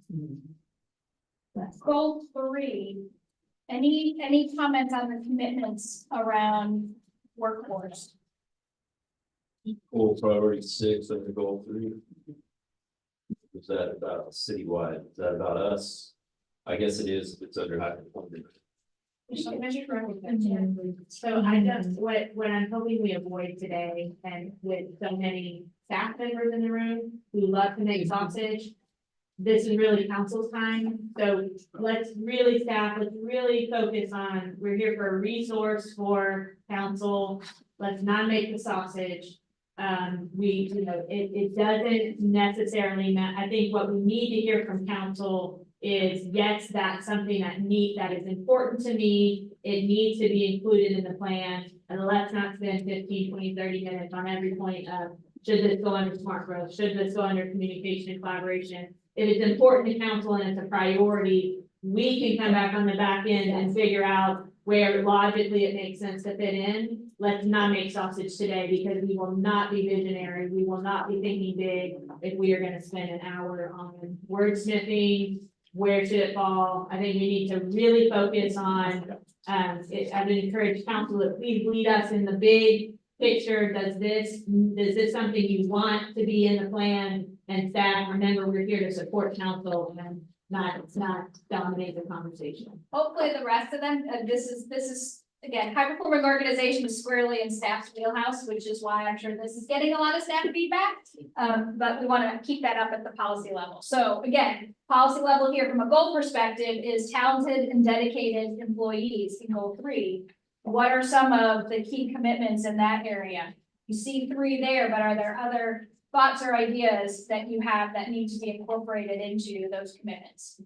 [SPEAKER 1] Goal 3, any comments on the commitments around workforce?
[SPEAKER 18] Goal priority 6 under goal 3. Is that about citywide? Is that about us? I guess it is, if it's under high performance.
[SPEAKER 3] So I just, what I'm hoping we avoid today, and with so many staff members in the room who love to make sausage, this is really council's time. So let's really focus on, we're here for a resource for council. Let's not make the sausage. It doesn't necessarily, I think what we need to hear from council is, yes, that's something that is important to me. It needs to be included in the plan, and let's not spend 15, 20, 30 minutes on every point of, should this go under smart growth? Should this go under communication and collaboration? If it's important to council and it's a priority, we can come back on the back end and figure out where logically it makes sense to fit in. Let's not make sausage today, because we will not be visionary. We will not be thinking big if we are going to spend an hour on wordsmithing. Where should it fall? I think we need to really focus on, I would encourage council to please lead us in the big picture. Is this something you want to be in the plan? And staff, remember, we're here to support council and not dominate the conversation.
[SPEAKER 1] Hopefully the rest of them, this is again, high performing organization is squarely in staff's wheelhouse, which is why I'm sure this is getting a lot of staff feedback. But we want to keep that up at the policy level. So again, policy level here from a goal perspective is talented and dedicated employees in goal 3. What are some of the key commitments in that area? You see 3 there, but are there other thoughts or ideas that you have that need to be incorporated into those commitments?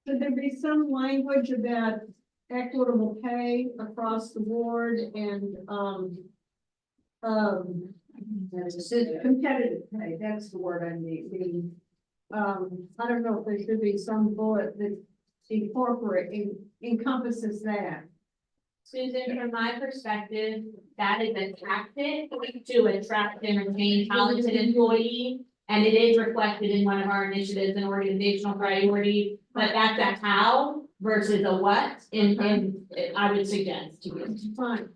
[SPEAKER 9] Should there be some language about equitable pay across the board and, competitive pay, that's the word I need, I don't know if there should be some bullet that encompasses that.
[SPEAKER 3] Susan, from my perspective, that is a tactic to attract and retain talented employees. And it is reflected in one of our initiatives and organizational priorities, but that's a how versus a what, and I would suggest to you.
[SPEAKER 9] Fine.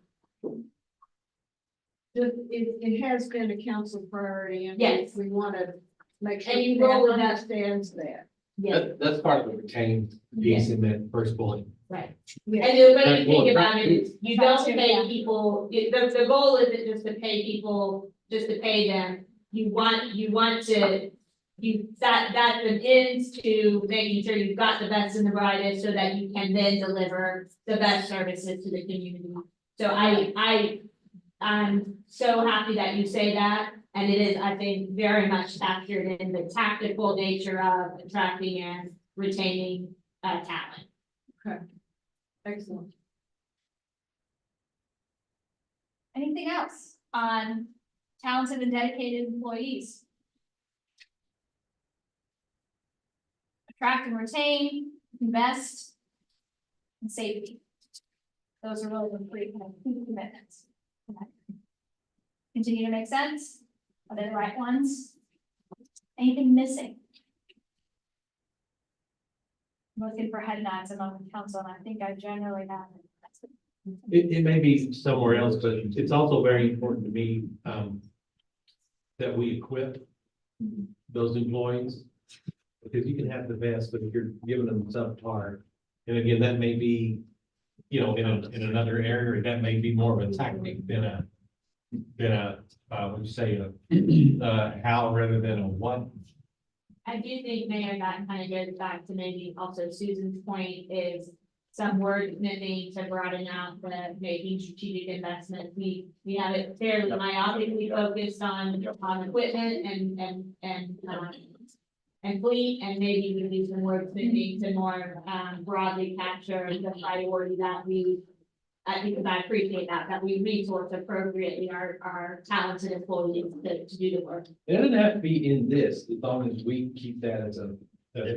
[SPEAKER 9] It has been a council priority, and
[SPEAKER 3] Yes.
[SPEAKER 9] we want to make sure
[SPEAKER 3] And you
[SPEAKER 9] that
[SPEAKER 3] roll with that.
[SPEAKER 9] understands that.
[SPEAKER 3] Yes,
[SPEAKER 2] That's part of the retained piece in that first bullet.
[SPEAKER 3] right.
[SPEAKER 9] Yeah.
[SPEAKER 3] And the way
[SPEAKER 2] That
[SPEAKER 3] you
[SPEAKER 2] will
[SPEAKER 3] think about
[SPEAKER 2] attract
[SPEAKER 3] it is, you don't pay people, the goal isn't just to pay people, just to pay them. You want to, that's an end to making sure you've got the best and the brightest so that you can then deliver the best services to the community. So I'm so happy that you say that, and it is, I think, very much captured in the tactical nature of attracting and retaining talent.
[SPEAKER 9] Okay. Excellent.
[SPEAKER 1] Anything else on talented and dedicated employees? Attract and retain, invest, and safety. Those are really the 3 kind of key commitments. Continue to make sense? Are they the right ones? Anything missing? I'm looking for head nods among the council, and I think I generally have.
[SPEAKER 2] It may be somewhere else, but it's also very important to me, that we equip those employees. Because you can have the best, but if you're giving them subpar, and again, that may be, in another area, that may be more of a tactic than a, what you say, a how rather than a what.
[SPEAKER 3] I do think, Mayor, that kind of goes back to maybe also Susan's point is some wordsmithing to broaden out the making strategic investments. We have it fairly myopically focused on equipment and fleet, and maybe we need some wordsmithing to more broadly capture the priority that because I appreciate that we resource appropriately our talented employees to do the work.
[SPEAKER 2] It doesn't have to be in this, as long as we keep that as a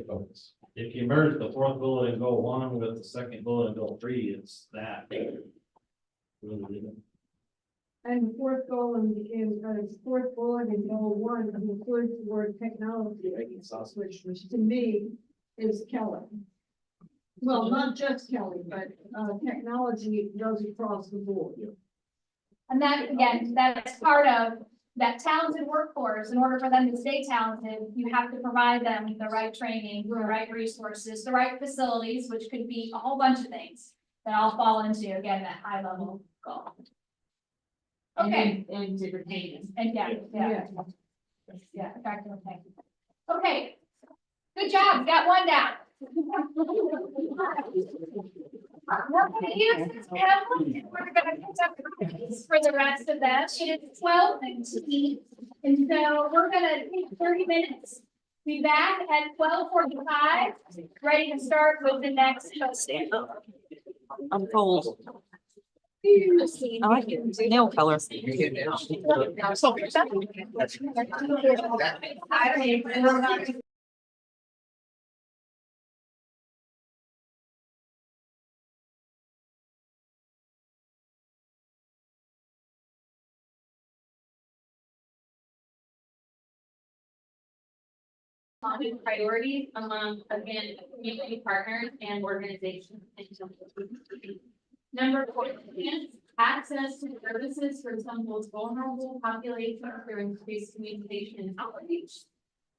[SPEAKER 2] focus.
[SPEAKER 7] If you merge the 4th bullet in goal 1 with the 2nd bullet in goal 3, it's that. Really.
[SPEAKER 9] And the fourth goal fourth bullet in goal 1 includes the word technology, which to me is Kelly. Well, not just Kelly, but technology goes across the board.
[SPEAKER 1] And that, again, that's part of that talented workforce. In order for them to stay talented, you have to provide them with the right training, the right resources, the right facilities, which could be a whole bunch of things that all fall into, again, that high level goal. Okay.
[SPEAKER 3] And to retain them.
[SPEAKER 1] And yeah, attract and retain. Okay, good job, got one down. We're gonna use this template, and we're gonna pick up the pace for the rest of them. It is 12:15, and so we're gonna take 30 minutes. Be back at 12:45, ready to start with the next stand.
[SPEAKER 15] I'm cold. I like it. Nail colors.
[SPEAKER 3] Priorities among, again, community partners and organizations. Number 4, access to services for some most vulnerable populations through increased communication and outreach.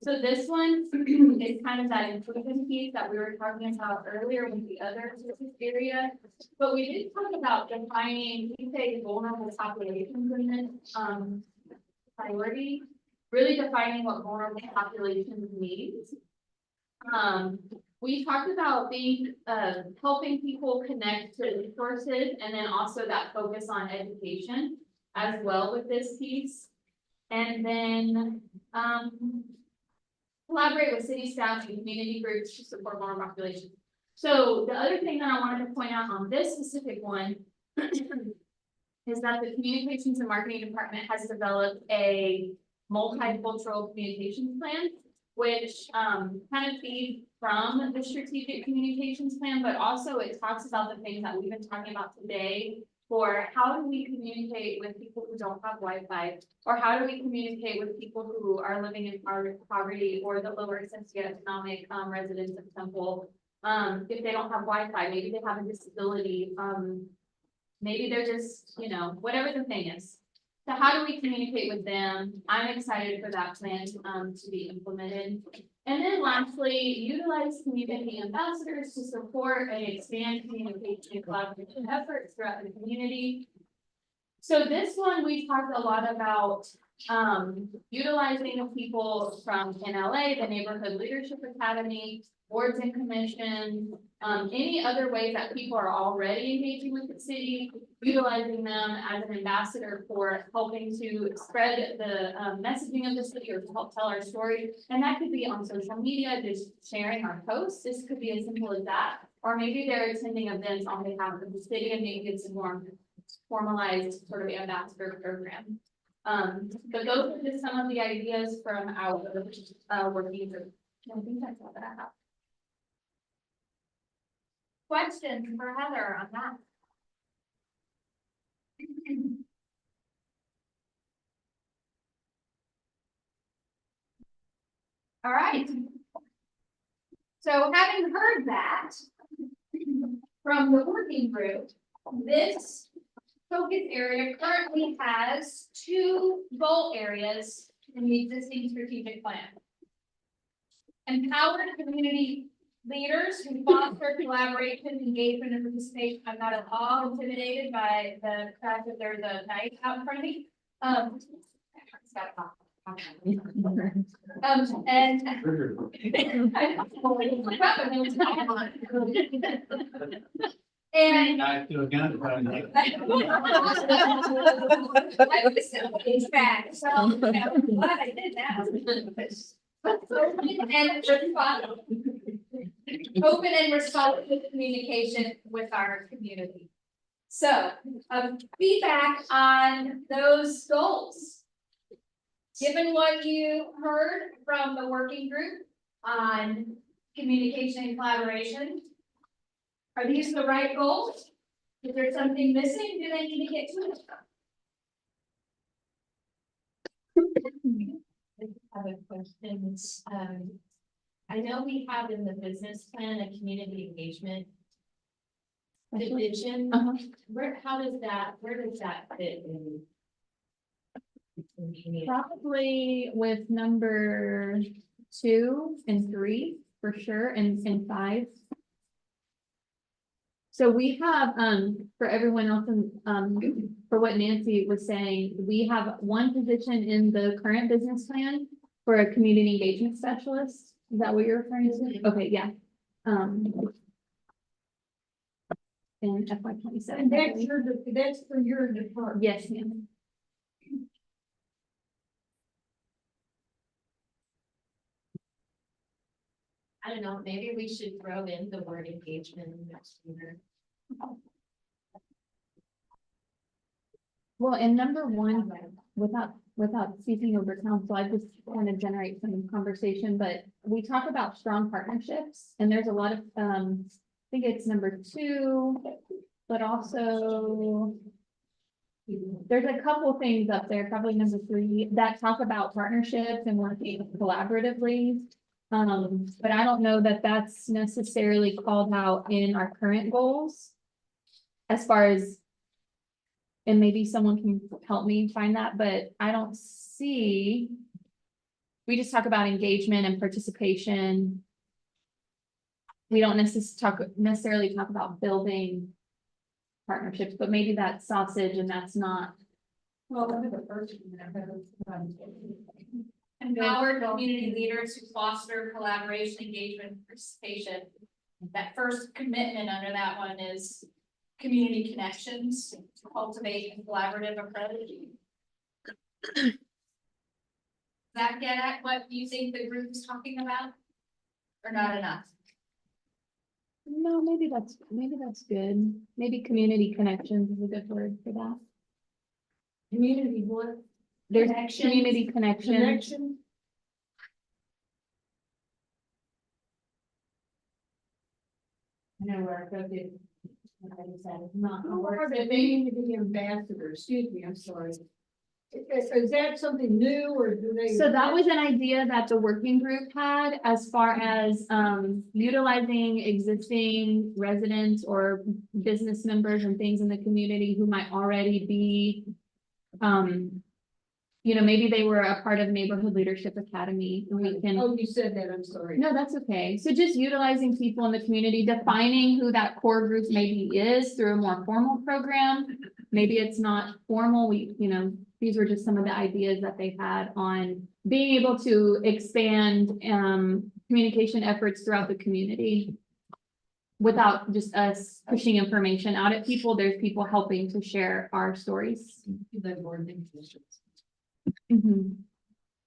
[SPEAKER 1] So this one is kind of that inclusion piece that we were talking about earlier with the other service area. But we did talk about defining, we say vulnerable populations in this, priority, really defining what vulnerable populations means. We talked about being, helping people connect to resources and then also that focus on education as well with this piece. And then, collaborate with city staff and community groups to support vulnerable populations. So the other thing that I wanted to point out on this specific one is that the communications and marketing department has developed a multicultural communications plan, which kind of feeds from the strategic communications plan, but also it talks about the things that we've been talking about today for how do we communicate with people who don't have Wi-Fi, or how do we communicate with people who are living in poverty or the lower socioeconomic residents of Temple. If they don't have Wi-Fi, maybe they have a disability, maybe they're just, you know, whatever the thing is. So how do we communicate with them? I'm excited for that plan to be implemented. And then lastly, utilize community ambassadors to support and expand communication and collaboration efforts throughout the community. So this one, we talked a lot about utilizing people from NLA, the Neighborhood Leadership Academy, boards and commissions, any other ways that people are already engaging with the city, utilizing them as an ambassador for helping to spread the messaging of the city or to help tell our story. And that could be on social media, just sharing our posts. This could be as simple as that. Or maybe they're attending events on behalf of the city and maybe it's a more formalized sort of ambassador program. But those are just some of the ideas from our working group. I think that's all that I have. Questions for Heather on that? All right. So having heard that from the working group, this focus area currently has 2 goal areas in the existing strategic plan. Empower community leaders who foster collaboration, engagement, and participation. I'm not at all intimidated by the fact that there's a knife out in front of me. And
[SPEAKER 12] I feel good about it.
[SPEAKER 1] In fact, so I'm glad I did that. Open and responsive communication with our community. So, feedback on those goals. Given what you heard from the working group on communication and collaboration, are these the right goals? Is there something missing? Do they need to get to it?
[SPEAKER 8] I have a question. I know we have in the business plan a community engagement division. Where does that fit in?
[SPEAKER 13] Probably with number 2 and 3 for sure, and 5. So we have, for everyone else, for what Nancy was saying, we have one position in the current business plan for a community engagement specialist. Is that what you're referring to? Okay, yeah. In FY 27.
[SPEAKER 9] That's for your department.
[SPEAKER 13] Yes, ma'am.
[SPEAKER 8] I don't know, maybe we should throw in the word engagement next year.
[SPEAKER 13] Well, in number 1, without speaking over council, I just want to generate some conversation, but we talk about strong partnerships and there's a lot of, I think it's number 2, but also there's a couple things up there, probably number 3, that talk about partnerships and working collaboratively. But I don't know that that's necessarily called out in our current goals. As far as, and maybe someone can help me find that, but I don't see we just talk about engagement and participation. We don't necessarily talk about building partnerships, but maybe that's sausage and that's not.
[SPEAKER 17] Well, look at the first one.
[SPEAKER 1] Empower community leaders who foster collaboration, engagement, participation. That first commitment under that one is community connections, to cultivate a collaborative approach. Does that get at what you think the group is talking about? Or not enough?
[SPEAKER 13] No, maybe that's good. Maybe community connections is a good word for that.
[SPEAKER 9] Community what?
[SPEAKER 13] There's
[SPEAKER 1] Connections.
[SPEAKER 13] community connection.
[SPEAKER 9] Connection?
[SPEAKER 3] I know where I did. Like I said, it's not.
[SPEAKER 9] Who are the community ambassadors? Excuse me, I'm sorry. Is that something new or do they?
[SPEAKER 13] So that was an idea that the working group had as far as utilizing existing residents or business members and things in the community who might already be maybe they were a part of Neighborhood Leadership Academy and we can.
[SPEAKER 9] Oh, you said that, I'm sorry.
[SPEAKER 13] No, that's okay. So just utilizing people in the community, defining who that core group maybe is through a more formal program. Maybe it's not formal. These were just some of the ideas that they had on being able to expand communication efforts throughout the community. Without just us pushing information out at people, there's people helping to share our stories. Mhm.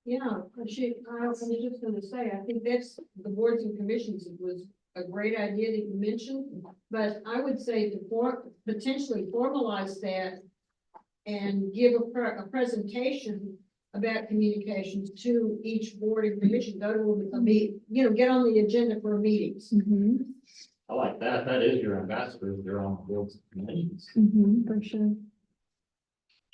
[SPEAKER 9] Yeah, I was just gonna say, I think that's, the boards and commissions was a great idea that you mentioned. But I would say to potentially formalize that and give a presentation about communications to each board and commission, go to a meet, get on the agenda for meetings.
[SPEAKER 7] I like that. That is your ambassadors. They're on boards and commissions.
[SPEAKER 13] For sure.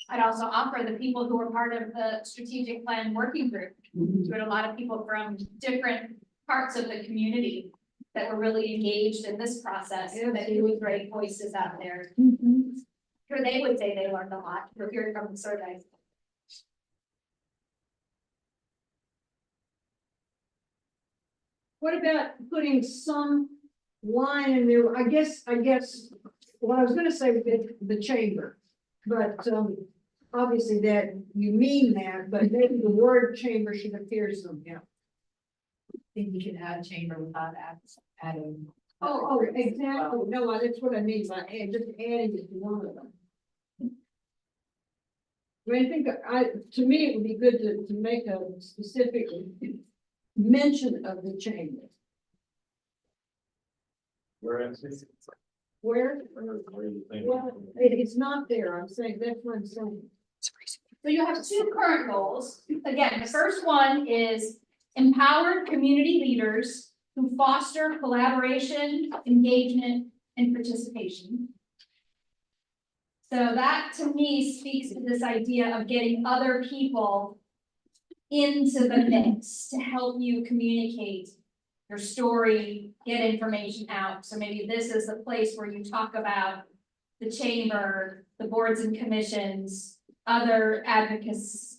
[SPEAKER 1] I'd also offer the people who were part of the strategic plan working group. We had a lot of people from different parts of the community that were really engaged in this process, that really great voices out there. Sure, they would say they learned a lot, we're hearing from the survey.
[SPEAKER 9] What about putting some line in there? I guess, what I was gonna say with the chamber, but, obviously that, you mean that, but maybe the word chamber should appear somehow.
[SPEAKER 3] I think you can add chamber without adding.
[SPEAKER 9] Oh, exactly. No, that's what I mean by just adding it to one of them. I think to me, it would be good to make a specific mention of the chamber.
[SPEAKER 7] Where?
[SPEAKER 9] Where? Well, it's not there. I'm saying, that's what I'm saying.
[SPEAKER 1] So you have two current goals. Again, the first one is empower community leaders who foster collaboration, engagement, and participation. So that to me speaks to this idea of getting other people into the mix to help you communicate your story, get information out. So maybe this is the place where you talk about the chamber, the boards and commissions, other advocates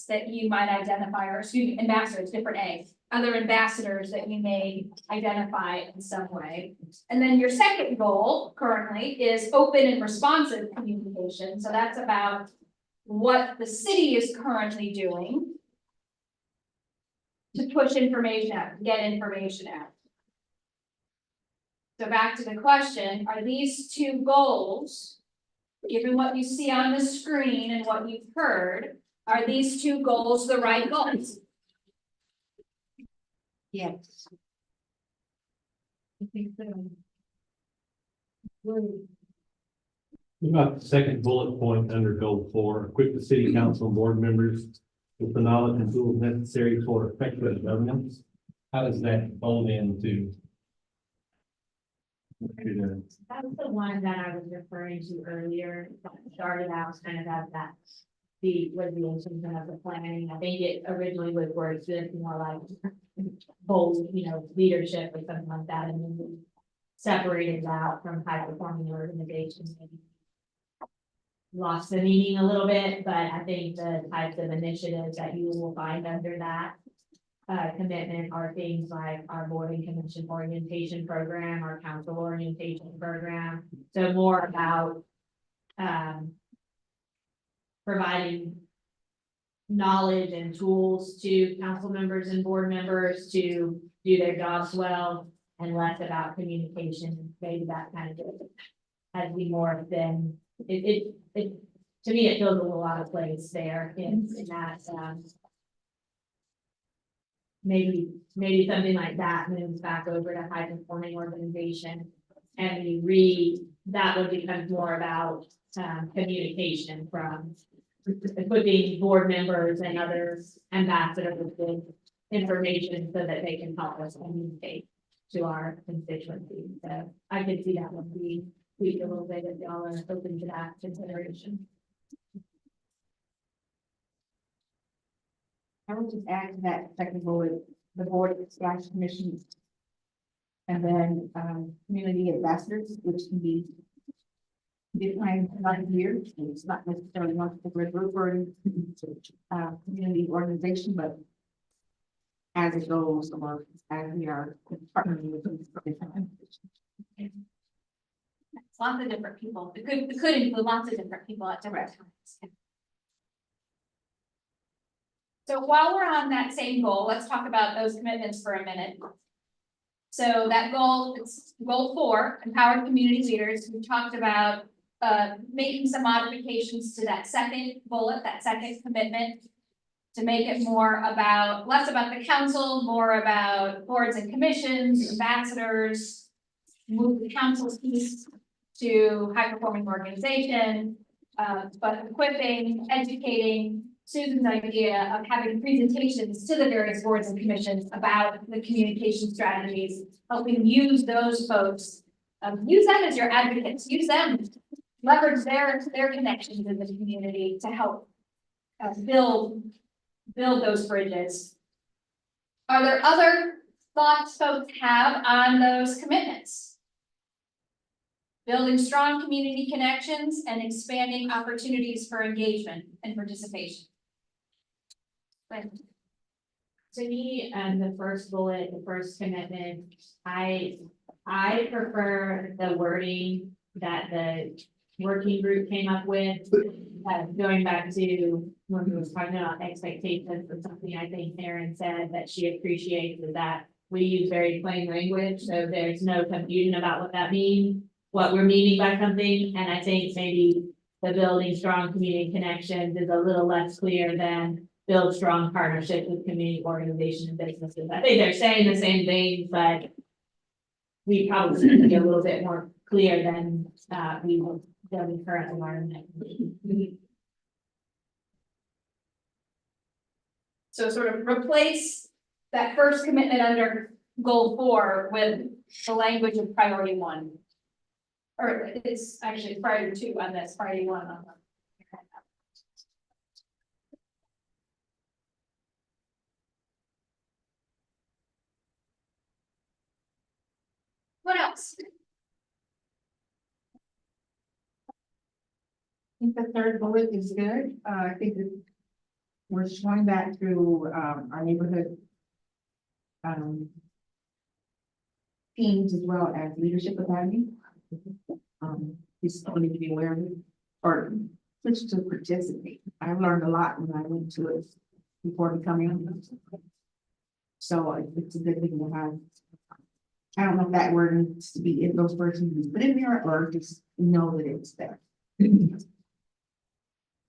[SPEAKER 1] that you might identify, or excuse me, ambassadors, different A, other ambassadors that you may identify in some way. And then your second goal currently is open and responsive communication. So that's about what the city is currently doing to push information out, get information out. So back to the question, are these two goals, given what you see on the screen and what you've heard, are these two goals the right goals?
[SPEAKER 9] Yes.
[SPEAKER 3] I think so.
[SPEAKER 7] What about the second bullet point under goal 4, equip the city council and board members with the knowledge and tools necessary for effective governance? How does that fold into?
[SPEAKER 3] That's the one that I was referring to earlier, that started out kind of as that. The regulations and as the planning, I think it originally was where it's been more like bold, leadership or something like that, and then we separated it out from high performing organizations. lost the meaning a little bit, but I think the types of initiatives that you will find under that commitment are things like our board and commission orientation program, our council orientation program. So more about providing knowledge and tools to council members and board members to do their jobs well, and less about communication. Maybe that kind of has to be more than it, to me, it feels a little out of place there in that, maybe something like that moves back over to high performing organization. And that would become more about, communication from equipping board members and other ambassadors with information so that they can help us communicate to our constituency. So I could see that would be tweaked a little bit if y'all are open to that consideration.
[SPEAKER 20] I would just add to that second bullet, the board/commission. And then, community ambassadors, which can be defined by year. It's not necessarily one particular group or community organization, but as it goes, or as we are partnering with them for different organizations.
[SPEAKER 1] Lots of different people. It could include lots of different people at different times. So while we're on that same goal, let's talk about those commitments for a minute. So that goal, it's goal 4, empowered community leaders. We talked about making some modifications to that second bullet, that second commitment, to make it less about the council, more about boards and commissions, ambassadors, move the council's piece to high performing organization, but equipping, educating. Susan's idea of having presentations to the various boards and commissions about the communication strategies, helping use those folks, use them as your advocates, use them, leverage their connections in the community to help build those bridges. Are there other thoughts folks have on those commitments? Building strong community connections and expanding opportunities for engagement and participation.
[SPEAKER 3] To me, the first bullet, the first commitment, I prefer the wording that the working group came up with. Going back to when we was talking about expectations, or something I think Erin said that she appreciates is that we use very plain language, so there's no confusion about what that means, what we're meaning by something. And I think maybe the building strong community connections is a little less clear than build strong partnerships with community organizations and businesses. I think they're saying the same thing, but we probably need to be a little bit more clear than we currently are.
[SPEAKER 1] So sort of replace that first commitment under goal 4 with the language of priority 1. Or it's actually priority 2 on this, priority 1 on that. What else?
[SPEAKER 20] I think the third bullet is good. I think that we're showing that through our neighborhood teams as well as leadership academy. Just only to be aware of it or switch to participate. I learned a lot when I went to it before becoming on. So it's a good thing to have. I don't know if that word needs to be in those words need to be put in there or just know that it's there.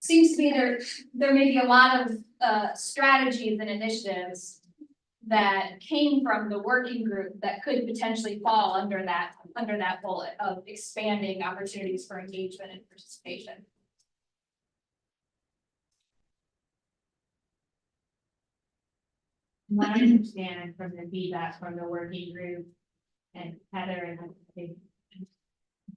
[SPEAKER 1] Seems to be there may be a lot of strategies and initiatives that came from the working group that could potentially fall under that bullet of expanding opportunities for engagement and participation.
[SPEAKER 3] What I understand from the feedback from the working group and Heather, and I think I'm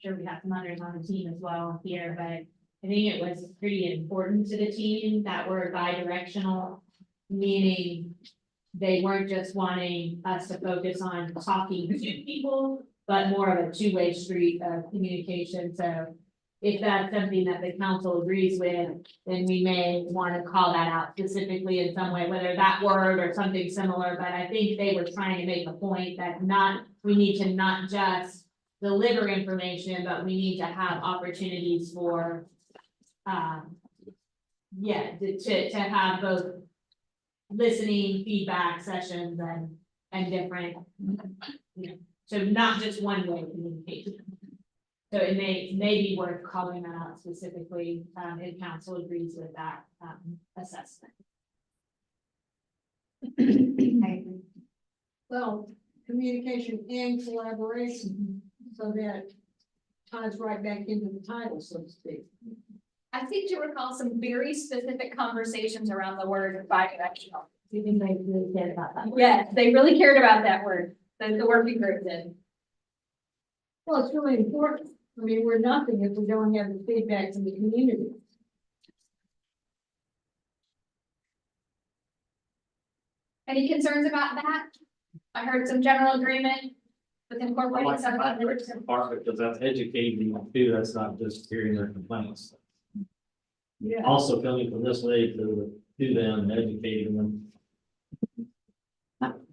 [SPEAKER 3] sure we have some others on the team as well here, but I think it was pretty important to the team that we're bi-directional, meaning they weren't just wanting us to focus on talking to people, but more of a two-way street of communication. So if that's something that the council agrees with, then we may want to call that out specifically in some way, whether that word or something similar, but I think they were trying to make a point that we need to not just deliver information, but we need to have opportunities for, to have both listening, feedback sessions and different, so not just one way of communication. So it may be worth calling that out specifically, if council agrees with that, assessment.
[SPEAKER 9] Well, communication and collaboration, so that ties right back into the title, so to speak.
[SPEAKER 1] I seem to recall some very specific conversations around the word bidirectional.
[SPEAKER 3] Do you think they really cared about that?
[SPEAKER 1] Yes, they really cared about that word, the working group did.
[SPEAKER 9] Well, it's really important. I mean, we're nothing if we don't have the feedback from the community.
[SPEAKER 1] Any concerns about that? I heard some general agreement with incorporating some of the words.
[SPEAKER 7] Part because that's educating them too, that's not just hearing their complaints.
[SPEAKER 9] Yeah.
[SPEAKER 7] Also coming from this way to them and educating them.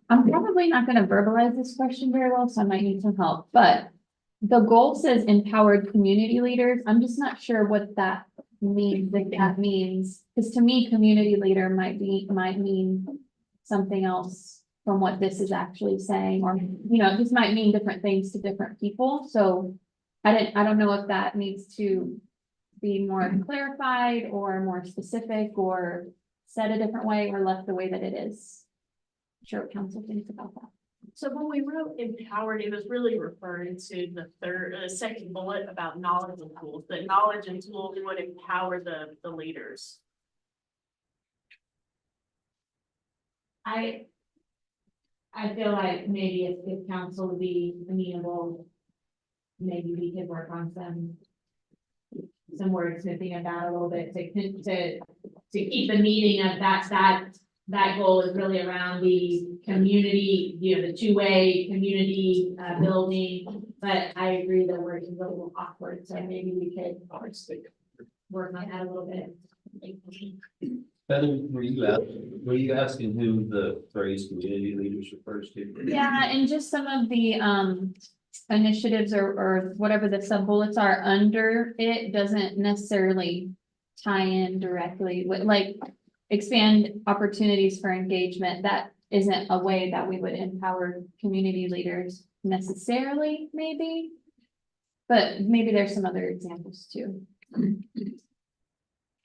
[SPEAKER 13] I'm probably not gonna verbalize this question very well, so I might need some help, but the goal says empowered community leaders. I'm just not sure what that means, if that means, because to me, community leader might mean something else from what this is actually saying, or, this might mean different things to different people, so I don't know if that needs to be more clarified or more specific or said a different way or left the way that it is. I'm sure what council thinks about that.
[SPEAKER 4] So when we wrote empowered, it was really referring to the second bullet about knowledge and tools, that knowledge and tools would empower the leaders.
[SPEAKER 3] I feel like maybe if council would be amenable, maybe we could work on some wordsmithing of that a little bit to keep the meaning of that goal is really around the community, the two-way community building. But I agree that we're a little awkward, so maybe we could work on that a little bit.
[SPEAKER 18] Heather, were you asking who the phrase community leaders refers to?
[SPEAKER 13] Yeah, and just some of the initiatives or whatever the sub bullets are under it doesn't necessarily tie in directly with, like, expand opportunities for engagement. That isn't a way that we would empower community leaders necessarily, maybe. But maybe there's some other examples too.
[SPEAKER 1] Kind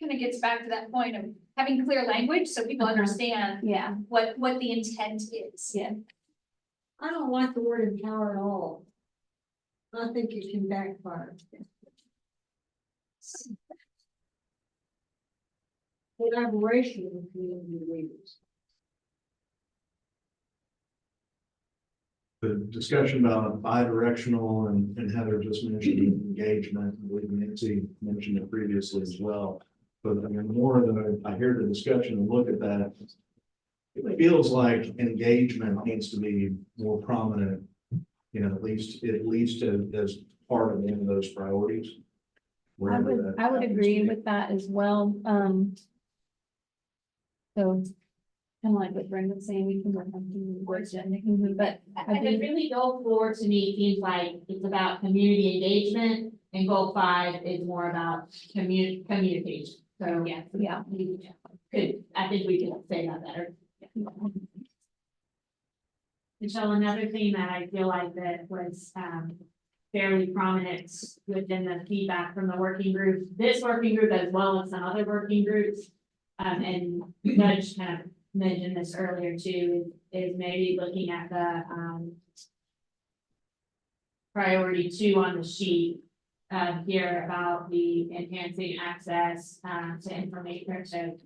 [SPEAKER 1] of gets back to that point of having clear language so people understand
[SPEAKER 13] Yeah.
[SPEAKER 1] what the intent is.
[SPEAKER 13] Yeah.
[SPEAKER 9] I don't like the word empower at all. I think it can backfire. Collaboration with community leaders.
[SPEAKER 5] The discussion about bidirectional and Heather just mentioned engagement, I believe Nancy mentioned it previously as well. But I mean, more than I hear the discussion and look at that, it feels like engagement needs to be more prominent, at least as part of one of those priorities.
[SPEAKER 13] I would agree with that as well. So kind of like what Brenda's saying, we can work on some words, but
[SPEAKER 3] And then really goal 4 to me seems like it's about community engagement, and goal 5 is more about communication. So yeah, I think we could say that better. Michelle, another thing that I feel like that was fairly prominent within the feedback from the working group, this working group as well as some other working groups, and Judge kind of mentioned this earlier too, is maybe looking at the priority 2 on the sheet here about the enhancing access to information to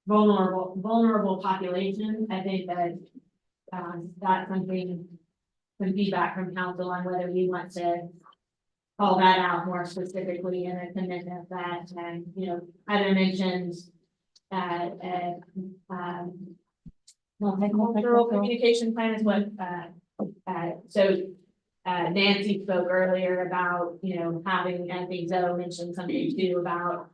[SPEAKER 3] vulnerable populations. I think that that's something, some feedback from council on whether we want to call that out more specifically in a commitment of that. And, Heather mentioned
[SPEAKER 1] Multicultural communication plan is what,
[SPEAKER 3] so Nancy spoke earlier about, you know, having, I think Zoe mentioned something too about,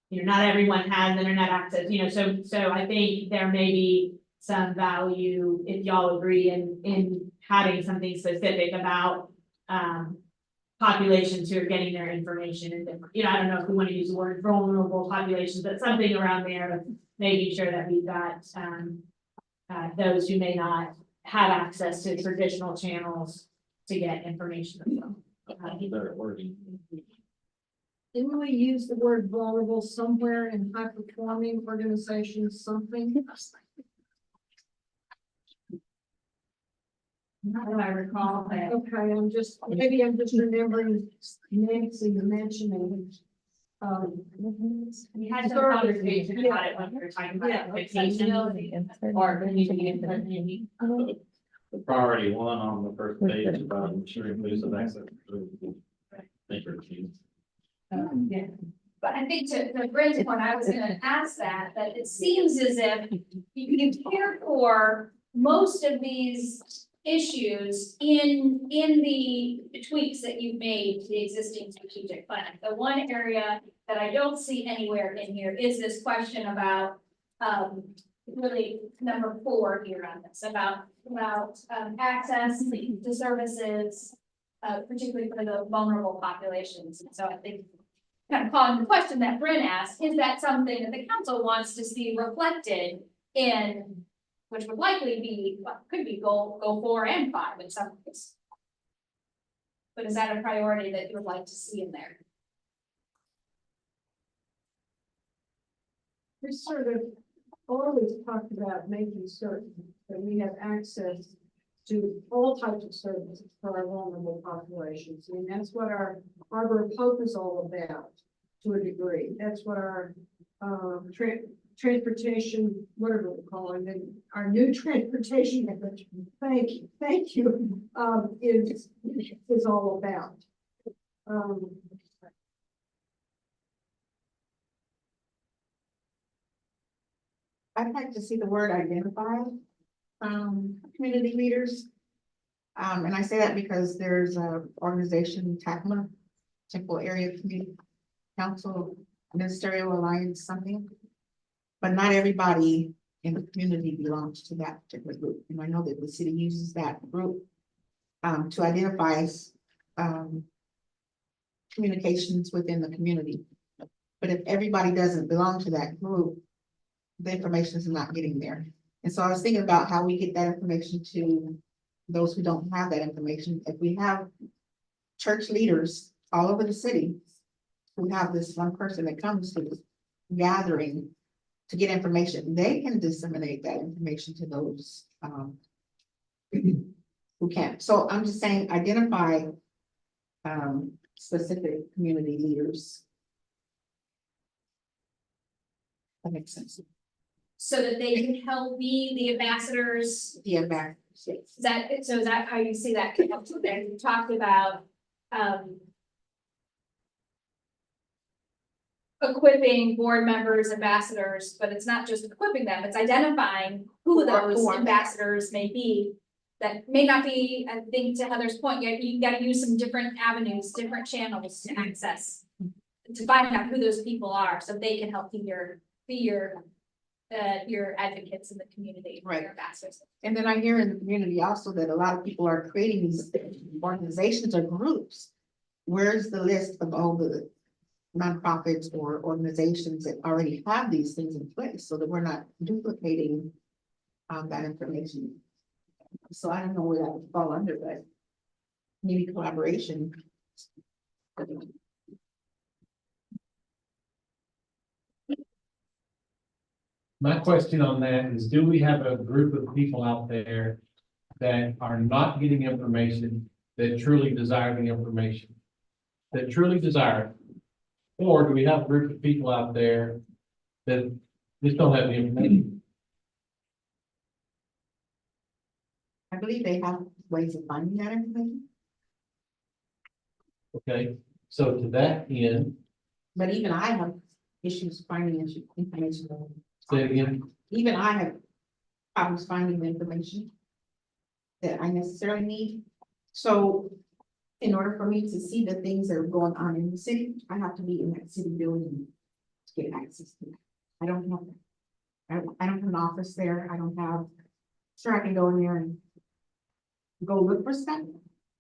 [SPEAKER 3] you know, not everyone has internet access, you know, so I think there may be some value, if y'all agree, in having something specific about, populations who are getting their information and, you know, I don't know if we want to use the word vulnerable populations, but something around there, making sure that we've got, those who may not have access to traditional channels to get information from.
[SPEAKER 21] Better wording.
[SPEAKER 9] Didn't we use the word vulnerable somewhere in high performing organizations, something?
[SPEAKER 3] Not that I recall, but.
[SPEAKER 9] Okay, maybe I'm just remembering Nancy mentioning.
[SPEAKER 3] We had some conversation about it when we were talking about expectations or community.
[SPEAKER 7] The priority one on the first page about ensuring inclusive access. Thank you.
[SPEAKER 3] Yeah.
[SPEAKER 1] But I think to Brent's point, I was gonna ask that it seems as if you care for most of these issues in the tweaks that you've made to the existing strategic plan. The one area that I don't see anywhere in here is this question about, really number 4 here on this, about access to services, particularly for the vulnerable populations. And so I think kind of calling the question that Brent asked, is that something that the council wants to see reflected in, which would likely be, could be goal 4 and 5 in some ways. But is that a priority that you would like to see in there?
[SPEAKER 9] We sort of always talked about making certain that we have access to all types of services for our vulnerable populations. I mean, that's what our Harbor of Hope is all about to a degree. That's what our transportation, whatever we're calling it, our new transportation, thank you, is all about.
[SPEAKER 20] I'd like to see the word identify, community leaders. And I say that because there's a organization, TACMA, Temple Area Community Council Ministerial Alliance, something. But not everybody in the community belongs to that particular group. And I know that the city uses that group to identify communications within the community. But if everybody doesn't belong to that group, the information is not getting there. And so I was thinking about how we get that information to those who don't have that information. If we have church leaders all over the city who have this one person that comes to this gathering to get information, they can disseminate that information to those who can't. So I'm just saying, identify specific community leaders. That makes sense.
[SPEAKER 1] So that they can help be the ambassadors.
[SPEAKER 20] The ambassadors, yes.
[SPEAKER 1] Is that how you see that come up to there? You talked about equipping board members, ambassadors, but it's not just equipping them, it's identifying who those ambassadors may be. That may not be, I think to Heather's point, you gotta use some different avenues, different channels to access. To find out who those people are, so they can help be your advocates in the community,
[SPEAKER 20] right?
[SPEAKER 1] Your ambassadors.
[SPEAKER 20] And then I hear in the community also that a lot of people are creating these organizations or groups. Where's the list of all the nonprofits or organizations that already have these things in place so that we're not duplicating that information? So I don't know where that would fall under, but maybe collaboration.
[SPEAKER 2] My question on that is, do we have a group of people out there that are not getting information, that truly desire the information? That truly desire it? Or do we have a group of people out there that just don't have the information?
[SPEAKER 20] I believe they have ways of finding that information.
[SPEAKER 2] Okay, so to that end.
[SPEAKER 20] But even I have issues finding information.
[SPEAKER 2] Say it again.
[SPEAKER 20] Even I have problems finding the information that I necessarily need. So in order for me to see the things that are going on in the city, I have to be in that city building to get access to that. I don't have that. I don't have an office there. I don't have, sure, I can go in there and go look for stuff,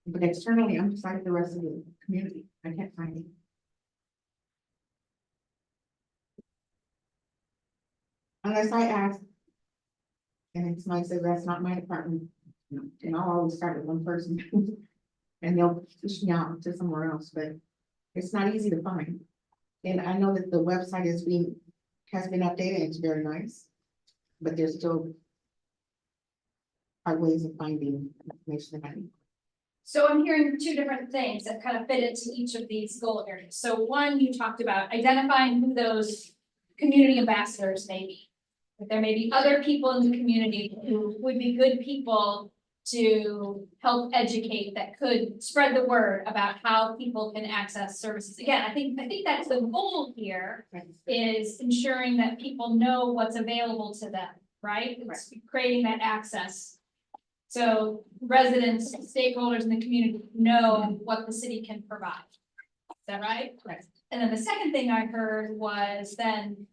[SPEAKER 20] but externally, I'm just like the rest of the community. I can't find it. Unless I ask. And it's somebody says, that's not my department. And I'll always start with one person. And they'll push me out to somewhere else, but it's not easy to find. And I know that the website has been updated, it's very nice. But there's still are ways of finding information that I need.
[SPEAKER 1] So I'm hearing two different things that kind of fit into each of these goal areas. So one, you talked about identifying who those community ambassadors may be. That there may be other people in the community who would be good people to help educate, that could spread the word about how people can access services. Again, I think that's the goal here, is ensuring that people know what's available to them, right? It's creating that access. So residents, stakeholders in the community know what the city can provide. Is that right? Correct. And then the second thing I heard was then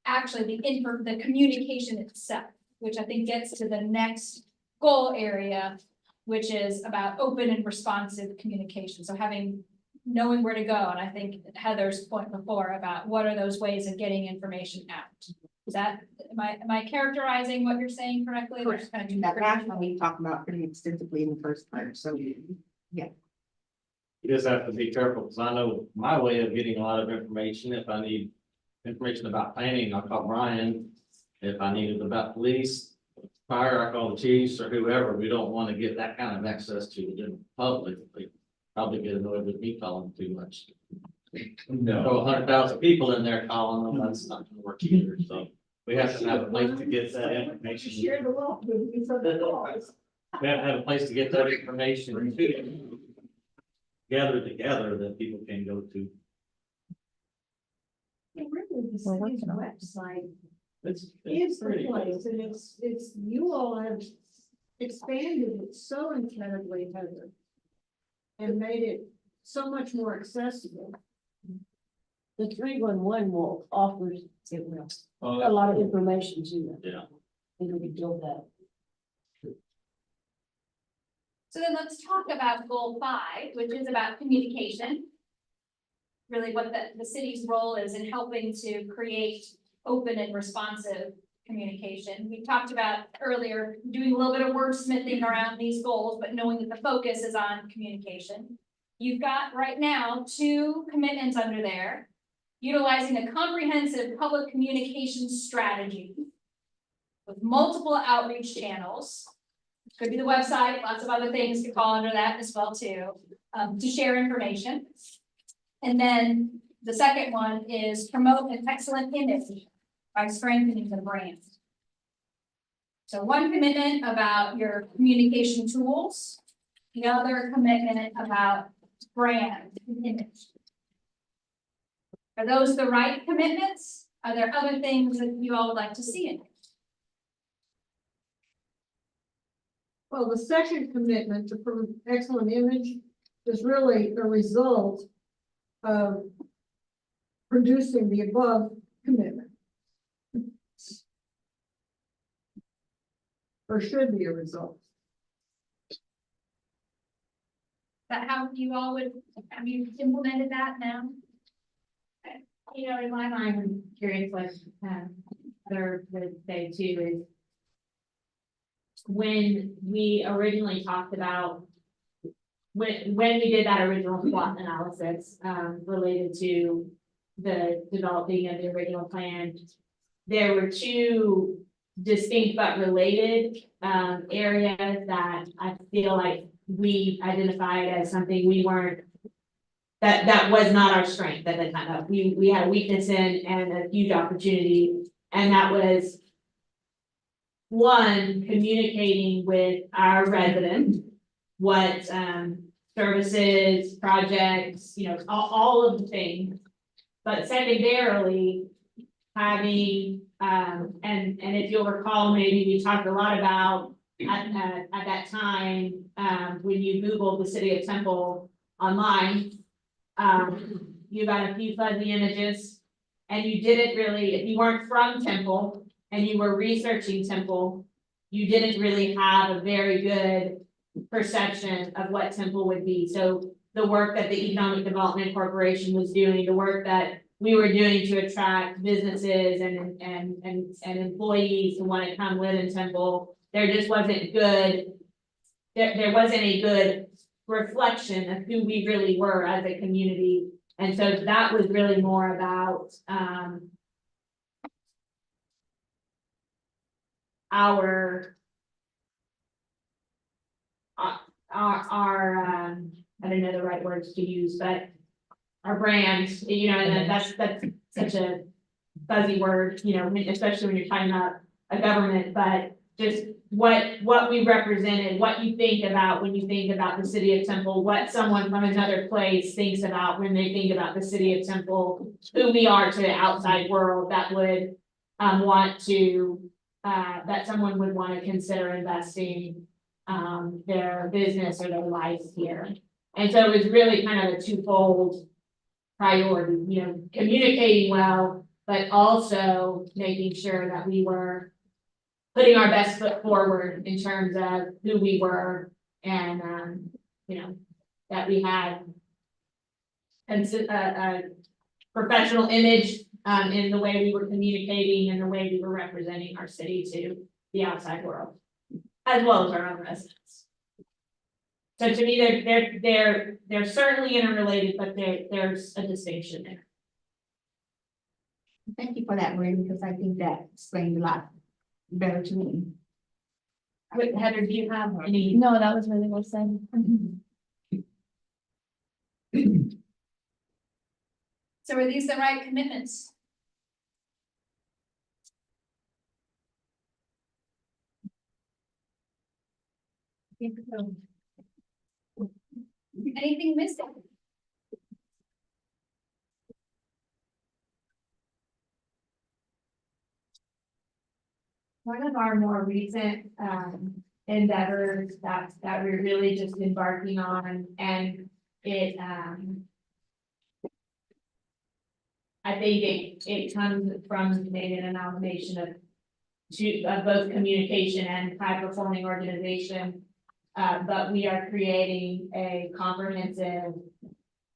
[SPEAKER 1] actually the communication itself, which I think gets to the next goal area, which is about open and responsive communication. So knowing where to go. And I think Heather's point before about what are those ways of getting information out. Is that, am I characterizing what you're saying correctly?
[SPEAKER 20] Correct. That's what we talked about pretty extensively in the first part, so, yeah.
[SPEAKER 7] You just have to be careful, because I know my way of getting a lot of information. If I need information about planning, I'll call Brian. If I need it about police, fire, I call the chiefs or whoever. We don't want to get that kind of access to the general public. They probably get annoyed with me calling too much.
[SPEAKER 19] No.
[SPEAKER 7] So 100,000 people in there calling them, that's not gonna work either, so we have to have a place to get that information.
[SPEAKER 9] Share the wealth with each other.
[SPEAKER 7] We have to have a place to get that information to. Gather together that people can go to.
[SPEAKER 9] Really, the city's website
[SPEAKER 7] It's
[SPEAKER 9] is the
[SPEAKER 7] pretty cool.
[SPEAKER 9] place, and it's, you all have expanded it so incredibly, Heather. And made it so much more accessible.
[SPEAKER 4] The 311 will offer
[SPEAKER 7] Oh,
[SPEAKER 4] a lot of information to them.
[SPEAKER 7] Yeah.
[SPEAKER 4] And we can build that.
[SPEAKER 1] So then let's talk about goal 5, which is about communication. Really what the city's role is in helping to create open and responsive communication. We talked about earlier doing a little bit of wordsmithing around these goals, but knowing that the focus is on communication. You've got right now 2 commitments under there, utilizing a comprehensive public communication strategy with multiple outreach channels. Could be the website, lots of other things to fall under that as well too, to share information. And then the second one is promote an excellent image by strengthening the brand. So one commitment about your communication tools, the other commitment about brand and image. Are those the right commitments? Are there other things that you all would like to see in it?
[SPEAKER 9] Well, the second commitment to prove excellent image is really a result of producing the above commitment. Or should be a result.
[SPEAKER 1] That how you all would, have you implemented that now?
[SPEAKER 3] You know, in my mind, I'm curious what, other would say too is when we originally talked about, when we did that original SWOT analysis, related to the developing of the original plan, there were 2 distinct but related, areas that I feel like we identified as something we weren't, that was not our strength at the time. We had a weakness in and a huge opportunity, and that was 1, communicating with our residents, what services, projects, you know, all of the things. But secondarily, having and if you'll recall, maybe we talked a lot about at that time, when you Googled the city of Temple online, you got a few fuzzy images. And you didn't really, if you weren't from Temple and you were researching Temple, you didn't really have a very good perception of what Temple would be. So the work that the Economic Development Corporation was doing, the work that we were doing to attract businesses and employees who want to come live in Temple, there just wasn't good. There wasn't a good reflection of who we really were as a community. And so that was really more about, our I don't know the right words to use, but our brand, you know, and that's such a fuzzy word, you know, especially when you're talking about a government, but just what we represented, what you think about when you think about the city of Temple, what someone from another place thinks about when they think about the city of Temple, who we are to the outside world that would want to, that someone would want to consider investing their business or their life here. And so it was really kind of a twofold priority, you know, communicating well, but also making sure that we were putting our best foot forward in terms of who we were and, you know, that we had a professional image in the way we were communicating and the way we were representing our city to the outside world, as well as our own residents. So to me, they're certainly interrelated, but there's a distinction there.
[SPEAKER 20] Thank you for that, Marie, because I think that explained a lot better to me.
[SPEAKER 3] Wait, Heather, do you have any?
[SPEAKER 13] No, that was really well said.
[SPEAKER 1] So are these the right commitments?
[SPEAKER 17] I think so.
[SPEAKER 1] Anything missing?
[SPEAKER 3] One of our more recent endeavors that we're really just embarking on, and it I think it comes from maybe an amalgamation of both communication and high performing organization. But we are creating a comprehensive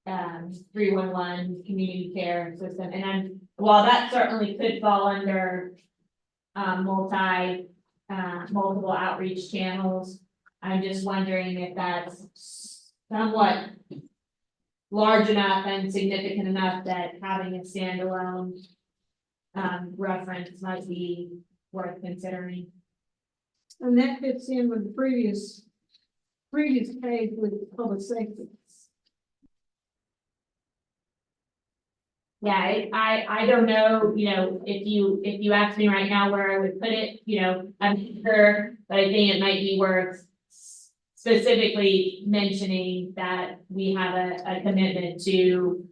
[SPEAKER 3] 311 community care system. And while that certainly could fall under multiple outreach channels, I'm just wondering if that's somewhat large enough and significant enough that having a standalone reference might be worth considering.
[SPEAKER 9] And that fits in with the previous page with public safety.
[SPEAKER 3] Yeah, I don't know, you know, if you ask me right now where I would put it, you know, I'm sure, but I think it might be worth specifically mentioning that we have a commitment to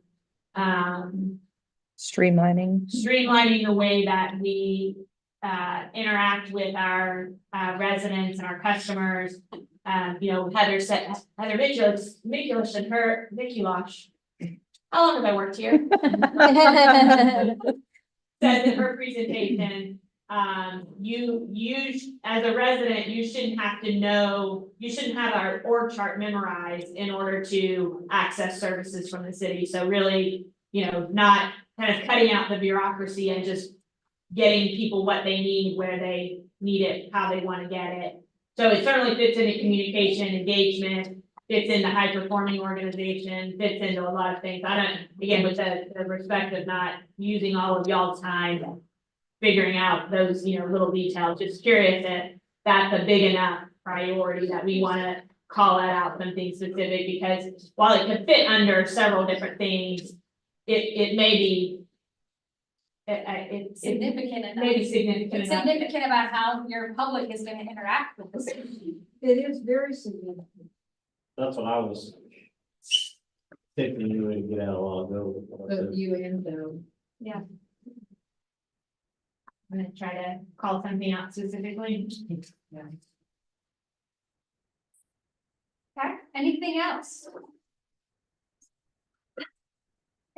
[SPEAKER 15] Streamlining
[SPEAKER 3] the way that we interact with our residents and our customers. You know, Heather Mikuláš and her Mikuláš. How long have I worked here? Said in her presentation, you as a resident, you shouldn't have our org chart memorized in order to access services from the city. So really, you know, not kind of cutting out the bureaucracy and just getting people what they need, where they need it, how they want to get it. So it certainly fits into communication, engagement, fits into high performing organization, fits into a lot of things. I don't, again, with the respect of not using all of y'all's time figuring out those, you know, little details, just curious if that's a big enough priority that we want to call that out something specific, because while it could fit under several different things, it may be
[SPEAKER 1] Significant enough.
[SPEAKER 3] Maybe significant
[SPEAKER 1] It's
[SPEAKER 3] enough.
[SPEAKER 1] significant about how your public is going to interact with this.
[SPEAKER 9] It is very significant.
[SPEAKER 7] That's what I was thinking you would get out a while ago.
[SPEAKER 3] Both you and Bill. Yeah. I'm gonna try to call something out specifically.
[SPEAKER 7] Yeah.
[SPEAKER 1] Anything else?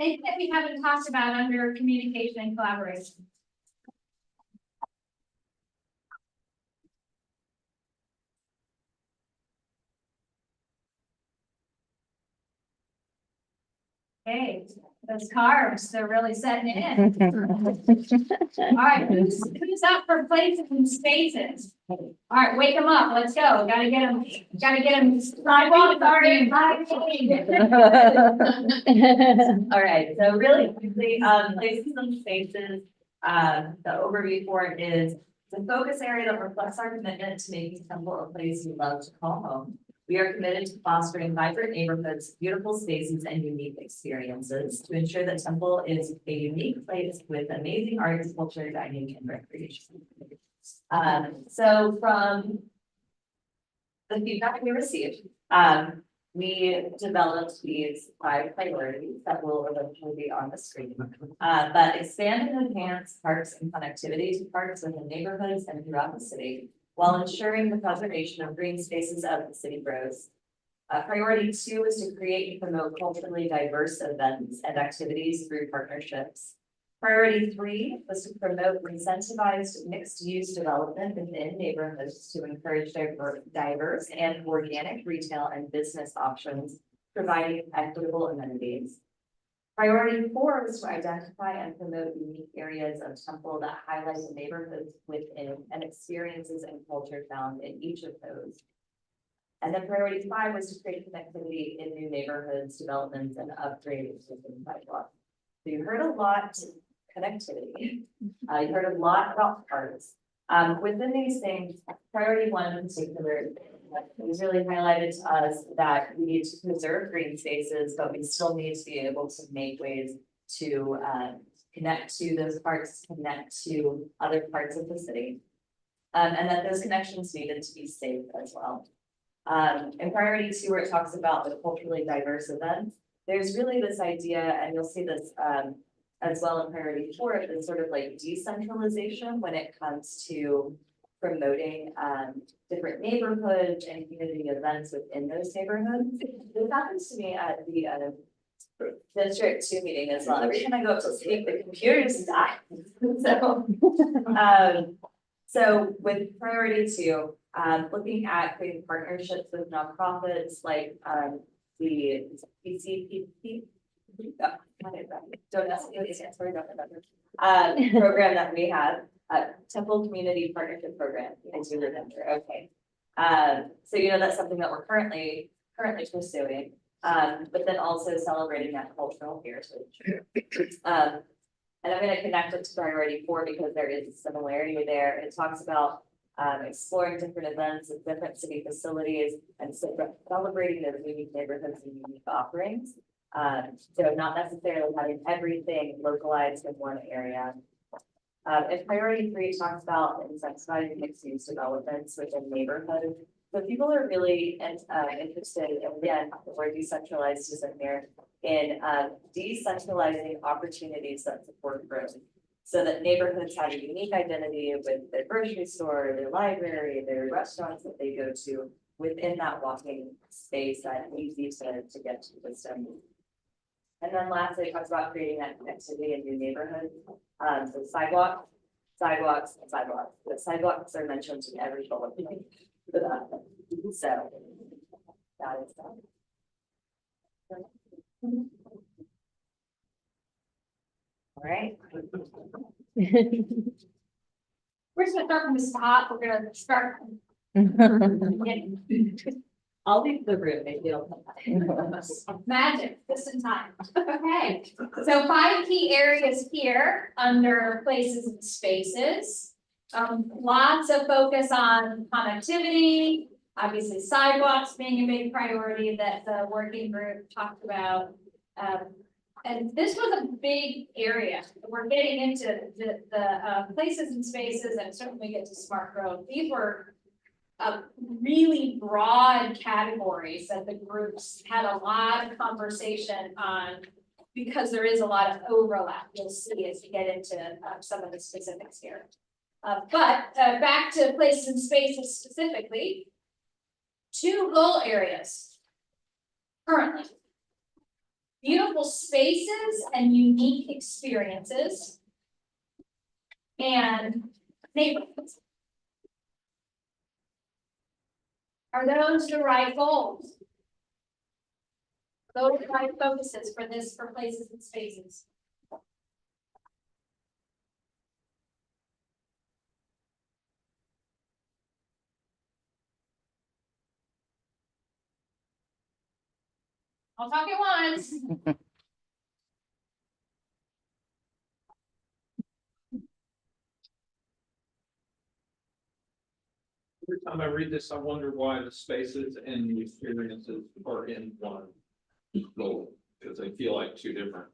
[SPEAKER 1] Anything that we haven't talked about under communication and collaboration? Okay, those carbs, they're really setting in. All right, who's up for places and spaces? All right, wake them up, let's go, gotta get them sidewalks, sorry.
[SPEAKER 11] All right, so really quickly, places and spaces, the overview for it is the focus area that reflects our commitment to making Temple a place we love to call home. We are committed to fostering vibrant neighborhoods, beautiful spaces, and unique experiences to ensure that Temple is a unique place with amazing arts, culture, dining, and recreation. So from the feedback we received, we developed these 5 priorities that will eventually be on the screen. But expand and enhance parks and connectivity to parks within neighborhoods and throughout the city, while ensuring the preservation of green spaces as the city grows. Priority 2 is to create and promote culturally diverse events and activities through partnerships. Priority 3 was to promote incentivized mixed-use development within neighborhoods to encourage diverse and organic retail and business options, providing equitable amenities. Priority 4 was to identify and promote unique areas of Temple that highlight the neighborhoods within and experiences and culture found in each of those. And then priority 5 was to create connectivity in new neighborhoods, developments, and upgrade existing sidewalks. So you heard a lot connectivity. You heard a lot about parks. Within these things, priority 1 in particular, was really highlighted to us that we need to preserve green spaces, but we still need to be able to make ways to connect to those parks, connect to other parts of the city. And that those connections needed to be safe as well. In priority 2, where it talks about the culturally diverse events, there's really this idea, and you'll see this as well in priority 4, this sort of like decentralization when it comes to promoting different neighborhoods and community events within those neighborhoods. This happens to me at the District 2 meeting as well. Every time I go up to speak, the computers die. So with priority 2, looking at creating partnerships with nonprofits like the PCPP. Don't ask me what it stands for, don't remember. Program that we have. Temple Community Partnership Program, I do remember, okay. So that's something that we're currently pursuing, but then also celebrating that cultural heritage. And I'm gonna connect it to priority 4 because there is a similarity there. It talks about exploring different events at different city facilities and celebrating those unique neighborhoods and unique offerings. So not necessarily having everything localized in one area. And priority 3 talks about incentivizing mixed-use developments within neighborhoods. So people are really interested, and again, the word decentralized is in here, in decentralizing opportunities that support growth. So that neighborhoods have a unique identity with their grocery store, their library, their restaurants that they go to within that walking space that easy to get to wisdom. And then lastly, it talks about creating that connectivity in new neighborhoods. So sidewalks. The sidewalks are mentioned in every bullet point. So that is that. All right.
[SPEAKER 1] We're just gonna start from the top, we're gonna start.
[SPEAKER 11] I'll leave the room, maybe it'll come back.
[SPEAKER 1] Magic, just in time. Okay, so 5 key areas here under places and spaces. Lots of focus on connectivity, obviously sidewalks being a big priority that the working group talked about. And this was a big area. We're getting into the places and spaces, and certainly we get to smart growth. These were really broad categories that the groups had a lot of conversation on because there is a lot of overlap. You'll see as we get into some of the specifics here. But back to places and spaces specifically, 2 goal areas. currently. Beautiful spaces and unique experiences. And neighborhoods. Are those the right goals? Those are the right focuses for this, for places and spaces. I'll talk at once.
[SPEAKER 21] Every time I read this, I wonder why the spaces and the experiences are in one goal, because they feel like two different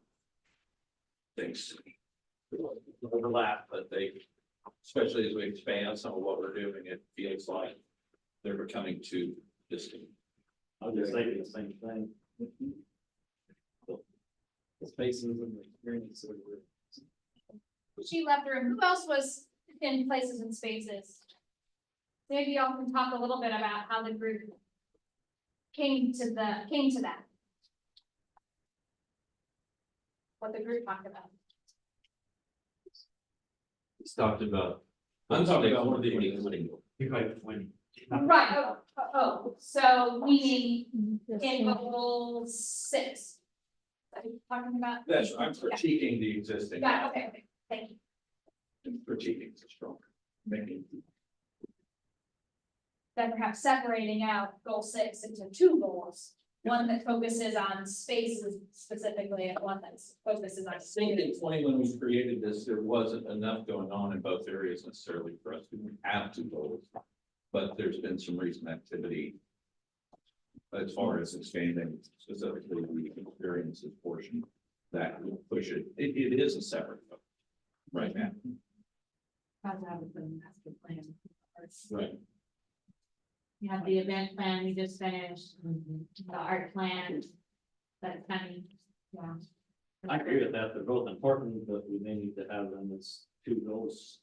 [SPEAKER 21] things. Overlap, but they, especially as we expand some of what we're doing, it feels like they're becoming too distant.
[SPEAKER 7] I was just thinking the same thing. The spaces and the experiences.
[SPEAKER 1] She left the room. Who else was in places and spaces? Maybe y'all can talk a little bit about how the group came to that. What the group talked about.
[SPEAKER 18] It's talked about.
[SPEAKER 21] I'm talking about one of the.
[SPEAKER 1] Right, so meaning in goal 6. Is that what you're talking about?
[SPEAKER 21] That's, I'm critiquing the existing.
[SPEAKER 1] Got it, okay, thank you.
[SPEAKER 21] Critiquing is strong. Making.
[SPEAKER 1] Then perhaps separating out goal 6 into 2 goals. One that focuses on spaces specifically and one that focuses on.
[SPEAKER 21] I think in 20, when we created this, there wasn't enough going on in both areas necessarily for us to have 2 goals. But there's been some recent activity as far as expanding specifically the experiences portion that will push it. It is a separate focus right now.
[SPEAKER 3] How's that with the master plan?
[SPEAKER 21] Right.
[SPEAKER 3] You have the event plan we just finished, the art plan. That's coming, yeah.
[SPEAKER 7] I agree with that. They're both important, but we may need to have them as 2 goals.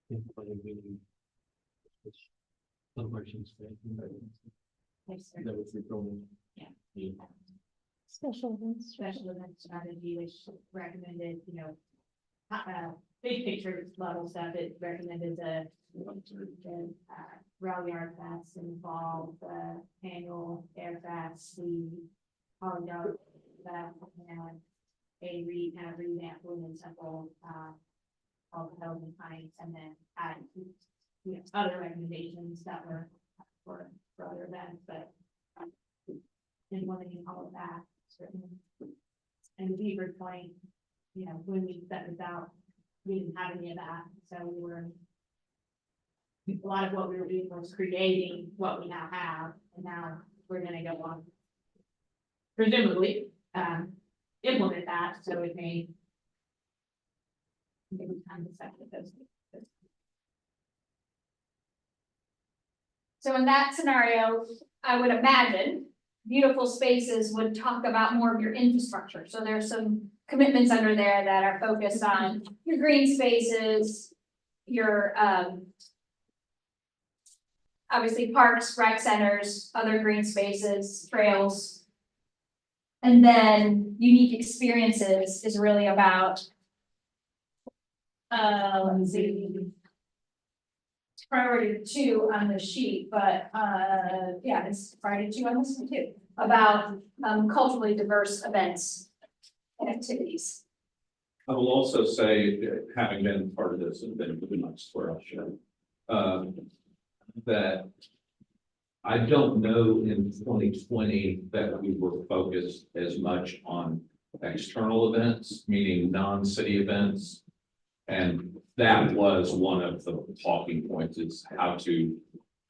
[SPEAKER 3] Yeah.
[SPEAKER 13] Special events.
[SPEAKER 3] Special event strategy, which recommended, big picture level stuff, it recommended the Raleigh Art Fest in the fall, the annual Air Fest, the Hollywood that, and a revamp William Temple, all the Belgian Heights, and then add, other recommendations that were for other events, but didn't want to do all of that, certainly. And Beaver Point, when we set this out, we didn't have any of that, so we were. A lot of what we were doing was creating what we now have, and now we're gonna go on. Presumably, implement that, so it may. Maybe time to set with those.
[SPEAKER 1] So in that scenario, I would imagine beautiful spaces would talk about more of your infrastructure. So there's some commitments under there that are focused on your green spaces, your obviously parks, rec centers, other green spaces, trails. And then unique experiences is really about let's see. It's priority 2 on the sheet, but yeah, it's priority 2 on this one too, about culturally diverse events and activities.
[SPEAKER 21] I will also say, having been part of this and been pretty much where I should, that I don't know in 2020 that we were focused as much on external events, meaning non-city events. And that was one of the talking points, is how to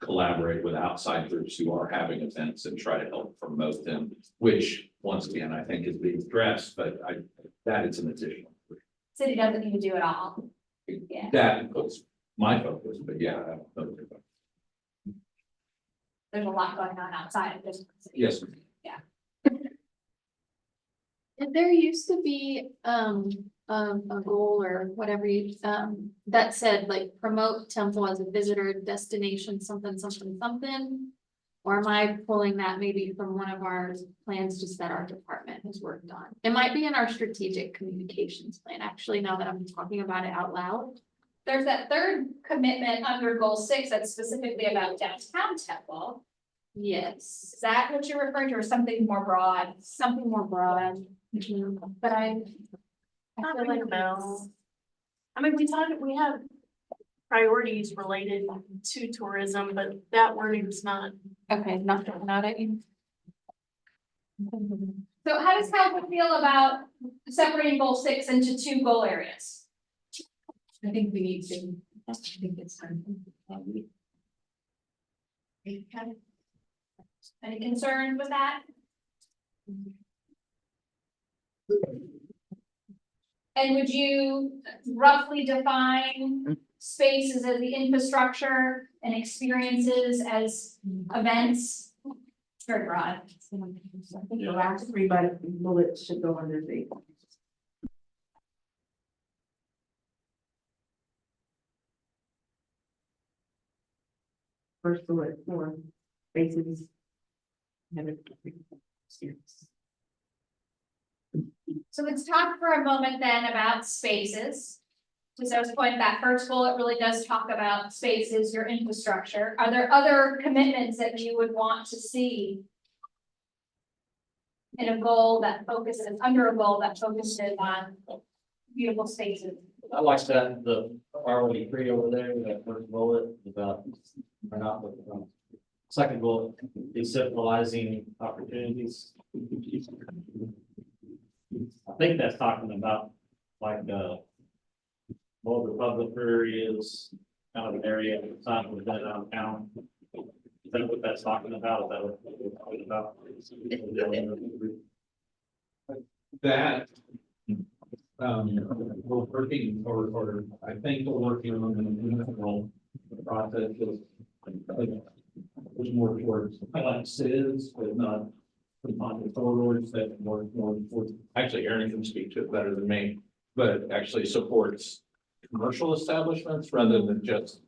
[SPEAKER 21] collaborate with outside groups who are having events and try to help promote them, which once again, I think is being addressed, but that is an additional.
[SPEAKER 1] City doesn't need to do it all. Yeah,
[SPEAKER 21] That was my focus, but yeah.
[SPEAKER 1] there's a lot going on outside of this.
[SPEAKER 21] Yes.
[SPEAKER 1] Yeah.
[SPEAKER 16] And there used to be, a goal or whatever you, that said like promote Temple as a visitor destination, something. Or am I pulling that maybe from one of our plans just that our department has worked on? It might be in our strategic communications plan, actually, now that I'm talking about it out loud.
[SPEAKER 1] There's that third commitment under goal 6 that's specifically about downtown Temple.
[SPEAKER 16] Yes,
[SPEAKER 1] Is that what you're referring to, or something more broad?
[SPEAKER 16] something more broad.
[SPEAKER 1] But I
[SPEAKER 4] feel like no. I mean, we have priorities related to tourism, but that wording is not.
[SPEAKER 16] Okay, not at you.
[SPEAKER 1] So how does council feel about separating goal 6 into 2 goal areas?
[SPEAKER 22] I think we need to, I think it's time.
[SPEAKER 1] Any concerns with that? And would you roughly define spaces as the infrastructure and experiences as events? It's very broad.
[SPEAKER 6] I think the last 3 bullets should go under the. First bullet, 4 spaces.
[SPEAKER 1] So let's talk for a moment then about spaces. To Sarah's point, that first bullet really does talk about spaces, your infrastructure. Are there other commitments that you would want to see in a goal that focuses, under a goal that focuses on beautiful spaces?
[SPEAKER 7] I like that, the priority 3 over there, that first bullet about, or not, but, second bullet, decentralizing opportunities. I think that's talking about like, more public areas, kind of an area outside of downtown. Is that what that's talking about? Is that what we're talking about?
[SPEAKER 21] That, we're working, or I think we're working on an internal process was more towards like SIS, but not on the corridors that more towards, actually Aaron can speak to it better than me, but actually supports commercial establishments rather than just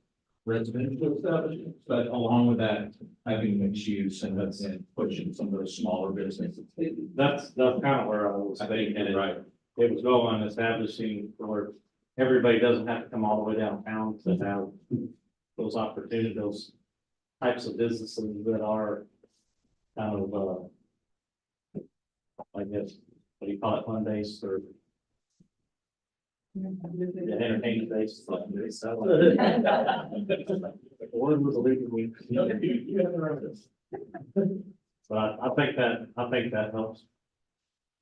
[SPEAKER 21] residential establishments, but along with that, having mixed use and that's in pushing some of those smaller businesses.
[SPEAKER 7] That's kind of where I was thinking, and
[SPEAKER 21] Right.
[SPEAKER 7] it was going establishing where everybody doesn't have to come all the way downtown to have those opportunities, those types of businesses that are kind of, I guess, what do you call it, fun based or entertainment based. One was a legal week. But I think that helps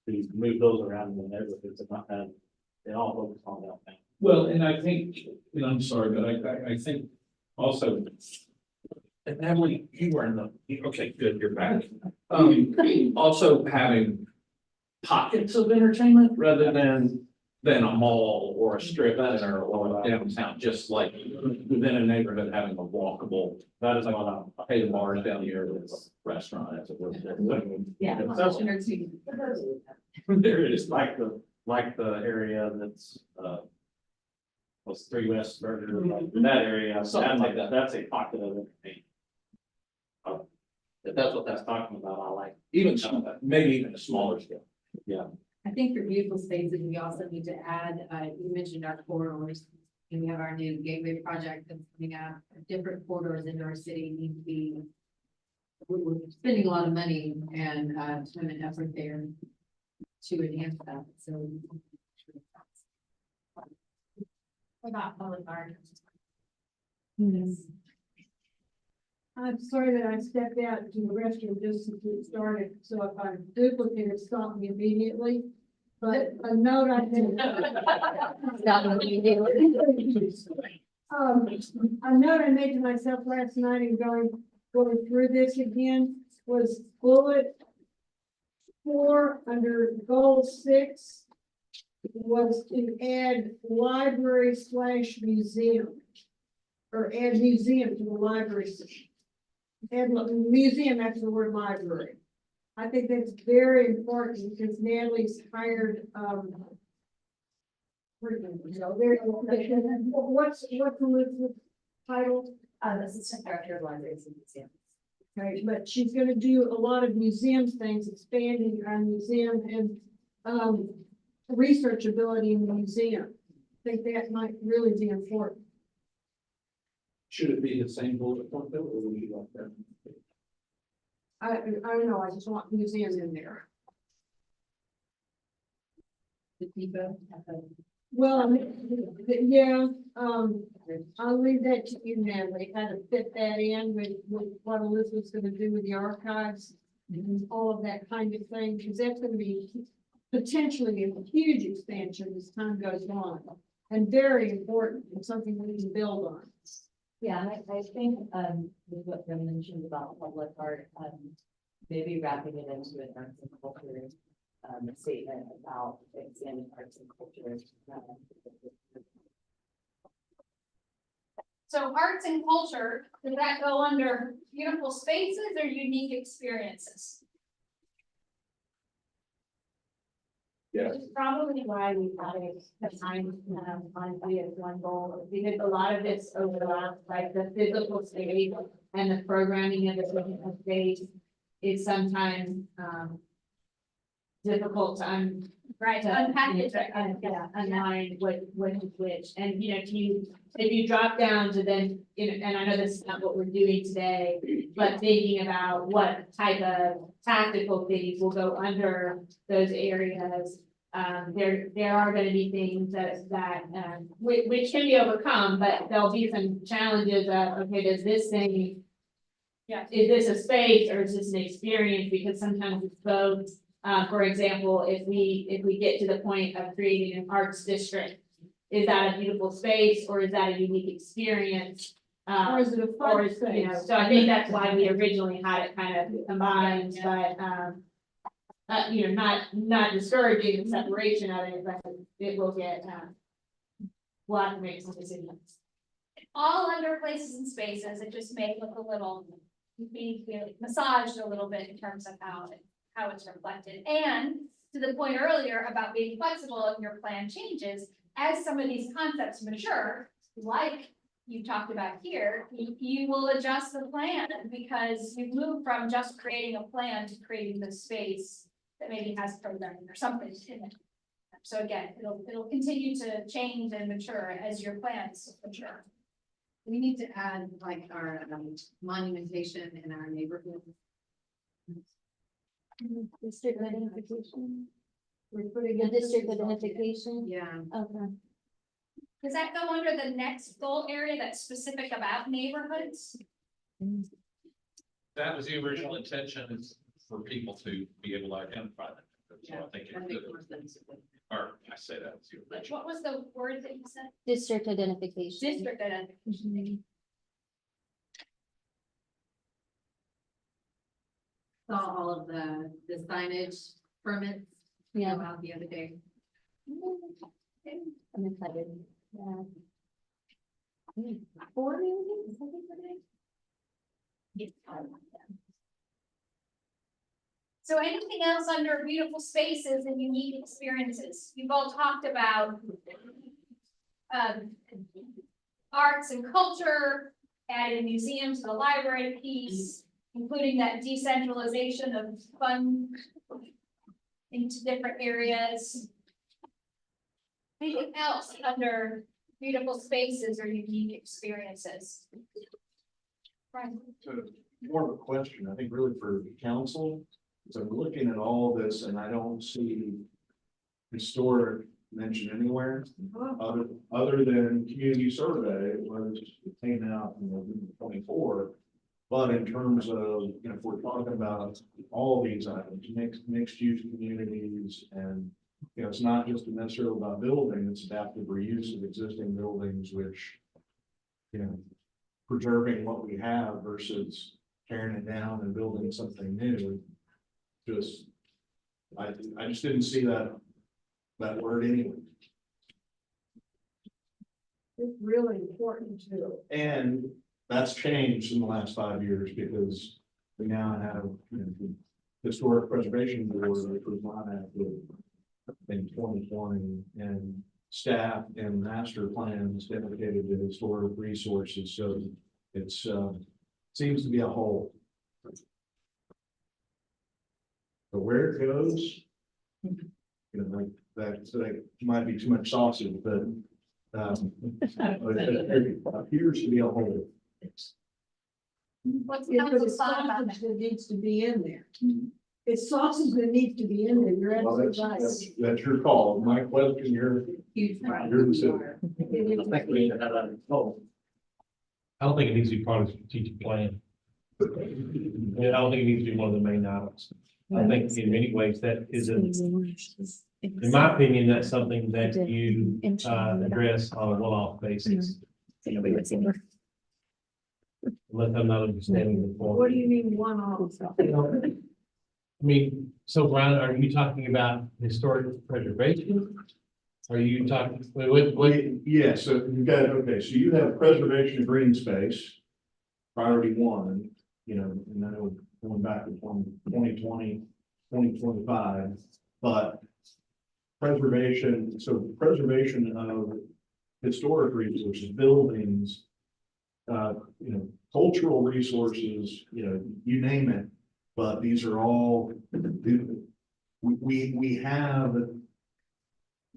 [SPEAKER 7] to move those around in the neighborhoods and not have, they all focus on downtown.
[SPEAKER 21] Well, and I think, and I'm sorry, but I think also, and Emily, you were in the, okay, good, you're back. Also having pockets of entertainment rather than a mall or a strip center or downtown, just like within a neighborhood having a walkable. That is what I'm, hey, the bars down here, with a restaurant as it was.
[SPEAKER 16] Yeah.
[SPEAKER 21] There it is.
[SPEAKER 7] Like the area that's, was 3 West Burger, that area,
[SPEAKER 21] Something like that.
[SPEAKER 7] that's a pocket of entertainment. If that's what that's talking about, I like.
[SPEAKER 21] Even some of that, maybe even a smaller scale.
[SPEAKER 7] Yeah.
[SPEAKER 22] I think for beautiful spaces, we also need to add, you mentioned our corridors. And we have our new gateway project that's coming out, different corridors in our city need to be. We're spending a lot of money and, time and effort there to enhance that, so.
[SPEAKER 1] What about public art?
[SPEAKER 9] I'm sorry that I stepped out to the restroom just as it started, so if I'm duplicated, stop me immediately. But a note I did.
[SPEAKER 16] Stop immediately.
[SPEAKER 9] A note I made to myself last night and going through this again was bullet 4 under goal 6 was to add library/museum. Or add museum to the library. Add museum after the word library. I think that's very important because Natalie's hired, what's Elizabeth's title?
[SPEAKER 11] Assistant Director of Libraries and Museums.
[SPEAKER 9] Okay, but she's gonna do a lot of museums things, expanding our museum and, researchability in the museum. I think that might really be important.
[SPEAKER 21] Should it be the same bullet point though, or would you like that?
[SPEAKER 9] I don't know, I just want museums in there. Well, yeah, I'll leave that to you, Natalie, how to fit that in with what Elizabeth's gonna do with the archives. And all of that kind of thing, because that's gonna be potentially a huge expansion as time goes on. And very important, and something we can build on.
[SPEAKER 11] Yeah, and I think, with what Jim mentioned about public art, maybe wrapping it into an arts and culture, statement about expanding arts and culture.
[SPEAKER 1] So arts and culture, does that go under beautiful spaces or unique experiences?
[SPEAKER 21] Yeah.
[SPEAKER 3] Which is probably why we thought it defined, honestly, as one goal, because a lot of this overlaps, like the physical space and the programming of the physical space is sometimes, difficult to
[SPEAKER 1] Unpack it.
[SPEAKER 3] unwind what is which, and, you know, if you drop down to then, you know, and I know this is not what we're doing today, but thinking about what type of tactical things will go under those areas. There are gonna be things which can be overcome, but there'll be some challenges of, okay, does this thing, is this a space or is this an experience? Because sometimes it's both. For example, if we get to the point of creating an arts district, is that a beautiful space or is that a unique experience?
[SPEAKER 9] Or is it a fun space?
[SPEAKER 3] So I think that's why we originally had it kind of combined, but, you know, not discouraging the separation of it, but it will get, we'll have to make some decisions.
[SPEAKER 1] All under places and spaces, it just may look a little, be massaged a little bit in terms of how it's reflected. And to the point earlier about being flexible if your plan changes, as some of these concepts mature, like you talked about here, you will adjust the plan because you've moved from just creating a plan to creating the space that maybe has programming or something in it. So again, it'll continue to change and mature as your plans mature.
[SPEAKER 22] We need to add like our monumentation in our neighborhood.
[SPEAKER 16] District identification,
[SPEAKER 9] We're putting
[SPEAKER 16] the district
[SPEAKER 9] emphasis on it.
[SPEAKER 16] identification.
[SPEAKER 22] Yeah.
[SPEAKER 16] Okay.
[SPEAKER 1] Does that go under the next goal area that's specific about neighborhoods?
[SPEAKER 21] That was the original intention, is for people to be able to identify them. So I think
[SPEAKER 22] That
[SPEAKER 21] it
[SPEAKER 22] makes
[SPEAKER 21] could,
[SPEAKER 22] more sense.
[SPEAKER 21] or I say that was the original.
[SPEAKER 1] What was the word that you said?
[SPEAKER 16] District identification.
[SPEAKER 1] District identification.
[SPEAKER 22] Saw all of the signage permits go out the other day.
[SPEAKER 16] I'm excited. Yeah. 4 million, is that what it is?
[SPEAKER 1] Yes. So anything else under beautiful spaces and unique experiences? You've all talked about arts and culture, adding museums to the library piece, including that decentralization of fun into different areas. Anything else under beautiful spaces or unique experiences? Right.
[SPEAKER 5] So more of a question, I think really for the council, so I'm looking at all this and I don't see historic mentioned anywhere. Other than community survey, was came out in November 24. But in terms of, you know, if we're talking about all these items, mixed use communities and, you know, it's not just necessarily about building, it's adaptive reuse of existing buildings, which, you know, preserving what we have versus tearing it down and building something new. Just, I just didn't see that word anyway.
[SPEAKER 9] It's really important too.
[SPEAKER 5] And that's changed in the last 5 years because we now have, you know, the Historic Preservation Board, which was not active in 2020, and staff and master plans dedicated to historic resources. So it's seems to be a whole. But where it goes, you know, like that might be too much sausage, but it appears to be a whole.
[SPEAKER 1] What's
[SPEAKER 9] Yeah, but
[SPEAKER 1] council's
[SPEAKER 9] it's
[SPEAKER 1] thought about
[SPEAKER 9] sausage that needs to be in there. It's sausage that needs to be in there, you're
[SPEAKER 5] Well,
[SPEAKER 9] absolutely right.
[SPEAKER 5] that's your call. My question, you're the decision.
[SPEAKER 2] I think we should have that in total. I don't think it needs to be part of the strategic plan. I don't think it needs to be one of the main items. I think in many ways that in my opinion, that's something that you address on a one-off basis. Let them not understanding the form.
[SPEAKER 9] What do you mean one-off?
[SPEAKER 2] I mean, so Brian, are you talking about historic preservation? Are you talking,
[SPEAKER 5] Yeah, so you've got, okay, so you have preservation of green space. Priority one, you know, and I know going back to 2020, 2025, but preservation of historic resources, buildings, you know, cultural resources, you know, you name it. But these are all, we have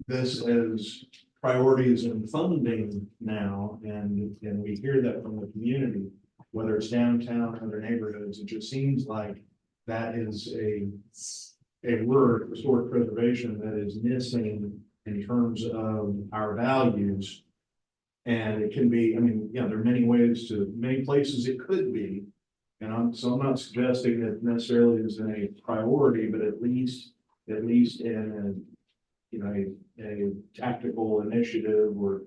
[SPEAKER 5] this as priorities in funding now, and we hear that from the community, whether it's downtown, other neighborhoods. It just seems like that is a word, historic preservation, that is missing in terms of our values. And it can be, I mean, yeah, there are many places it could be. And I'm not suggesting that necessarily is a priority, but at least in you know, a tactical initiative or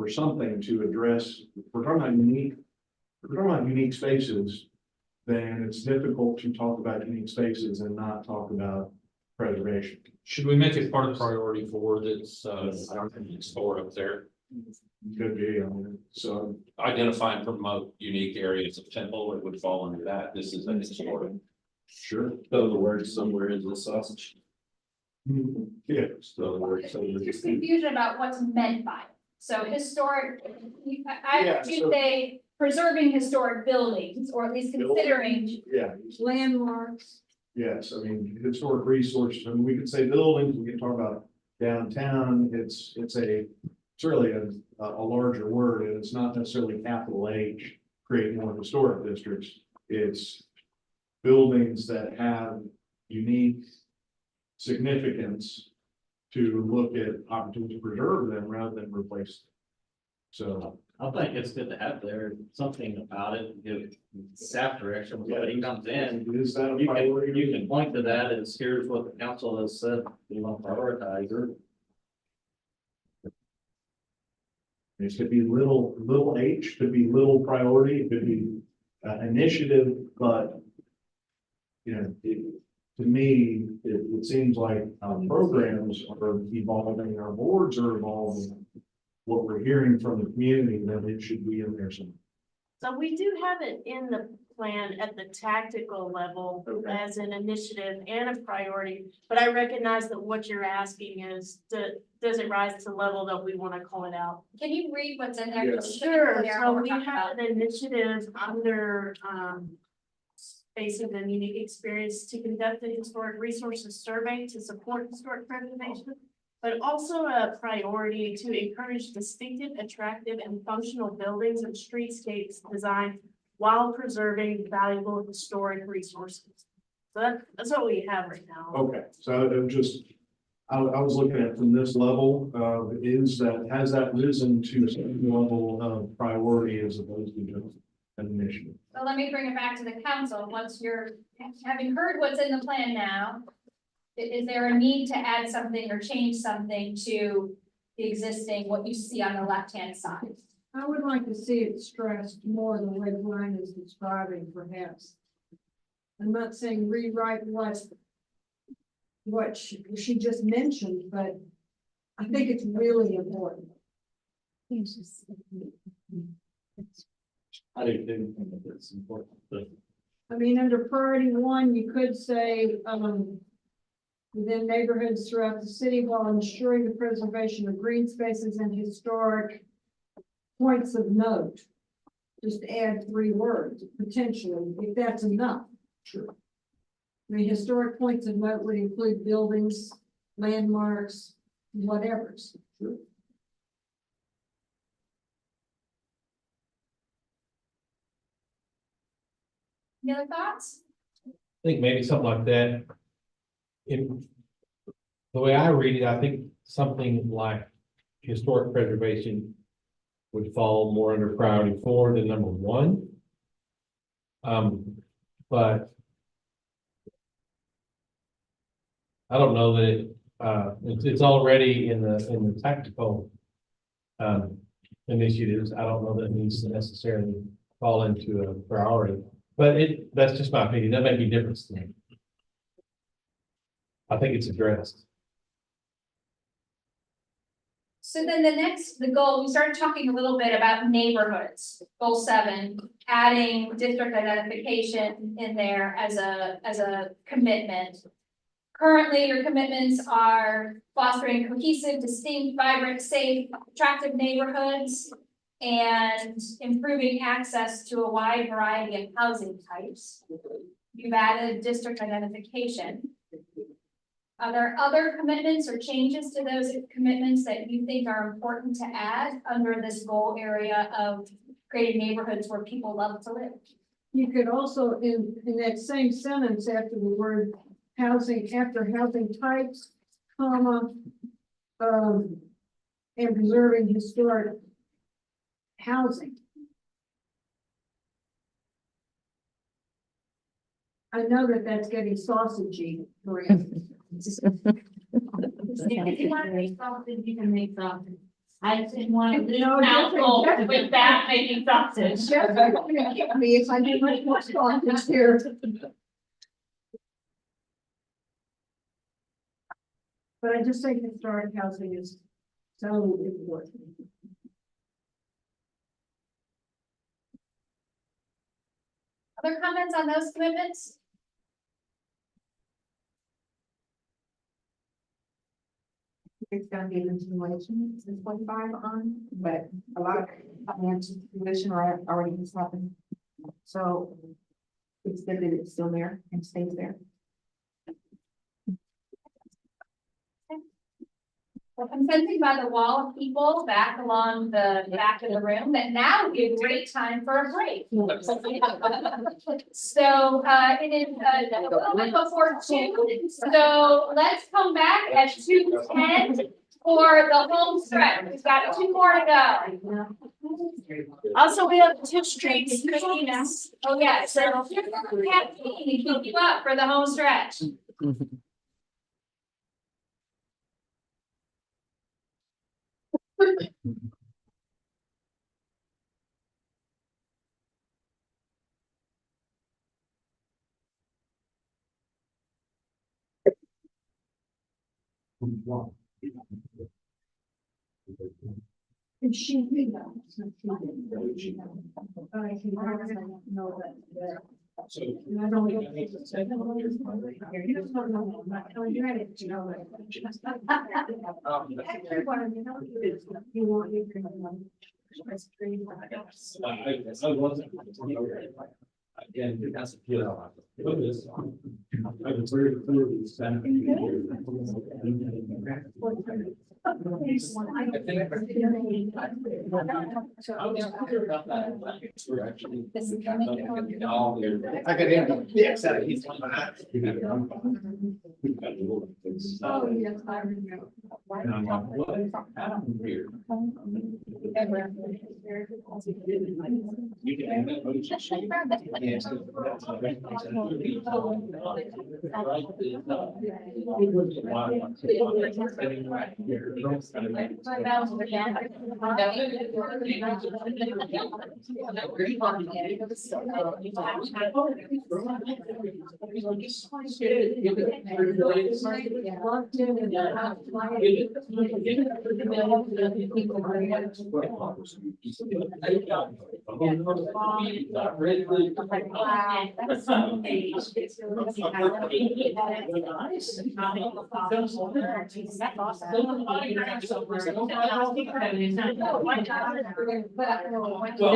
[SPEAKER 5] something to address. If we're talking about unique spaces, then it's difficult to talk about unique spaces and not talk about preservation.
[SPEAKER 21] Should we make it part of priority 4 that's, I don't think it's stored up there?
[SPEAKER 5] Could be, I mean, so.
[SPEAKER 21] Identify and promote unique areas of Temple, it would fall under that. This is a historic.
[SPEAKER 5] Sure.
[SPEAKER 18] Throw the word somewhere in the sausage.
[SPEAKER 5] Yeah.
[SPEAKER 18] Throw the word somewhere.
[SPEAKER 1] There's confusion about what's meant by it. So historic, I
[SPEAKER 5] Yeah,
[SPEAKER 1] would
[SPEAKER 5] so-
[SPEAKER 1] say preserving historic buildings, or at least considering.
[SPEAKER 5] Yeah,
[SPEAKER 9] Landmarks.
[SPEAKER 5] yes, I mean, historic resources, I mean, we could say buildings, we can talk about downtown, it's really a larger word, and it's not necessarily capital H, creating more historic districts. It's buildings that have unique significance to look at opportunities to preserve them rather than replace them. So.
[SPEAKER 7] I think it's good to have there something about it, give staff direction, when somebody comes in.
[SPEAKER 5] Is that a
[SPEAKER 7] You
[SPEAKER 5] priority?
[SPEAKER 7] can point to that as here's what the council has said, we want to prioritize it.
[SPEAKER 5] It could be little H, could be little priority, it could be initiative, but. You know, to me, it seems like our programs are evolving, our boards are evolving. What we're hearing from the community, that it should be in there somewhere.
[SPEAKER 4] So we do have it in the plan at the tactical level
[SPEAKER 5] Okay.
[SPEAKER 4] as an initiative and a priority. But I recognize that what you're asking is, does it rise to the level that we want to call it out?
[SPEAKER 1] Can you read what's in there?
[SPEAKER 5] Yeah.
[SPEAKER 1] Just
[SPEAKER 4] Sure,
[SPEAKER 1] clear
[SPEAKER 4] so
[SPEAKER 1] what we're
[SPEAKER 4] we
[SPEAKER 1] talking
[SPEAKER 4] have
[SPEAKER 1] about.
[SPEAKER 4] an initiative under, facing the unique experience to conduct a historic resources survey to support historic preservation. But also a priority to encourage distinctive, attractive, and functional buildings and streetscapes design while preserving valuable historic resources. So that's what we have right now.
[SPEAKER 5] Okay, so I was looking at from this level, has that risen to some level of priority as opposed to just an initiative?
[SPEAKER 1] So let me bring it back to the council. Once having heard what's in the plan now, is there a need to add something or change something to the existing, what you see on the left-hand side?
[SPEAKER 9] I would like to see it stressed more than the way Brian is describing, perhaps. I'm not saying rewrite what she just mentioned, but I think it's really important.
[SPEAKER 7] I do think it's important, but
[SPEAKER 9] I mean, under priority 1, you could say, within neighborhoods throughout the city while ensuring the preservation of green spaces and historic points of note. Just add 3 words, potentially, if that's enough.
[SPEAKER 5] Sure.
[SPEAKER 9] mean, historic points of note would include buildings, landmarks, whatever's.
[SPEAKER 1] Any other thoughts?
[SPEAKER 2] I think maybe something like that. In the way I read it, I think something like historic preservation would fall more under priority 4 than number 1. But I don't know that it's already in the tactical initiatives. I don't know that it needs to necessarily fall into a priority, but that's just my opinion. That may be different to me. I think it's addressed.
[SPEAKER 1] So then the goal, we started talking a little bit about neighborhoods, goal 7, adding district identification in there as a commitment. Currently, your commitments are fostering cohesive, distinct, vibrant, safe, attractive neighborhoods and improving access to a wide variety of housing types. You've added district identification. Are there other commitments or changes to those commitments that you think are important to add under this goal area of creating neighborhoods where people love to live?
[SPEAKER 9] You could also, in that same sentence, after the word housing, after housing types, comma, and preserving historic housing. I know that that's getting sausagey, Maria.
[SPEAKER 3] If you want to make sausage, you can make sausage. I didn't want to lose mouthful with that making sausage.
[SPEAKER 9] Me if I do much more sausage here. But I just think historic housing is so important.
[SPEAKER 1] Other comments on those commitments?
[SPEAKER 20] It's gonna be a continuation since 25 on, but a lot of financial position already has happened. So it's good that it's still there and stays there.
[SPEAKER 1] Well, I'm sensing by the wall of people back along the back of the room that now would be a great time for a break. So it is a little bit before 2, so let's come back at 2:10 for the home stretch. We've got 2 more to go. Also, we have 2 streets. Oh, yeah, so here's the caffeine to keep you up for the home stretch.
[SPEAKER 9] And she knew that. I can know that. And I don't. You don't know, I'm not telling you anything, you know. Everyone, you know, you want your.
[SPEAKER 21] I wasn't. Again, that's a feel. Put this on. I was very clearly standing. I think. I could end up, yes, he's one behind.
[SPEAKER 9] Oh, yes, I remember.
[SPEAKER 21] And I'm like, what? I'm weird. You can end up.
[SPEAKER 15] Did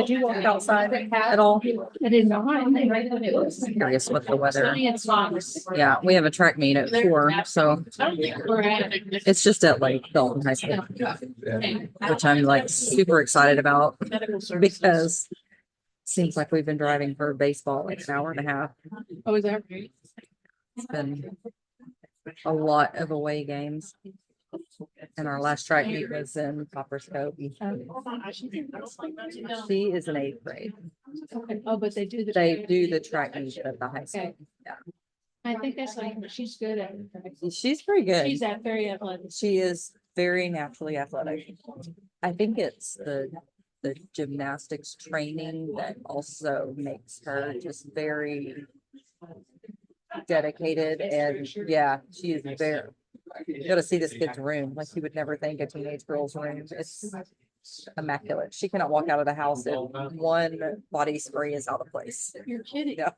[SPEAKER 15] you walk outside at all?
[SPEAKER 17] I did not. It was.
[SPEAKER 15] Curious what the weather.
[SPEAKER 17] It's fine.
[SPEAKER 15] Yeah, we have a track meet at 4, so it's just at like Dalton High School, which I'm like super excited about because it seems like we've been driving for baseball like an hour and a half.
[SPEAKER 17] Oh, is that?
[SPEAKER 15] It's been a lot of away games. And our last track meet was in Copper's Cove. She is in 8th grade.
[SPEAKER 17] Oh, but they do the.
[SPEAKER 15] They do the track meet at the high school. Yeah.
[SPEAKER 17] I think that's like, she's good at it.
[SPEAKER 15] She's pretty good.
[SPEAKER 17] She's that very athletic.
[SPEAKER 15] She is very naturally athletic. I think it's the gymnastics training that also makes her just very dedicated, and yeah, she is very. You gotta see this kid's room. Like, you would never think a teenage girl's room. It's immaculate. She cannot walk out of the house if one body spray is out of place.
[SPEAKER 17] You're kidding.
[SPEAKER 15] No.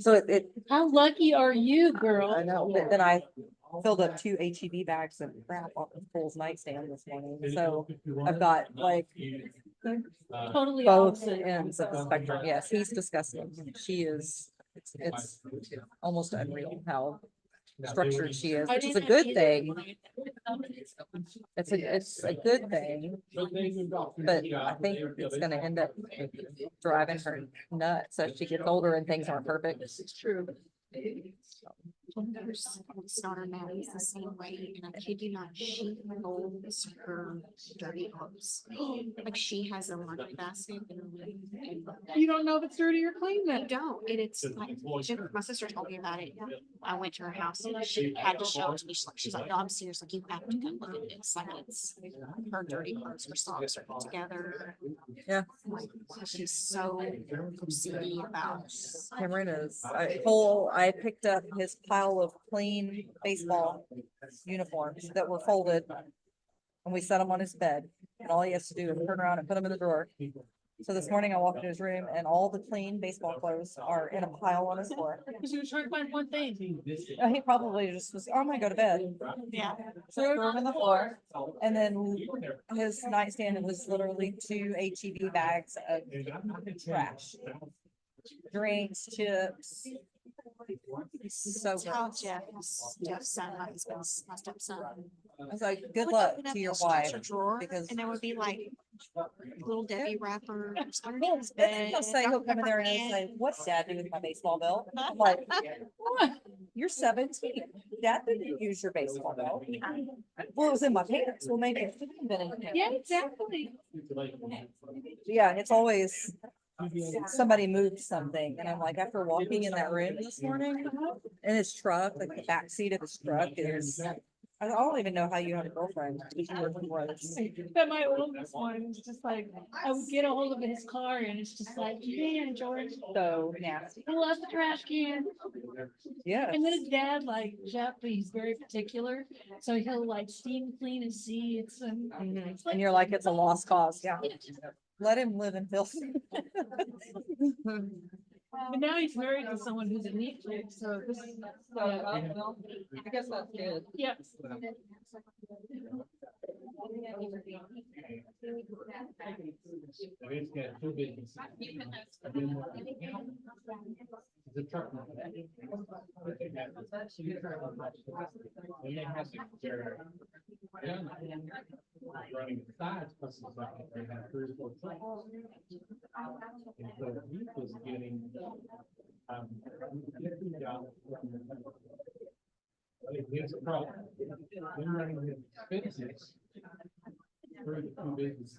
[SPEAKER 15] So it.
[SPEAKER 17] How lucky are you, girl?
[SPEAKER 15] I know. But then I filled up 2 HEB bags of crap off of Cole's nightstand this morning. So I've got like
[SPEAKER 17] Totally
[SPEAKER 15] both
[SPEAKER 17] opposite.
[SPEAKER 15] ends of the spectrum. Yes, he's disgusting. She is. It's almost unreal how structured she is, which is a good thing. It's a good thing, but I think it's gonna end up driving her nuts as she gets older and things aren't perfect.
[SPEAKER 17] This is true.
[SPEAKER 10] Daughter Maddie's the same way, and I kid you not, she holds her dirty clothes. Like, she has a laundry basket in her room.
[SPEAKER 17] You don't know if it's dirty or clean
[SPEAKER 10] You
[SPEAKER 17] then.
[SPEAKER 10] don't, and it's like, my sister told me about it. I went to her house and she had to show it to me. She's like, no, I'm serious, like, you have to come look at this. Like, it's her dirty clothes, her socks are put together.
[SPEAKER 15] Yeah.
[SPEAKER 10] Like, she's so OCD about.
[SPEAKER 15] Cameron is, Cole, I picked up his pile of clean baseball uniforms that were folded. And we set them on his bed, and all he has to do is turn around and put them in the drawer. So this morning I walked into his room and all the clean baseball clothes are in a pile on his floor.
[SPEAKER 17] Because you were trying to find one thing.
[SPEAKER 15] He probably just was, oh, I'm gonna go to bed.
[SPEAKER 10] Yeah.
[SPEAKER 15] So I threw him in the floor, and then his nightstand was literally 2 HEB bags of trash. Drinks, chips. So
[SPEAKER 10] Tell
[SPEAKER 15] gross.
[SPEAKER 10] Jeff's son, my husband's, my stepson.
[SPEAKER 15] I was like, good
[SPEAKER 10] would
[SPEAKER 15] luck
[SPEAKER 10] open up
[SPEAKER 15] to your
[SPEAKER 10] his
[SPEAKER 15] wife,
[SPEAKER 10] dresser drawer,
[SPEAKER 15] because
[SPEAKER 10] And there would be like little Debbie wrappers
[SPEAKER 15] Well,
[SPEAKER 10] underneath his
[SPEAKER 15] then
[SPEAKER 10] bed.
[SPEAKER 15] he'll say, he'll come in there and he'll say, what's dad do with my baseball belt? I'm like, you're 17. Dad didn't use your baseball belt. Well, it was in my pants. Well, maybe it shouldn't have been in your pants.
[SPEAKER 17] Yeah, exactly.
[SPEAKER 15] Yeah, it's always somebody moved something, and I'm like, after walking in that room this morning, in his truck, like the back seat of his truck is, I don't even know how you have a girlfriend.
[SPEAKER 17] But my oldest one is just like, I would get a hold of his car and it's just like, man, George.
[SPEAKER 15] So nasty.
[SPEAKER 17] I love the trash can.
[SPEAKER 15] Yeah.
[SPEAKER 17] And then his dad, like Jeff, he's very particular. So he'll like steam clean his seats and.
[SPEAKER 15] And you're like, it's a lost cause. Yeah. Let him live in filth.
[SPEAKER 17] But now he's married to someone who's a neat chick, so this is.
[SPEAKER 15] I guess that's good.
[SPEAKER 17] Yep.
[SPEAKER 2] It's got 2 businesses. It's a truck. And they have their running besides buses, like they have 3 or 4 trucks. And so he was getting, it's a problem. Then running his expenses through the 2 businesses.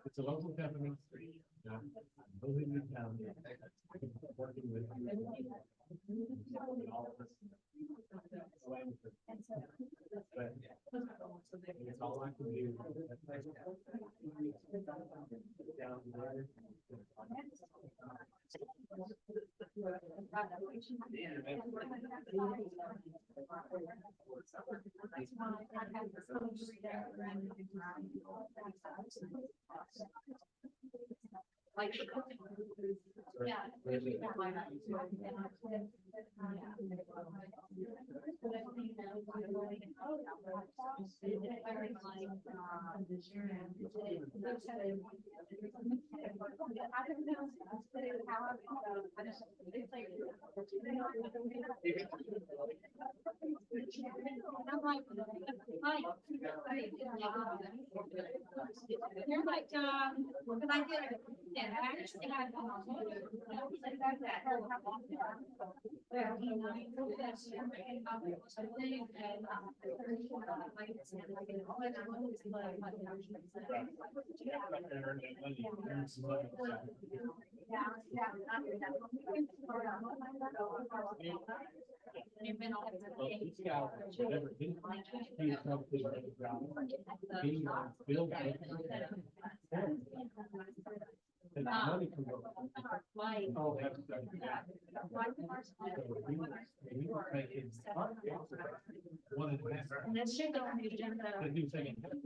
[SPEAKER 2] It's a local company. Working with. It's all I can do. Down there.
[SPEAKER 1] You're like, because I did, yeah, I actually had. And this should go on the agenda.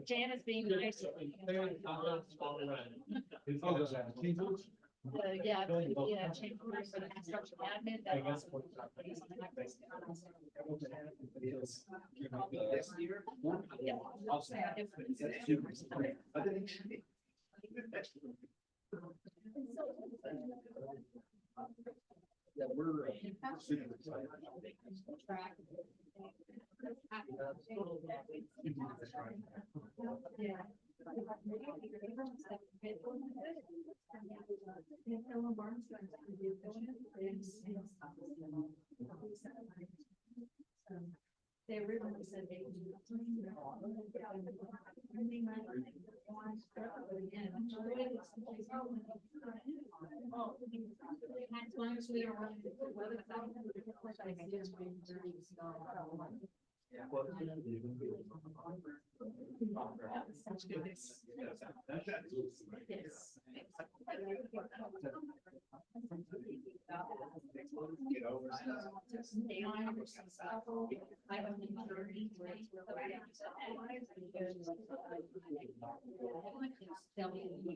[SPEAKER 1] Janice being nice. Yeah, chambers and construction admin. That was- They originally said they would do. As long as we are.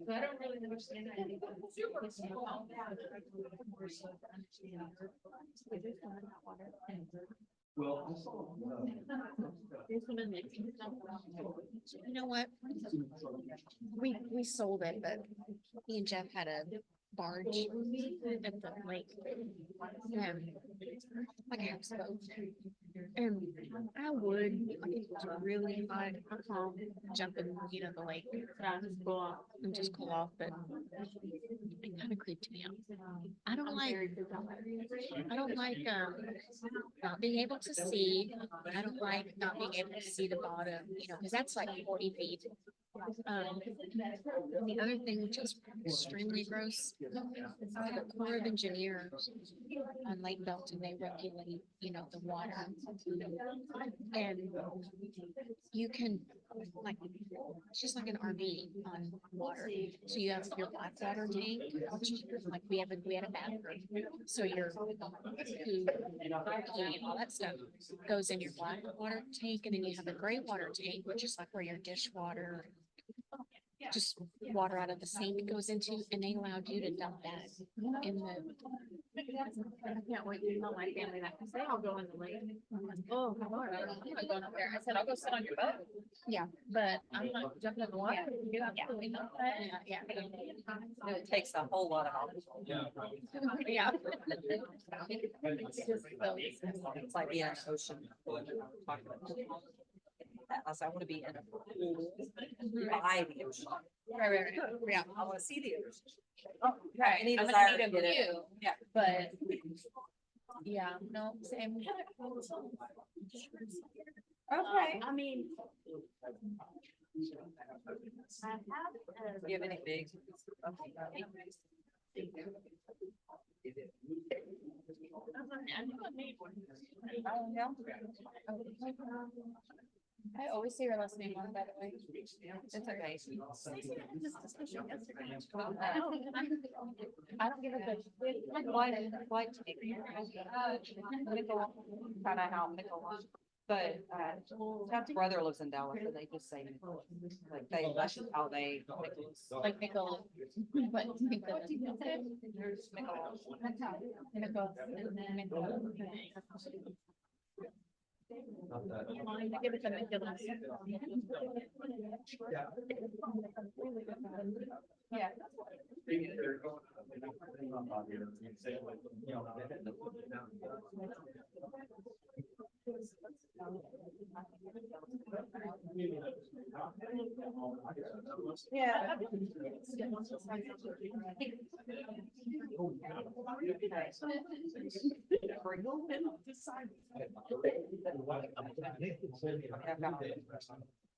[SPEAKER 1] I don't really understand that.
[SPEAKER 5] Well, I saw,
[SPEAKER 10] You know what? We sold it, but me and Jeff had a barge at the lake. Like a houseboat. And I would, like, if it was really hot, jump in, the lake, and just cool off, but it kind of creeped me out. I don't like, not being able to see. I don't like not being able to see the bottom, because that's like 40 feet. And the other thing, which is extremely gross, the Corps of Engineers on Lake Belton, they regulate, the water. And you can, like, it's just like an RV on water. So you have your black water tank, which, like, we had a bathroom. So your food, and all that stuff goes in your black water tank, and then you have a gray water tank, which is like where your dishwater, just water out of the sink goes into, and they allowed you to dump that in the.
[SPEAKER 3] I can't wait to tell my family that, because they all go in the lake. Oh, my Lord, I'm not going up there. I said, I'll go sit on your boat.
[SPEAKER 10] Yeah,
[SPEAKER 3] But I'm not jumping in the water. You absolutely know that.
[SPEAKER 10] yeah.
[SPEAKER 15] It takes a whole lot of.
[SPEAKER 3] Yeah.
[SPEAKER 15] It's like being in the ocean. I want to be in a pool by the ocean.
[SPEAKER 10] Right. Yeah.
[SPEAKER 15] I want to see the ocean.
[SPEAKER 10] Right.
[SPEAKER 15] Any
[SPEAKER 10] I'm
[SPEAKER 15] desire
[SPEAKER 10] gonna
[SPEAKER 15] to
[SPEAKER 10] need a
[SPEAKER 15] get it.
[SPEAKER 10] view,
[SPEAKER 15] Yeah.
[SPEAKER 10] but yeah, no, same.
[SPEAKER 15] Okay.
[SPEAKER 3] I mean.
[SPEAKER 15] Do you have any big?
[SPEAKER 13] I always say your last name wrong, by the way.
[SPEAKER 15] It's okay.
[SPEAKER 13] I don't give a good.
[SPEAKER 15] White. Kind of how Nickel. But, Chad's brother lives in Dallas, and they just say, like, that's just how they.
[SPEAKER 13] Like Nicola. But Nicola.
[SPEAKER 15] There's Nicola.
[SPEAKER 13] I give it to Nicola. Yeah. Yeah.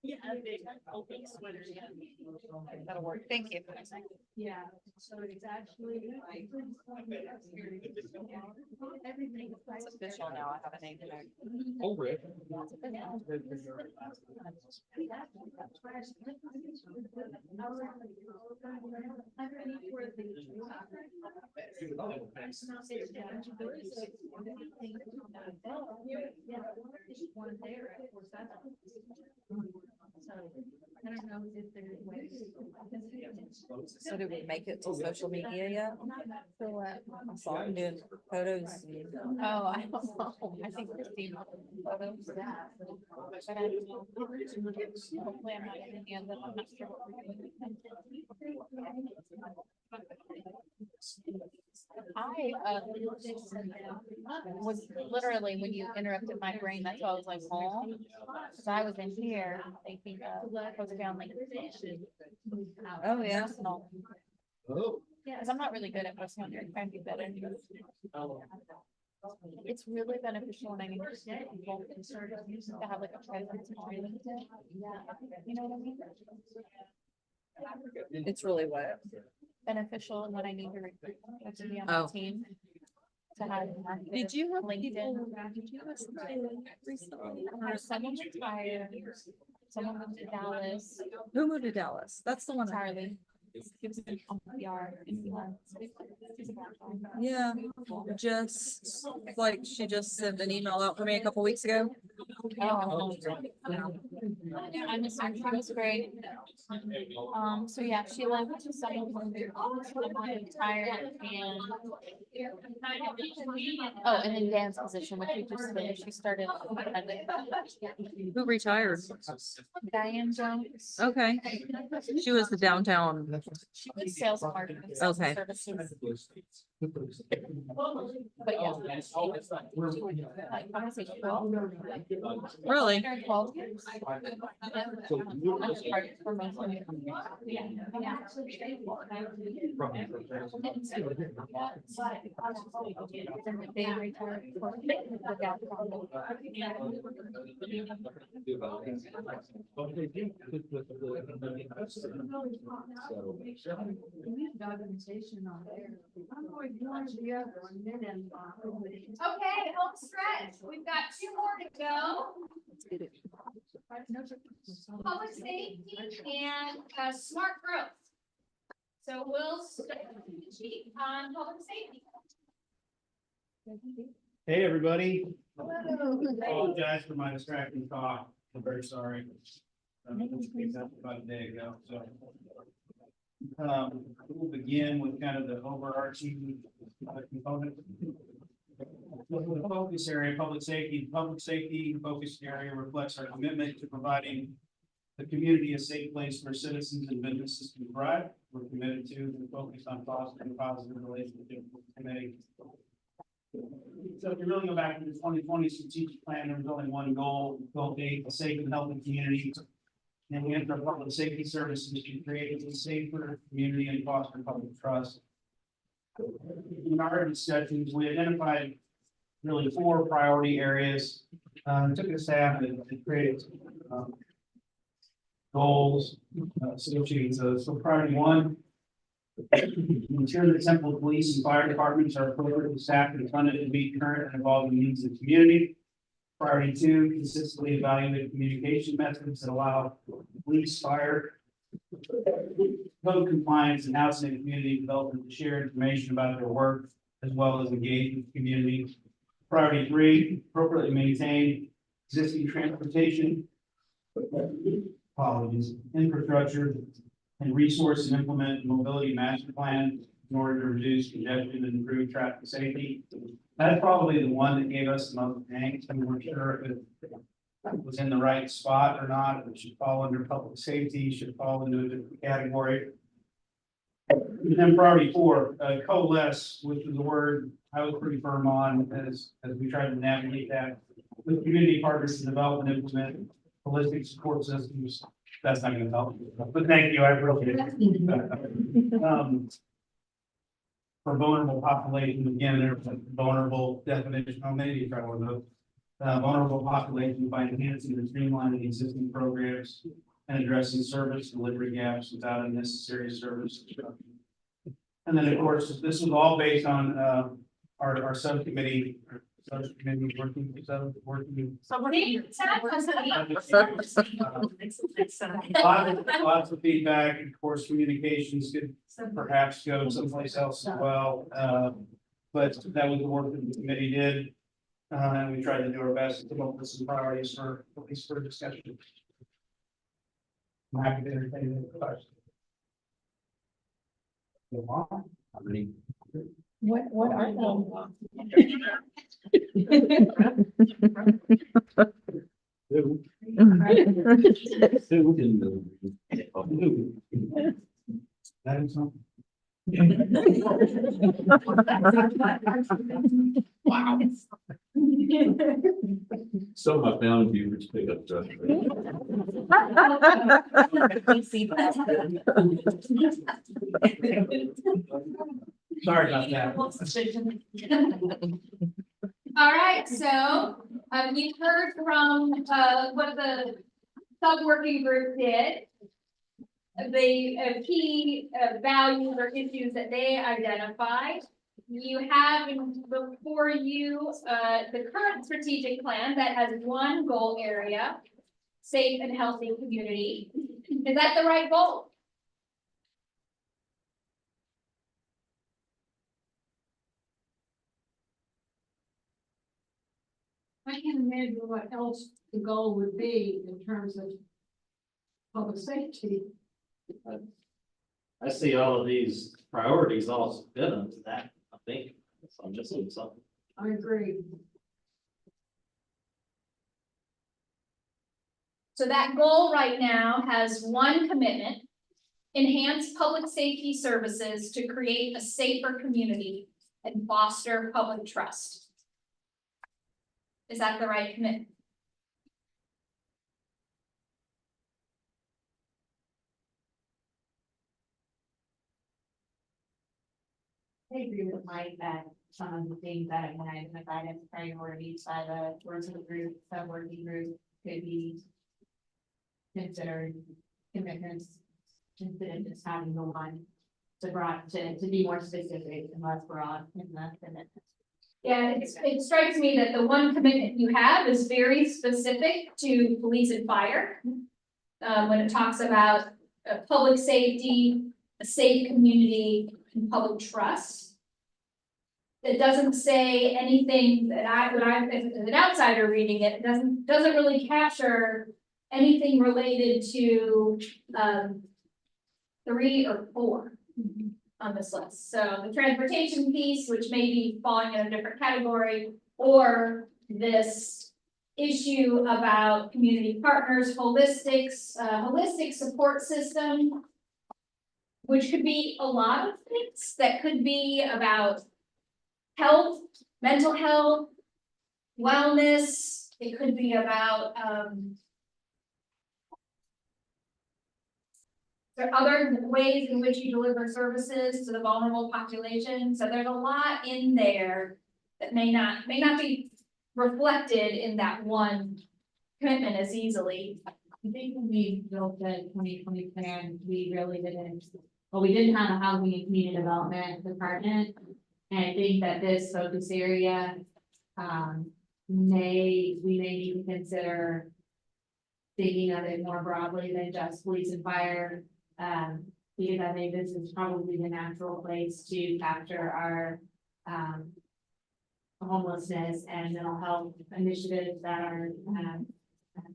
[SPEAKER 17] Yeah, big, open sweater, yeah.
[SPEAKER 15] That'll work. Thank you.
[SPEAKER 17] Yeah, so it's actually. Everything.
[SPEAKER 15] It's official now. I have a name tag.
[SPEAKER 21] Oh, Rick.
[SPEAKER 17] I'm ready for one there, of course, that's. So, I don't know if there's ways.
[SPEAKER 15] So did we make it to social media yet?
[SPEAKER 13] For what?
[SPEAKER 15] I saw him doing photos.
[SPEAKER 13] Oh, I don't know. I think Christine photos. But I don't know. Hopefully I'm not in the end, I'm not sure what we're doing. I was literally, when you interrupted my brain, that's why I was like, oh, because I was in here thinking Post Family.
[SPEAKER 15] Oh, yeah.
[SPEAKER 21] Oh.
[SPEAKER 13] Yeah, because I'm not really good at Post Family, I'm trying to be better. It's really beneficial when I need to get people to have like a presence. You know what I mean?
[SPEAKER 15] It's really what?
[SPEAKER 13] Beneficial when I need to recruit people to be on the team. To have.
[SPEAKER 15] Did you have
[SPEAKER 13] LinkedIn?
[SPEAKER 15] Did you listen to recently?
[SPEAKER 13] Someone retired, someone moved to Dallas.
[SPEAKER 15] Who moved to Dallas? That's the one.
[SPEAKER 13] Charlie. He was in PR.
[SPEAKER 15] Yeah, just like she just sent an email out for me a couple weeks ago.
[SPEAKER 13] Oh, I miss her. She was great. So yeah, she left someone retired and. Oh, and then Dan's position, which we just finished, she started.
[SPEAKER 15] Who retired?
[SPEAKER 13] Diane Jones.
[SPEAKER 15] Okay. She was the downtown.
[SPEAKER 13] She was sales and marketing.
[SPEAKER 15] Okay.
[SPEAKER 13] Services. But yeah. Like, I would say 12.
[SPEAKER 15] Really?
[SPEAKER 13] 12 years. For most of it. Yeah. They retired.
[SPEAKER 17] Documentation on there. I'm going to join the other one, then.
[SPEAKER 1] Okay, home stretch. We've got 2 more to go. Public safety and smart growth. So we'll start with the chief on public safety.
[SPEAKER 12] Hey, everybody. Apologize for my distracting talk. I'm very sorry. About a day ago, so. We'll begin with kind of the overarching component. The focus area, public safety focus area reflects our commitment to providing the community a safe place for citizens and businesses to thrive. We're committed to and focused on fostering positive relationships with the committee. So if you really go back to the 2020 strategic plan, there was only one goal, goal 8, a safe and healthy community. And we enter public safety services to create a safer community and foster public trust. In our discussions, we identified really 4 priority areas. Took a staff and created goals associated with those. So priority 1, ensure that Temple Police and Fire Departments are appropriately staffed and funded to meet current and evolving needs of the community. Priority 2, consistently evaluate communication methods that allow police, fire, code compliance, and housing and community development to share information about their work, as well as engage with the community. Priority 3, appropriately maintain existing transportation, apologies, infrastructure, and resource and implement mobility master plan in order to reduce congestion and improve traffic safety. That's probably the one that gave us the most angst, and we're sure if it was in the right spot or not, if it should fall under public safety, should fall into a different category. And then priority 4, coalesce, which is a word I was pretty firm on as we tried to navigate that with community partners to develop and implement holistic support systems. That's not gonna help, but thank you, I appreciate it. For vulnerable populations, again, there's a vulnerable definition, maybe try one of those. Vulnerable populations by enhancing and streamlining existing programs and addressing service delivery gaps without unnecessary service disruption. And then, of course, this was all based on our subcommittee working. Lots of feedback, of course, communications could perhaps go someplace else as well. But that was the work that the committee did. And we tried to do our best to come up with some priorities for, at least for discussion. I'm happy to entertain any questions.
[SPEAKER 13] What are
[SPEAKER 12] That is something.
[SPEAKER 18] Wow. So my found viewers pick up just.
[SPEAKER 12] Sorry about that.
[SPEAKER 1] All right, so, we've heard from, what the sub-working group did. The key values or issues that they identified. You have before you, the current strategic plan that has one goal area, safe and healthy community. Is that the right goal?
[SPEAKER 9] I can't imagine what else the goal would be in terms of public safety.
[SPEAKER 7] I see all of these priorities all fit into that, I think. So I'm just doing something.
[SPEAKER 9] I agree.
[SPEAKER 1] So that goal right now has one commitment. Enhance public safety services to create a safer community and foster public trust. Is that the right commitment?
[SPEAKER 3] I agree with Mike that some of the things that have been identified as priorities by the words of the group, sub-working group could be considered commitments instead of just having the one to be more specific and less broad in the commitment.
[SPEAKER 1] Yeah, it strikes me that the one commitment you have is very specific to police and fire. When it talks about public safety, a safe community, and public trust. It doesn't say anything that as an outsider reading it, doesn't really capture anything related to 3 or 4 on this list. So the transportation piece, which may be falling in a different category, or this issue about community partners, holistic support system, which could be a lot of things. That could be about health, mental health, wellness. It could be about there are other ways in which you deliver services to the vulnerable population. So there's a lot in there that may not be reflected in that one commitment as easily.
[SPEAKER 3] I think when we built the 2020 plan, we really didn't, we didn't have a housing and community development department. And I think that this focus area, we may need to consider thinking of it more broadly than just police and fire. Because I think this is probably the natural place to capture our homelessness and mental health initiatives that are,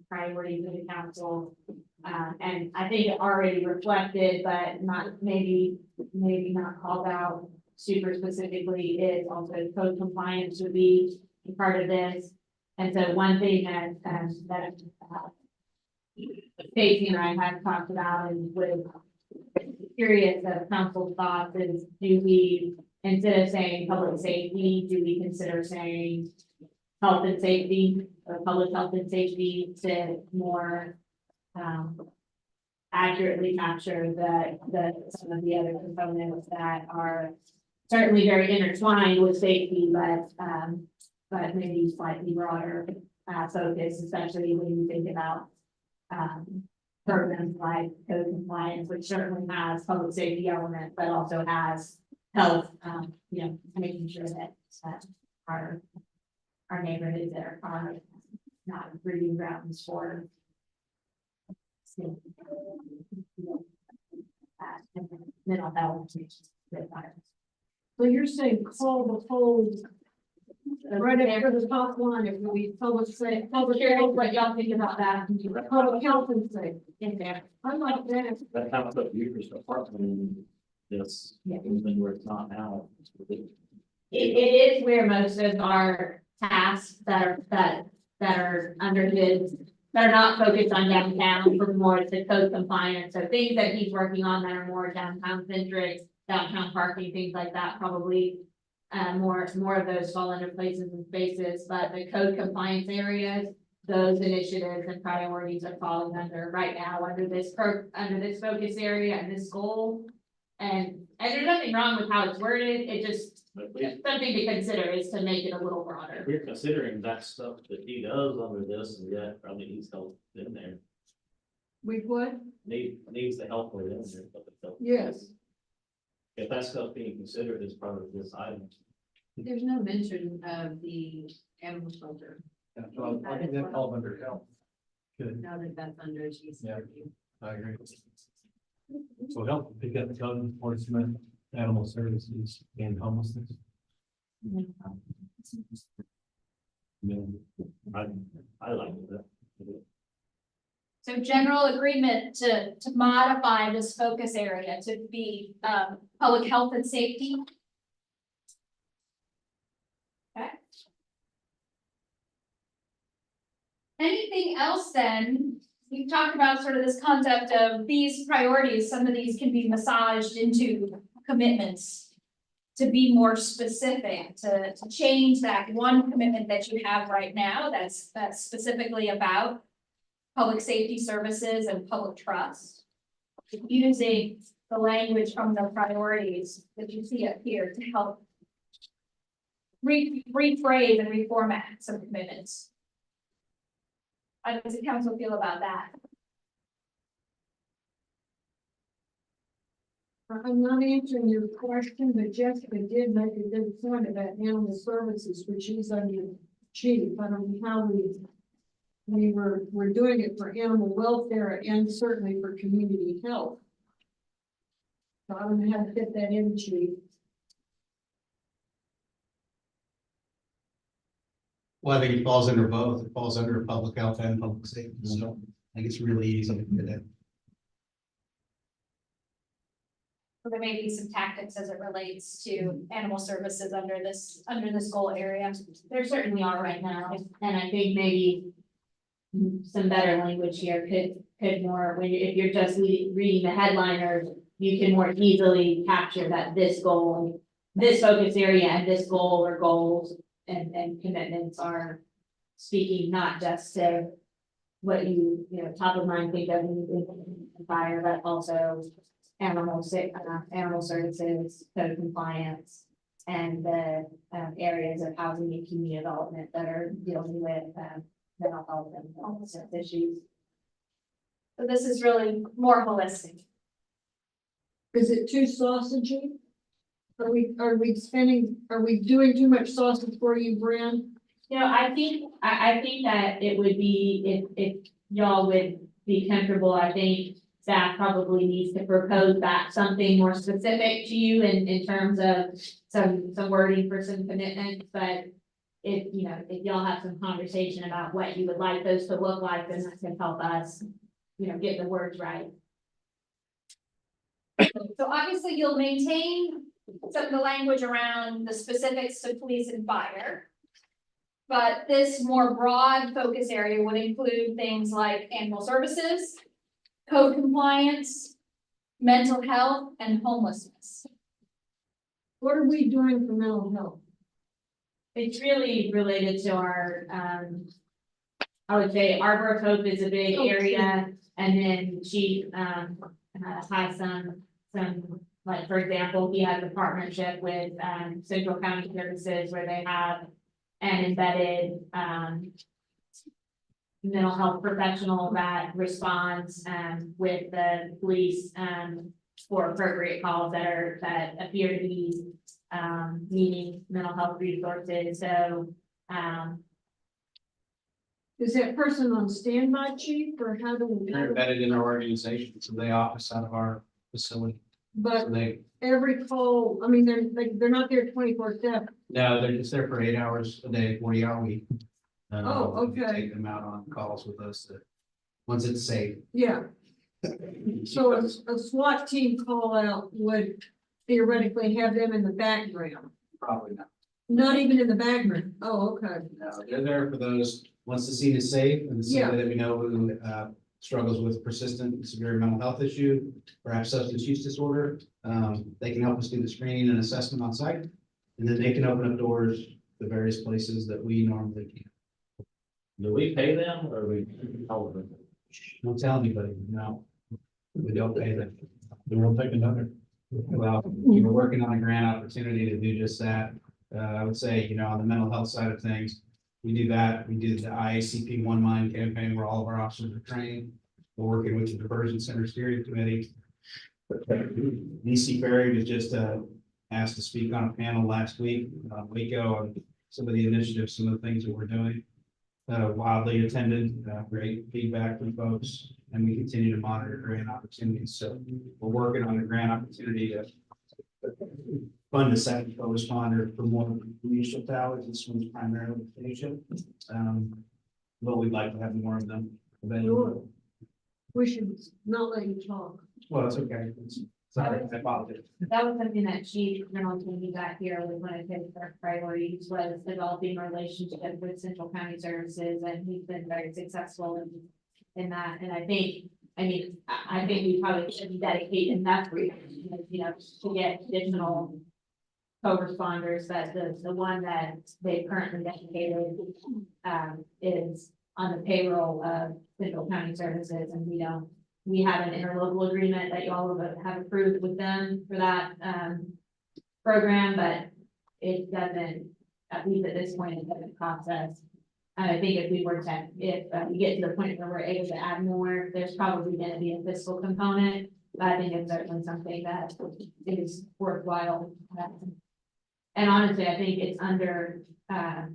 [SPEAKER 3] priorities of the council. And I think it already reflected, but maybe not called out super specifically, is also code compliance would be part of this. And so one thing that Stacy and I had talked about and was curious of council thoughts is, do we, instead of saying public safety, do we consider saying health and safety or public health and safety to more accurately capture some of the other components that are certainly very intertwined with safety, but maybe slightly broader focus, especially when you think about programs like code compliance, which certainly has public safety element, but also has health, making sure that our neighborhoods are not breeding grounds for mental health.
[SPEAKER 9] So you're saying call the whole, right after the top line, if we public safety, public health,
[SPEAKER 3] What y'all think about that?
[SPEAKER 9] public health and safety.
[SPEAKER 3] In there.
[SPEAKER 9] I like that.
[SPEAKER 7] That kind of stuff you just apartment, this, even where it's not now.
[SPEAKER 3] It is where most of our tasks that are under his, that are not focused on downtown, for more to code compliance, so things that he's working on that are more downtown centric, downtown parking, things like that, probably. More of those fall into places and spaces, but the code compliance areas, those initiatives and priorities are falling under right now, under this focus area and this goal. And there's nothing wrong with how it's worded, it just, something to consider is to make it a little broader.
[SPEAKER 7] We're considering that stuff that he does under this, and yeah, probably needs help in there,
[SPEAKER 9] We would,
[SPEAKER 7] needs the help with in there. But the-
[SPEAKER 9] yes.
[SPEAKER 7] If that stuff being considered as part of this item.
[SPEAKER 22] There's no mention of the animal shelter.
[SPEAKER 2] I think that falls under health. Good,
[SPEAKER 22] Now that that's under GC review.
[SPEAKER 2] I agree. So help pick up the code enforcement, animal services and homelessness.
[SPEAKER 7] I like that.
[SPEAKER 1] So general agreement to modify this focus area to be, public health and safety. Okay. Anything else then? We've talked about sort of this concept of these priorities, some of these can be massaged into commitments to be more specific, to change that one commitment that you have right now that's specifically about public safety services and public trust. Using the language from the priorities that you see up here to help rephrase and reformat some commitments. How does the council feel about that?
[SPEAKER 9] I'm not answering your question, but Jessica did make a good point about animal services, which is under chief. I don't know how we're doing it for animal welfare and certainly for community health. So I don't know how to fit that in, chief.
[SPEAKER 8] Well, I think it falls under both. It falls under public health and public safety. So I think it's really easy to fit in.
[SPEAKER 1] There may be some tactics as it relates to animal services under this goal area.
[SPEAKER 3] There certainly are right now, and I think maybe some better language here could more, if you're just reading the headliner, you can more easily capture that this goal, this focus area and this goal or goals and commitments are speaking not just to what you top of mind think of in fire, but also animal services, code compliance, and the areas of housing and community development that are dealing with mental health and homelessness issues.
[SPEAKER 1] So this is really more holistic.
[SPEAKER 9] Is it too sausagey? Are we doing too much sausage for you, Brand?
[SPEAKER 3] I think that it would be, if y'all would be comfortable, I think staff probably needs to propose back something more specific to you in terms of some wording for some commitments, but if y'all have some conversation about what you would like those to look like, then that can help us, get the words right.
[SPEAKER 1] So obviously you'll maintain some of the language around the specifics to police and fire. But this more broad focus area would include things like animal services, code compliance, mental health, and homelessness.
[SPEAKER 9] What are we doing for mental health?
[SPEAKER 3] It's really related to our, I would say Arbor of Hope is a big area, and then she, has some, like, for example, he has a partnership with, Central County Services where they have an embedded, mental health professional that responds, with the police, for appropriate calls that appear to be, needing mental health resources, so,
[SPEAKER 9] Is that person on standby, chief, or how do we?
[SPEAKER 8] They're embedded in our organization, so they office out of our facility.
[SPEAKER 9] But
[SPEAKER 8] So they,
[SPEAKER 9] every call, I mean, they're not there 24/7.
[SPEAKER 8] no, they're just there for 8 hours a day, 40-hour week.
[SPEAKER 9] Oh,
[SPEAKER 8] We
[SPEAKER 9] okay.
[SPEAKER 8] Take them out on calls with us once it's safe.
[SPEAKER 9] Yeah. So a SWAT team call out would theoretically have them in the background,
[SPEAKER 8] Probably not.
[SPEAKER 9] not even in the background. Oh, okay.
[SPEAKER 8] No, they're there for those, once the scene is safe and somebody that we know who struggles with persistent and severe mental health issue, perhaps substance use disorder, they can help us do the screening and assessment on site. And then they can open up doors to various places that we normally can't.
[SPEAKER 7] Do we pay them or we?
[SPEAKER 8] Don't tell anybody, no. We don't pay them.
[SPEAKER 21] They won't take another.
[SPEAKER 8] Well, we're working on a grant opportunity to do just that. I would say, on the mental health side of things, we do that. We did the IACP One Mind campaign where all of our officers are trained. We're working with the Diversion Center Steering Committee. DC Ferry was just asked to speak on a panel last week, Waco, on some of the initiatives, some of the things that we're doing. Wildly attended, great feedback from folks, and we continue to monitor grant opportunities. So we're working on a grant opportunity to fund a second co-responder for more leadership towers. This one's primarily leadership. But we'd like to have more of them available.
[SPEAKER 9] We should not let you talk.
[SPEAKER 8] Well, it's okay. Sorry, I apologize.
[SPEAKER 3] that was something that Chief General King got here with one of his first priorities was developing a relationship with Central County Services, and he's been very successful in that, and I think we probably should dedicate enough resources, to get additional co-responders, that the one that they've currently dedicated, is on the payroll of Central County Services, and we have an interlocal agreement that y'all have approved with them for that, program, but it doesn't, at least at this point, it doesn't cost us. I think if we get to the point where we're able to add more, there's probably gonna be a fiscal component, but I think it's certainly something that is worthwhile. And honestly, I think it's under, that's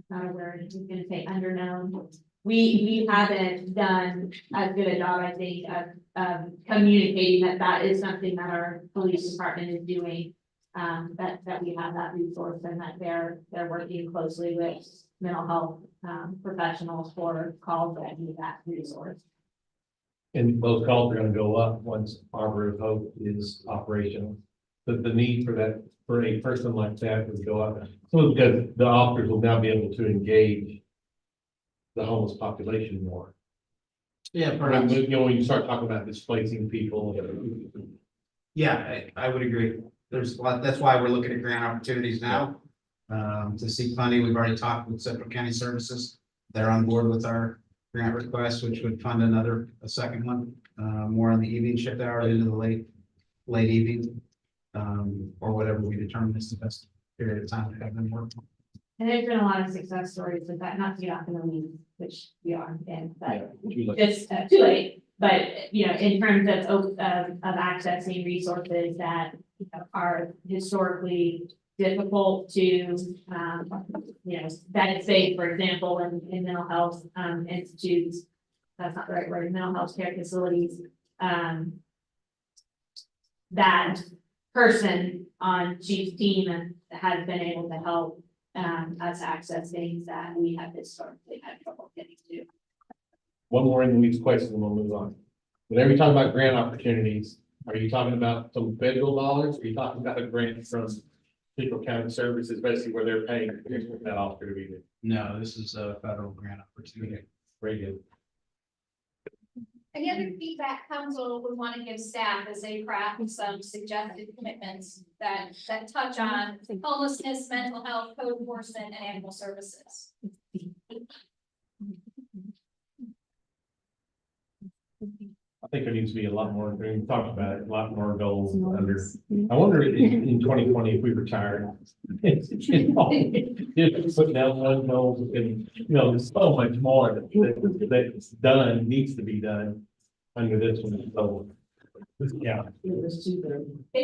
[SPEAKER 3] not a word, I'm gonna say underknown. We haven't done as good a job, I think, of communicating that is something that our police department is doing. That we have that resource and that they're working closely with mental health, professionals for calls that need that resource.
[SPEAKER 21] And those calls are gonna go up once Arbor of Hope is operational. But the need for that, for a person like that would go up. So because the officers will now be able to engage the homeless population more.
[SPEAKER 8] Yeah, perhaps.
[SPEAKER 21] When you start talking about displacing people.
[SPEAKER 8] Yeah, I would agree. There's a lot, that's why we're looking at grant opportunities now. To seek funding, we've already talked with Central County Services. They're on board with our grant request, which would fund a second one, more on the evening shift hour into the late evening. Or whatever we determine is the best period of time to have them work.
[SPEAKER 3] And there's been a lot of success stories with that, not to get off in the weeds, which we are, and but
[SPEAKER 21] Too late.
[SPEAKER 3] just too late. But in terms of accessing resources that are historically difficult to that is safe, for example, in mental health institutes. That's not the right word, mental health care facilities. That person on Chief's team and has been able to help us access things that we have historically had trouble getting to.
[SPEAKER 21] One more in the weeds question, and we'll move on. Whenever you talk about grant opportunities, are you talking about some federal dollars? Or are you talking about a grant from Central County Services, basically where they're paying that officer to be there?
[SPEAKER 8] No, this is a federal grant opportunity.
[SPEAKER 21] Very good.
[SPEAKER 1] Any other feedback council would want to give staff as they craft some suggested commitments that touch on homelessness, mental health, code enforcement, and animal services?
[SPEAKER 21] I think there needs to be a lot more, we talked about it, a lot more goals under. I wonder in 2020 if we retired. Just put down one goal and, there's so much more that's done, needs to be done under this one, so. Yeah,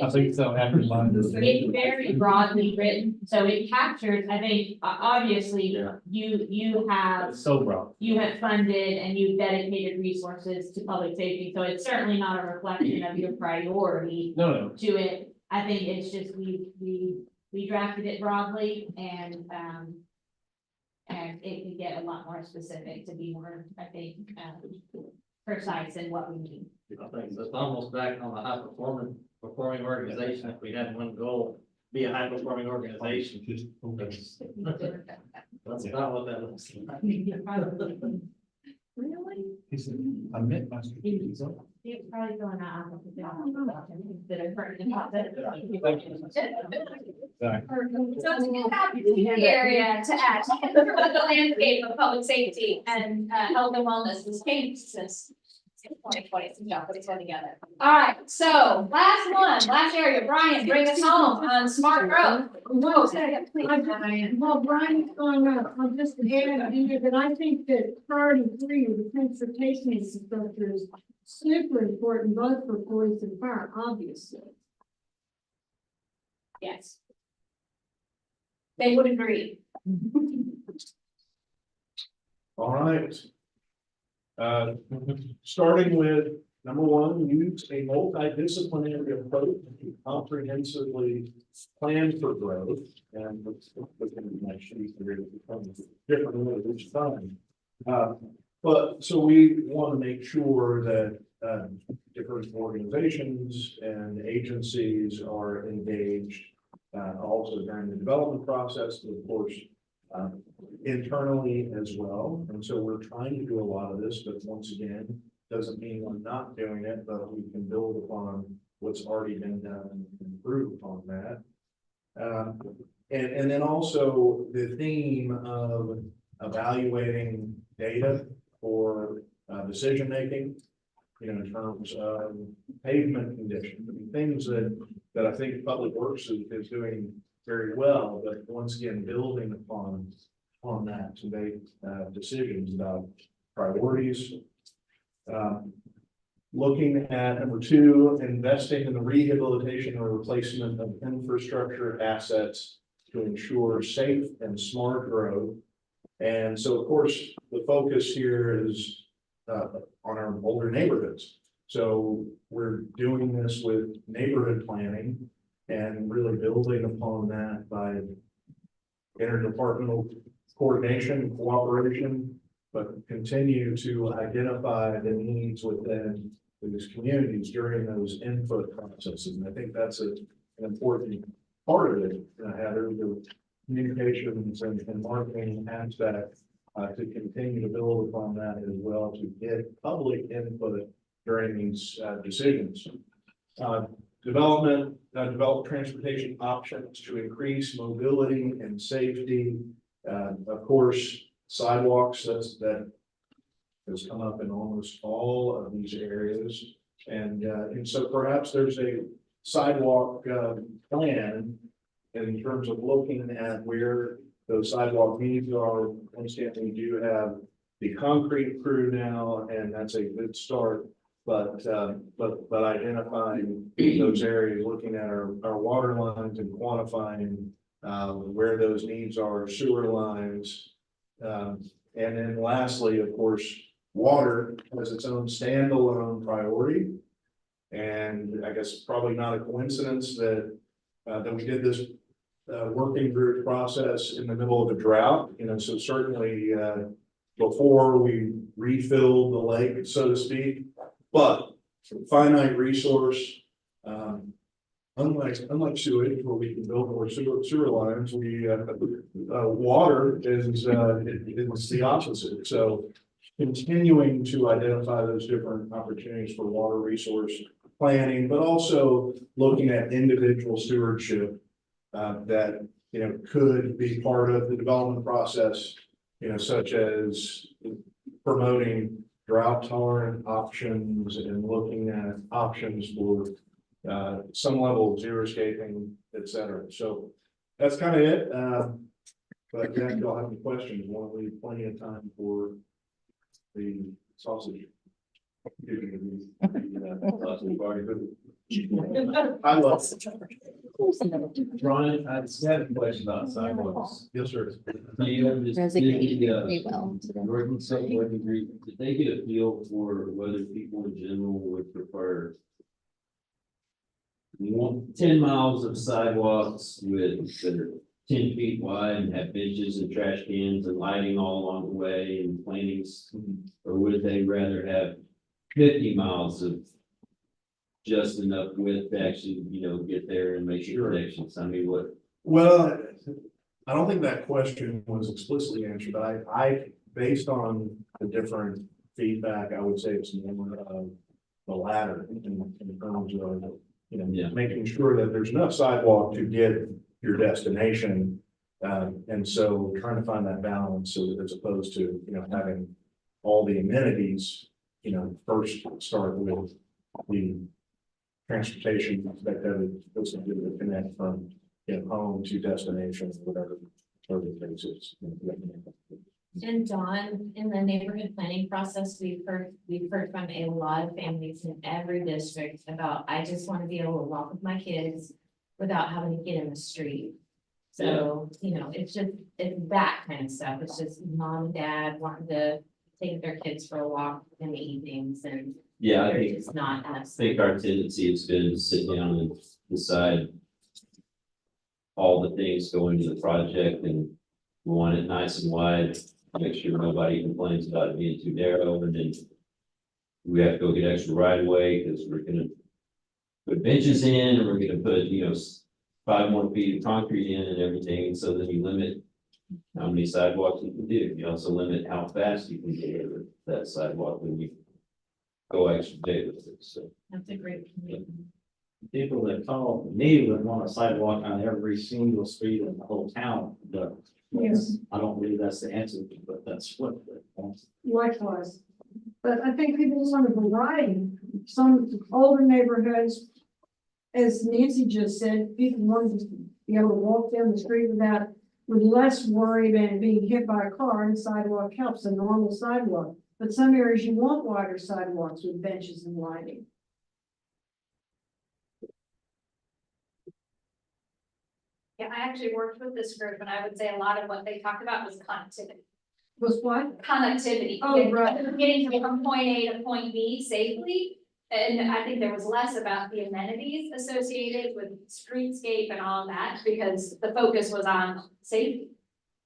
[SPEAKER 21] I think so, after mine.
[SPEAKER 3] It's very broadly written, so it captures, I think, obviously, you have.
[SPEAKER 21] It's so broad.
[SPEAKER 3] You have funded and you've dedicated resources to public safety, so it's certainly not a reflection of your priority.
[SPEAKER 21] No.
[SPEAKER 3] To it, I think it's just we drafted it broadly and it can get a lot more specific to be more, I think, precise in what we need.
[SPEAKER 7] I think it's almost back on the performing organization. If we had one goal, be a high performing organization. That's not what that looks like.
[SPEAKER 3] Really?
[SPEAKER 21] He said, I meant my strategic zone.
[SPEAKER 3] It's probably going out. That are pertinent about that.
[SPEAKER 1] So it's a good opportunity area to add to the landscape of public safety and health and wellness has changed since 2020. Put it all together. All right, so last area, Brian, bring us home on smart growth.
[SPEAKER 9] Well, Brian's going up, I'll just add in there that I think that priority 3 of the transportation infrastructure is super important, both for police and fire, obviously.
[SPEAKER 1] Yes. They would agree.
[SPEAKER 5] All right. Starting with number 1, use a multidisciplinary approach to comprehensively plan for growth. And let's look at my sheet here, it becomes different with each time. But so we want to make sure that different organizations and agencies are engaged also during the development process, and of course, internally as well. And so we're trying to do a lot of this, but once again, doesn't mean we're not doing it, but we can build upon what's already been done and improve upon that. And then also the theme of evaluating data for decision making, in terms of pavement condition, things that I think Public Works is doing very well, but once again, building upon that to make decisions about priorities. Looking at number 2, investing in the rehabilitation or replacement of infrastructure assets to ensure safe and smart growth. And so, of course, the focus here is on our older neighborhoods. So we're doing this with neighborhood planning and really building upon that by interdepartmental coordination and cooperation, but continue to identify the needs within these communities during those input processes. And I think that's an important part of it, Heather, the communications and marketing aspect to continue to build upon that as well, to get public input during these decisions. Develop transportation options to increase mobility and safety. Of course, sidewalks, that has come up in almost all of these areas. And so perhaps there's a sidewalk plan in terms of looking at where those sidewalk needs are. Once again, we do have the concrete crew now, and that's a good start. But identifying those areas, looking at our water lines and quantifying where those needs are, sewer lines. And then lastly, of course, water has its own standalone priority. And I guess probably not a coincidence that we did this working group process in the middle of a drought, so certainly, before we refill the lake, so to speak, but finite resource, unlike sewage, where we can build more sewer lines, water is the opposite. So continuing to identify those different opportunities for water resource planning, but also looking at individual stewardship that, could be part of the development process, such as promoting drought tolerant options and looking at options for some level of xeriscaping, et cetera. So that's kind of it. But if y'all have any questions, want to leave plenty of time for the sausage. I love it.
[SPEAKER 18] Brian, I just had a question about sidewalks.
[SPEAKER 5] Yes, sir.
[SPEAKER 18] Do you have this?
[SPEAKER 16] Resignated
[SPEAKER 18] the,
[SPEAKER 16] pretty well today.
[SPEAKER 18] Working group, did they get a feel for whether people in general would prefer 10 miles of sidewalks that are 10 feet wide and have benches and trash cans and lighting all along the way and plantings? Or would they rather have 50 miles of just enough width to actually, get there and make sure connections? I mean, what?
[SPEAKER 5] Well, I don't think that question was explicitly answered, but I, based on the different feedback, I would say it's more of the latter in terms of, making sure that there's enough sidewalk to get your destination. And so trying to find that balance as opposed to, having all the amenities, first start with the transportation that goes to connect from, home to destination, whatever the case is.
[SPEAKER 3] And Dawn, in the neighborhood planning process, we've heard from a lot of families in every district about, I just want to be able to walk with my kids without having to get in the street. So, it's that kind of stuff. It's just mom and dad wanting to take their kids for a walk in the evenings and
[SPEAKER 18] Yeah, I
[SPEAKER 3] they're
[SPEAKER 18] think,
[SPEAKER 3] just not us.
[SPEAKER 18] I think our tendency has been to sit down and decide all the things going to the project, and we want it nice and wide, make sure nobody complains about it being too narrow, and then we have to go get extra right away because we're gonna put benches in, and we're gonna put, 5 more feet of concrete in and everything. So then you limit how many sidewalks you can do. You also limit how fast you can deliver that sidewalk when you go extra day with it. So
[SPEAKER 3] That's a great point.
[SPEAKER 7] People that call me would want a sidewalk on every single street in the whole town, but
[SPEAKER 6] Yes.
[SPEAKER 7] I don't believe that's the answer, but that's what.
[SPEAKER 4] Likewise. But I think people want a variety. Some older neighborhoods, as Nancy just said, people want to be able to walk down the street with less worry than being hit by a car, and sidewalk helps, a normal sidewalk. But some areas you want wider sidewalks with benches and lighting.
[SPEAKER 1] Yeah, I actually worked with this group and I would say a lot of what they talked about was connectivity.
[SPEAKER 4] Was what?
[SPEAKER 1] Connectivity.
[SPEAKER 4] Oh, right.
[SPEAKER 1] Getting from point A to point B safely. And I think there was less about the amenities associated with streetscape and all of that, because the focus was on safety.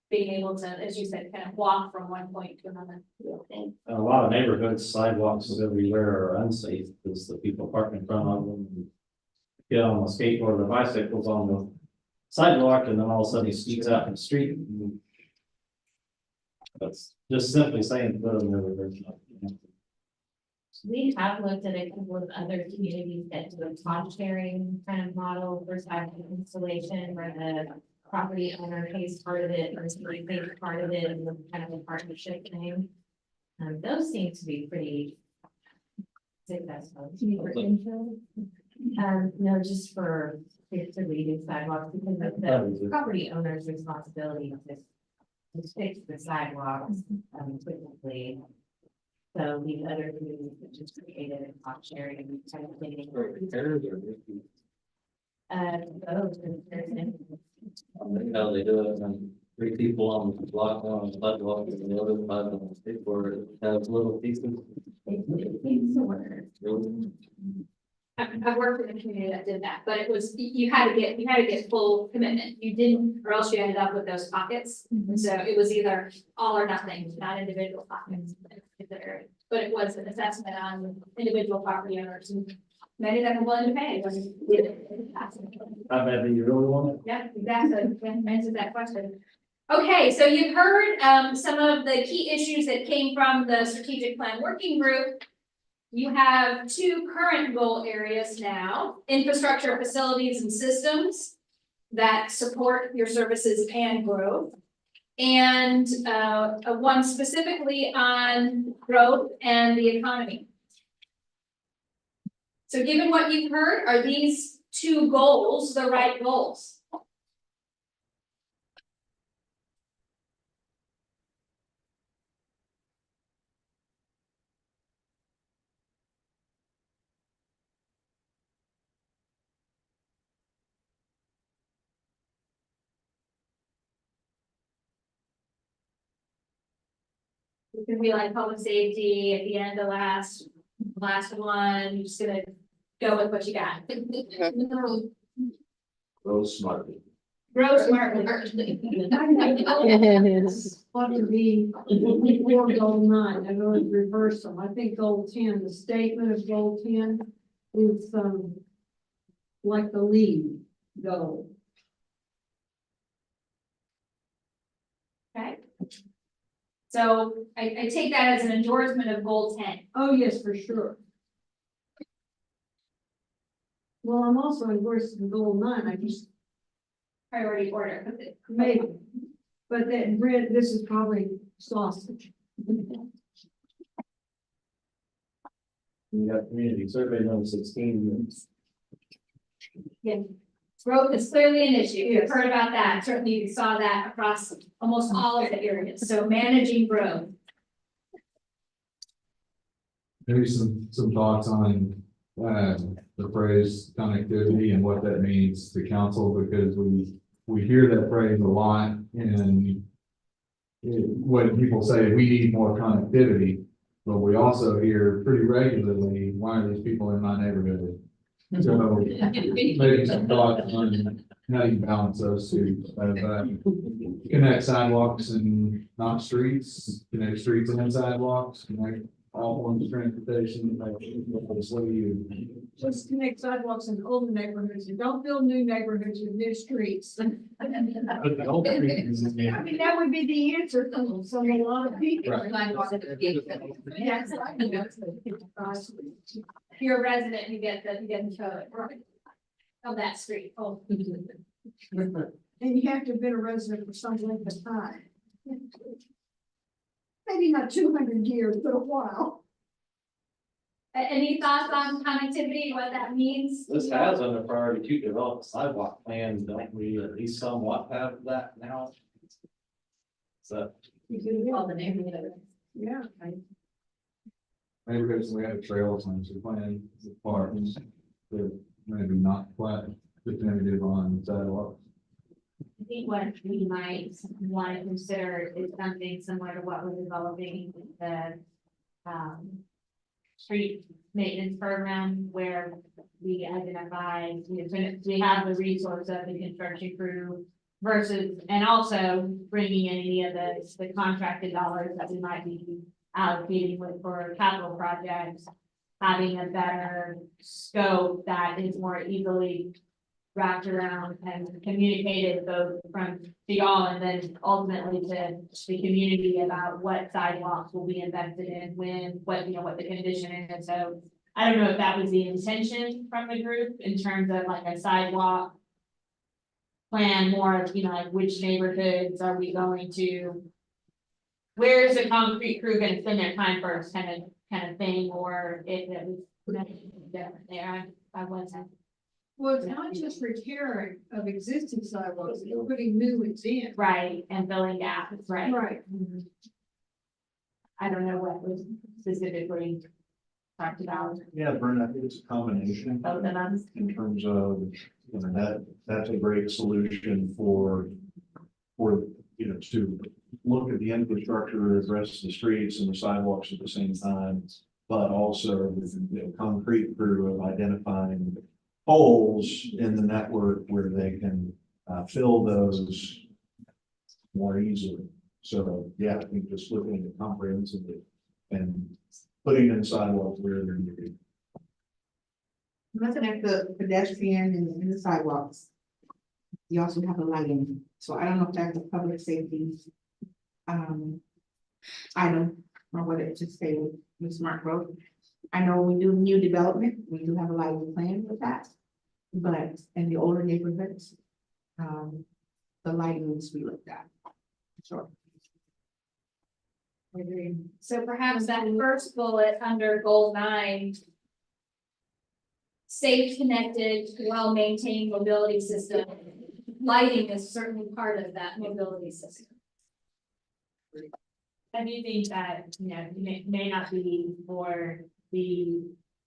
[SPEAKER 1] Being able to, as you said, kind of walk from one point to another.
[SPEAKER 7] In a lot of neighborhoods, sidewalks everywhere are unsafe because the people park in front of them and get on the skateboard or bicycles on the sidewalk, and then all of a sudden he speeds out in the street. That's just simply saying, put them everywhere.
[SPEAKER 3] We have looked at a couple of other communities that do a cost sharing kind of model for sidewalk installation, where the property owner pays part of it, or the city pays part of it, and the kind of a partnership thing. Those seem to be pretty successful. No, just for leading sidewalks, because of the property owner's responsibility to fix the sidewalks, quickly. So the other communities that just created a cost sharing type of thing.
[SPEAKER 7] How they do it, and 3 people on the block, on the sidewalk, and the other 5 on the skateboard, have little pieces.
[SPEAKER 1] I've worked in a community that did that, but it was, you had to get full commitment. You didn't, or else you ended up with those pockets. And so it was either all or nothing, not individual pockets. But it was an assessment on individual property owners and many of them were willing to pay.
[SPEAKER 7] I bet you really want it.
[SPEAKER 1] Yeah, exactly. That answers that question. Okay, so you've heard some of the key issues that came from the strategic plan working group. You have two current goal areas now, infrastructure, facilities, and systems that support your services and growth. And one specifically on growth and the economy. So given what you've heard, are these two goals the right goals? It can be like public safety at the end of last one, you're just gonna go with what you got.
[SPEAKER 18] Grow smartly.
[SPEAKER 1] Grow smartly.
[SPEAKER 9] What to be before goal 9, I go in reverse them. I think goal 10, the statement of goal 10 is like the lead goal.
[SPEAKER 1] Okay. So I take that as an endorsement of goal 10.
[SPEAKER 9] Oh, yes, for sure. Well, I'm also endorsing goal 9, I just
[SPEAKER 1] Priority order.
[SPEAKER 9] maybe, but then Brent, this is probably sausage.
[SPEAKER 7] You got community survey number 16.
[SPEAKER 1] Yeah. Growth is clearly an issue. You've heard about that. Certainly you saw that across almost all of the areas. So managing growth.
[SPEAKER 14] Maybe some thoughts on the phrase connectivity and what that means to council, because we hear that phrase a lot, and when people say we need more connectivity, but we also hear pretty regularly, why are these people in my neighborhood? So maybe some thoughts on how you balance those two. Connect sidewalks and not streets, connect streets and sidewalks, connect all forms of transportation. What do you?
[SPEAKER 9] Just connect sidewalks in older neighborhoods and don't build new neighborhoods with new streets. I mean, that would be the answer from a lot of people.
[SPEAKER 1] Yes. If you're a resident, you get the code of that street. Oh.
[SPEAKER 9] And you have to have been a resident for some length of time. Maybe not 200 years, but a while.
[SPEAKER 1] Any thoughts on connectivity, what that means?
[SPEAKER 7] This has under priority to develop a sidewalk plan, don't we at least somewhat have that now? So.
[SPEAKER 9] All the neighborhood. Yeah.
[SPEAKER 14] Neighborhoods, we have trails and some plan, parks, but maybe not quite definitive on sidewalks.
[SPEAKER 3] I think what we might want to consider is something similar to what we're developing with the street maintenance program, where we identify, we have the resource of the construction crew versus, and also bringing in any of the contracted dollars that we might be allocating with for capital projects, having a better scope that is more easily wrapped around and communicated both from to y'all and then ultimately to the community about what sidewalks will be invested in, when, what the condition is. And so I don't know if that was the intention from the group in terms of like a sidewalk plan, more of, like which neighborhoods are we going to, where's the concrete crew gonna spend their time first kind of thing, or if it was different there. I wasn't.
[SPEAKER 9] Well, it's not just repairing of existing sidewalks, you're putting new ones in.
[SPEAKER 3] Right, and filling gaps, right.
[SPEAKER 9] Right.
[SPEAKER 3] I don't know what was specifically talked about.
[SPEAKER 5] Yeah, Brent, I think it's a combination.
[SPEAKER 3] Both of them.
[SPEAKER 5] In terms of, that's a great solution for, to look at the infrastructure, address the streets and the sidewalks at the same time. but also the concrete crew of identifying holes in the network where they can fill those more easily. So, yeah, I think just looking at it comprehensively and putting in sidewalks where they're needed.
[SPEAKER 20] Looking at the pedestrian and the sidewalks. You also have a lighting, so I don't know if that's a public safety. Item, or what it just say with Smart Growth. I know we do new development, we do have a lighting plan with that. But in the older neighborhoods, the lighting needs to be looked at. Sure.
[SPEAKER 1] Agreed. So perhaps that first bullet under goal 9. Safe, connected, well-maintained mobility system. Lighting is certainly part of that mobility system.
[SPEAKER 3] I do think that, you know, may not be for the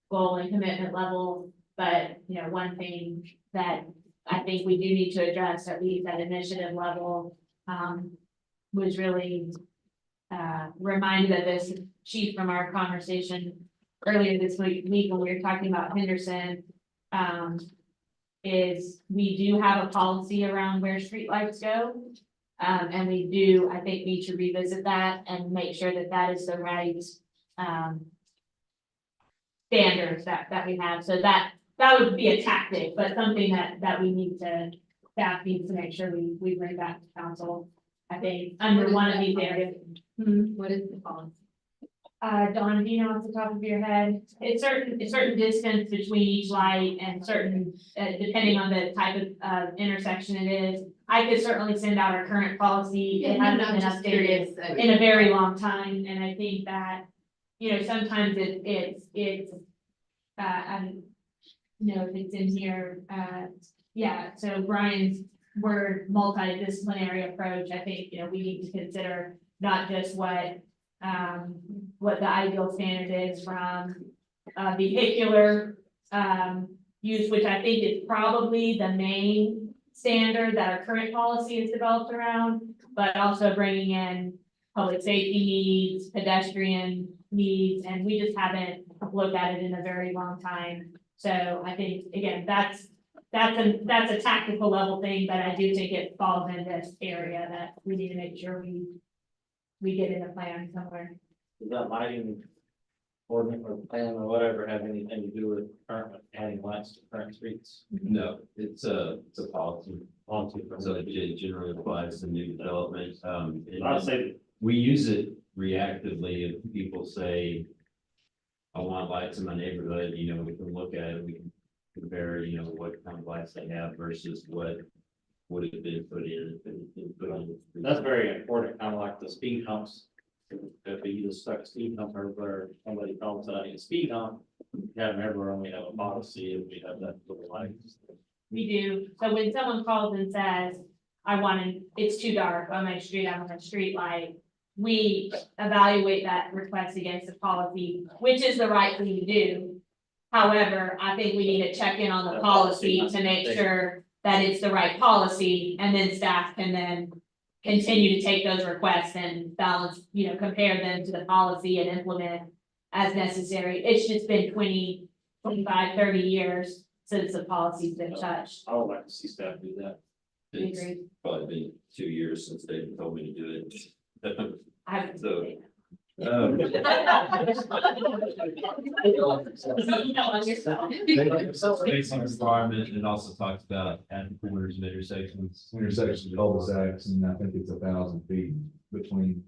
[SPEAKER 3] goal and commitment level, but, you know, one thing that I think we do need to address, at least at initiative level, was really reminded of this chief from our conversation earlier this week when we were talking about Henderson, is we do have a policy around where streetlights go. And we do, I think, need to revisit that and make sure that that is the right, standards that we have. So that would be a tactic, but something that we need to, staff needs to make sure we bring back to council. I think under one of these areas.
[SPEAKER 22] What is the policy?
[SPEAKER 3] Dawn, do you know off the top of your head? It's certain distance between each light and certain, depending on the type of intersection it is. I could certainly send out our current policy. It hasn't been updated in a very long time, and I think that, you know, sometimes it's, I don't know if it's in here, yeah, so Brian's word multidisciplinary approach, I think, you know, we need to consider not just what the ideal standard is from vehicular use, which I think is probably the main standard that our current policy is developed around, but also bringing in public safety needs, pedestrian needs, and we just haven't looked at it in a very long time. So I think, again, that's a tactical level thing, but I do think it falls in this area that we need to make sure we get in a plan somewhere.
[SPEAKER 7] Does that lighting ordinance or plan or whatever have anything to do with current adding lights to current streets?
[SPEAKER 18] No, it's a policy. So it generally applies to new development. And
[SPEAKER 7] I'd say
[SPEAKER 18] we use it reactively if people say, I want lights in my neighborhood, you know, we can look at it, we can compare, you know, what kind of lights they have versus what would have been put in. Put on.
[SPEAKER 7] that's very important, kind of like the speed humps. If you just stuck a speed hump everywhere, somebody calls out a speed hump, you have them everywhere, and we have a policy, and we have that little lights.
[SPEAKER 3] We do. So when someone calls and says, it's too dark on my street, I want a street light. We evaluate that request against the policy, which is the right thing to do. However, I think we need to check in on the policy to make sure that it's the right policy, and then staff can then continue to take those requests and balance, you know, compare them to the policy and implement as necessary. It's just been 20, 25, 30 years since the policy's been touched.
[SPEAKER 7] I would like to see staff do that.
[SPEAKER 18] It's
[SPEAKER 3] Agreed.
[SPEAKER 18] probably been 2 years since they told me to do it.
[SPEAKER 3] I would
[SPEAKER 18] So,
[SPEAKER 3] say
[SPEAKER 18] Spacing requirement, it also talks about at corners of intersections.
[SPEAKER 14] Intersection cul-de-sacs, and I think it's 1,000 feet between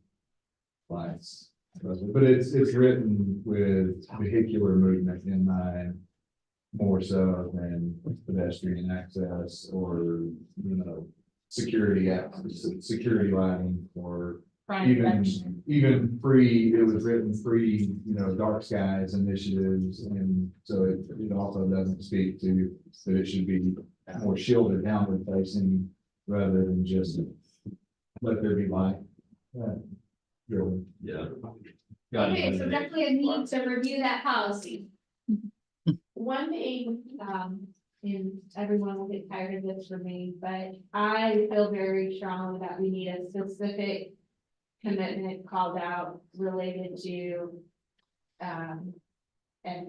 [SPEAKER 14] lights. But it's written with vehicular movement in mind more so than pedestrian access or, you know, security lighting or even free, it was written free, you know, dark skies initiatives. And so it also doesn't speak to that it should be more shielded downward facing rather than just let there be light. Driven.
[SPEAKER 18] Yeah.
[SPEAKER 1] Okay, so definitely a need to review that policy.
[SPEAKER 3] One thing, and everyone will get tired of this for me, but I feel very strongly that we need a specific commitment called out related to and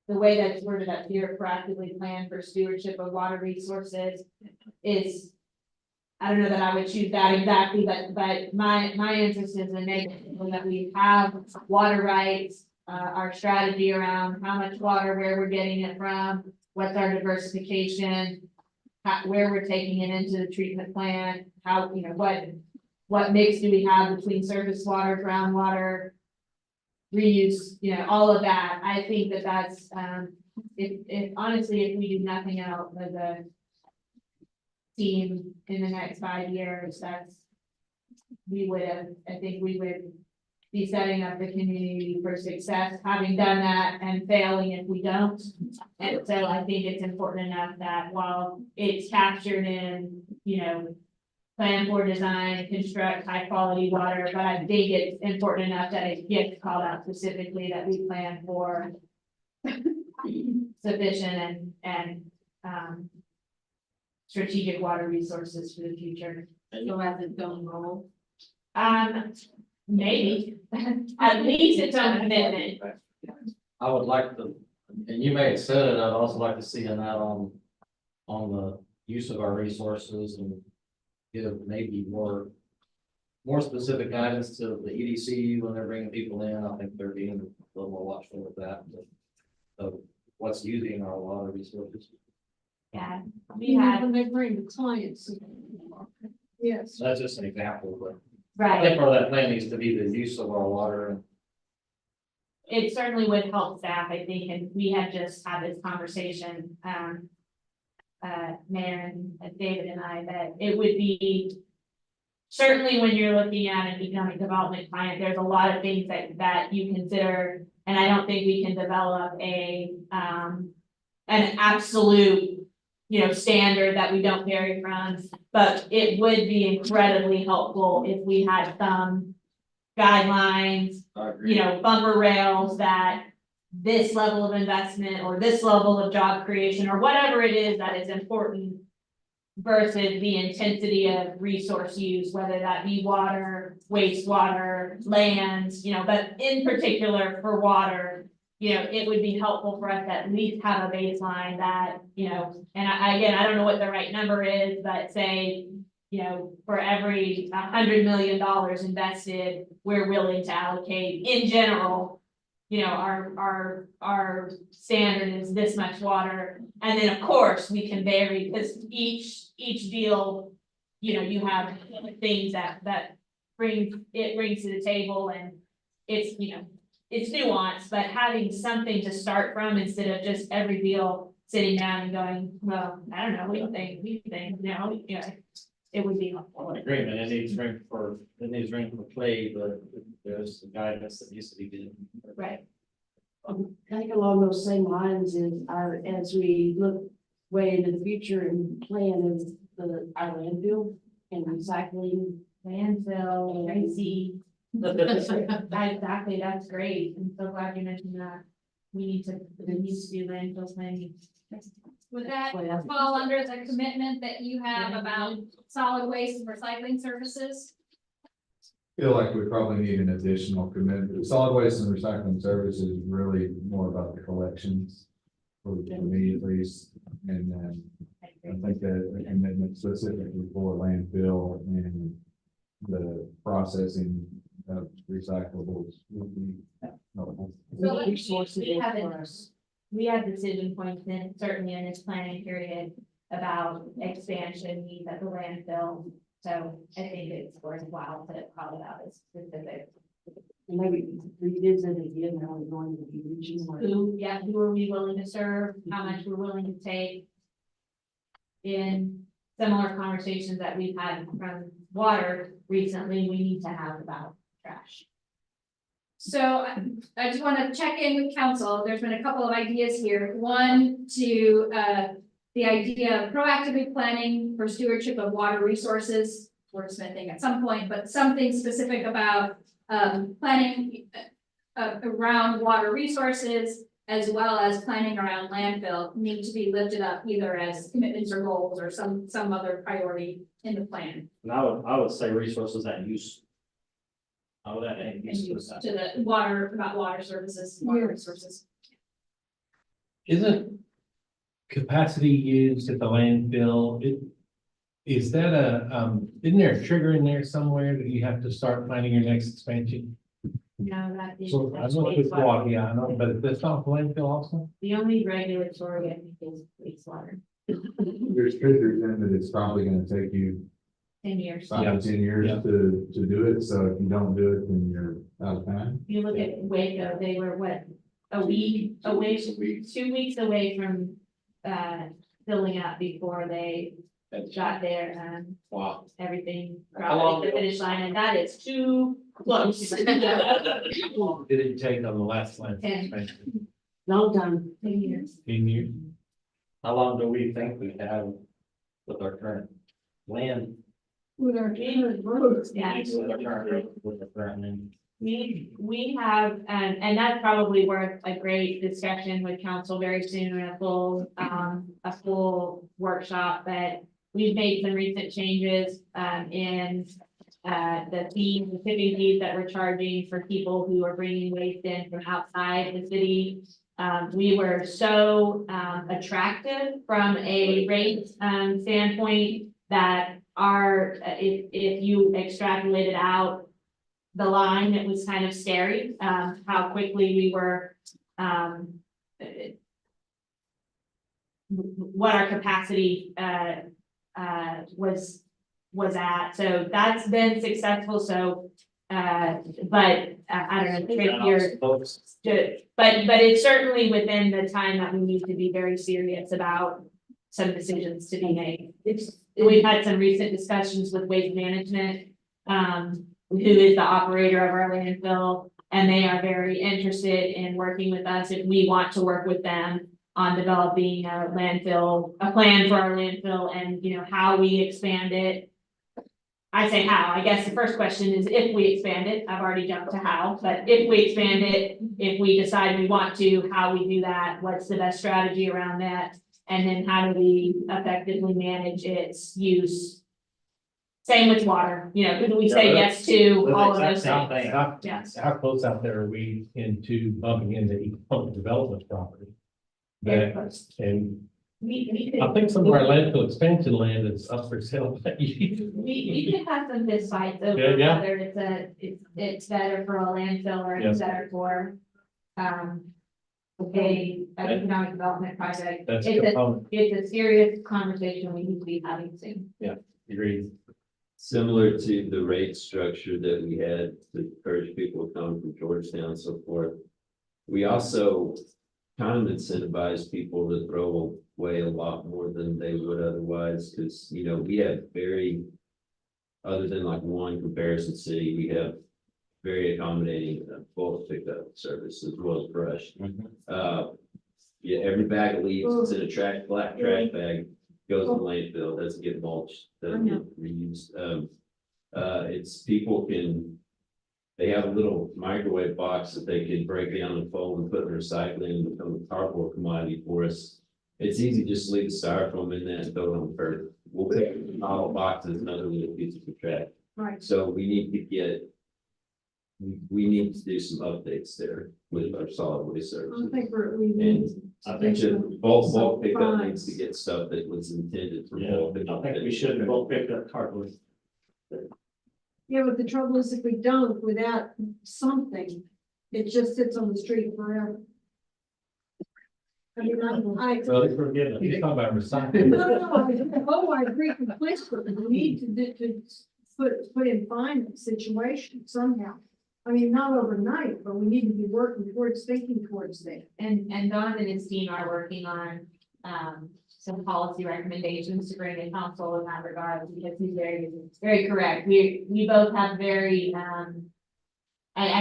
[SPEAKER 3] the way that's worded up here, proactively plan for stewardship of water resources is, I don't know that I would choose that exactly, but my interest is in making sure that we have water rights, our strategy around how much water, where we're getting it from, what's our diversification, where we're taking it into the treatment plant, how, you know, what mix do we have between surface water, groundwater, reuse, you know, all of that. I think that that's, if honestly, if we do nothing else as a team in the next 5 years, I think we would be setting up the community for success, having done that and failing if we don't. And so I think it's important enough that while it's captured in, you know, plan for design, construct high quality water, but I think it's important enough that it gets called out specifically that we plan for sufficient and strategic water resources for the future.
[SPEAKER 22] So has its own role.
[SPEAKER 3] Maybe, at least its own commitment.
[SPEAKER 7] I would like to, and you may have said it, I'd also like to see an add on the use of our resources and give maybe more specific guidance to the EDC when they're bringing people in. I think they're being a little more watchful with that, of what's using our water resources.
[SPEAKER 3] Yeah, we had,
[SPEAKER 9] When they bring the clients. Yes.
[SPEAKER 7] That's just an example, but I
[SPEAKER 3] right,
[SPEAKER 7] think part of that plan needs to be the use of our water and
[SPEAKER 3] it certainly would help staff, I think, and we had just had this conversation, Mayor and David and I, that it would be certainly when you're looking at an economic development plan, there's a lot of things that you consider, and I don't think we can develop an absolute, you know, standard that we don't vary from, but it would be incredibly helpful if we had some guidelines, you know, bumper rails that this level of investment or this level of job creation or whatever it is that is important versus the intensity of resource use, whether that be water, wastewater, land, you know, but in particular for water, you know, it would be helpful for us to at least have a baseline that, you know, and again, I don't know what the right number is, but say, you know, for every $100 million invested, we're willing to allocate in general, you know, our standard is this much water. And then of course we can vary because each deal, you know, you have things that brings to the table and it's, you know, it's nuanced, but having something to start from instead of just every deal sitting down and going, well, I don't know, we think, no, you know, it would be helpful.
[SPEAKER 7] agreement. It needs room for play, but there's some guidance that needs to be given.
[SPEAKER 3] Right.
[SPEAKER 4] Kind of along those same lines as we look way into the future and plan is our landfill and recycling.
[SPEAKER 3] Landfill, Tracy. Exactly, that's great. I'm so glad you mentioned that. We need to do landfill planning.
[SPEAKER 1] Would that fall under the commitment that you have about solid waste and recycling services?
[SPEAKER 14] Feel like we probably need an additional commitment. Solid waste and recycling services is really more about the collections. For me at least, and then I think that a commitment specifically for landfill and the processing of recyclables would be helpful.
[SPEAKER 3] We have decision points in, certainly in this planning period about expansion needs at the landfill. So I think it's worthwhile to call it out as specific.
[SPEAKER 4] Maybe revisit it again, how we're going to be reaching.
[SPEAKER 3] Who are we willing to serve, how much we're willing to take. In similar conversations that we've had from water recently, we need to have about trash.
[SPEAKER 1] So I just want to check in with council. There's been a couple of ideas here. One, to the idea of proactively planning for stewardship of water resources, wordsmithing at some point, but something specific about planning around water resources as well as planning around landfill need to be lifted up either as commitments or goals or some other priority in the plan.
[SPEAKER 7] And I would say resources and use. Oh, that ain't.
[SPEAKER 1] and use to the water, about water services, water resources.
[SPEAKER 2] Isn't capacity used at the landfill, is that isn't there a trigger in there somewhere that you have to start planning your next expansion?
[SPEAKER 3] No, that is.
[SPEAKER 2] So I
[SPEAKER 3] that's
[SPEAKER 2] know it's
[SPEAKER 3] wastewater.
[SPEAKER 2] water, yeah, I know, but that's not the landfill also?
[SPEAKER 3] The only regulatory, I think, is wastewater,
[SPEAKER 14] There's triggers in that it's probably gonna take you
[SPEAKER 3] 10 years.
[SPEAKER 14] 5 to 10 years
[SPEAKER 2] Yeah.
[SPEAKER 14] to do it, so if you don't do it, then you're out of time.
[SPEAKER 3] If you look at Waco, they were what, a week away, 2 weeks away from, filling up before they got their,
[SPEAKER 2] Wow.
[SPEAKER 3] everything
[SPEAKER 2] How long
[SPEAKER 3] crossing the finish line, and that is too close.
[SPEAKER 2] How long did it take on the last landfill
[SPEAKER 3] 10.
[SPEAKER 2] expansion?
[SPEAKER 3] Long time. 10 years.
[SPEAKER 2] 10 years?
[SPEAKER 7] How long do we think we have with our current land?
[SPEAKER 9] With our current roads.
[SPEAKER 3] Yeah.
[SPEAKER 7] With our current land?
[SPEAKER 3] We have, and that's probably worth a great discussion with council very soon, a full workshop, but we've made some recent changes, in the fees, the tipping fees that we're charging for people who are bringing waste in from outside the city. We were so, attractive from a rate, standpoint that if you extrapolated out the line, it was kind of scary, how quickly we were, what our capacity, was at, so that's been successful, so, but, I don't know, but it's certainly within the time that we need to be very serious about some decisions to be made. We've had some recent discussions with Waste Management, who is the operator of our landfill, and they are very interested in working with us if we want to work with them on developing a plan for our landfill and, how we expand it. I say how, I guess the first question is if we expand it, I've already jumped to how, but if we expand it, if we decide we want to, how we do that, what's the best strategy around that? And then how do we effectively manage its use? Same with water, who do we say yes to, all of those things. Yes.
[SPEAKER 2] How close out there are we into bumping into economic development property?
[SPEAKER 3] Very close.
[SPEAKER 2] And
[SPEAKER 3] We
[SPEAKER 2] I think some of our landfill expansion land is up for sale.
[SPEAKER 3] we could have some fist fights over
[SPEAKER 2] Yeah.
[SPEAKER 3] whether it's better for a landfill or
[SPEAKER 2] Yes.
[SPEAKER 3] it's better for, an economic development project.
[SPEAKER 2] That's
[SPEAKER 3] It's
[SPEAKER 2] component.
[SPEAKER 3] a serious conversation we need to be having soon.
[SPEAKER 2] Agreed.
[SPEAKER 18] Similar to the rate structure that we had to encourage people to come from Georgetown and so forth. We also kind of incentivize people to throw away a lot more than they would otherwise, because, we have other than like one comparison city, we have very accommodating bulk pickup service as well as brush. Every bag of leaves is in a black trash bag, goes in the landfill, doesn't get mulched, doesn't get reused. It's they have a little microwave box that they can break down and fold and put in recycling and become a cardboard commodity for us. It's easy just to leave the styrofoam in there and throw it on the curb. We'll pick model boxes and other little pieces of trash.
[SPEAKER 9] Right.
[SPEAKER 18] So we need to do some updates there with our solid waste
[SPEAKER 9] I
[SPEAKER 18] services.
[SPEAKER 9] think we need.
[SPEAKER 7] I think
[SPEAKER 18] Bulk pickup needs to get stuff that was intended for bulk.
[SPEAKER 7] I think we should both pick up cardboard.
[SPEAKER 9] Yeah, but the trouble is if we don't, without something, it just sits on the street forever. I mean, I.
[SPEAKER 2] So he's talking about recycling.
[SPEAKER 9] No, I agree completely. We need to put in fine situation somehow. I mean, not overnight, but we need to be working towards, thinking towards that.
[SPEAKER 3] And Don and his team are working on, some policy recommendations to bring to council in that regard, because he's very correct. We both have very, I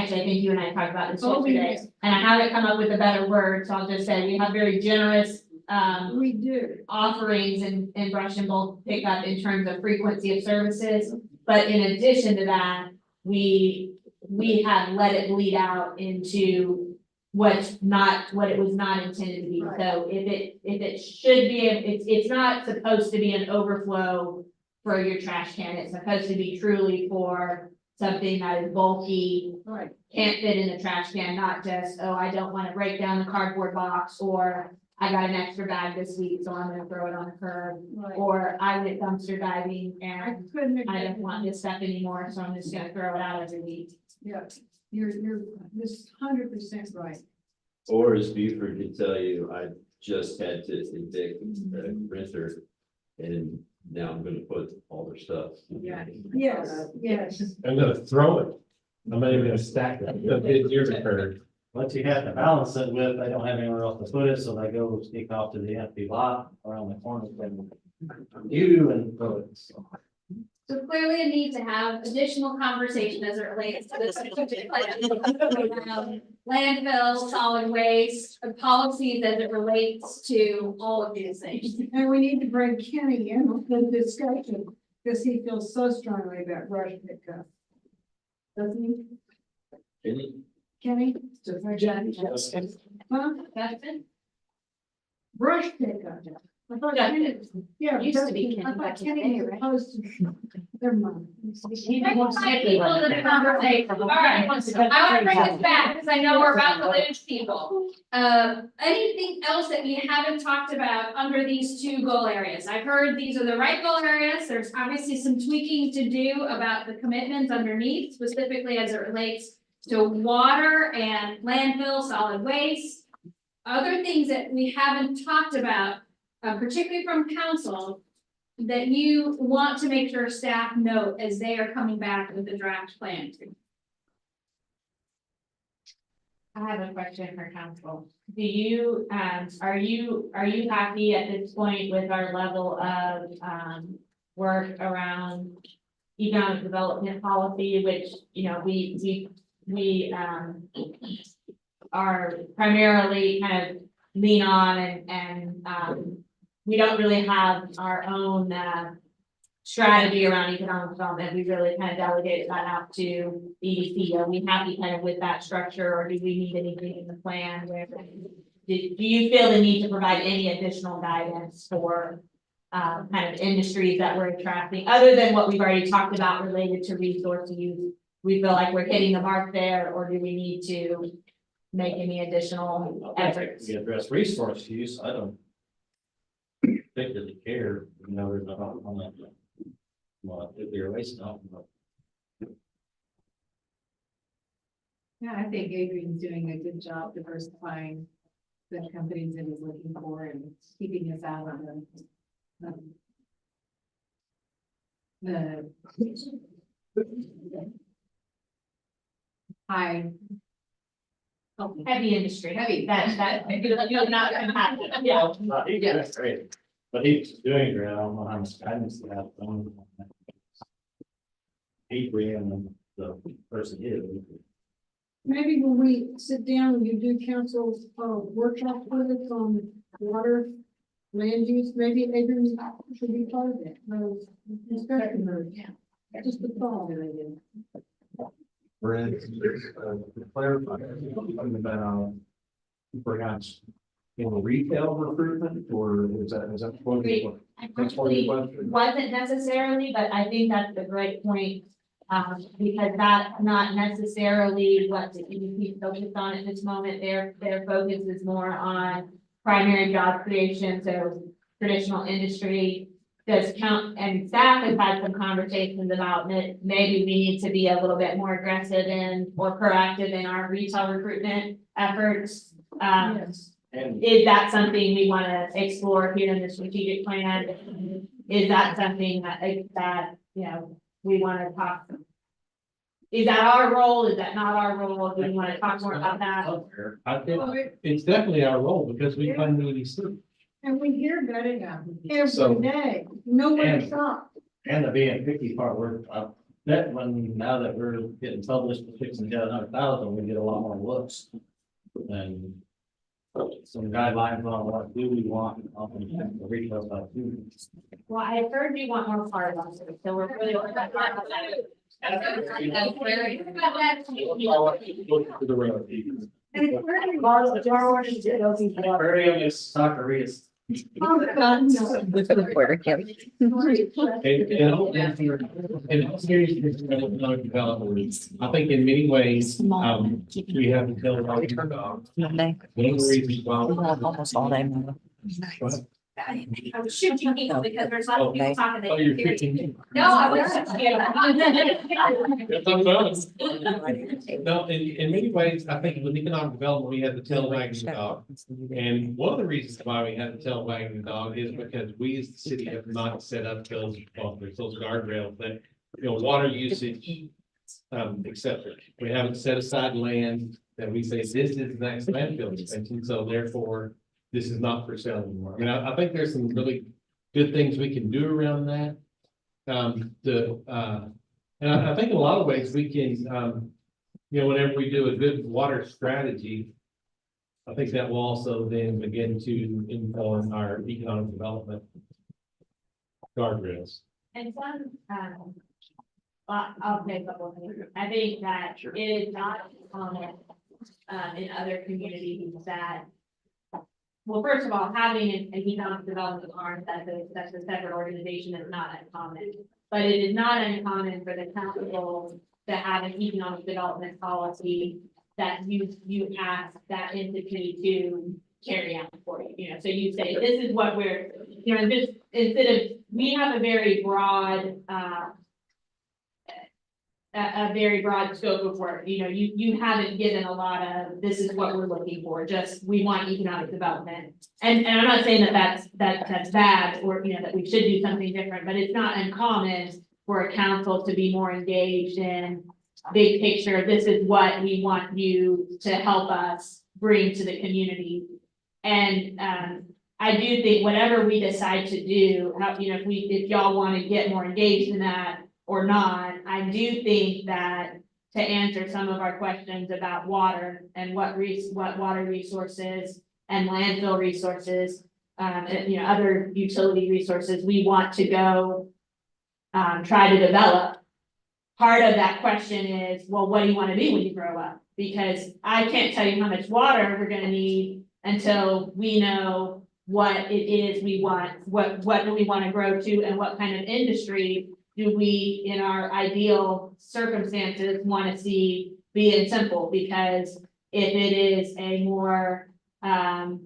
[SPEAKER 3] think you and I talked about this yesterday, and I haven't come up with a better word, so I'll just say we have very generous,
[SPEAKER 9] we do
[SPEAKER 3] offerings in brush and bulk pickup in terms of frequency of services. But in addition to that, we have let it bleed out into what it was not intended to be.
[SPEAKER 9] Right.
[SPEAKER 3] So if it should be, it's not supposed to be an overflow for your trash can. It's supposed to be truly for something that is bulky,
[SPEAKER 9] Right.
[SPEAKER 3] can't fit in the trash can, not just, oh, I don't wanna break down the cardboard box, or I got an extra bag this week, so I'm gonna throw it on the curb,
[SPEAKER 9] Right.
[SPEAKER 3] or I went dumpster diving
[SPEAKER 9] I
[SPEAKER 3] and
[SPEAKER 9] couldn't.
[SPEAKER 3] I don't want this stuff anymore, so I'm just gonna throw it out every week.
[SPEAKER 9] Yeah, you're this 100% right.
[SPEAKER 18] Or as Buford could tell you, I just had to evict a renter. And now I'm gonna put all their stuff.
[SPEAKER 9] Yeah. Yes, yes.
[SPEAKER 21] I'm gonna throw it. I'm not even gonna stack it. It's your turn.
[SPEAKER 7] What you have to balance it with, they don't have anywhere else to put it, so they go sneak off to the empty lot around the corner from you and throw it.
[SPEAKER 1] So clearly a need to have additional conversation as it relates to this strategic plan. Landfill, solid waste, policies as it relates to all of these things.
[SPEAKER 9] And we need to bring Kenny in on the discussion, because he feels so strongly about brush pickup. Doesn't he?
[SPEAKER 18] Any,
[SPEAKER 9] Kenny? Huh?
[SPEAKER 1] Justin?
[SPEAKER 9] Brush pickup. I thought
[SPEAKER 3] Yeah.
[SPEAKER 9] Kenny- Yeah.
[SPEAKER 3] Used to be
[SPEAKER 9] Justin, I
[SPEAKER 3] Kenny
[SPEAKER 9] thought
[SPEAKER 3] back in the
[SPEAKER 9] Kenny
[SPEAKER 3] day,
[SPEAKER 9] was
[SPEAKER 3] right?
[SPEAKER 9] opposed to, never mind.
[SPEAKER 1] I want to find people to the conversation. All right, I want to bring this back because I know we're about to lose people. Anything else that we haven't talked about under these two goal areas? I've heard these are the right goal areas. There's obviously some tweaking to do about the commitments underneath, specifically as it relates to water and landfill, solid waste. Other things that we haven't talked about, particularly from council, that you want to make sure staff note as they are coming back with the draft plan.
[SPEAKER 3] I have a question for council. Do you, are you happy at this point with our level of, work around economic development policy, which, you know, we are primarily kind of lean on and we don't really have our own, strategy around economic development. We really kind of delegated that out to EDC. Are we happy kind of with that structure, or do we need anything in the plan where? Do you feel the need to provide any additional guidance for kind of industries that we're attracting, other than what we've already talked about related to resource use? We feel like we're hitting the mark there, or do we need to make any additional efforts?
[SPEAKER 7] We address resource use, I don't particularly care, you know, there's not on that. Well, if they're wasting off.
[SPEAKER 22] Yeah, I think Adrian's doing a good job diversifying the companies that he's looking for and keeping us out of the high.
[SPEAKER 3] Heavy industry, that you're not gonna have, yeah.
[SPEAKER 7] That's great, but he's doing great, I don't know how much guidance they have. Adrian, the person is.
[SPEAKER 9] Maybe when we sit down and you do council, workshop with us on water, land use, maybe Adrian should be part of it. Those discussion groups. Yeah. Just the thought.
[SPEAKER 14] Brent, to clarify, something about perhaps in retail recruitment, or is that what? That's what the question.
[SPEAKER 3] Wasn't necessarily, but I think that's a great point. Because that's not necessarily what the EDP is focused on at this moment. Their focus is more on primary job creation, so traditional industry. Does count, and staff has had some conversations about that maybe we need to be a little bit more aggressive in or proactive in our retail recruitment efforts.
[SPEAKER 9] Yes.
[SPEAKER 3] Is that something we want to explore here in the strategic plan? Is that something that, you know, we want to talk? Is that our role? Is that not our role? Do we want to talk more about that?
[SPEAKER 21] I think it's definitely our role because we fund the EDC.
[SPEAKER 9] And we hear about it
[SPEAKER 21] So-
[SPEAKER 9] every day. Nowhere to stop.
[SPEAKER 7] And the being picky part, that when, now that we're getting published, we're fixing to get another 1,000, we get a lot more looks. And some guidelines on what do we want on the retail side too.
[SPEAKER 3] Well, I heard you want more part on it, so we're really.
[SPEAKER 7] Very on this soccer race,
[SPEAKER 2] In all seriousness, economic development, I think in many ways, we have to tell about your dog. One of the reasons why.
[SPEAKER 15] Almost all day.
[SPEAKER 1] I was shifting people because there's a lot of people talking. They
[SPEAKER 2] Oh, you're
[SPEAKER 1] can't hear you.
[SPEAKER 2] kicking.
[SPEAKER 1] No, I wasn't.
[SPEAKER 2] No, in many ways, I think with economic development, we had the tail wagging the dog. And one of the reasons why we had the tail wagging the dog is because we as the city have not set up those buffers, those guardrails that, water usage. Et cetera. We haven't set aside land that we say this is the next landfill extension, so therefore this is not for sale anymore. I mean, I think there's some really good things we can do around that. And I think in a lot of ways we can, whenever we do a good water strategy, I think that will also then begin to inform our economic development guardrails.
[SPEAKER 3] And some, I'll say a couple of things. I think that it is not common, in other communities that, well, first of all, having an economic development arm that's a separate organization is not uncommon. But it is not uncommon for the council to have an economic development policy that you ask that entity to carry out for you. So you say, this is what we're, just instead of, we have a very broad, a very broad scope of work. You haven't given a lot of, this is what we're looking for, just, we want economic development. And I'm not saying that that's bad, or, that we should do something different, but it's not uncommon for a council to be more engaged in big picture. This is what we want you to help us bring to the community. And, I do think whatever we decide to do, if y'all want to get more engaged in that or not, I do think that to answer some of our questions about water and what water resources and landfill resources, other utility resources we want to go try to develop. Part of that question is, well, what do you want to be when you grow up? Because I can't tell you how much water we're going to need until we know what it is we want, what do we want to grow to, and what kind of industry do we, in our ideal circumstances, want to see being simple. Because if it is a more, one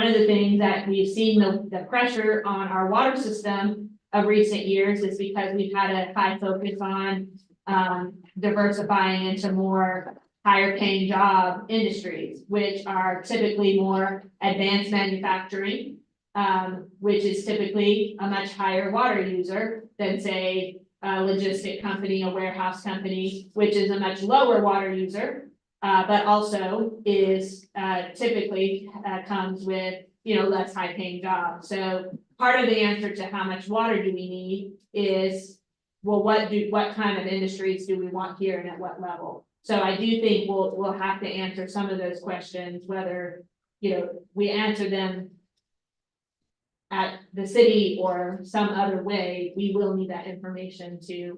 [SPEAKER 3] of the things that we've seen the pressure on our water system of recent years is because we've had a high focus on diversifying into more higher paying job industries, which are typically more advanced manufacturing, which is typically a much higher water user than, say, a logistic company, a warehouse company, which is a much lower water user, but also is typically comes with, less high paying jobs. So part of the answer to how much water do we need is, well, what kind of industries do we want here and at what level? So I do think we'll have to answer some of those questions, whether, we answer them at the city or some other way. We will need that information to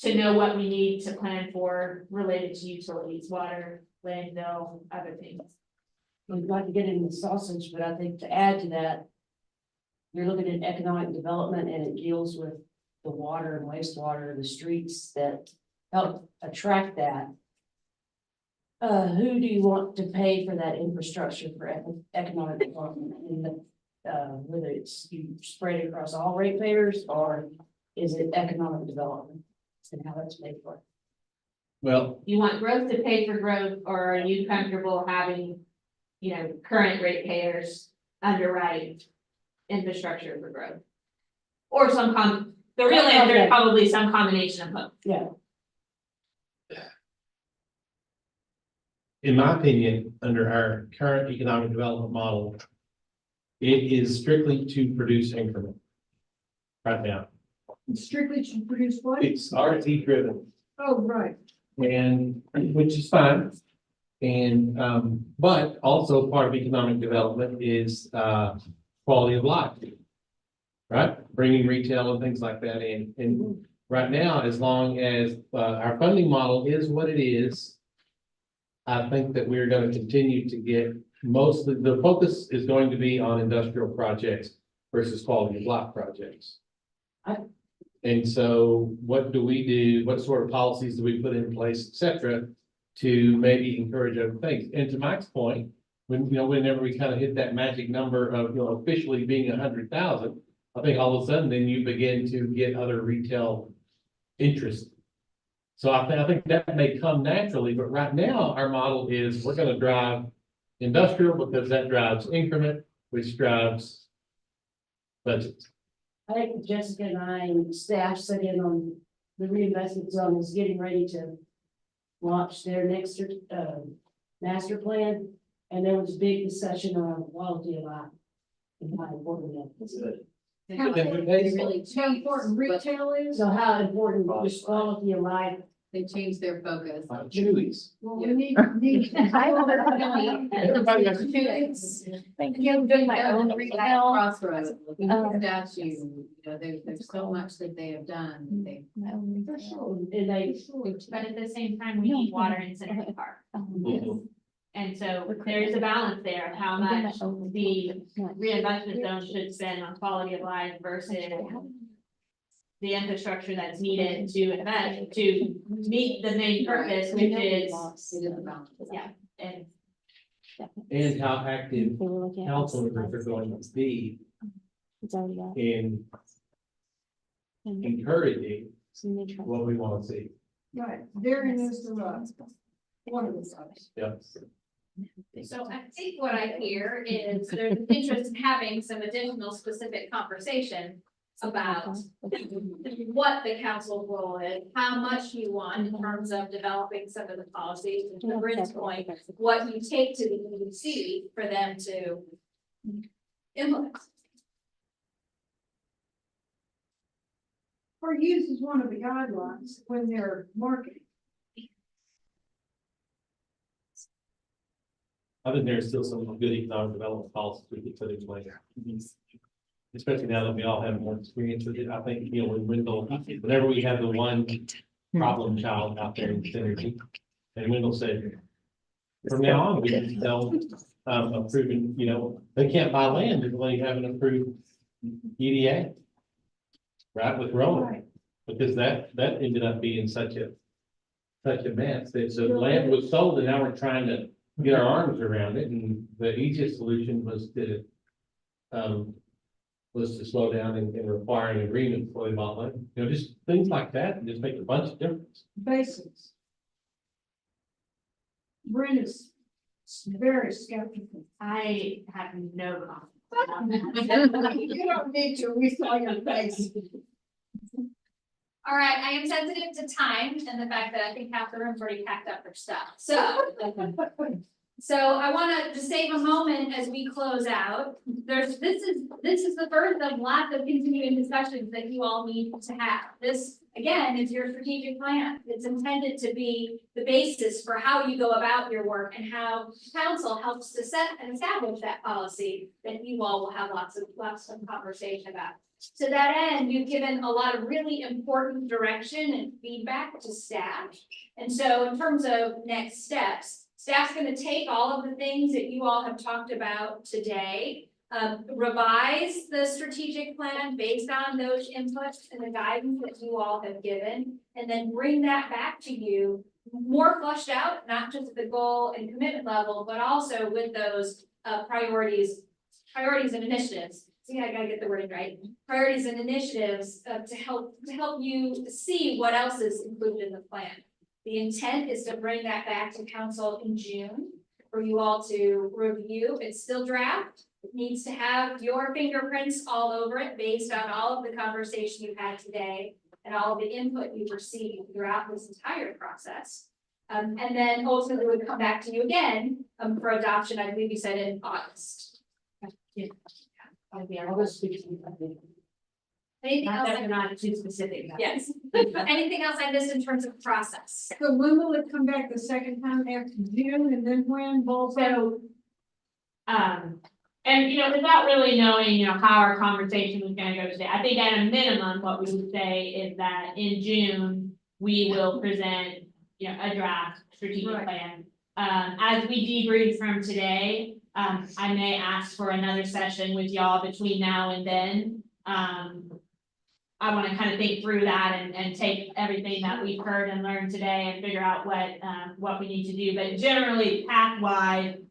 [SPEAKER 3] know what we need to plan for related to utilities, water, landfill, other things.
[SPEAKER 4] We'd like to get into the sausage, but I think to add to that, you're looking at economic development and it deals with the water and wastewater, the streets that help attract that. Who do you want to pay for that infrastructure for economic development? Whether it's you spread it across all ratepayers, or is it economic development and how that's paid for?
[SPEAKER 2] Well,
[SPEAKER 3] You want growth to pay for growth, or are you comfortable having, current ratepayers underwrite infrastructure for growth? Or the real answer is probably some combination of both.
[SPEAKER 4] Yeah.
[SPEAKER 2] in my opinion, under our current economic development model, it is strictly to produce increment. Right now,
[SPEAKER 9] Strictly to produce what?
[SPEAKER 2] it's RT driven.
[SPEAKER 9] Oh, right.
[SPEAKER 2] And, which is fine. And, but also part of economic development is, quality of life. Right, bringing retail and things like that in, and right now, as long as, our funding model is what it is. I think that we're gonna continue to get mostly, the focus is going to be on industrial projects versus quality of life projects. And so what do we do? What sort of policies do we put in place, et cetera, to maybe encourage other things? And to Mike's point, when, whenever we kind of hit that magic number of, officially being 100,000, I think all of a sudden then you begin to get other retail interest. So I think that may come naturally, but right now our model is we're gonna drive industrial because that drives increment, which drives budget.
[SPEAKER 11] I think Jessica and I and staff sat in on the reinvestment zone is getting ready to launch their next master plan. And there was big discussion on quality of life and how important that is.
[SPEAKER 9] How important retail is?
[SPEAKER 11] So how important is quality of life?
[SPEAKER 22] They changed their focus.
[SPEAKER 2] Chewy's.
[SPEAKER 9] Well, we need.
[SPEAKER 2] Everybody has to
[SPEAKER 13] Thank you. I'm doing my own
[SPEAKER 22] Like
[SPEAKER 13] retail.
[SPEAKER 22] Crossroads, looking at statue, there's so much that they have done. They,
[SPEAKER 11] And
[SPEAKER 3] But at the same time, we need water in Century Park. And so there is a balance there of how much the reinvestment zone should spend on quality of life versus the infrastructure that's needed to invest, to meet the main purpose, which is, yeah,
[SPEAKER 2] And how active council members are going to be in encouraging what we want to see.
[SPEAKER 9] Right, therein is the rub. One of the subs.
[SPEAKER 2] Yep.
[SPEAKER 1] So I think what I hear is there's an interest in having some additional specific conversation about what the council's role is, how much you want in terms of developing some of the policies, and to Bryn's point, what you take to the EDC for them to implement.
[SPEAKER 9] Or use as one of the guidelines when they're marketing.
[SPEAKER 2] I think there's still some good economic development policies we could put in place. Especially now that we all have more experience with it. I think, when Wendell, whenever we have the one problem child out there in Synergy, and Wendell said, from now on, we can tell, approving, they can't buy land until they have an approved EDA. Right, with Rowan, because that ended up being such a mess, that the land was sold, and now we're trying to get our arms around it, and the easiest solution was to slow down and require an agreement before they bought land. Just things like that, and just make a bunch of difference.
[SPEAKER 9] Basics. Bryn is very skeptical.
[SPEAKER 3] I have no comment.
[SPEAKER 9] You don't need to, we saw your face.
[SPEAKER 1] All right, I am sensitive to time and the fact that I think half the room's already packed up their stuff, so I want to just save a moment as we close out. This is the first of lots of continuing discussions that you all need to have. This, again, is your strategic plan. It's intended to be the basis for how you go about your work and how council helps to set and establish that policy that you all will have lots of conversation about. To that end, you've given a lot of really important direction and feedback to staff. And so in terms of next steps, staff's going to take all of the things that you all have talked about today, revise the strategic plan based on those inputs and the guidance that you all have given, and then bring that back to you more fleshed out, not just at the goal and commitment level, but also with those priorities and initiatives. See, I gotta get the wording right. Priorities and initiatives to help you see what else is included in the plan. The intent is to bring that back to council in June for you all to review. It's still draft. It needs to have your fingerprints all over it based on all of the conversation you've had today and all of the input you've received throughout this entire process. And then ultimately would come back to you again for adoption, I believe you said in August.
[SPEAKER 3] Yeah.
[SPEAKER 1] Anything else?
[SPEAKER 3] They're not too specific.
[SPEAKER 1] Yes. Anything else I missed in terms of process?
[SPEAKER 9] So when will it come back the second time after June, and then when both?
[SPEAKER 3] So, and without really knowing, how our conversation was gonna go today, I think at a minimum, what we would say is that in June, we will present, a draft strategic plan as we debrief from today, I may ask for another session with y'all between now and then. I want to kind of think through that and take everything that we've heard and learned today and figure out what we need to do. But generally, path-wide,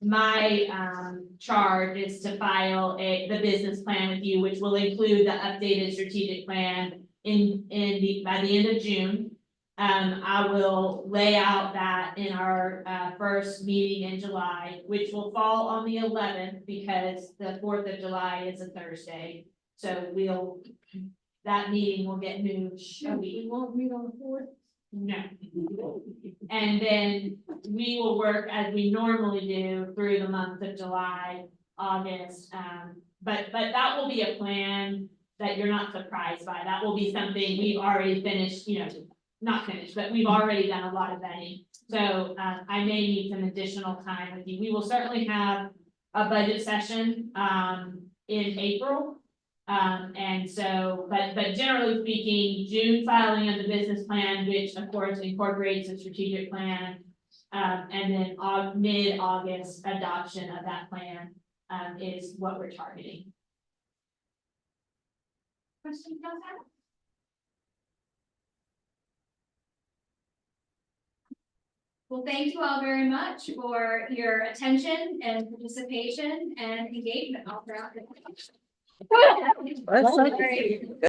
[SPEAKER 3] my charge is to file the business plan with you, which will include the updated strategic plan by the end of June. I will lay out that in our first meeting in July, which will fall on the 11th because the 4th of July is a Thursday. So that meeting will get moved a week.
[SPEAKER 4] We won't meet on the 4th.
[SPEAKER 3] No. And then we will work as we normally do through the month of July, August. But that will be a plan that you're not surprised by. That will be something we've already finished, not finished, but we've already done a lot of vetting. So I may need some additional time with you. We will certainly have a budget session in April. And so, but generally speaking, June filing of the business plan, which of course incorporates a strategic plan. And then mid-August adoption of that plan is what we're targeting. Questions about that?
[SPEAKER 1] Well, thank you all very much for your attention and participation and engagement all throughout the.
[SPEAKER 15] That's so great.